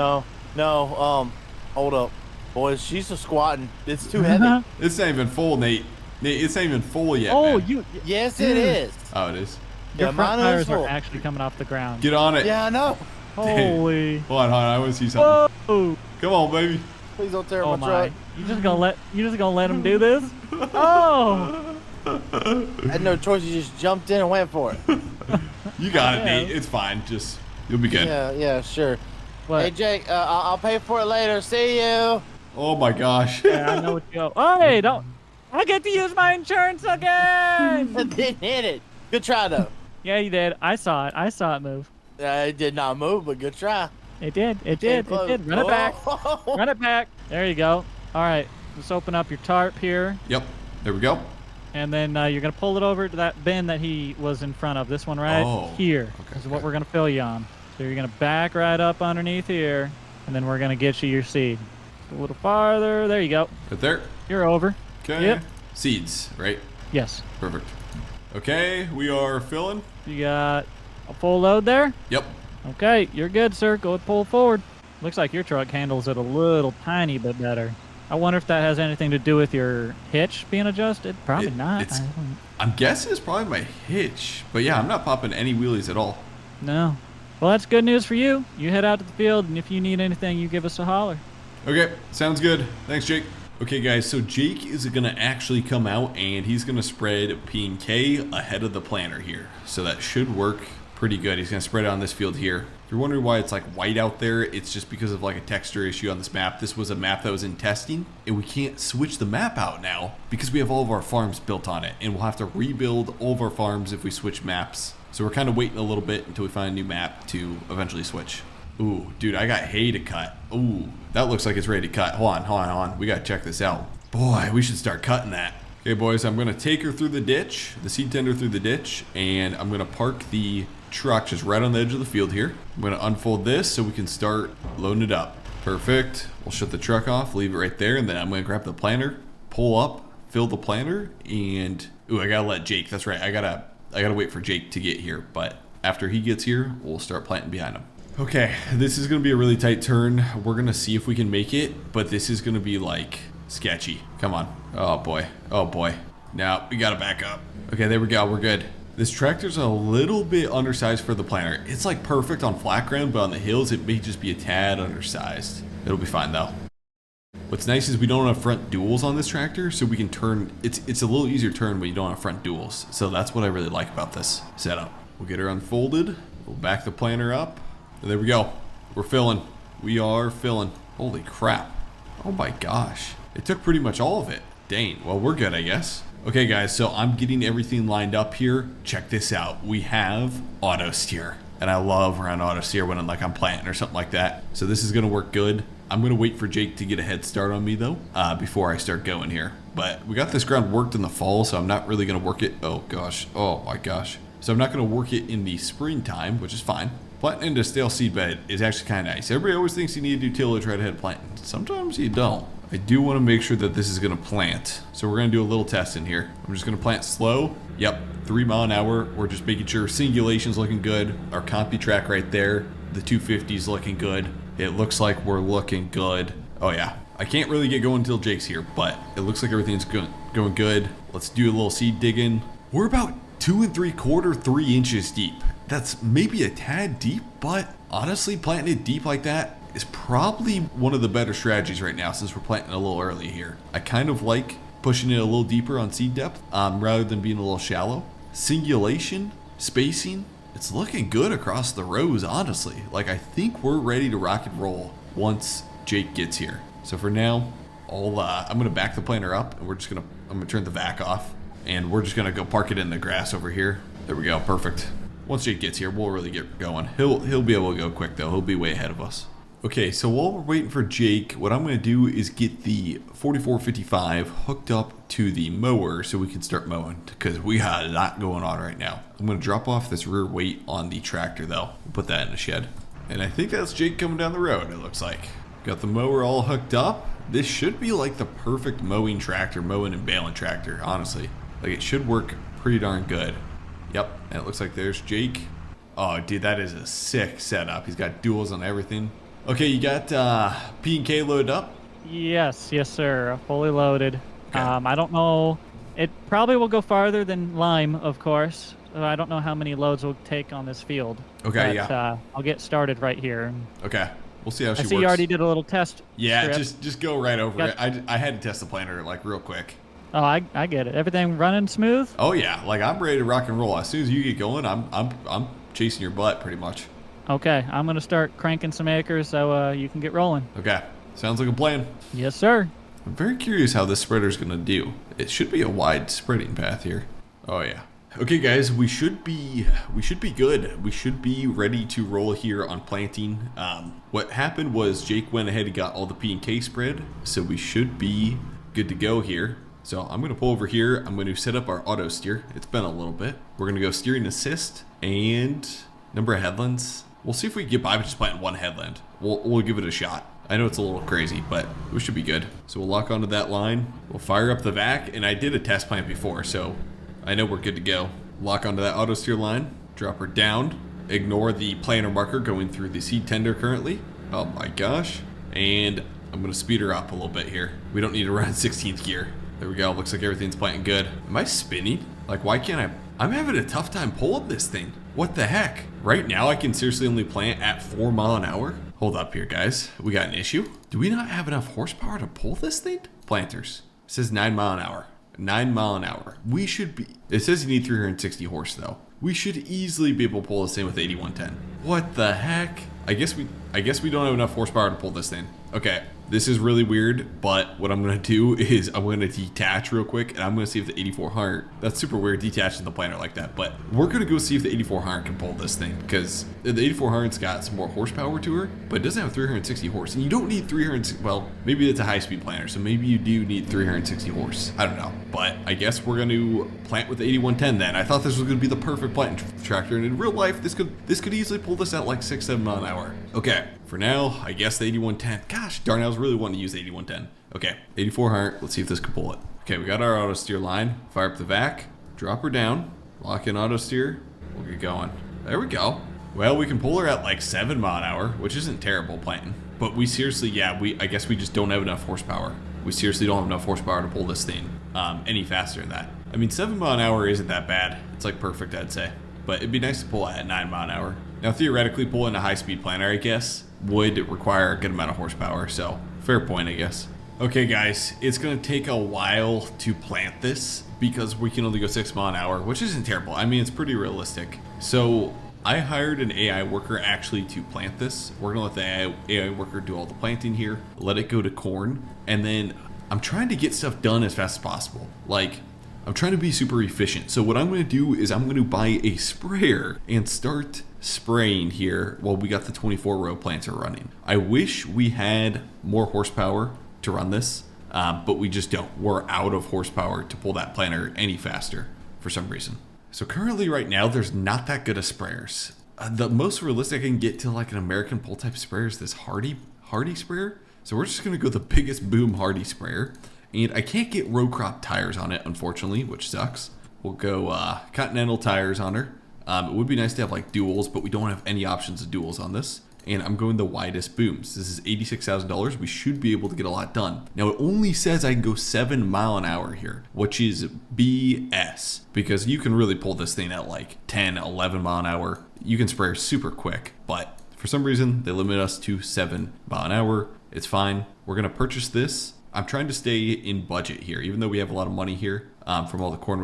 No, hold up. Boys, she's a squatting. It's too heavy. It's not even full, Nate. Nate, it's not even full yet, Oh, man. Yes, it is. Oh, it is. Your front tires are actually coming off the ground. Get on it. Yeah, I know. Holy. Hold on. I want to see something. Whoa. Come on, baby. Please don't tear Oh my my. truck. You just gonna let him do this? Oh. I had no choice. You just jumped in and went for it. You got it, Nate. It's fine. You'll be good. Yeah, sure. What? Hey, Jake, I'll pay for it later. See you. Oh my gosh. Yeah, I know what you go. Oh, hey, don't. I get to use my insurance again. Didn't hit it. Good try, though. Yeah, you did. I saw it move. It did not move, but good try. It did. Run it back. Run it back. There you go. All right. Let's open up your tarp here. Yep. There we go. And then you're going to pull it over to that bin that he was in front of. This one right here. Okay, This is what we're going to fill you on. So you're going to back right up underneath here, and then we're going to get you your seed. A little farther. There you go. Right there. You're over. Okay. Yep. Seeds, right? Yes. Perfect. Okay, we are filling. You got a full load there? Yep. Okay, you're good, sir. Go and pull forward. Looks like your truck handles it a little tiny bit better. I wonder if that has anything to do with your hitch being adjusted. Probably not. I'm guessing it's probably my hitch. But yeah, I'm not popping any wheelies at all. No. Well, that's good news for you. You head out to the field, and if you need anything, you give us a holler. Okay, sounds good. Thanks, Jake. Okay, guys, so Jake is going to actually come out, and he's going to spread P&K ahead of the planter here. So that should work pretty good. He's going to spread it on this field here. If you're wondering why it's like white out there, it's just because of like a texture issue on this map. This was a map that was in testing, and we can't switch the map out now because we have all of our farms built on it, and we'll have to rebuild all of our farms if we switch maps. So we're kind of waiting a little bit until we find a new map to eventually switch. Ooh, dude, I got hay to cut. Ooh, that looks like it's ready to cut. Hold on. We got to check this out. Boy, we should start cutting that. Okay, boys, I'm going to take her through the ditch, the seed tender through the ditch, and I'm going to park the truck just right on the edge of the field here. I'm going to unfold this so we can start loading it up. Perfect. We'll shut the truck off, leave it right there, and then I'm going to grab the planter, pull up, fill the planter, and ooh, I got to let Jake. That's right. I got to wait for Jake to get here, but after he gets here, we'll start planting behind him. Okay, this is going to be a really tight turn. We're going to see if we can make it, but this is going to be like sketchy. Come on. Oh boy. Now we gotta back up. Okay, there we go. We're good. This tractor's a little bit undersized for the planter. It's like perfect on flat ground, but on the hills it may just be a tad undersized. It'll be fine though. What's nice is we don't have front duals on this tractor, so we can turn. It's a little easier to turn when you don't have front duals. So that's what I really like about this setup. We'll get her unfolded. We'll back the planter up. And there we go. We're filling. We are filling. Holy crap. Oh my gosh. It took pretty much all of it. Dang. Well, we're good, I guess. Okay, guys, so I'm getting everything lined up here. Check this out. We have auto steer. And I love running auto steer when I'm planting or something like that. So this is going to work good. I'm going to wait for Jake to get a head start on me, though, before I start going here. But we got this ground worked in the fall, so I'm not really going to work it. Oh, gosh. Oh, my gosh. So I'm not going to work it in the springtime, which is fine. Planting into a stale seed bed is actually kind of nice. Everybody always thinks you need to do tillage right ahead of planting. Sometimes you don't. I do want to make sure that this is going to plant. So we're going to do a little test in here. I'm just going to plant slow. Yep, 3 mile an hour. We're just making sure singulation's looking good. Our compy track right there. The 250's looking good. It looks like we're looking good. Oh yeah. I can't really get going until Jake's here, but it looks like everything's going good. Let's do a little seed digging. We're about 2 3/4, 3 inches deep. That's maybe a tad deep, but honestly, planting it deep like that is probably one of the better strategies right now since we're planting a little early here. I kind of like pushing it a little deeper on seed depth rather than being a little shallow. Singulation, spacing, it's looking good across the rows, honestly. Like, I think we're ready to rock and roll once Jake gets here. So for now, I'm gonna back the planter up, and I'm gonna turn the vac off, and we're just gonna go park it in the grass over here. There we go, perfect. Once Jake gets here, we'll really get going. He'll be able to go quick though. He'll be way ahead of us. Okay, so while we're waiting for Jake, what I'm going to do is get the 4455 hooked up to the mower so we can start mowing, because we got a lot going on right now. I'm going to drop off this rear weight on the tractor though. Put that in the shed. And I think that's Jake coming down the road, it looks like. Got the mower all hooked up. This should be like the perfect mowing and baling tractor, honestly. Like, it should work pretty darn good. Yep, and it looks like there's Jake. Oh, dude, that is a sick setup. He's got duals on everything. Okay, you got P&K loaded up? Yes, sir. Fully loaded. Okay. I don't know. It probably will go farther than lime, of course. I don't know how many loads we'll take on this field. Okay, but, yeah. I'll get started right here. Okay, we'll see how she I works. see you already did a little test. Yeah, strip. just go right over it. I had to test the planter like real quick. Oh, I get it. Everything running smooth? Oh yeah, like I'm ready to rock and roll. As soon as you get going, I'm chasing your butt pretty much. Okay, I'm gonna start cranking some acres so you can get rolling. Okay, sounds like a plan. Yes, sir. I'm very curious how this spreader's gonna do. It should be a wide spreading path here. Oh yeah. Okay guys, we should be good. We should be ready to roll here on planting. What happened was Jake went ahead and got all the P&K spread, so we should be good to go here. So I'm gonna pull over here. I'm gonna set up our auto steer. It's been a little bit. We're gonna go steering assist and number of headlands. We'll see if we can get by with just planting one headland. We'll give it a shot. I know it's a little crazy, but we should be good. So we'll lock onto that line. We'll fire up the vac, and I did a test plant before, so I know we're good to go. Lock onto that auto steer line, drop her down, ignore the planter marker going through the seed tender currently. Oh my gosh. And I'm gonna speed her up a little bit here. We don't need to run 16th gear. There we go, looks like everything's planting good. Am I spinning? Like, why can't I'm having a tough time pulling this thing. What the heck? Right now I can seriously only plant at 4 mile an hour? Hold up here guys, we got an issue. Do we not have enough horsepower to pull this thing? Planters, it says 9 mile an hour. 9 mile an hour. We should be, it says you need 360 horse though. We should easily be able to pull this thing with 8110. What the heck? I guess we don't have enough horsepower to pull this thing. Okay, this is really weird, but what I'm gonna do is I'm gonna detach real quick and I'm gonna see if the 8400, that's super weird detaching the planter like that, but we're gonna go see if the 8400 can pull this thing, because the 8400's got some more horsepower to her, but it doesn't have 360 horse, and you don't need 360, well, maybe it's a high-speed planter, so maybe you do need 360 horse. I don't know, but I guess we're gonna plant with the 8110 then. I thought this was gonna be the perfect planting tractor, and in real life, this could easily pull this at like 6-7 mile an hour. Okay, for now, I guess the 8110. Gosh darn, I was really wanting to use the 8110. Okay, 8400, let's see if this can pull it. Okay, we got our auto steer line. Fire up the vac, drop her down, lock in auto steer, we'll get going. There we go. Well, we can pull her at like 7 mile an hour, which isn't terrible planting. But we seriously, yeah, I guess we just don't have enough horsepower. We seriously don't have enough horsepower to pull this thing any faster than that. I mean, 7 mile an hour isn't that bad. It's like perfect, I'd say. But it'd be nice to pull at 9 mile an hour. Now, theoretically, pulling a high-speed planter, I guess, would require a good amount of horsepower. So, fair point, I guess. Okay, guys, it's going to take a while to plant this because we can only go 6 mile an hour, which isn't terrible. I mean, it's pretty realistic. So, I hired an AI worker actually to plant this. We're going to let the AI worker do all the planting here, let it go to corn, and then I'm trying to get stuff done as fast as possible. Like, I'm trying to be super efficient. So what I'm going to do is I'm going to buy a sprayer and start spraying here while we got the 24 row planter running. I wish we had more horsepower to run this, but we just don't. We're out of horsepower to pull that planter any faster for some reason. So currently right now, there's not that good of sprayers. The most realistic I can get to like an American pull type sprayer is this Hardy sprayer. So we're just going to go the biggest boom Hardy sprayer. And I can't get row crop tires on it, unfortunately, which sucks. We'll go Continental tires on her. It would be nice to have like duals, but we don't have any options of duals on this. And I'm going the widest booms. This is $86,000. We should be able to get a lot done. Now it only says I can go 7 mile an hour here, which is BS, because you can really pull this thing at like 10, 11 mile an hour. You can spray her super quick, but for some reason they limit us to 7 mile an hour. It's fine. We're gonna purchase this. I'm trying to stay in budget here, even though we have a lot of money here from all the corn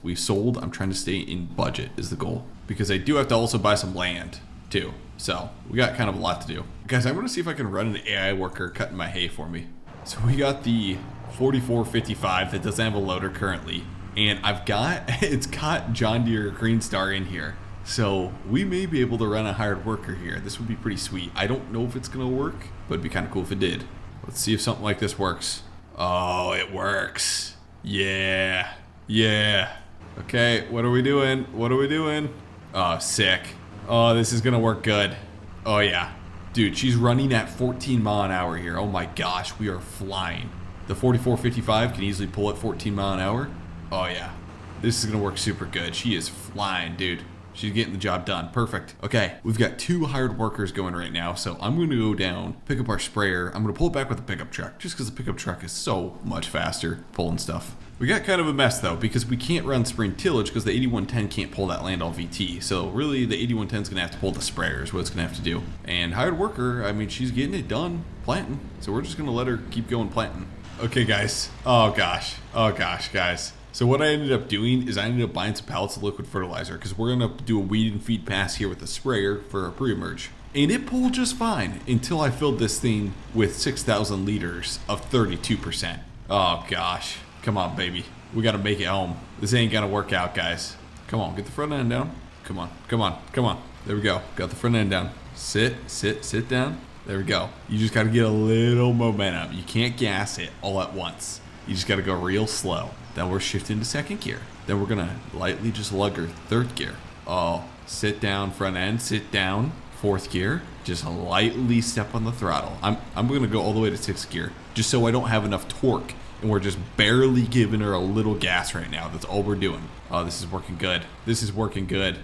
we sold. I'm trying to stay in budget is the goal, because I do have to also buy some land too. So we got kind of a lot to do. Guys, I'm gonna see if I can run an AI worker cutting my hay for me. So we got the 4455 that doesn't have a loader currently, and it's got John Deere Green Star in here. So we may be able to run a hired worker here. This would be pretty sweet. I don't know if it's gonna work, but it'd be kind of cool if it did. Let's see if something like this works. Oh, it works. Yeah. Yeah. Okay, what are we doing? What are we doing? Oh, sick. Oh, this is gonna work good. Oh yeah. Dude, she's running at 14 mile an hour here. Oh my gosh, we are flying. The 4455 can easily pull at 14 mile an hour. Oh yeah. This is gonna work super good. She is flying, dude. She's getting the job done. Perfect. Okay, we've got 2 hired workers going right now, so I'm going to go down, pick up our sprayer. I'm going to pull it back with the pickup truck, just because the pickup truck is so much faster pulling stuff. We got kind of a mess, though, because we can't run spring tillage because the 8110 can't pull that land all VT. So really, the 8110 is going to have to pull the sprayer is what it's going to have to do. And hired worker, I mean, she's getting it done planting. So we're just going to let her keep going planting. Okay, guys. Oh, gosh. Oh, gosh, guys. So what I ended up doing is I ended up buying some pallets of liquid fertilizer because we're going to do a weed and feed pass here with the sprayer for a pre-emerge. And it pulled just fine until I filled this thing with 6,000 liters of 32%. Oh gosh. Come on, baby. We got to make it home. This ain't going to work out, guys. Come on, get the front end down. Come on, come on, come on. There we go. Got the front end down. Sit down. There we go. You just got to get a little momentum. You can't gas it all at once. You just got to go real slow. Then we're shifting to second gear. Then we're going to lightly just lug her third gear. Oh, sit down, front end, sit down. Fourth gear, just lightly step on the throttle. I'm going to go all the way to sixth gear just so I don't have enough torque. And we're just barely giving her a little gas right now. That's all we're doing. Oh, this is working good. This is working good.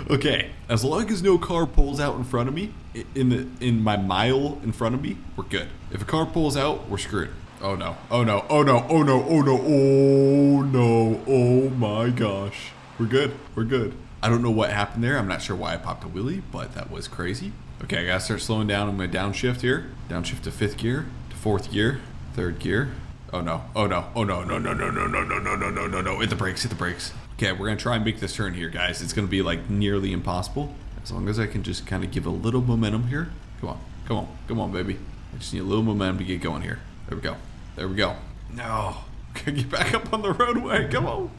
Okay, as long as no car pulls out in front of me, in my mile in front of me, we're good. If a car pulls out, we're screwed. Oh no, oh no, oh no, oh no, oh no, oh no, oh my gosh. We're good, we're good. I don't know what happened there. I'm not sure why I popped a wheelie, but that was crazy. Okay, I gotta start slowing down. I'm gonna downshift here. Downshift to fifth gear, to fourth gear, third gear, Oh no, oh no, oh no, no, no, no, no, no, no, no, no, no, no, no. Hit the brakes, hit the brakes. Okay, we're gonna try and make this turn here, guys. It's gonna be like nearly impossible. As long as I can just kind of give a little momentum here. Come on, come on, come on, baby. I just need a little momentum to get going here. There we go, there we go. No, okay, get back up on the roadway. Come on,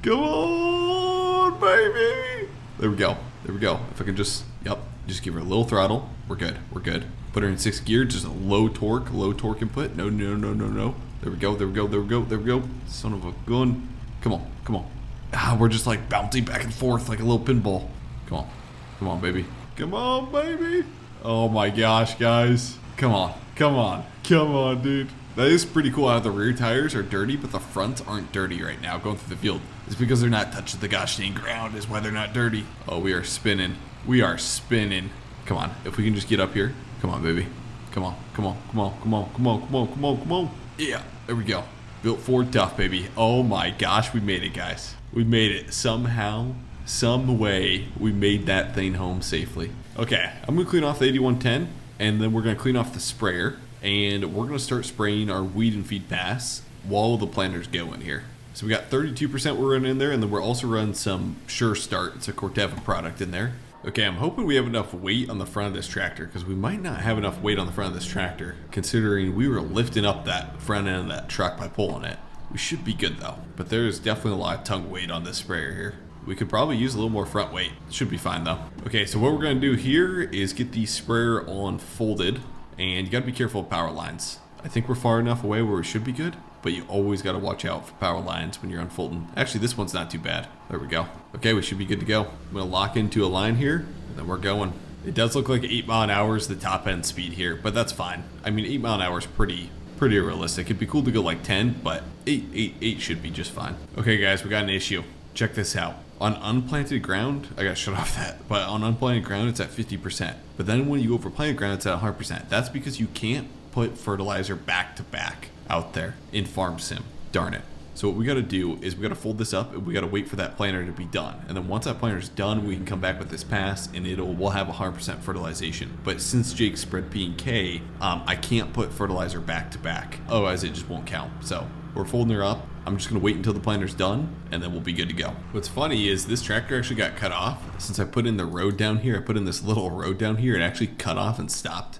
come on, baby. There we go, there we go. If I can just, yep, just give her a little throttle. We're good, we're good. Put her in 6th gear, just a low torque input. No, no, no, no, no. There we go, there we go, there we go, there we go. Son of a gun. Come on, come on. Ah, we're just like bouncing back and forth like a little pinball. Come on, baby. Come on, baby. Oh my gosh, guys. Come on, come on, come on, dude. That is pretty cool how the rear tires are dirty, but the fronts aren't dirty right now going through the field. It's because they're not touching the gosh dang ground is why they're not dirty. Oh, we are spinning. We are spinning. Come on, if we can just get up here. Come on, baby. Come on, come on, come on, come on, come on, come on, come on, come on. Yeah, there we go. Built Ford tough, baby. Oh my gosh, we made it, guys. We made it somehow, some way. We made that thing home safely. Okay, I'm gonna clean off the 8110, and then we're gonna clean off the sprayer, and we're gonna start spraying our weed and feed pass while the planters go in here. So we got 32% we're running in there, and then we're also running some Sure Start. It's a Corteva product in there. Okay, I'm hoping we have enough weight on the front of this tractor, because we might not have enough weight on the front of this tractor, considering we were lifting up that front end of that truck by pulling it. We should be good though, but there's definitely a lot of tongue weight on this sprayer here. We could probably use a little more front weight. Should be fine though. Okay, so what we're gonna do here is get the sprayer on folded, and you gotta be careful of power lines. I think we're far enough away where we should be good, but you always gotta watch out for power lines when you're unfolding. Actually, this one's not too bad. There we go. Okay, we should be good to go. I'm gonna lock into a line here, and then we're going. It does look like 8 mile an hour is the top end speed here, but that's fine. I mean, 8 mile an hour is pretty realistic. It'd be cool to go like 10, but 8 should be just fine. Okay, guys, we got an issue. Check this out. On unplanted ground, I gotta shut off that, but on unplanted ground, it's at 50%. But then when you go over planted ground, it's at 100%. That's because you can't put fertilizer back to back out there in Farm Sim. Darn it. So what we gotta do is we gotta fold this up and we gotta wait for that planter to be done. And then once that planter is done, we can come back with this pass and we'll have 100% fertilization. But since Jake spread P and K, I can't put fertilizer back to back. Otherwise it just won't count. So we're folding her up. I'm just gonna wait until the planter's done and then we'll be good to go. What's funny is this tractor actually got cut off. Since I put in the road down here, I put in this little road down here, it actually cut off and stopped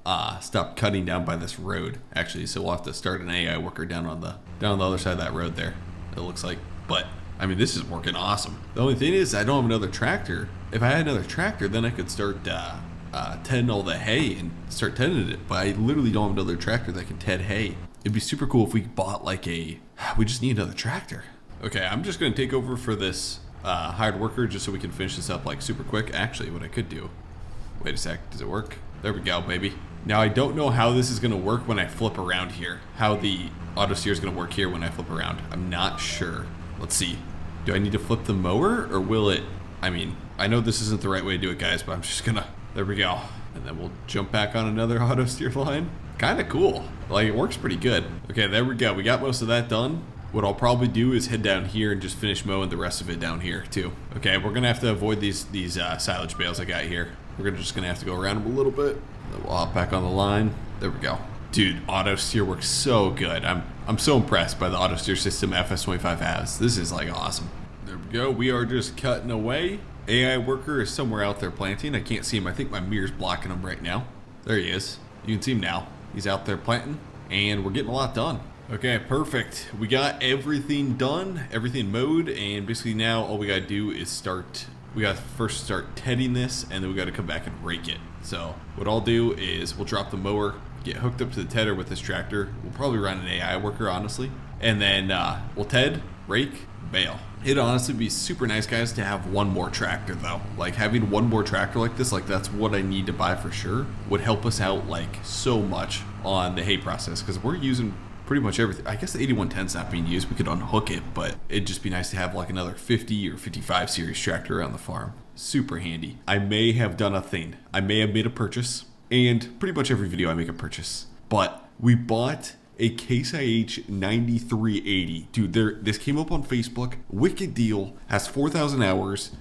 cutting down by this road actually. So we'll have to start an AI worker down on the other side of that road there, it looks like. But I mean, this is working awesome. The only thing is I don't have another tractor. If I had another tractor, then I could start tedding all the hay and start tedding it. But I literally don't have another tractor that can ted hay. It'd be super cool if we bought like we just need another tractor. Okay, I'm just gonna take over for this hired worker just so we can finish this up like super quick. Actually, what I could do, wait a sec, does it work? There we go, baby. Now I don't know how this is gonna work when I flip around here. How the auto steer is gonna work here when I flip around. I'm not sure. Let's see. Do I need to flip the mower or will it? I mean, I know this isn't the right way to do it, guys, but I'm just gonna, there we go. And then we'll jump back on another auto steer line. Kind of cool. Like, it works pretty good. Okay, there we go. We got most of that done. What I'll probably do is head down here and just finish mowing the rest of it down here too. Okay, we're gonna have to avoid these silage bales I got here. We're just gonna have to go around them a little bit. Then we'll hop back on the line. There we go. Dude, auto steer works so good. I'm so impressed by the auto steer system FS25 has. This is like awesome. There we go. We are just cutting away. AI worker is somewhere out there planting. I can't see him. I think my mirror's blocking him right now. There he is. You can see him now. He's out there planting, and we're getting a lot done. Okay, perfect. We got everything done, everything mowed, and basically now all we gotta do is we gotta first start tedding this, and then we gotta come back and rake it. So what I'll do is we'll drop the mower, get hooked up to the tedder with this tractor. We'll probably run an AI worker, honestly. And then we'll ted, rake, bale. It'd honestly be super nice, guys, to have one more tractor though. Like having one more tractor like this, like that's what I need to buy for sure, would help us out like so much on the hay process, because we're using pretty much everything. I guess the 8110's not being used. We could unhook it, but it'd just be nice to have like another 50 or 55 series tractor around the farm. Super handy. I may have done a thing. I may have made a purchase, and pretty much every video I make a purchase. But we bought a Case IH 9380. Dude, this came up on Facebook. Wicked deal. Has 4,000 hours.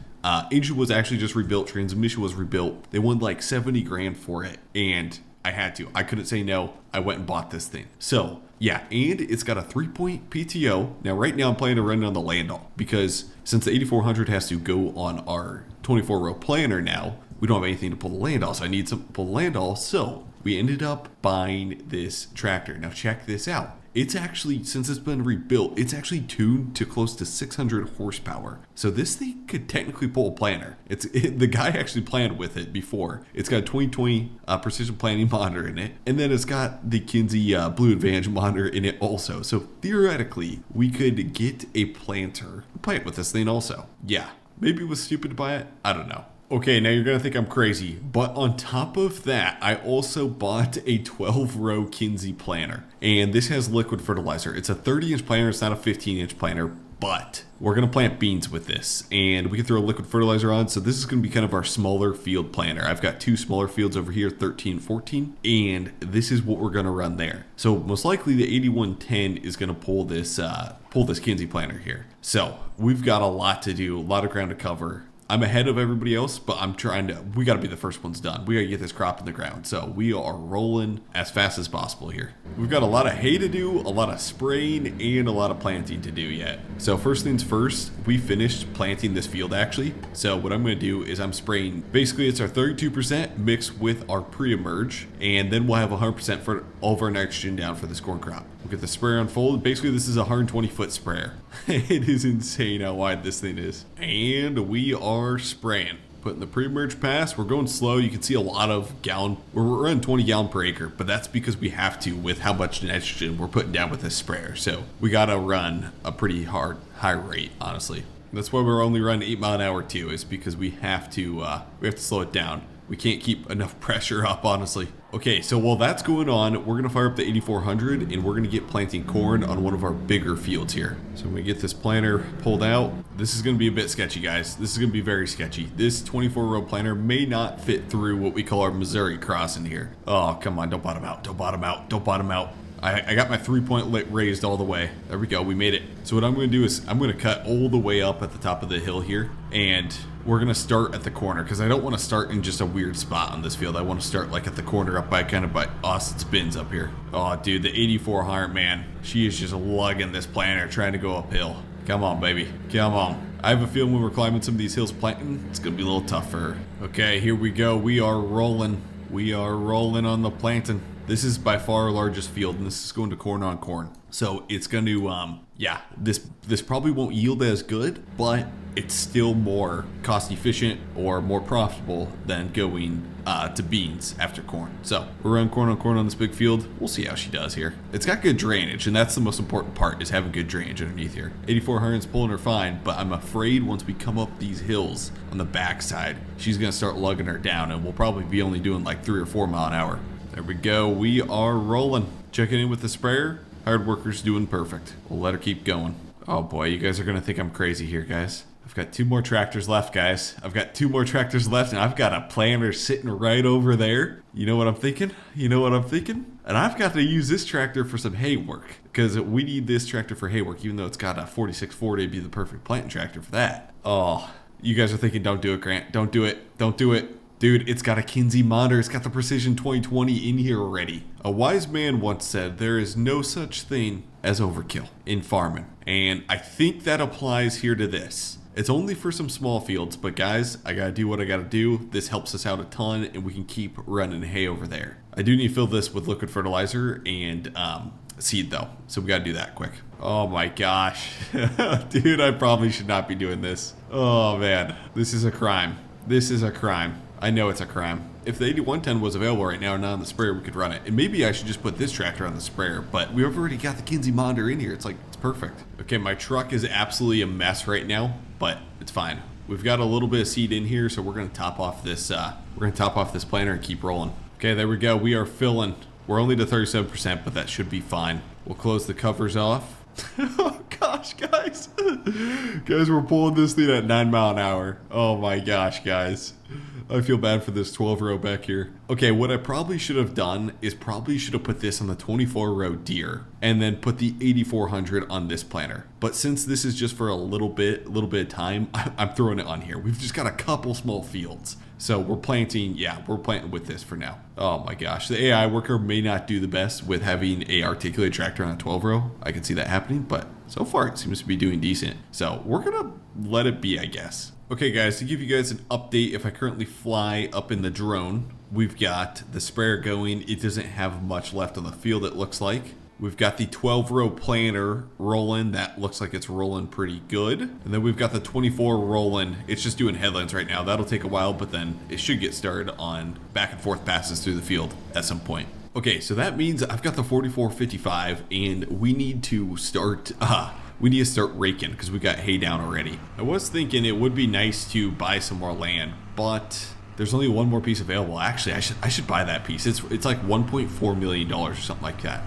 Engine was actually just rebuilt. Transmission was rebuilt. They won like 70 grand for it. And I had to. I couldn't say no. I went and bought this thing. So Yeah, and it's got a 3-point PTO. Now, right now I'm planning to run it on the Landall because since the 8400 has to go on our 24-row planner now, we don't have anything to pull the Landall, so I need something to pull the Landall. So we ended up buying this tractor. Now check this out. It's actually, since it's been rebuilt, it's actually tuned to close to 600 horsepower. So this thing could technically pull a planter. The guy actually planned with it before. It's got a 2020 precision planting monitor in it. And then it's got the Kinsey Blue Advantage monitor in it also. So theoretically, we could get a planter, plant with this thing also. Yeah, maybe it was stupid to buy it. I don't know. Okay, now you're going to think I'm crazy, but on top of that, I also bought a 12-row Kinsey planter, and this has liquid fertilizer. It's a 30-inch planter, it's not a 15-inch planter, but we're going to plant beans with this, and we can throw liquid fertilizer on, so this is going to be kind of our smaller field planter. I've got 2 smaller fields over here, 13, 14, and this is what we're going to run there. So most likely the 8110 is going to pull this Kinsey planter here. So we've got a lot to do, a lot of ground to cover. I'm ahead of everybody else, but we got to be the first ones done. We got to get this crop in the ground. So we are rolling as fast as possible here. We've got a lot of hay to do, a lot of spraying, and a lot of planting to do yet. So first things first, we finished planting this field actually. So what I'm going to do is I'm spraying, basically it's our 32% mixed with our pre-emerge, and then we'll have 100% for all of our nitrogen down for this corn crop. We'll get the sprayer unfolded. Basically this is a 120-foot sprayer. It is insane how wide this thing is. And we are spraying. Putting the pre-emerge pass. We're going slow. You can see a lot of gallon. We're running 20 gallon per acre, but that's because we have to with how much nitrogen we're putting down with this sprayer. So we got to run a pretty high rate, honestly. That's why we're only running 8 mile an hour too, is because we have to slow it down. We can't keep enough pressure up, honestly. Okay, so while that's going on, we're going to fire up the 8400 and we're going to get planting corn on one of our bigger fields here. So when we get this planter pulled out, this is going to be a bit sketchy, guys. This is going to be very sketchy. This 24-row planter may not fit through what we call our Missouri crossing here. Oh, come on, don't bottom out, don't bottom out, don't bottom out. I got my 3-point lit raised all the way. There we go, we made it. So what I'm going to do is I'm going to cut all the way up at the top of the hill here, and we're going to start at the corner because I don't want to start in just a weird spot on this field. I want to start like at the corner up by kind of by Austin's bins up here. Oh, dude, the 8400, man, she is just lugging this planter trying to go uphill. Come on, baby, come on. I have a feeling when we're climbing some of these hills planting, it's going to be a little tough for her. Okay, here we go. We are rolling. We are rolling on the planting. This is by far our largest field, and this is going to corn on corn. So it's going to, yeah, this probably won't yield as good, but it's still more cost efficient or more profitable than going to beans after corn. So we're running corn on this big field. We'll see how she does here. It's got good drainage, and that's the most important part, is having good drainage underneath here. 8400's pulling her fine, but I'm afraid once we come up these hills on the backside, she's going to start lugging her down, and we'll probably be only doing like 3 or 4 mile an hour. There we go. We are rolling. Checking in with the sprayer. Hard worker's doing perfect. We'll let her keep going. Oh boy, you guys are going to think I'm crazy here, guys. I've got 2 more tractors left, guys. I've got 2 more tractors left, and I've got a planter sitting right over there. You know what I'm thinking? You know what I'm thinking? And I've got to use this tractor for some hay work, because we need this tractor for hay work, even though it's got a 4640. It'd be the perfect planting tractor for that. Oh, you guys are thinking, don't do it, Grant. Don't do it. Don't do it. Dude, it's got a Kinsey monitor. It's got the Precision 2020 in here already. A wise man once said there is no such thing as overkill in farming. And I think that applies here to this. It's only for some small fields, but guys, I gotta do what I gotta do. This helps us out a ton, and we can keep running hay over there. I do need to fill this with liquid fertilizer and seed though, so we gotta do that quick. Oh my gosh. Dude, I probably should not be doing this. Oh man, this is a crime. This is a crime. I know it's a crime. If the 8110 was available right now and not on the sprayer, we could run it. And maybe I should just put this tractor on the sprayer, but we've already got the Kinsey monitor in here. It's like, it's perfect. Okay, my truck is absolutely a mess right now, but it's fine. We've got a little bit of seed in here, so we're gonna top off this planter and keep rolling. Okay, there we go. We are filling. We're only to 37%, but that should be fine. We'll close the covers off. Oh gosh, guys. Guys, we're pulling this thing at 9 mile an hour. Oh my gosh, guys. I feel bad for this 12-row back here. Okay, what I probably should have done is probably should have put this on the 24-row deer and then put the 8400 on this planter. But since this is just for a little bit of time, I'm throwing it on here. We've just got a couple small fields. So we're planting with this for now. Oh my gosh, the AI worker may not do the best with having a articulated tractor on a 12-row. I can see that happening, but so far it seems to be doing decent. So we're gonna let it be, I guess. Okay guys, to give you guys an update, if I currently fly up in the drone, we've got the sprayer going. It doesn't have much left on the field, it looks like. We've got the 12-row planter rolling. That looks like it's rolling pretty good. And then we've got the 24 rolling. It's just doing headlands right now. That'll take a while, but then it should get started on back and forth passes through the field at some point. Okay, so that means I've got the 4455 and we need to start raking because we got hay down already. I was thinking it would be nice to buy some more land, but there's only one more piece available. Actually, I should buy that piece. It's like $1.4 million or something like that.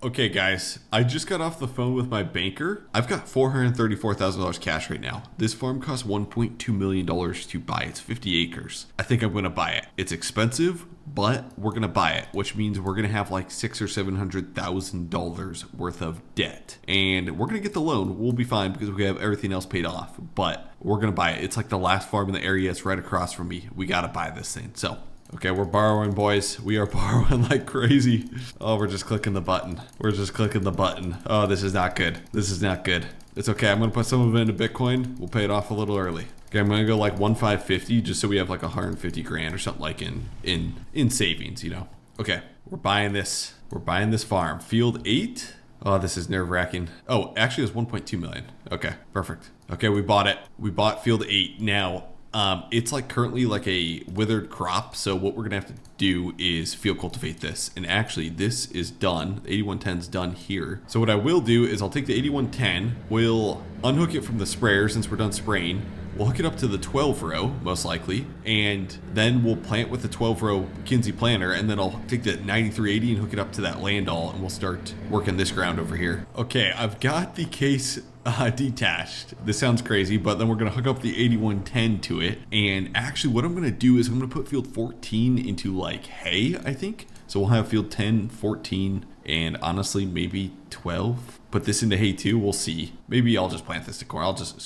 Okay guys, I just got off the phone with my banker. I've got $434,000 cash right now. This farm costs $1.2 million to buy. It's 50 acres. I think I'm gonna buy it. It's expensive, but we're gonna buy it, which means we're gonna have like $600,000 or $700,000 worth of debt. And we're gonna get the loan. We'll be fine because we have everything else paid off, but we're gonna buy it. It's like the last farm in the area. It's right across from me. We gotta buy this thing, so. Okay, we're borrowing, boys. We are borrowing like crazy. Oh, we're just clicking the button. We're just clicking the button. Oh, this is not good. This is not good. It's okay. I'm going to put some of it into Bitcoin. We'll pay it off a little early. Okay, I'm going to go like 1,550 just so we have like 150 grand or something like in savings, you know. Okay, we're buying this. We're buying this farm. Field 8. Oh, this is nerve-wracking. Oh, actually it's 1.2 million. Okay, perfect. Okay, we bought it. We bought field 8. Now, it's like currently like a withered crop. So what we're gonna have to do is field cultivate this. And actually this is done. The 8110's done here. So what I will do is I'll take the 8110, we'll unhook it from the sprayer since we're done spraying. We'll hook it up to the 12-row, most likely, and then we'll plant with the 12-row Kinsey planter, and then I'll take the 9380 and hook it up to that landall, and we'll start working this ground over here. Okay, I've got the case detached. This sounds crazy, but then we're gonna hook up the 8110 to it, and actually what I'm gonna do is I'm gonna put field 14 into like hay, I think. So we'll have field 10, 14, and honestly maybe 12. Put this into hay too, we'll see. Maybe I'll just plant this to corn. I'll just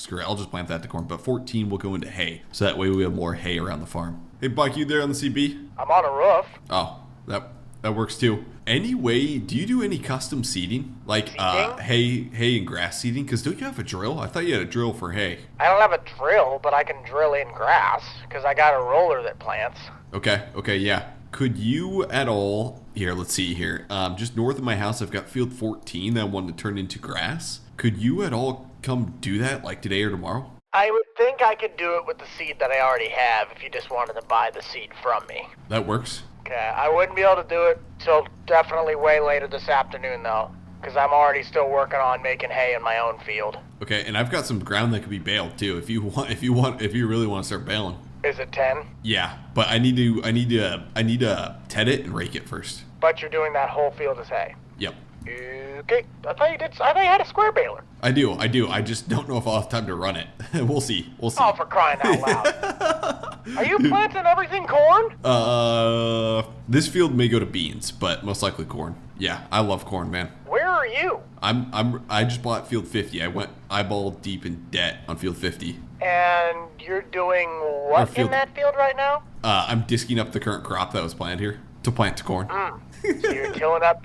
plant that to corn, but 14 will go into hay. So that way we have more hay around the farm. Hey Buck, you there on the CB? I'm on a roof. Oh, that works too. Anyway, do you do any custom seeding? Like hay and grass seeding? Because don't you have a drill? I thought you had a drill for hay. I don't have a drill, but I can drill in grass because I got a roller that plants. Okay, yeah. Could you at all, here, let's see here. Just north of my house, I've got field 14 that I wanted to turn into grass. Could you at all come do that like today or tomorrow? I would think I could do it with the seed that I already have if you just wanted to buy the seed from me. That works. Okay, I wouldn't be able to do it till definitely way later this afternoon though, because I'm already still working on making hay in my own field. Okay, and I've got some ground that could be baled too if you really want to start baling. Is it 10? Yeah, but I need to ted it and rake it first. But you're doing that whole field as hay. Yep. Okay, I thought you had a square baler. I do. I just don't know if I'll have time to run it. We'll see. Oh, for crying out loud. Are you planting everything corn? This field may go to beans, but most likely corn. Yeah, I love corn, man. Where are you? I just bought field 50. I went eyeball deep in debt on field 50. And you're doing what in that field right now? I'm disking up the current crop that was planted here to plant to corn. So you're tilling up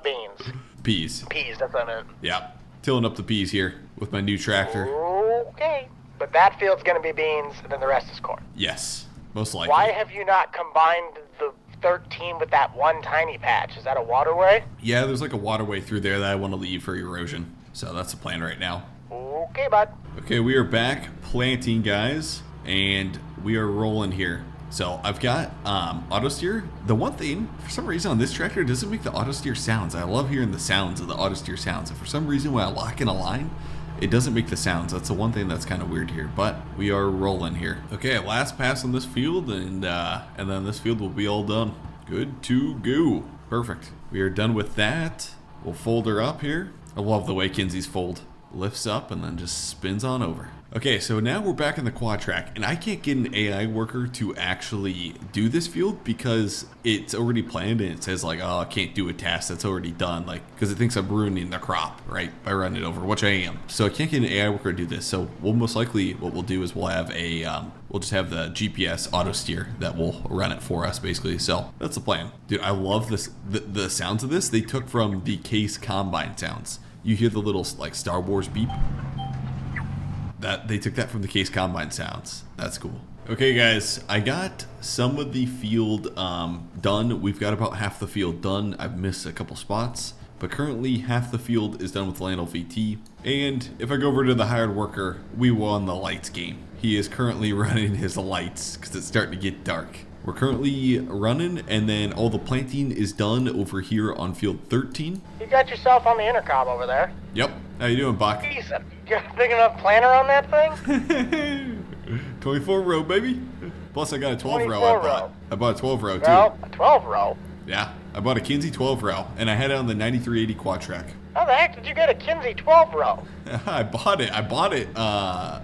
beans. Peas. Peas, that's what I meant. Yeah, tilling up the peas here with my new tractor. Okay, but that field's gonna be beans, and then the rest is corn. Yes, most likely. Why have you not combined the 13 with that one tiny patch? Is that a waterway? Yeah, there's like a waterway through there that I want to leave for erosion. So that's the plan right now. Okay, bud. Okay, we are back planting, guys, and we are rolling here. So I've got auto steer. The one thing, for some reason on this tractor, it doesn't make the auto steer sounds. I love hearing the sounds of the auto steer sounds. And for some reason, when I lock in a line, it doesn't make the sounds. That's the one thing that's kind of weird here, but we are rolling here. Okay, last pass on this field, and then this field will be all done. Good to go. Perfect. We are done with that. We'll fold her up here. I love the way Kinsey's fold. lifts up and then just spins on over. Okay, so now we're back in the quad track, and I can't get an AI worker to actually do this field because it's already planned and it says like, oh, I can't do a task that's already done, like, because it thinks I'm ruining the crop, right, by running it over, which I am. So I can't get an AI worker to do this. So we'll most likely, what we'll do is we'll have a, we'll just have the GPS auto steer that will run it for us, basically. So that's the plan. Dude, I love this, the sounds of this. They took from the Case Combine sounds. You hear the little like Star Wars beep. That they took that from the Case Combine sounds. That's cool. Okay guys, I got some of the field done. We've got about half the field done. I've missed a couple spots, but currently half the field is done with Lionel VT. And if I go over to the hired worker, we won the lights game. He is currently running his lights because it's starting to get dark. We're currently running, and then all the planting is done over here on field 13. You got yourself on the intercom over there. Yep. How you doing, Bach? Decent. You got a big enough planter on that thing? 24 row, baby. Plus I got a 12 row I bought. I bought a 12 row too. Well, a 12 row? Yeah. I bought a Kinsey 12 row, and I had it on the 9380 quad track. How the heck did you get a Kinsey 12 row? I bought it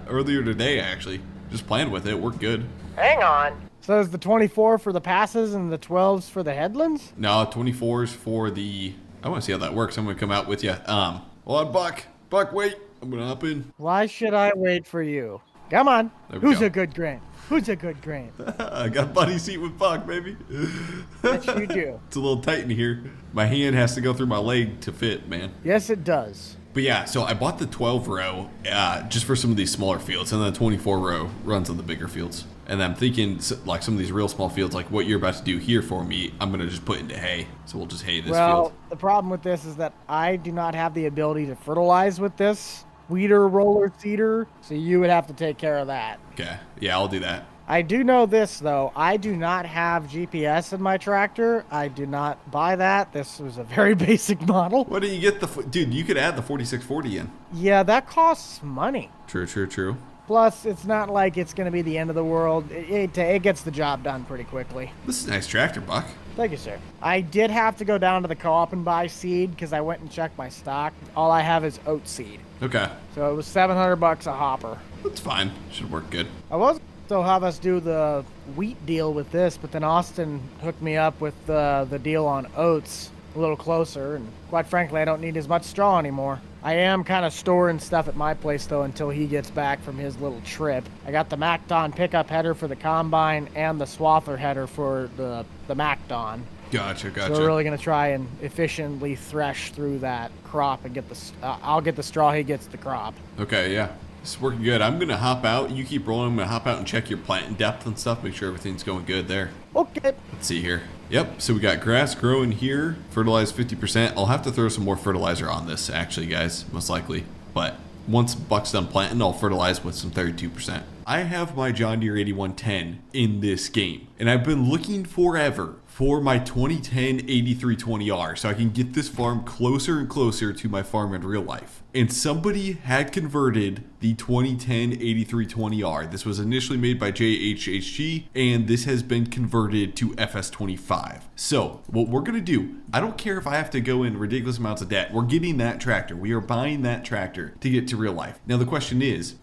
earlier today, actually. Just playing with it. Worked good. Hang on. So is the 24 for the passes and the 12s for the headlands? No, 24s for the... I want to see how that works. I'm going to come out with you. Hold on, Buck. Buck, wait. I'm going to hop in. Why should I wait for you? Come on. Who's a good grain? Who's a good grain? I got a buddy seat with Buck, baby. Yes, you do. It's a little tight in here. My hand has to go through my leg to fit, man. Yes, it does. But yeah, so I bought the 12 row just for some of these smaller fields, and then the 24 row runs on the bigger fields. And I'm thinking, like some of these real small fields, like what you're about to do here for me, I'm going to just put into hay. So we'll just hay this field. Well, the problem with this is that I do not have the ability to fertilize with this weeder roller seeder, so you would have to take care of that. Okay, yeah, I'll do that. I do know this, though. I do not have GPS in my tractor. I do not buy that. This was a very basic model. What do you get the... Dude, you could add the 4640 in. Yeah, that costs money. True, true, true. Plus, it's not like it's going to be the end of the world. It gets the job done pretty quickly. This is a nice tractor, Buck. Thank you, sir. I did have to go down to the co-op and buy seed because I went and checked my stock. All I have is oat seed. Okay. So it was $700 a hopper. That's fine. Should work good. I was going to have us do the wheat deal with this, but then Austin hooked me up with the deal on oats a little closer, and quite frankly, I don't need as much straw anymore. I am kind of storing stuff at my place, though, until he gets back from his little trip. I got the MacDon pickup header for the combine and the swather header for the MacDon. Gotcha, gotcha. So we're really going to try and efficiently thresh through that crop and get the... I'll get the straw, he gets the crop. Okay, yeah. It's working good. I'm going to hop out. You keep rolling. I'm going to hop out and check your planting depth and stuff. Make sure everything's going good there. Okay. Let's see here. Yep, so we got grass growing here. Fertilized 50%. I'll have to throw some more fertilizer on this, actually, guys. Most likely. But once Buck's done planting, I'll fertilize with some 32%. I have my John Deere 8110 in this game. And I've been looking forever for my 2010 8320R so I can get this farm closer and closer to my farm in real life. And somebody had converted the 2010 8320R. This was initially made by JHHG, and this has been converted to FS25. So what we're gonna do, I don't care if I have to go in ridiculous amounts of debt. We're getting that tractor. We are buying that tractor to get to real life. Now the question is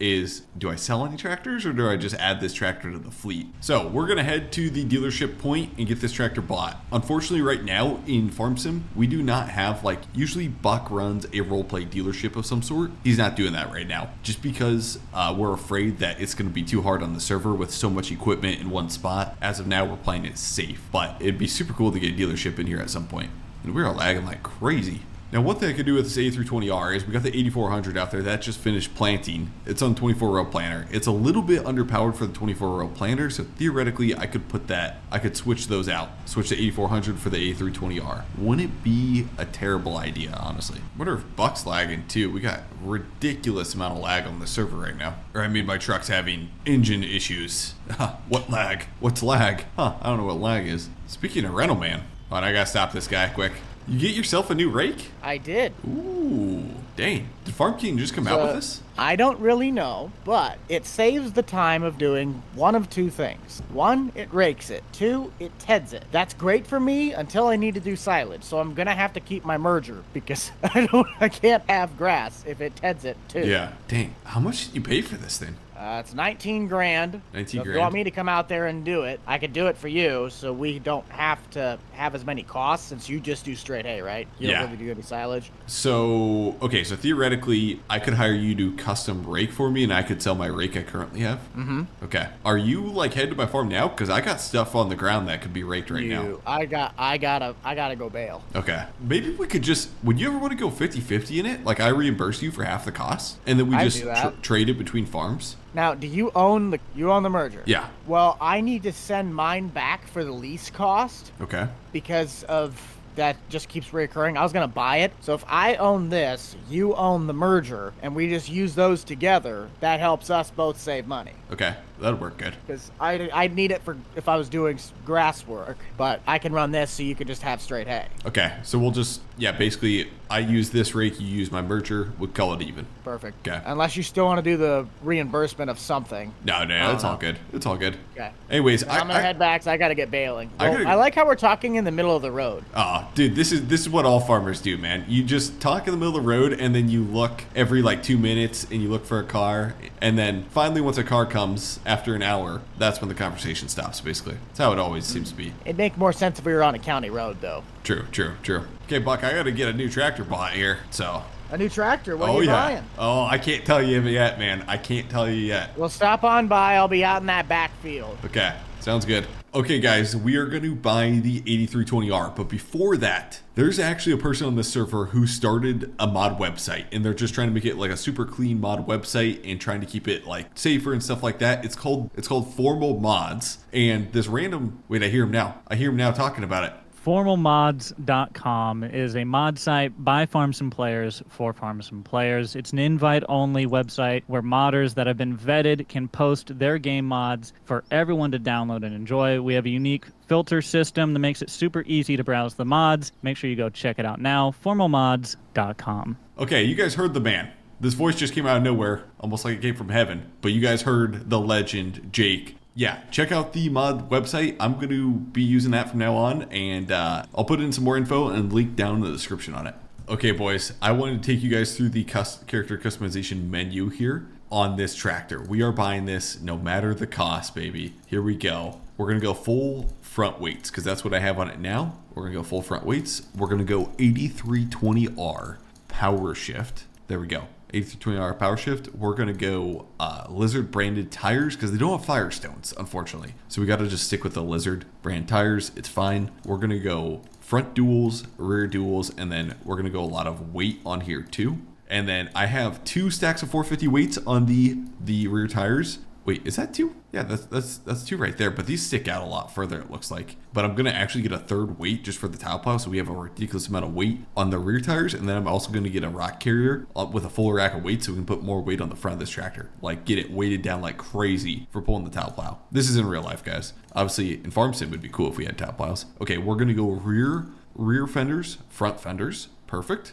do I sell any tractors or do I just add this tractor to the fleet? So we're gonna head to the dealership point and get this tractor bought. Unfortunately, right now in Farm Sim, we do not have, like, usually Buck runs a roleplay dealership of some sort. He's not doing that right now just because we're afraid that it's going to be too hard on the server with so much equipment in one spot. As of now, we're playing it safe, but it'd be super cool to get a dealership in here at some point. And we are lagging like crazy. Now, one thing I could do with this A320R is we got the 8400 out there that just finished planting. It's on 24-row planter. It's a little bit underpowered for the 24-row planter, so theoretically I could switch those out. Switch the 8400 for the A320R. Wouldn't it be a terrible idea, honestly? I wonder if Buck's lagging too. We got ridiculous amount of lag on the server right now. Or I mean, my truck's having engine issues. What lag? What's lag? I don't know what lag is. Speaking of rental, man. Hold on, I gotta stop this guy quick. You get yourself a new rake? I did. Ooh, dang. Did Farm King just come out with this? I don't really know, but it saves the time of doing one of two things. One, it rakes it. Two, it heads it. That's great for me until I need to do silage, so I'm gonna have to keep my merger because I can't have grass if it heads it too. Yeah. Dang. How much did you pay for this thing? It's 19 grand. 19 so if grand. you want me to come out there and do it, I could do it for you, so we don't have to have as many costs since you just do straight hay, right? You don't really do any silage. So, okay, so theoretically, I could hire you to custom rake for me, and I could sell my rake I currently have? Mm-hmm. Okay. Are you, like, headed to my farm now? Because I got stuff on the ground that could be raked right now. I gotta go bale. Okay. Maybe we could just, would you ever want to go 50-50 in it? Like, I reimburse you for half the cost, and then we just trade it between farms? Now, do you own the merger? Yeah. Well, I need to send mine back for the lease cost. Okay. Because of that just keeps reoccurring. I was gonna buy it. So if I own this, you own the merger, and we just use those together, that helps us both save money. Okay. That'd work good. Because I'd need it for if I was doing grass work, but I can run this so you could just have straight hay. Okay, so we'll just, basically, I use this rake, you use my merger, we'll call it even. Perfect. Okay. Unless you still want to do the reimbursement of something. No, it's all good. It's all good. Okay. Anyways, I'm gonna head back, so I gotta get baling. I like how we're talking in the middle of the road. Oh, dude, this is what all farmers do, man. You just talk in the middle of the road, and then you look every, 2 minutes, and you look for a car, and then finally once a car comes, after an hour, that's when the conversation stops, basically. That's how it always seems to be. It'd make more sense if we were on a county road, though. True. Okay, Buck, I gotta get a new tractor bought here, so. A new tractor? What are you buying? Oh, I can't tell you yet, man. I can't tell you yet. Well, stop on by. I'll be out in that backfield. Okay, sounds good. Okay, guys, we are going to buy the 8320R, but before that, there's actually a person on this server who started a mod website, and they're just trying to make it like a super clean mod website and trying to keep it like safer and stuff like that. It's called Formal Mods, and this random, wait, I hear him now talking about it. Formalmods.com is a mod site by Farms and Players for Farms and Players. It's an invite-only website where modders that have been vetted can post their game mods for everyone to download and enjoy. We have a unique filter system that makes it super easy to browse the mods. Make sure you go check it out now, formalmods.com. Okay, you guys heard the man. This voice just came out of nowhere, almost like it came from heaven, but you guys heard the legend, Jake. Yeah, check out the mod website. I'm going to be using that from now on, and I'll put in some more info and link down in the description on it. Okay, boys, I wanted to take you guys through the character customization menu here on this tractor. We are buying this no matter the cost, baby. Here we go. We're going to go full front weights because that's what I have on it now. We're going to go full front weights. We're going to go 8320R power shift. There we go. 8320R power shift. We're going to go Lizard branded tires because they don't have Firestones, unfortunately. So we got to just stick with the Lizard brand tires. It's fine. We're going to go front duals, rear duals, and then we're going to go a lot of weight on here too. And then I have 2 stacks of 450 weights on the rear tires. Wait, is that 2? Yeah, that's 2 right there, but these stick out a lot further, it looks like. But I'm going to actually get a 3rd weight just for the tile plow, so we have a ridiculous amount of weight on the rear tires, and then I'm also going to get a rock carrier with a full rack of weight so we can put more weight on the front of this tractor. Like, get it weighted down like crazy for pulling the tile plow. This is in real life, guys. Obviously, in farm sim, it would be cool if we had tile plows. Okay, we're going to go rear fenders, front fenders. Perfect.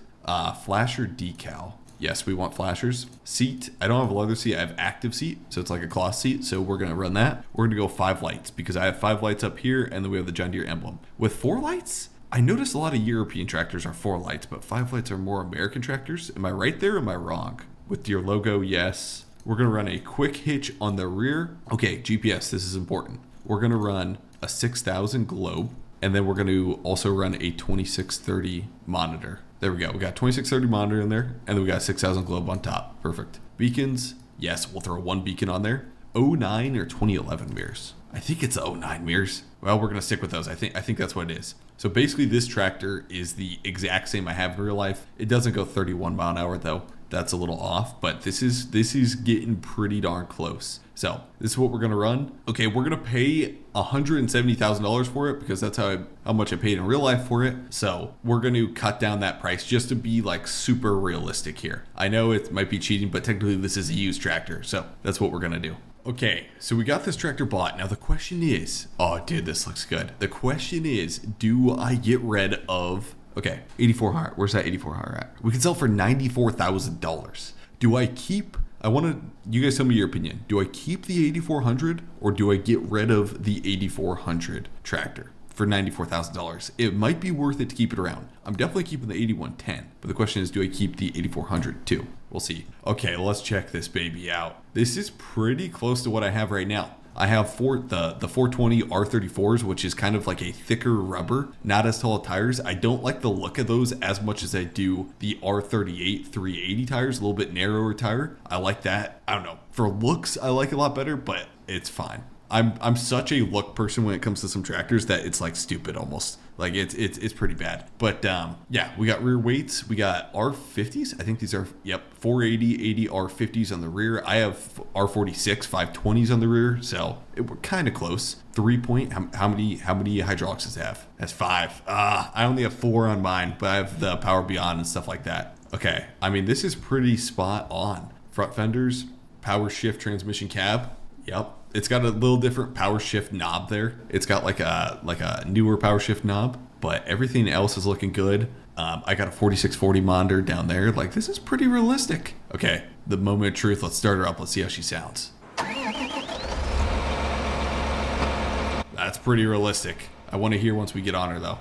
Flasher decal. Yes, we want flashers. Seat, I don't have a leather seat, I have active seat, so it's like a cloth seat, so we're gonna run that. We're gonna go 5 lights, because I have 5 lights up here, and then we have the John Deere emblem. With 4 lights, I noticed a lot of European tractors are 4 lights, but 5 lights are more American tractors. Am I right there or am I wrong? With Deere logo, yes. We're gonna run a quick hitch on the rear. Okay, GPS, this is important. We're gonna run a 6000 globe, and then we're gonna also run a 2630 monitor. There we go. We got 2630 monitor in there, and then we got 6000 globe on top. Perfect. Beacons, yes, we'll throw 1 beacon on there. 09 or 2011 mirrors. I think it's 09 mirrors. Well, we're gonna stick with those. I think that's what it is. So basically, this tractor is the exact same I have in real life. It doesn't go 31 mile an hour though. That's a little off, but this is getting pretty darn close. So this is what we're gonna run. Okay, we're gonna pay $170,000 for it because that's how much I paid in real life for it. So we're gonna cut down that price just to be like super realistic here. I know it might be cheating, but technically this is a used tractor, so that's what we're gonna do. Okay, so we got this tractor bought. Now the question is, oh dude, this looks good. The question is, do I get rid of, okay, 84 hard, where's that 84 hard at? We can sell for $94,000. Do I keep I want to, you guys tell me your opinion. Do I keep the 8400 or do I get rid of the 8400 tractor for $94,000? It might be worth it to keep it around. I'm definitely keeping the 8110, but the question is, do I keep the 8400 too? We'll see. Okay, let's check this baby out. This is pretty close to what I have right now. I have the 420 R34s, which is kind of like a thicker rubber, not as tall tires. I don't like the look of those as much as I do the R38 380 tires, a little bit narrower tire. I like that. I don't know. For looks, I like it a lot better, but it's fine. I'm such a look person when it comes to some tractors that it's like stupid almost. Like it's pretty bad. But yeah, we got rear weights. We got R50s. I think these are 480, 80 R50s on the rear. I have R46 520s on the rear, so we're kind of close. 3-point. How many hydraulics does it have? That's 5. I only have 4 on mine, but I have the Power Beyond and stuff like that. Okay, I mean this is pretty spot on. Front fenders, power shift transmission cab. Yep. It's got a little different power shift knob there. It's got like a newer power shift knob, but everything else is looking good. I got a 4640 monitor down there. Like, this is pretty realistic. Okay, the moment of truth. Let's start her up. Let's see how she sounds. That's pretty realistic. I want to hear once we get on her though.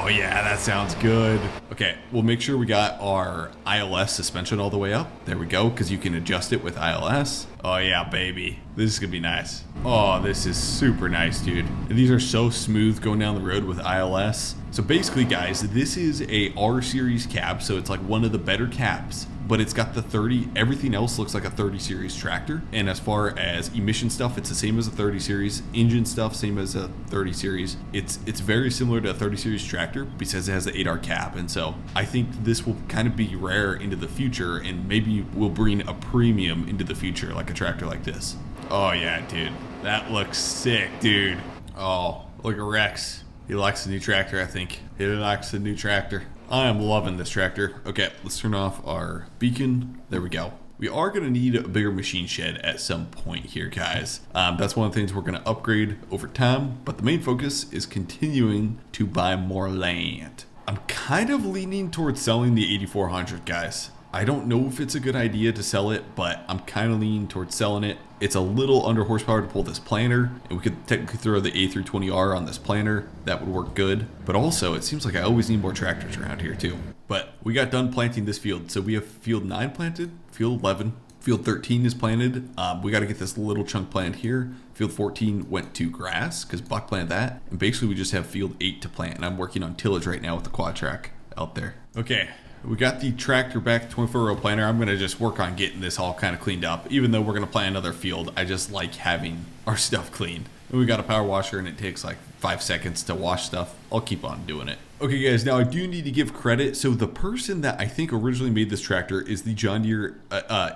Oh yeah, that sounds good. Okay, we'll make sure we got our ILS suspension all the way up. There we go, because you can adjust it with ILS. Oh yeah, baby. This is gonna be nice. Oh, this is super nice, dude. And these are so smooth going down the road with ILS. So basically, guys, this is a R series cab, so it's like one of the better cabs. But it's got the 30, everything else looks like a 30 series tractor. And as far as emission stuff, it's the same as a 30 series. Engine stuff, same as a 30 series. It's very similar to a 30 series tractor because it has the 8R cab. And so I think this will kind of be rare into the future and maybe will bring a premium into the future, like a tractor like this. Oh yeah, dude. That looks sick, dude. Oh, look at Rex. He likes the new tractor, I think. He likes the new tractor. I am loving this tractor. Okay, let's turn off our beacon. There we go. We are going to need a bigger machine shed at some point here, guys. That's one of the things we're going to upgrade over time, but the main focus is continuing to buy more land. I'm kind of leaning towards selling the 8400, guys. I don't know if it's a good idea to sell it, but I'm kind of leaning towards selling it. It's a little under horsepower to pull this planter, and we could technically throw the A320R on this planter. That would work good. But also, it seems like I always need more tractors around here too. But we got done planting this field. So we have field 9 planted, field 11, field 13 is planted. We got to get this little chunk planted here. Field 14 went to grass because Buck planted that. And basically we just have field 8 to plant. And I'm working on tillage right now with the quad track out there. Okay. We got the tractor back, 24-row planter. I'm going to just work on getting this all kind of cleaned up. Even though we're going to plant another field, I just like having our stuff clean. And we got a power washer and it takes like 5 seconds to wash stuff. I'll keep on doing it. Okay guys, now I do need to give credit. So the person that I think originally made this tractor is the John Deere,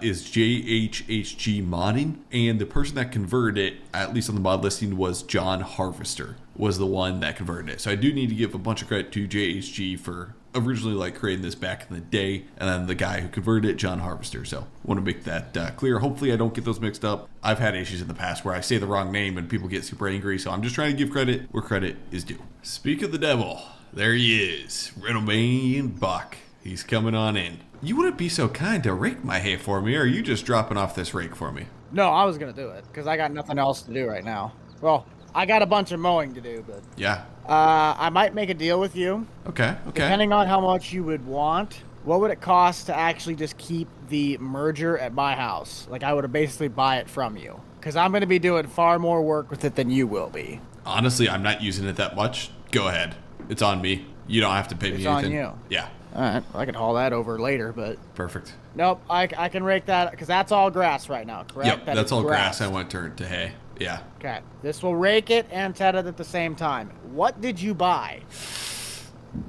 is JHHG Modding. And the person that converted it, at least on the mod listing, was John Harvester, was the one that converted it. So I do need to give a bunch of credit to JHG for originally like creating this back in the day, and then the guy who converted it, John Harvester. So I want to make that clear. Hopefully I don't get those mixed up. I've had issues in the past where I say the wrong name and people get super angry, so I'm just trying to give credit where credit is due. Speak of the devil, there he is, Riddleman Buck. He's coming on in. You wouldn't be so kind to rake my hay for me, or are you just dropping off this rake for me? No, I was gonna do it because I got nothing else to do right now. Well, I got a bunch of mowing to do, but yeah. I might make a deal with you. Okay. Depending on how much you would want, what would it cost to actually just keep the merger at my house? Like, I would basically buy it from you. Because I'm going to be doing far more work with it than you will be. Honestly, I'm not using it that much. Go ahead. It's on me. You don't have to pay me anything. It's on you. Yeah. All right. I could haul that over later, but... Perfect. Nope. I can rake that, because that's all grass right now, correct? Yep, that's all grass. I went to hay. Yeah. Okay. This will rake it and ted it at the same time. What did you buy?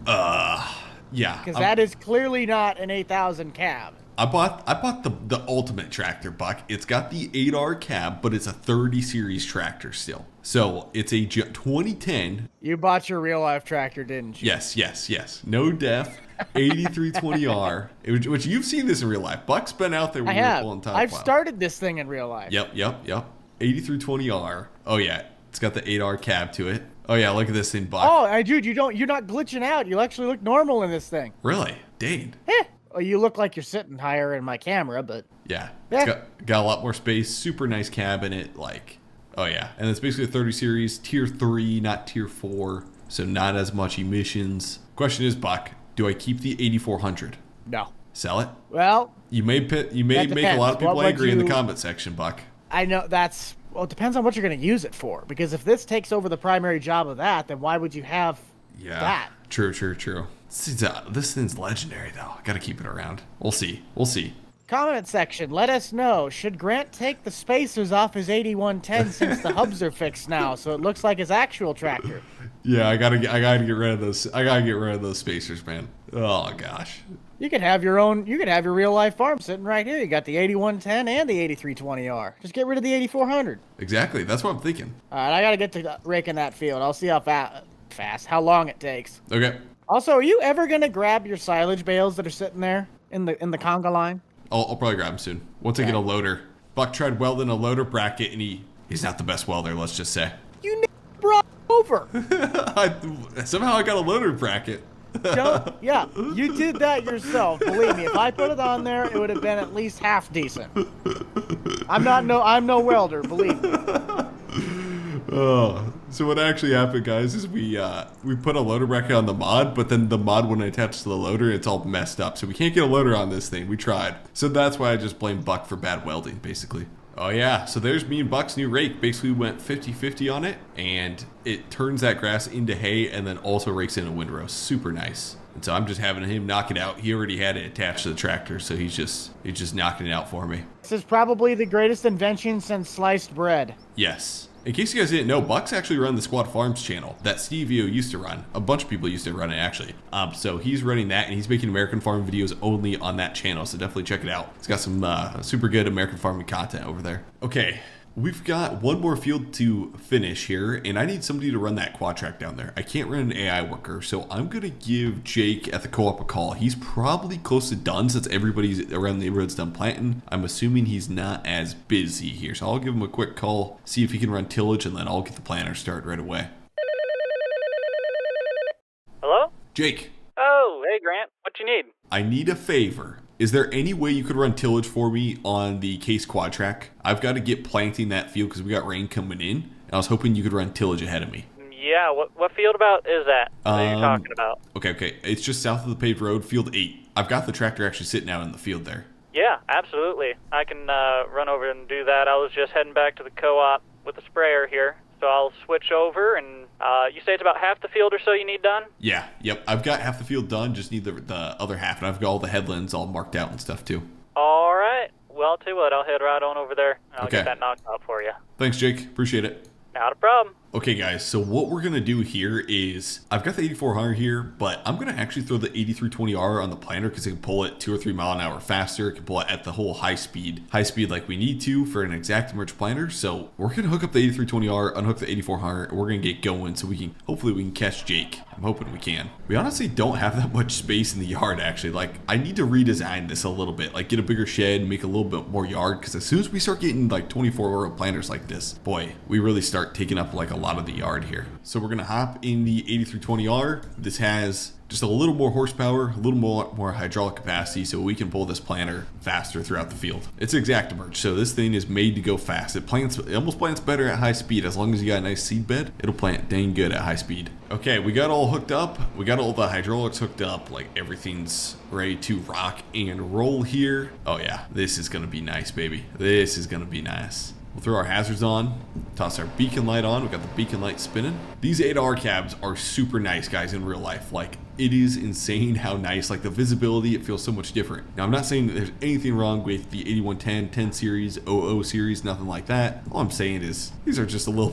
Yeah. Because that is clearly not an 8,000 cab. I bought the ultimate tractor, Buck. It's got the 8R cab, but it's a 30 series tractor still. So it's a 2010. You bought your real life tractor, didn't you? Yes. No def. 8320R, which you've seen this in real life. Buck's been out there when you're pulling top I've plow. started this thing in real life. Yep. 8320R. Oh yeah, it's got the 8R cab to it. Oh yeah, look at this thing, Buck. Oh, dude, you're not glitching out. You actually look normal in this thing. Really? Dang. Yeah. Well, you look like you're sitting higher in my camera, but Yeah. Yeah. It's got a lot more space. Super nice cab in it. Like, oh yeah. And it's basically a 30 series, tier 3, not tier 4. So not as much emissions. Question is, Buck, do I keep the 8400? no. Sell it? Well, You may make a depends. lot of people What would angry in the you- comment section, Buck. I know well, it depends on what you're going to use it for. Because if this takes over the primary job of that, then why would you have Yeah. that? True. This thing's legendary, though. I gotta keep it around. We'll see. Comment section, let us know. Should Grant take the spacers off his 8110 since the hubs are fixed now, so it looks like his actual tractor? Yeah, I gotta get rid of those. I gotta get rid of those spacers, man. Oh gosh. You could have your real life farm sitting right here. You got the 8110 and the 8320R. Just get rid of the 8400. Exactly. That's what I'm thinking. All right, I got to get to raking that field. I'll see how how long it takes. Okay. Also, are you ever going to grab your silage bales that are sitting there in the conga line? I'll probably grab him soon. Once I get a loader. Buck tried welding a loader bracket, and he's not the best welder, let's just say. You brought over. Somehow I got a loader bracket. Yeah, you did that yourself. Believe me, if I put it on there, it would have been at least half decent. I'm no welder, believe me. Oh, so what actually happened, guys, is we put a loader bracket on the mod, but then the mod wouldn't attach to the loader. It's all messed up, so we can't get a loader on this thing. We tried, so that's why I just blame Buck for bad welding, basically. Oh yeah, so there's me and Buck's new rake. Basically, we went 50-50 on it, and it turns that grass into hay, and then also rakes in a windrow. Super nice. And so I'm just having him knock it out. He already had it attached to the tractor, so he's just knocking it out for me. This is probably the greatest invention since sliced bread. Yes. In case you guys didn't know, Buck's actually run the Squad Farms channel that Stevio used to run. A bunch of people used to run it, actually. So he's running that, and he's making American farming videos only on that channel, so definitely check it out. It's got some super good American farming content over there. Okay, we've got one more field to finish here, and I need somebody to run that quad track down there. I can't run an AI worker, so I'm going to give Jake at the co-op a call. He's probably close to done since everybody's around the neighborhood's done planting. I'm assuming he's not as busy here, so I'll give him a quick call, see if he can run tillage, and then I'll get the planter started right away. Hello? Jake. Oh, hey Grant. What you need? I need a favor. Is there any way you could run tillage for me on the Case quad track? I've got to get planting that field because we got rain coming in, and I was hoping you could run tillage ahead of me. Yeah, what field about is that you're talking about? Okay. It's just south of the paved road, field 8. I've got the tractor actually sitting out in the field there. Yeah, absolutely. I can run over and do that. I was just heading back to the co-op with the sprayer here. So I'll switch over, and you say it's about half the field or so you need done? Yeah, yep. I've got half the field done, just need the other half, and I've got all the headlands all marked out and stuff too. All right. Well, I'll tell you what, I'll head right on over there, and I'll Okay. get that knocked out for you. Thanks, Jake. Appreciate it. Not a problem. Okay, guys, so what we're going to do here is, I've got the 8400 here, but I'm going to actually throw the 8320R on the planter because it can pull it 2 or 3 mile an hour faster. It can pull it at the whole high speed like we need to for an exact merge planter. So we're going to hook up the 8320R, unhook the 8400, and we're going to get going so hopefully we can catch Jake. I'm hoping we can. We honestly don't have that much space in the yard, actually. Like, I need to redesign this a little bit, like get a bigger shed, make a little bit more yard, because as soon as we start getting like 24-hour planters like this, boy, we really start taking up like a lot of the yard here. So we're gonna hop in the 8320R. This has just a little more horsepower, a little more hydraulic capacity, so we can pull this planter faster throughout the field. It's exact merge, so this thing is made to go fast. It almost plants better at high speed. As long as you got a nice seed bed, it'll plant dang good at high speed. Okay, we got all hooked up. We got all the hydraulics hooked up. Like, everything's ready to rock and roll here. Oh yeah, this is gonna be nice, baby. This is gonna be nice. We'll throw our hazards on, toss our beacon light on. We got the beacon light spinning. These 8R cabs are super nice, guys, in real life. Like, it is insane how nice, like the visibility, it feels so much different. Now, I'm not saying that there's anything wrong with the 8110, 10 series, 00 series, nothing like that. All I'm saying is these are just a little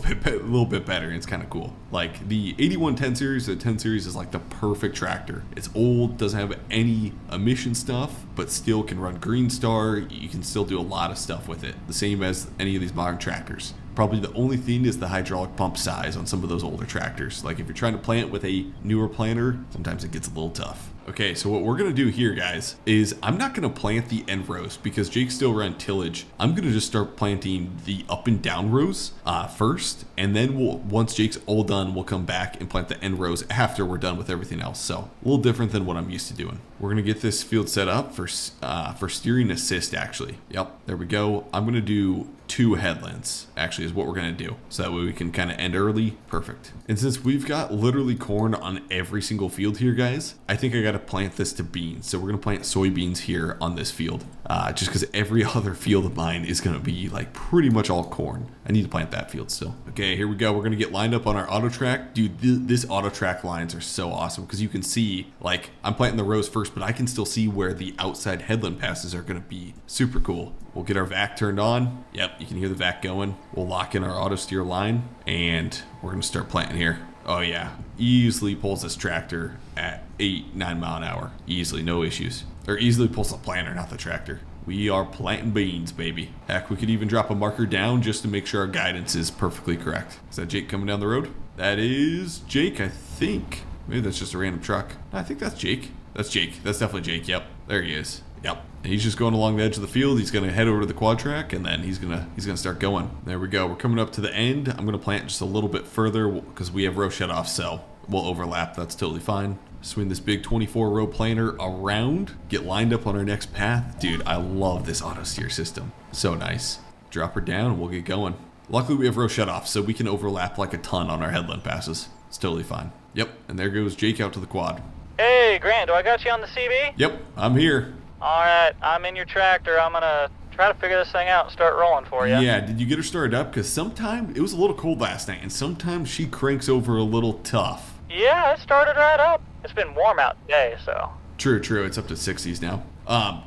bit better, and it's kind of cool. Like, the 8110 series, the 10 series is like the perfect tractor. It's old, doesn't have any emission stuff, but still can run Green Star. You can still do a lot of stuff with it, the same as any of these modern tractors. Probably the only thing is the hydraulic pump size on some of those older tractors. Like, if you're trying to plant with a newer planter, sometimes it gets a little tough. Okay, so what we're going to do here, guys, is I'm not going to plant the end rows because Jake's still around tillage. I'm going to just start planting the up and down rows first, and then once Jake's all done, we'll come back and plant the end rows after we're done with everything else. So a little different than what I'm used to doing. We're going to get this field set up for steering assist, actually. Yep, there we go. I'm going to do 2 headlands, actually, is what we're going to do. So that way we can kind of end early. Perfect. And since we've got literally corn on every single field here, guys, I think I got to plant this to beans. So we're going to plant soybeans here on this field, just because every other field of mine is going to be like pretty much all corn. I need to plant that field still. Okay, here we go. We're going to get lined up on our auto track. Dude, this auto track lines are so awesome because you can see, like, I'm planting the rows first, but I can still see where the outside headland passes are going to be. Super cool. We'll get our vac turned on. Yep, you can hear the vac going. We'll lock in our auto steer line, and we're going to start planting here. Oh yeah, easily pulls this tractor at 8-9 mile an hour. Easily, no issues. Or easily pulls the planter, not the tractor. We are planting beans, baby. Heck, we could even drop a marker down just to make sure our guidance is perfectly correct. Is that Jake coming down the road? That is Jake, I think. Maybe that's just a random truck. No, I think that's Jake. That's Jake. That's definitely Jake. Yep, there he is. Yep. And he's just going along the edge of the field. He's going to head over to the quad track, and then he's gonna start going. There we go. We're coming up to the end. I'm going to plant just a little bit further because we have row shut off, so we'll overlap. That's totally fine. Swing this big 24 row planter around. Get lined up on our next path. Dude, I love this auto steer system. So nice. Drop her down and we'll get going. Luckily we have row shut off, so we can overlap like a ton on our headland passes. It's totally fine. Yep. And there goes Jake out to the quad. Hey, Grant, do I got you on the CB? Yep, I'm here. Alright, I'm in your tractor. I'm gonna try to figure this thing out and start rolling for you. Yeah, did you get her started up? Because sometimes, it was a little cold last night, and sometimes she cranks over a little tough. Yeah, it started right up. It's been warm out today, so. True. It's up to 60s now.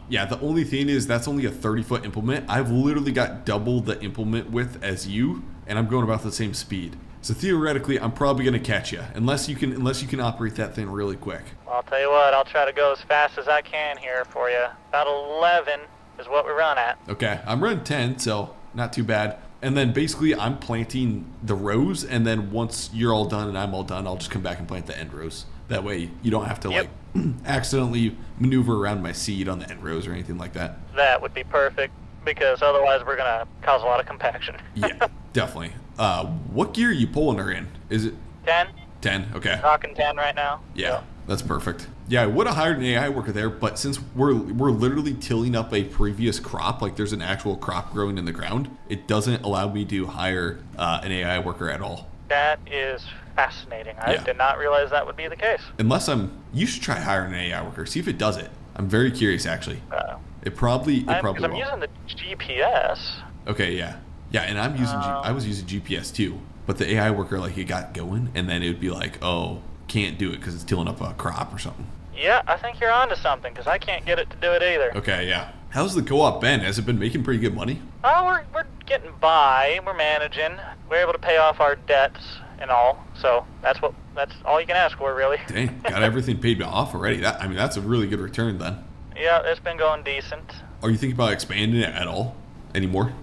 Yeah, the only thing is that's only a 30-foot implement. I've literally got double the implement width as you, and I'm going about the same speed. So theoretically, I'm probably going to catch you, unless you can operate that thing really quick. I'll tell you what, I'll try to go as fast as I can here for you. About 11 is what we run at. Okay, I'm running 10, so not too bad. And then basically I'm planting the rows, and then once you're all done and I'm all done, I'll just come back and plant the end rows. That way you don't have to like accidentally maneuver around my seed on the end rows or anything like that. That would be perfect, because otherwise we're going to cause a lot of compaction. Yeah, definitely. What gear are you pulling her in? Is it 10? 10, okay. Rocking 10 right now. Yeah, that's perfect. Yeah, I would have hired an AI worker there, but since we're literally tilling up a previous crop, like there's an actual crop growing in the ground, it doesn't allow me to hire an AI worker at all. That is fascinating. I did not realize that would be the case. You should try hiring an AI worker. See if it does it. I'm very curious, actually. It probably will. I'm using the GPS. Okay, yeah. Yeah, and I was using GPS too, but the AI worker, like, it got going, and then it would be like, oh, can't do it because it's tilling up a crop or something. Yeah, I think you're onto something, because I can't get it to do it either. Okay, yeah. How's the co-op been? Has it been making pretty good money? Oh, we're getting by. We're managing. We're able to pay off our debts and all, so that's all you can ask for, really. Dang, got everything paid off already. That's a really good return then. Yeah, it's been going decent. Are you thinking about expanding it at all anymore?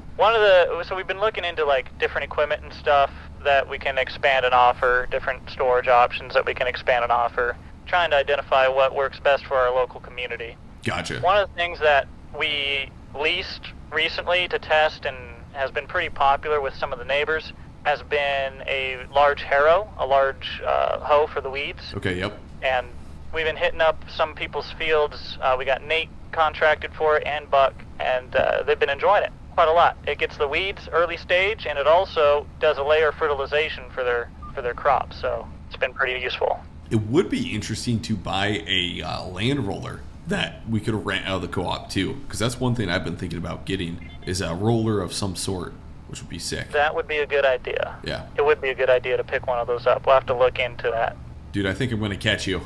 So we've been looking into like different equipment and stuff that we can expand and offer, different storage options that we can expand and offer, trying to identify what works best for our local community. Gotcha. One of the things that we leased recently to test and has been pretty popular with some of the neighbors has been a large harrow, a large hoe for the weeds. Okay, yep. And we've been hitting up some people's fields. We got Nate contracted for it and Buck, and they've been enjoying it quite a lot. It gets the weeds early stage, and it also does a layer fertilization for their crops, so it's been pretty useful. It would be interesting to buy a land roller that we could rent out of the co-op too, because that's one thing I've been thinking about getting, is a roller of some sort, which would be sick. That would be a good idea. Yeah. It would be a good idea to pick one of those up. We'll have to look into that. Dude, I think I'm going to catch you.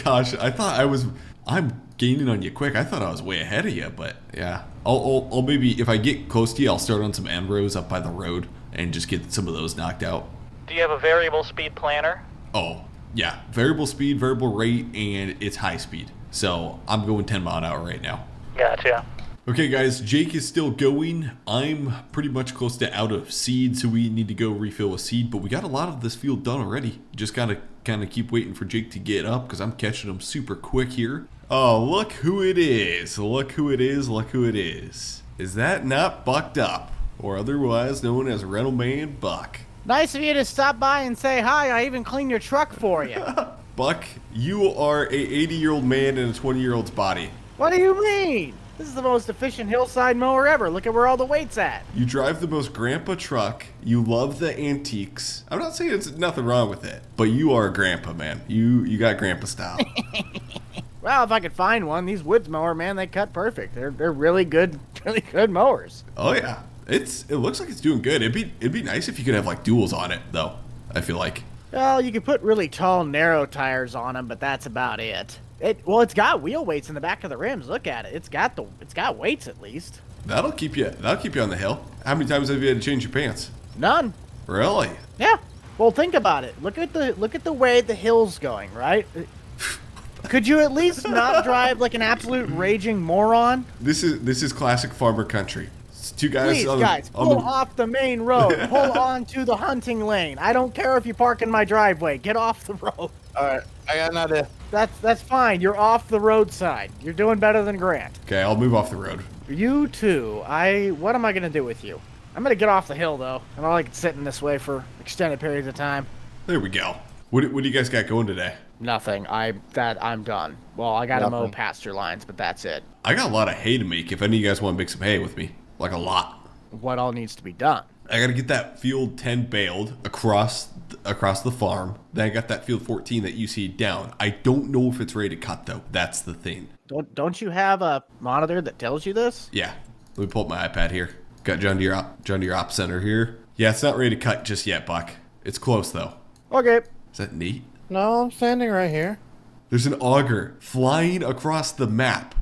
Gosh, I'm gaining on you quick. I thought I was way ahead of you, but yeah. I'll maybe, if I get close to you, I'll start on some end rows up by the road and just get some of those knocked out. Do you have a variable speed planner? Oh, yeah. Variable speed, variable rate, and it's high speed. So I'm going 10 mile an hour right now. Gotcha. Okay, guys, Jake is still going. I'm pretty much close to out of seed, so we need to go refill with seed, but we got a lot of this field done already. Just got to kind of keep waiting for Jake to get up because I'm catching him super quick here. Oh, look who it is. Look who it is. Look who it is. Is that not Bucked Up, or otherwise known as Rental Man Buck? Nice of you to stop by and say hi. I even cleaned your truck for you. Buck, you are a 80-year-old man in a 20-year-old's body. What do you mean? This is the most efficient hillside mower ever. Look at where all the weight's at. You drive the most grandpa truck. You love the antiques. I'm not saying there's nothing wrong with it, but you are a grandpa, man. You got grandpa style. Well, if I could find one, these woods mower, man, they cut perfect. They're really good mowers. Oh yeah, it looks like it's doing good. It'd be nice if you could have like duals on it, though. I feel like. Well, you could put really tall, narrow tires on them, but that's about it. It's got wheel weights in the back of the rims. Look at it. It's got weights at least. That'll keep you on the hill. How many times have you had to change your pants? None. Really? Yeah. Well, think about it. Look at the way the hill's going, right? Could you at least not drive like an absolute raging moron? This is classic farmer country. It's two guys. Please, pull off the main road. Pull onto the hunting lane. I don't care if you park in my driveway. Get off the road. All right, I got an idea. That's fine. You're off the roadside. You're doing better than Grant. Okay, I'll move off the road. You too. What am I gonna do with you? I'm gonna get off the hill though. I don't like sitting this way for extended periods of time. There we go. What do you guys got going today? Nothing. I'm done. Well, I gotta mow pasture lines, but that's it. I got a lot of hay to make. If any of you guys want to make some hay with me, like a lot. What all needs to be done? I gotta get that field 10 baled across the farm. Then I got that field 14 that you see down. I don't know if it's ready to cut though. That's the thing. Don't you have a monitor that tells you this? Yeah. Let me pull up my iPad here. Got John Deere Op Center here. Yeah, it's not ready to cut just yet, Buck. It's close though. Okay. Is that neat? No, I'm standing right here. There's an auger flying across the map.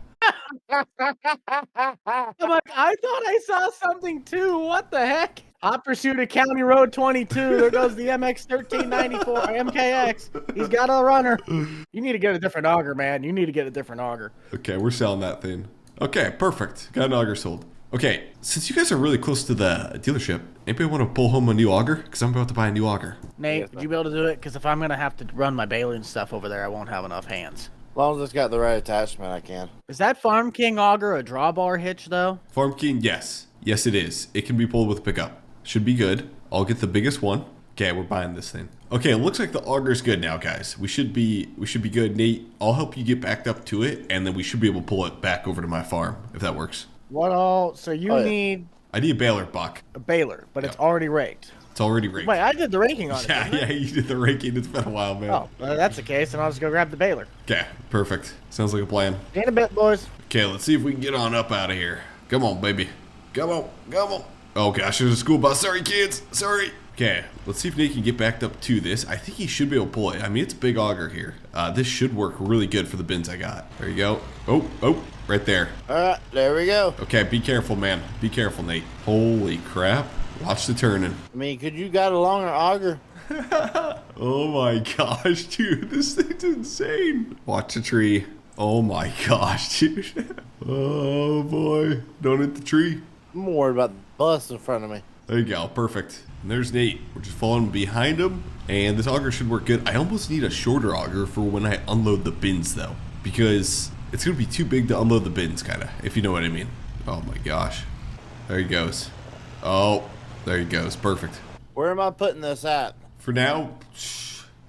I'm like, I thought I saw something too. What the heck? Hot pursuit of County Road 22. There goes the MX 1394 MKX. He's got a runner. You need to get a different auger, man. You need to get a different auger. Okay, we're selling that thing. Okay, perfect. Got an auger sold. Okay, since you guys are really close to the dealership, anybody want to pull home a new auger? Because I'm about to buy a new auger. Nate, would you be able to do it? Because if I'm going to have to run my baling stuff over there, I won't have enough hands. As long as it's got the right attachment, I can. Is that Farm King auger a drawbar hitch, though? Farm King, yes. Yes, it is. It can be pulled with a pickup. Should be good. I'll get the biggest one. Okay, we're buying this thing. Okay, it looks like the auger's good now, guys. We should be good. Nate, I'll help you get backed up to it, and then we should be able to pull it back over to my farm, if that works. What all? So you need... I need a baler, Buck. A baler, but it's already raked. It's already raked. Wait, I did the raking on it. Yeah, you did the raking. It's been a while, man. Oh, well, that's the case, and I'll just go grab the baler. Okay, perfect. Sounds like a plan. In a bit, boys. Okay, let's see if we can get on up out of here. Come on, baby. Come on, come on. Oh gosh, there's a school bus. Sorry, kids. Sorry. Okay, let's see if Nate can get backed up to this. I think he should be able to pull it. I mean, it's a big auger here. This should work really good for the bins I got. There you go. Oh, right there. All right, there we go. Okay, be careful, man. Be careful, Nate. Holy crap. Watch the turning. I mean, could you got a longer auger? Oh my gosh, dude. This thing's insane. Watch the tree. Oh my gosh, dude. Oh boy. Don't hit the tree. I'm worried about the bus in front of me. There you go. Perfect. And there's Nate. We're just following behind him. And this auger should work good. I almost need a shorter auger for when I unload the bins, though. Because it's going to be too big to unload the bins, kind of. If you know what I mean. Oh my gosh. There he goes. Oh, there he goes. Perfect. Where am I putting this at? For now,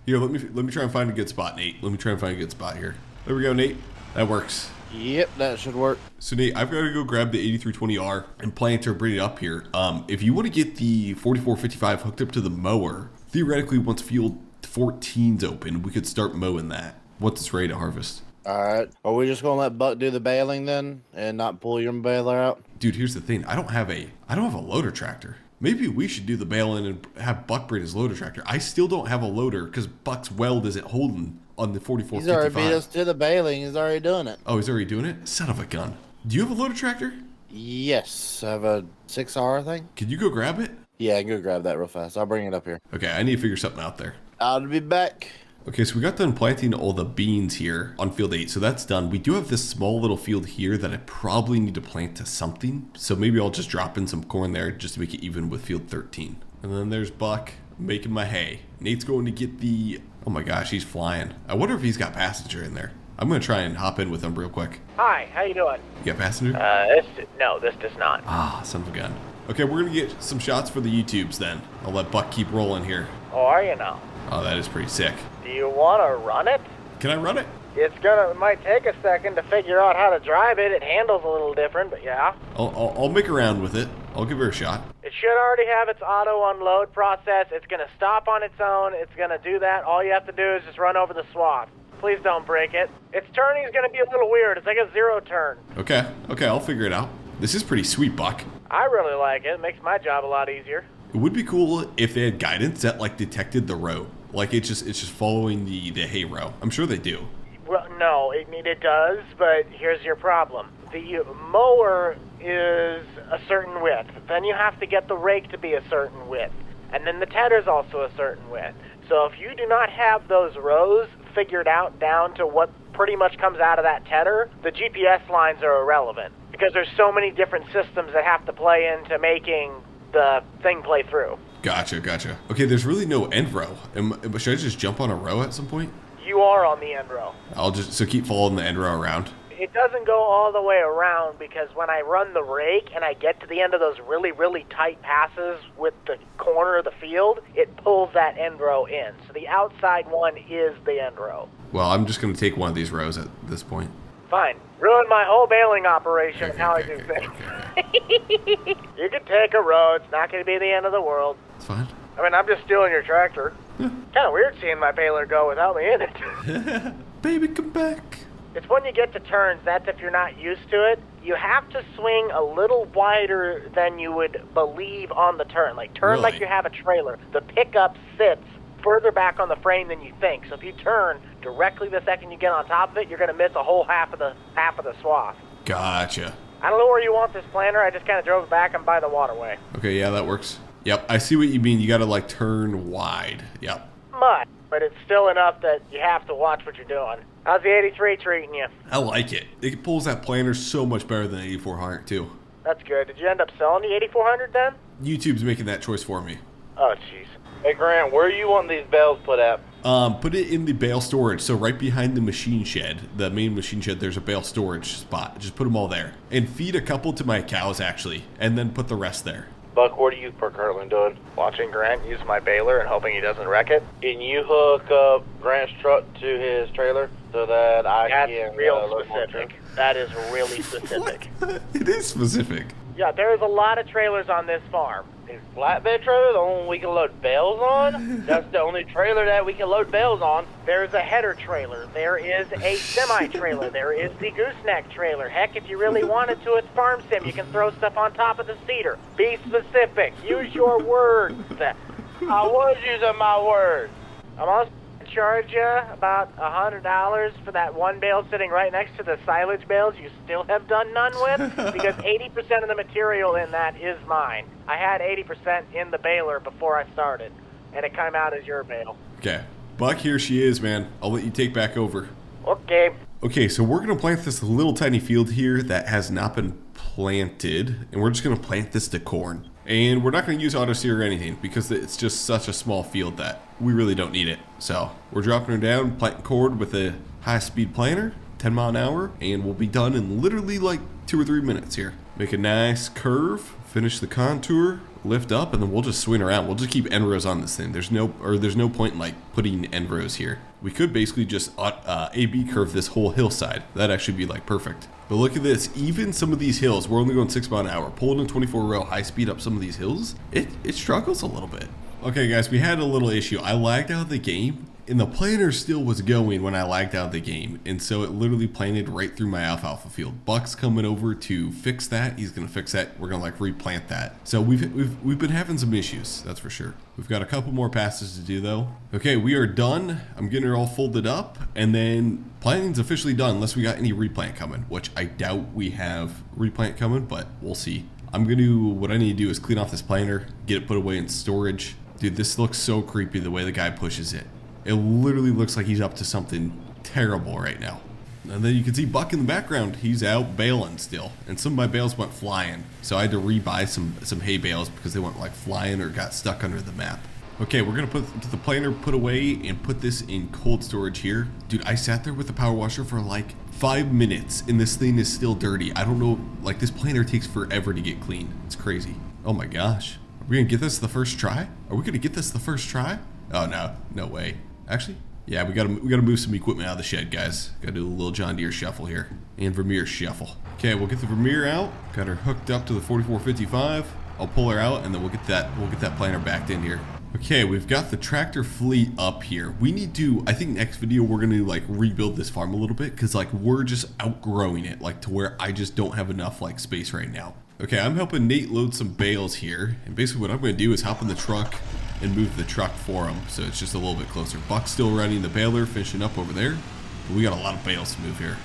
here, let me try and find a good spot, Nate. Let me try and find a good spot here. There we go, Nate. That works. Yep, that should work. So Nate, I've got to go grab the 8320R and plan to bring it up here. If you want to get the 4455 hooked up to the mower, theoretically once field 14's open, we could start mowing that once it's ready to harvest. All right. Are we just gonna let Buck do the baling then, and not pull your baler out? Dude, here's the thing. I don't have a loader tractor. Maybe we should do the baling and have Buck bring his loader tractor. I still don't have a loader because Buck's weld isn't holding on the 4455. He's already beat us to the baling. He's already doing it. Oh, he's already doing it? Son of a gun. Do you have a loader tractor? Yes. I have a 6R thing. Can you go grab it? Yeah, I can go grab that real fast. I'll bring it up here. Okay, I need to figure something out there. I'll be back. Okay, so we got done planting all the beans here on field 8, so that's done. We do have this small little field here that I probably need to plant to something. So maybe I'll just drop in some corn there just to make it even with field 13. And then there's Buck making my hay. Nate's going to get the... Oh my gosh, he's flying. I wonder if he's got passenger in there. I'm going to try and hop in with him real quick. Hi, how you doing? You got passenger? No, this does not. Ah, son of a gun. Okay, we're going to get some shots for the YouTubes then. I'll let Buck keep rolling here. Oh, are you now? Oh, that is pretty sick. Do you want to run it? Can I run it? It might take a second to figure out how to drive it. It handles a little different, but yeah. I'll make around with it. I'll give her a shot. It should already have its auto unload process. It's going to stop on its own. It's going to do that. All you have to do is just run over the swath. Please don't break it. Its turning is going to be a little weird. It's like a 0 turn. Okay, I'll figure it out. This is pretty sweet, Buck. I really like it. It makes my job a lot easier. It would be cool if they had guidance that like detected the row. Like it's just following the hay row. I'm sure they do. Well, no, it does, but here's your problem. The mower is a certain width. Then you have to get the rake to be a certain width. And then the tedder's also a certain width. So if you do not have those rows figured out down to what pretty much comes out of that tedder, the GPS lines are irrelevant. Because there's so many different systems that have to play into making the thing play through. Gotcha. Okay, there's really no end row. Should I just jump on a row at some point? You are on the end row. So keep following the end row around. It doesn't go all the way around because when I run the rake and I get to the end of those really, really tight passes with the corner of the field, it pulls that end row in. So the outside one is the end row. Well, I'm just going to take one of these rows at this point. Fine. Ruin my whole baling operation how I do things. You can take a row. It's not going to be the end of the world. It's fine. I mean, I'm just stealing your tractor. Kind of weird seeing my baler go without me in it. Baby, come back. It's when you get to turns, that's if you're not used to it. You have to swing a little wider than you would believe on the turn. Like, turn like you have a trailer. The pickup sits further back on the frame than you think. So if you turn directly the second you get on top of it, you're going to miss a whole half of the swath. Gotcha. I don't know where you want this planter. I just kind of drove it back and by the waterway. Okay, yeah, that works. Yep, I see what you mean. You got to, like, turn wide. Yep. Much, but it's still enough that you have to watch what you're doing. How's the 83 treating you? I like it. It pulls that planter so much better than 8400, too. That's good. Did you end up selling the 8400 then? YouTube's making that choice for me. Oh, jeez. Hey, Grant, where you want these bales put at? Put it in the bale storage. So right behind the machine shed, the main machine shed, there's a bale storage spot. Just put them all there. And feed a couple to my cows, actually. And then put the rest there. Buck, what are you currently doing? Watching Grant use my baler and hoping he doesn't wreck it. Can you hook up Grant's truck to his trailer so that I can... That's real specific. That is really specific. It is specific. Yeah, there's a lot of trailers on this farm. Is flatbed trailer the only one we can load bales on? That's the only trailer that we can load bales on. There's a header trailer. There is a semi-trailer. There is the gooseneck trailer. Heck, if you really wanted to, it's farm sim. You can throw stuff on top of the cedar. Be specific. Use your words. I was using my words. I'm also going to charge you about $100 for that one bale sitting right next to the silage bales you still have done none with, because 80% of the material in that is mine. I had 80% in the baler before I started, and it came out as your bale. Okay. Buck, here she is, man. I'll let you take back over. Okay. Okay, so we're going to plant this little tiny field here that has not been planted, and we're just going to plant this to corn. And we're not going to use auto sear or anything because it's just such a small field that we really don't need it. So we're dropping her down, planting cord with a high-speed planter, 10 mile an hour, and we'll be done in literally like 2 or 3 minutes here. Make a nice curve, finish the contour, lift up, and then we'll just swing around. We'll just keep end rows on this thing. There's no point in like putting end rows here. We could basically just A/B curve this whole hillside. That'd actually be like perfect. But look at this, even some of these hills, we're only going 6 mile an hour. Pulling a 24 row high speed up some of these hills, it struggles a little bit. Okay guys, we had a little issue. I lagged out of the game, and the planter still was going when I lagged out of the game, and so it literally planted right through my alfalfa field. Buck's coming over to fix that. He's gonna fix that. We're gonna like replant that. So we've been having some issues, that's for sure. We've got a couple more passes to do though. Okay, we are done. I'm getting her all folded up, and then planting's officially done unless we got any replant coming, which I doubt we have replant coming, but we'll see. What I need to do is clean off this planter, get it put away in storage. Dude, this looks so creepy the way the guy pushes it. It literally looks like he's up to something terrible right now. And then you can see Buck in the background. He's out baling still. And some of my bales went flying. So I had to rebuy some hay bales because they went like flying or got stuck under the map. Okay, we're gonna put the planter put away and put this in cold storage here. Dude, I sat there with the power washer for like 5 minutes and this thing is still dirty. I don't know, like this planter takes forever to get clean. It's crazy. Oh my gosh. Are we gonna get this the first try? Are we gonna get this the first try? Oh no, no way. Actually, yeah, we gotta move some equipment out of the shed, guys. Gotta do a little John Deere shuffle here. And Vermeer shuffle. Okay, we'll get the Vermeer out. Got her hooked up to the 4455. I'll pull her out and then we'll get that planter backed in here. Okay, we've got the tractor fleet up here. We need to, I think next video we're gonna like rebuild this farm a little bit because like we're just outgrowing it, like to where I just don't have enough like space right now. Okay, I'm helping Nate load some bales here. And basically what I'm gonna do is hop in the truck and move the truck for him. So it's just a little bit closer. Buck's still running the baler, finishing up over there. But we got a lot of bales to move here.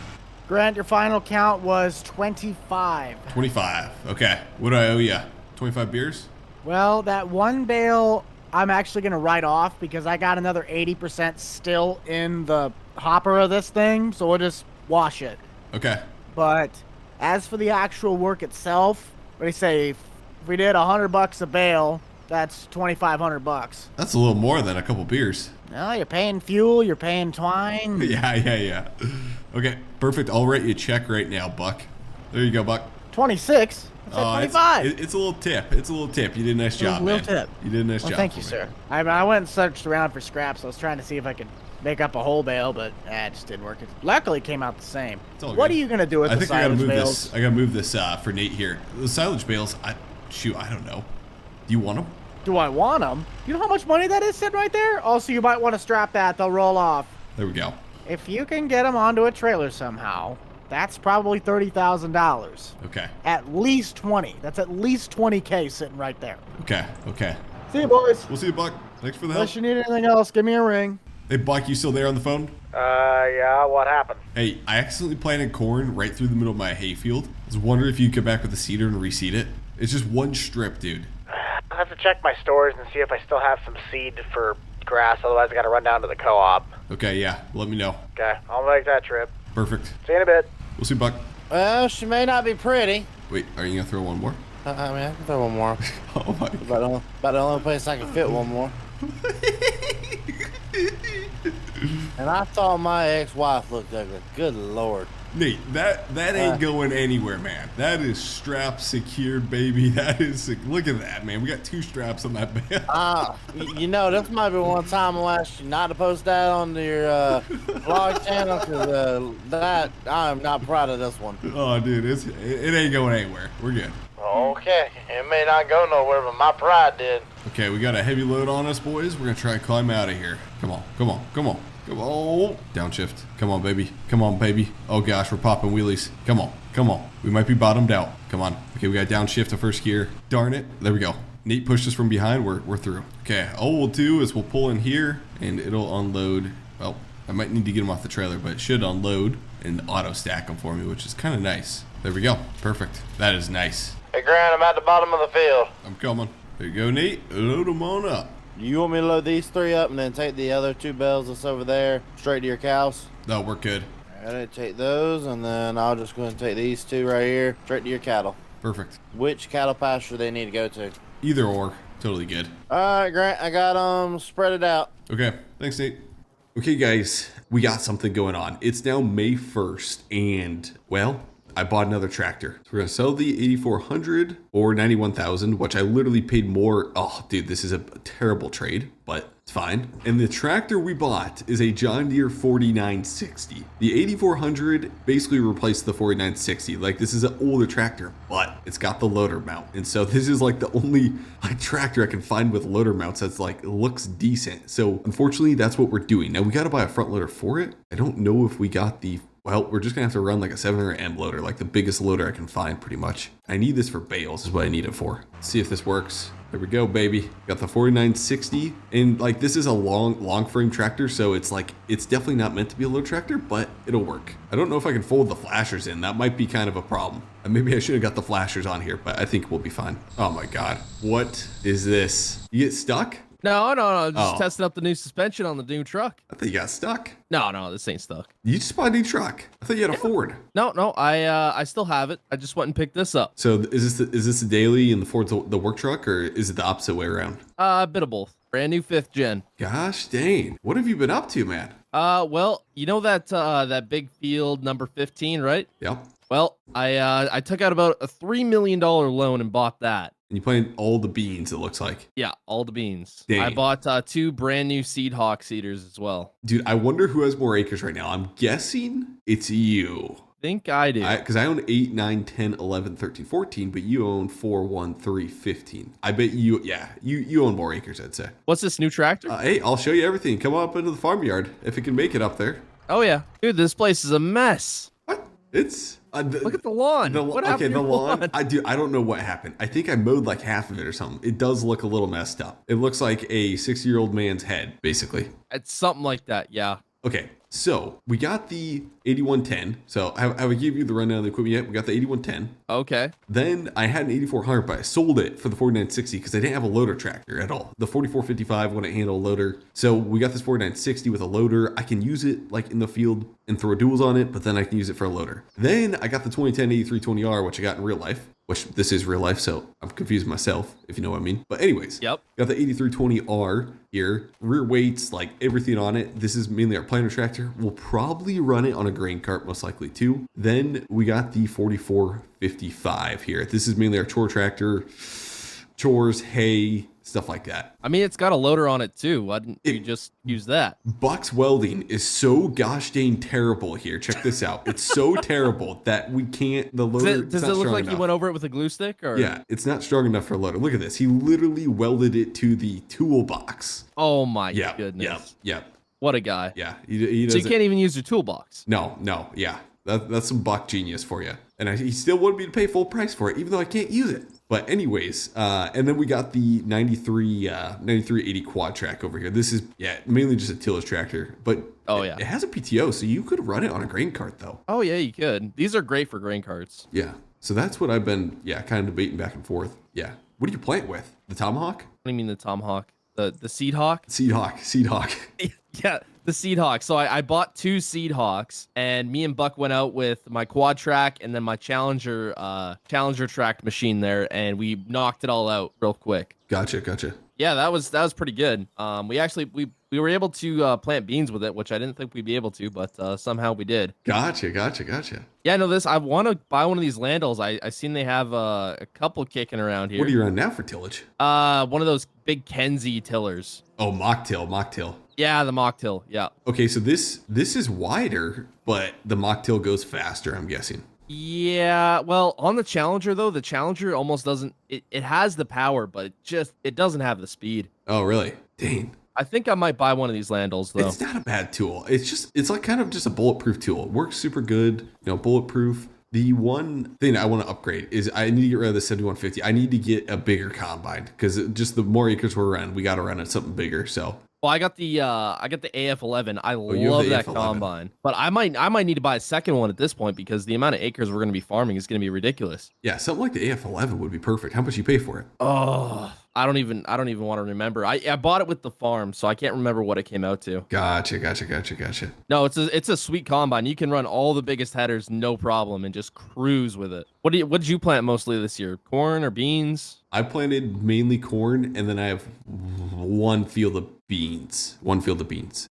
Grant, your final count was 25. 25, okay. What do I owe ya? 25 beers? Well, that one bale I'm actually going to write off because I got another 80% still in the hopper of this thing, so we'll just wash it. Okay. But as for the actual work itself, what do you say? If we did $100 a bale, that's $2,500. That's a little more than a couple beers. No, you're paying fuel, you're paying twine. Yeah. Okay, perfect. I'll write you a check right now, Buck. There you go, Buck. 26? I said 25. It's a little tip. It's a little tip. You did a nice job, man. Tip. You did a nice job. Thank you, sir. I went and searched around for scraps. I was trying to see if I could make up a whole bale, but it just didn't work. It luckily came out the same. What are you gonna do with the silage bales? I gotta move this for Nate here. The silage bales. I don't know. Do you want them? Do I want them? You know how much money that is sitting right there? Also, you might want to strap that. They'll roll off. There we go. If you can get them onto a trailer somehow, that's probably $30,000. Okay. At least 20. That's at least 20K sitting right there. Okay. See you, boys. We'll see you, Buck. Thanks for the help. Unless you need anything else, give me a ring. Hey, Buck, you still there on the phone? Yeah, what happened? Hey, I accidentally planted corn right through the middle of my hayfield. I was wondering if you could come back with a seeder and reseed it. It's just one strip, dude. I'll have to check my stores and see if I still have some seed for grass, otherwise I gotta run down to the co-op. Okay, yeah, let me know. Okay, I'll make that trip. Perfect. See you in a bit. We'll see, Buck. Well, she may not be pretty. Wait, are you gonna throw one more? I mean, I can throw one more. Oh my God. About the only place I can fit one more. And I thought my ex-wife looked ugly. Good Lord. Nate, that ain't going anywhere, man. That is strap secured, baby. That is, look at that, man. We got 2 straps on that bed. You know, this might be one time I'll ask you not to post that on your vlog channel because that I'm not proud of this one. Oh, dude, it ain't going anywhere. We're good. Okay, it may not go nowhere, but my pride did. Okay, we got a heavy load on us, boys. We're gonna try and climb out of here. Come on. Downshift. Come on, baby. Oh gosh, we're popping wheelies. Come on. We might be bottomed out. Come on. Okay, we got downshift to first gear. Darn it. There we go. Nate pushed us from behind. We're through. Okay, all we'll do is we'll pull in here and it'll unload. Well, I might need to get them off the trailer, but it should unload and auto stack them for me, which is kind of nice. There we go. Perfect. That is nice. Hey, Grant, I'm at the bottom of the field. I'm coming. There you go, Nate. Load them on up. You want me to load these 3 up and then take the other 2 bales that's over there straight to your cows? No, we're good. I need to take those, and then I'll just go and take these 2 right here straight to your cattle. Perfect. Which cattle pasture they need to go to? Either or. Totally good. All right, Grant, I got them spread it out. Okay. Thanks, Nate. Okay, guys, we got something going on. It's now May 1st, and, well, I bought another tractor. So we're gonna sell the 8400 or 91,000, which I literally paid more. Oh, dude, this is a terrible trade, but it's fine. And the tractor we bought is a John Deere 4960. The 8400 basically replaced the 4960. Like, this is an older tractor, but it's got the loader mount. And so this is like the only tractor I can find with loader mounts that's like looks decent. So unfortunately, that's what we're doing. Now we got to buy a front loader for it. I don't know if we got the well, we're just gonna have to run like a 700M loader, like the biggest loader I can find pretty much. I need this for bales is what I need it for. Let's see if this works. There we go, baby. Got the 4960, and like this is a long frame tractor, so it's like, it's definitely not meant to be a load tractor, but it'll work. I don't know if I can fold the flashers in. That might be kind of a problem. Maybe I should have got the flashers on here, but I think we'll be fine. Oh my God, what is this? You get stuck? No, just testing up the new suspension on the new truck. I thought you got stuck. No, this ain't stuck. You just bought a new truck. I thought you had a Ford. No, I still have it. I just went and picked this up. So is this the daily and the Ford's the work truck, or is it the opposite way around? A bit of both. Brand new 5th gen. Gosh dang. What have you been up to, man? Well, you know that big field number 15, right? Yep. Well, I took out about a $3 million loan and bought that. And you planted all the beans, it looks like. Yeah, all the beans. Dang. I bought 2 brand new Seed Hawk seeders as well. Dude, I wonder who has more acres right now. I'm guessing it's you. Think I do. Because I own 8, 9, 10, 11, 13, 14, but you own 4, 1, 3, 15. I bet you, you own more acres, I'd say. What's this new tractor? Hey, I'll show you everything. Come up into the farmyard if it can make it up there. Oh, yeah. Dude, this place is a mess. What? It's... Look at the lawn. What happened to the your lawn? I don't know what happened. I think I mowed like half of it or something. It does look a little messed up. It looks like a 60-year-old man's head, basically. It's something like that, yeah. Okay, so we got the 8110. So have I give you the rundown of the equipment yet? We got the 8110. Okay. Then I had an 8400, but I sold it for the 4960 because I didn't have a loader tractor at all. The 4455 wouldn't handle a loader. So we got this 4960 with a loader. I can use it like in the field and throw duels on it, but then I can use it for a loader. Then I got the 2010 8320R, which I got in real life, which this is real life, so I'm confused myself, if you know what I mean. But anyways, yep. Got the 8320R here, rear weights, like everything on it. This is mainly our planter tractor. We'll probably run it on a grain cart, most likely too. Then we got the 4455 here. This is mainly our chore tractor, chores, hay, stuff like that. I mean, it's got a loader on it too. Why didn't you just use that? Buck's welding is so gosh dang terrible here. Check this out. It's so terrible that we can't, the loader. Does it look like you went over it with a glue stick? Or? Yeah, it's not strong enough for a loader. Look at this. He literally welded it to the toolbox. Oh my goodness. Yeah. What a guy. Yeah. He so you can't even use your toolbox. No. Yeah. That's some Buck genius for you. And he still wanted me to pay full price for it, even though I can't use it. But anyways, and then we got the 9380 quad track over here. This is, mainly just a tillage tractor, but it has a PTO, so you could run it on a grain cart though. Oh yeah, you could. These are great for grain carts. Yeah. So that's what I've been, kind of debating back and forth. Yeah. What do you plant with? The Tomahawk? What do you mean the Tomahawk? The Seed Hawk? Seed Hawk. Yeah, the Seed Hawk. So I bought 2 Seed Hawks, and me and Buck went out with my quad track and then my Challenger tracked machine there, and we knocked it all out real quick. Gotcha. Yeah, that was pretty good. We were able to plant beans with it, which I didn't think we'd be able to, but somehow we did. Gotcha. Yeah, no, I want to buy one of these landals. I seen they have a couple kicking around here. What are you on now for tillage? One of those big Kenzie tillers. Oh, mock till. Yeah, the mock till. Yeah. Okay, so this is wider, but the mock till goes faster, I'm guessing. Yeah, well, on the Challenger though, the Challenger almost doesn't. It has the power, but it doesn't have the speed. Oh, really? Dang. I think I might buy one of these landals though. It's not a bad tool. It's like kind of just a bulletproof tool. It works super good. Bulletproof. The one thing I want to upgrade is I need to get rid of the 7150. I need to get a bigger combine because just the more acres we're around, we got to run at something bigger. So. Well, I got the AF11. I love that combine, but I might need to buy a second one at this point because the amount of acres we're going to be farming is going to be ridiculous. Yeah, something like the AF11 would be perfect. How much you pay for it? Oh, I don't even want to remember. I bought it with the farm, so I can't remember what it came out to. Gotcha. No, it's a sweet combine. You can run all the biggest headers, no problem, and just cruise with it. What did you plant mostly this year? Corn or beans? I planted mainly corn, and then I have one field of beans.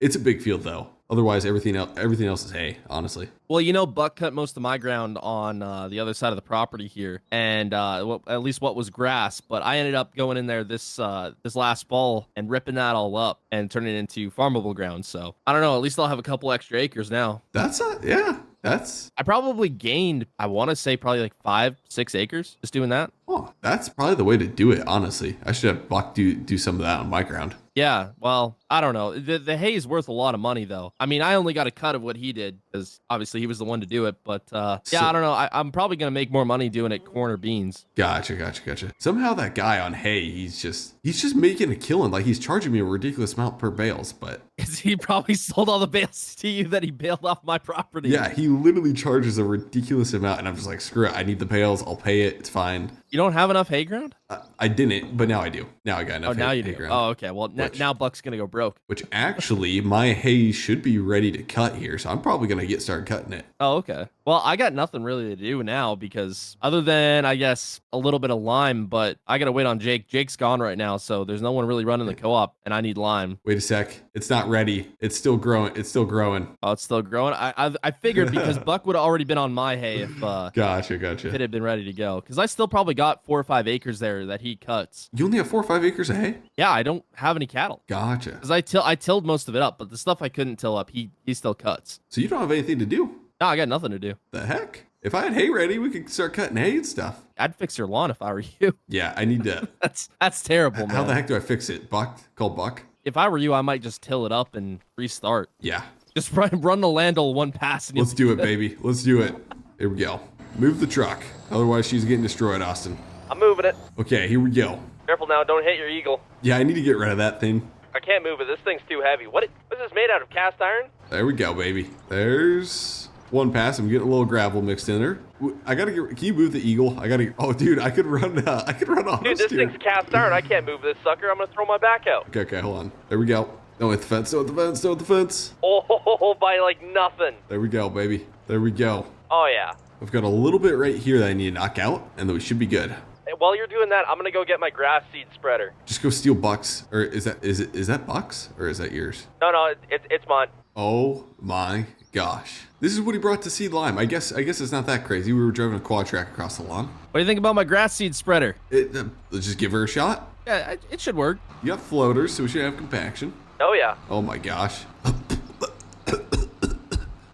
It's a big field though. Otherwise, everything else is hay, honestly. Well, Buck cut most of my ground on the other side of the property here, and at least what was grass. But I ended up going in there this last fall and ripping that all up and turning it into farmable ground. So I don't know. At least I'll have a couple extra acres now. I probably gained, I want to say probably like 5-6 acres just doing that. Oh, that's probably the way to do it, honestly. I should have Buck do some of that on my ground. Yeah, well, I don't know. The hay is worth a lot of money, though. I mean, I only got a cut of what he did because obviously he was the one to do it. But I don't know. I'm probably going to make more money doing it corn or beans. Gotcha. Somehow that guy on hay, he's just making a killing. Like he's charging me a ridiculous amount per bales, but he probably sold all the bales to you that he bailed off my property. Yeah, he literally charges a ridiculous amount, and I'm just like, screw it. I need the bales. I'll pay it. It's fine. You don't have enough hay ground? I didn't, but now I do. Now I got enough hay ground. Oh, okay. Well, now Buck's going to go broke. Which actually, my hay should be ready to cut here, so I'm probably going to started cutting it. Oh, okay. Well, I got nothing really to do now because other than, I guess, a little bit of lime, but I got to wait on Jake. Jake's gone right now, so there's no one really running the co-op, and I need lime. Wait a sec. It's not ready. It's still growing. It's still growing. Oh, it's still growing? I figured because Buck would have already been on my hay if Gotcha. if it had been ready to go. Because I still probably got 4 or 5 acres there that he cuts. You only have 4 or 5 acres of hay? Yeah, I don't have any cattle. Gotcha. Because I tilled most of it up, but the stuff I couldn't till up, he still cuts. So you don't have anything to do? No, I got nothing to do. The heck? If I had hay ready, we could start cutting hay and stuff. I'd fix your lawn if I were you. Yeah, I need to. That's terrible, man. How the heck do I fix it? Buck? Called Buck? If I were you, I might just till it up and restart. Yeah. Just run the landle one pass. And Let's do it, baby. Let's do it. Here we go. Move the truck. Otherwise, she's getting destroyed, Austin. I'm moving it. Okay, here we go. Careful now, don't hit your eagle. Yeah, I need to get rid of that thing. I can't move it. This thing's too heavy. What is this made out of? Cast iron? There we go, baby. There's one pass. I'm getting a little gravel mixed in there. I gotta get. Can you move the eagle? I gotta. Oh, dude, I could run. I could run a Dude, this thing's cast iron. I can't move this sucker. I'm gonna throw my back out. Okay, hold on. There we go. Don't hit the fence. Don't hit the fence. Don't hit the fence. Oh, by like nothing. There we go, baby. There we go. Oh yeah. I've got a little bit right here that I need to knock out, and then we should be good. Hey, while you're doing that, I'm gonna go get my grass seed spreader. Just go steal Buck's, or is that Buck's, or is that yours? No, it's mine. Oh my gosh. This is what he brought to seed lime. I guess it's not that crazy. We were driving a quad track across the lawn. What do you think about my grass seed spreader? Let's just give her a shot. Yeah, it should work. You got floaters, so we should have compaction. Oh yeah. Oh my gosh.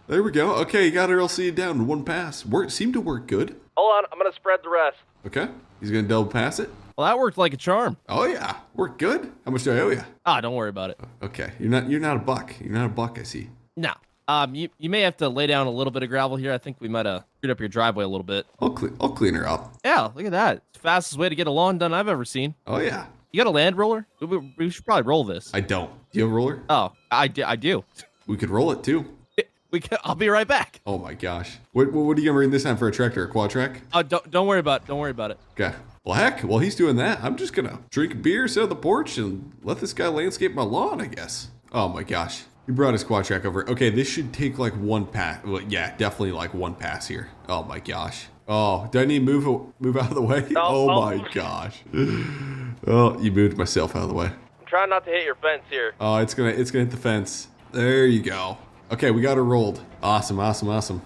There we go. Okay, you got her LC down in one pass. Seemed to work good. Hold on, I'm gonna spread the rest. Okay, he's gonna double pass it. Well, that worked like a charm. Oh yeah, worked good. How much do I owe you? Don't worry about it. Okay, you're not a buck. You're not a buck, I see. No. You may have to lay down a little bit of gravel here. I think we might have screwed up your driveway a little bit. I'll clean her up. Yeah, look at that. It's the fastest way to get a lawn done I've ever seen. Oh yeah. You got a land roller? We should probably roll this. I don't. Do you have a roller? Oh, I do. We could roll it too. I'll be right back. Oh my gosh. What are you gonna bring this time for a tractor? A quad track? Don't worry about it. Don't worry about it. Okay. Well, heck, while he's doing that, I'm just gonna drink a beer, sit on the porch, and let this guy landscape my lawn, I guess. Oh my gosh. He brought his quad track over. Okay, this should take like one pass. Well, yeah, definitely like one pass here. Oh my gosh. Oh, do I need to move out of the way? Oh my gosh. Oh, you moved myself out of the way. I'm trying not to hit your fence here. Oh, it's gonna hit the fence. There you go. Okay, we got her rolled. Awesome.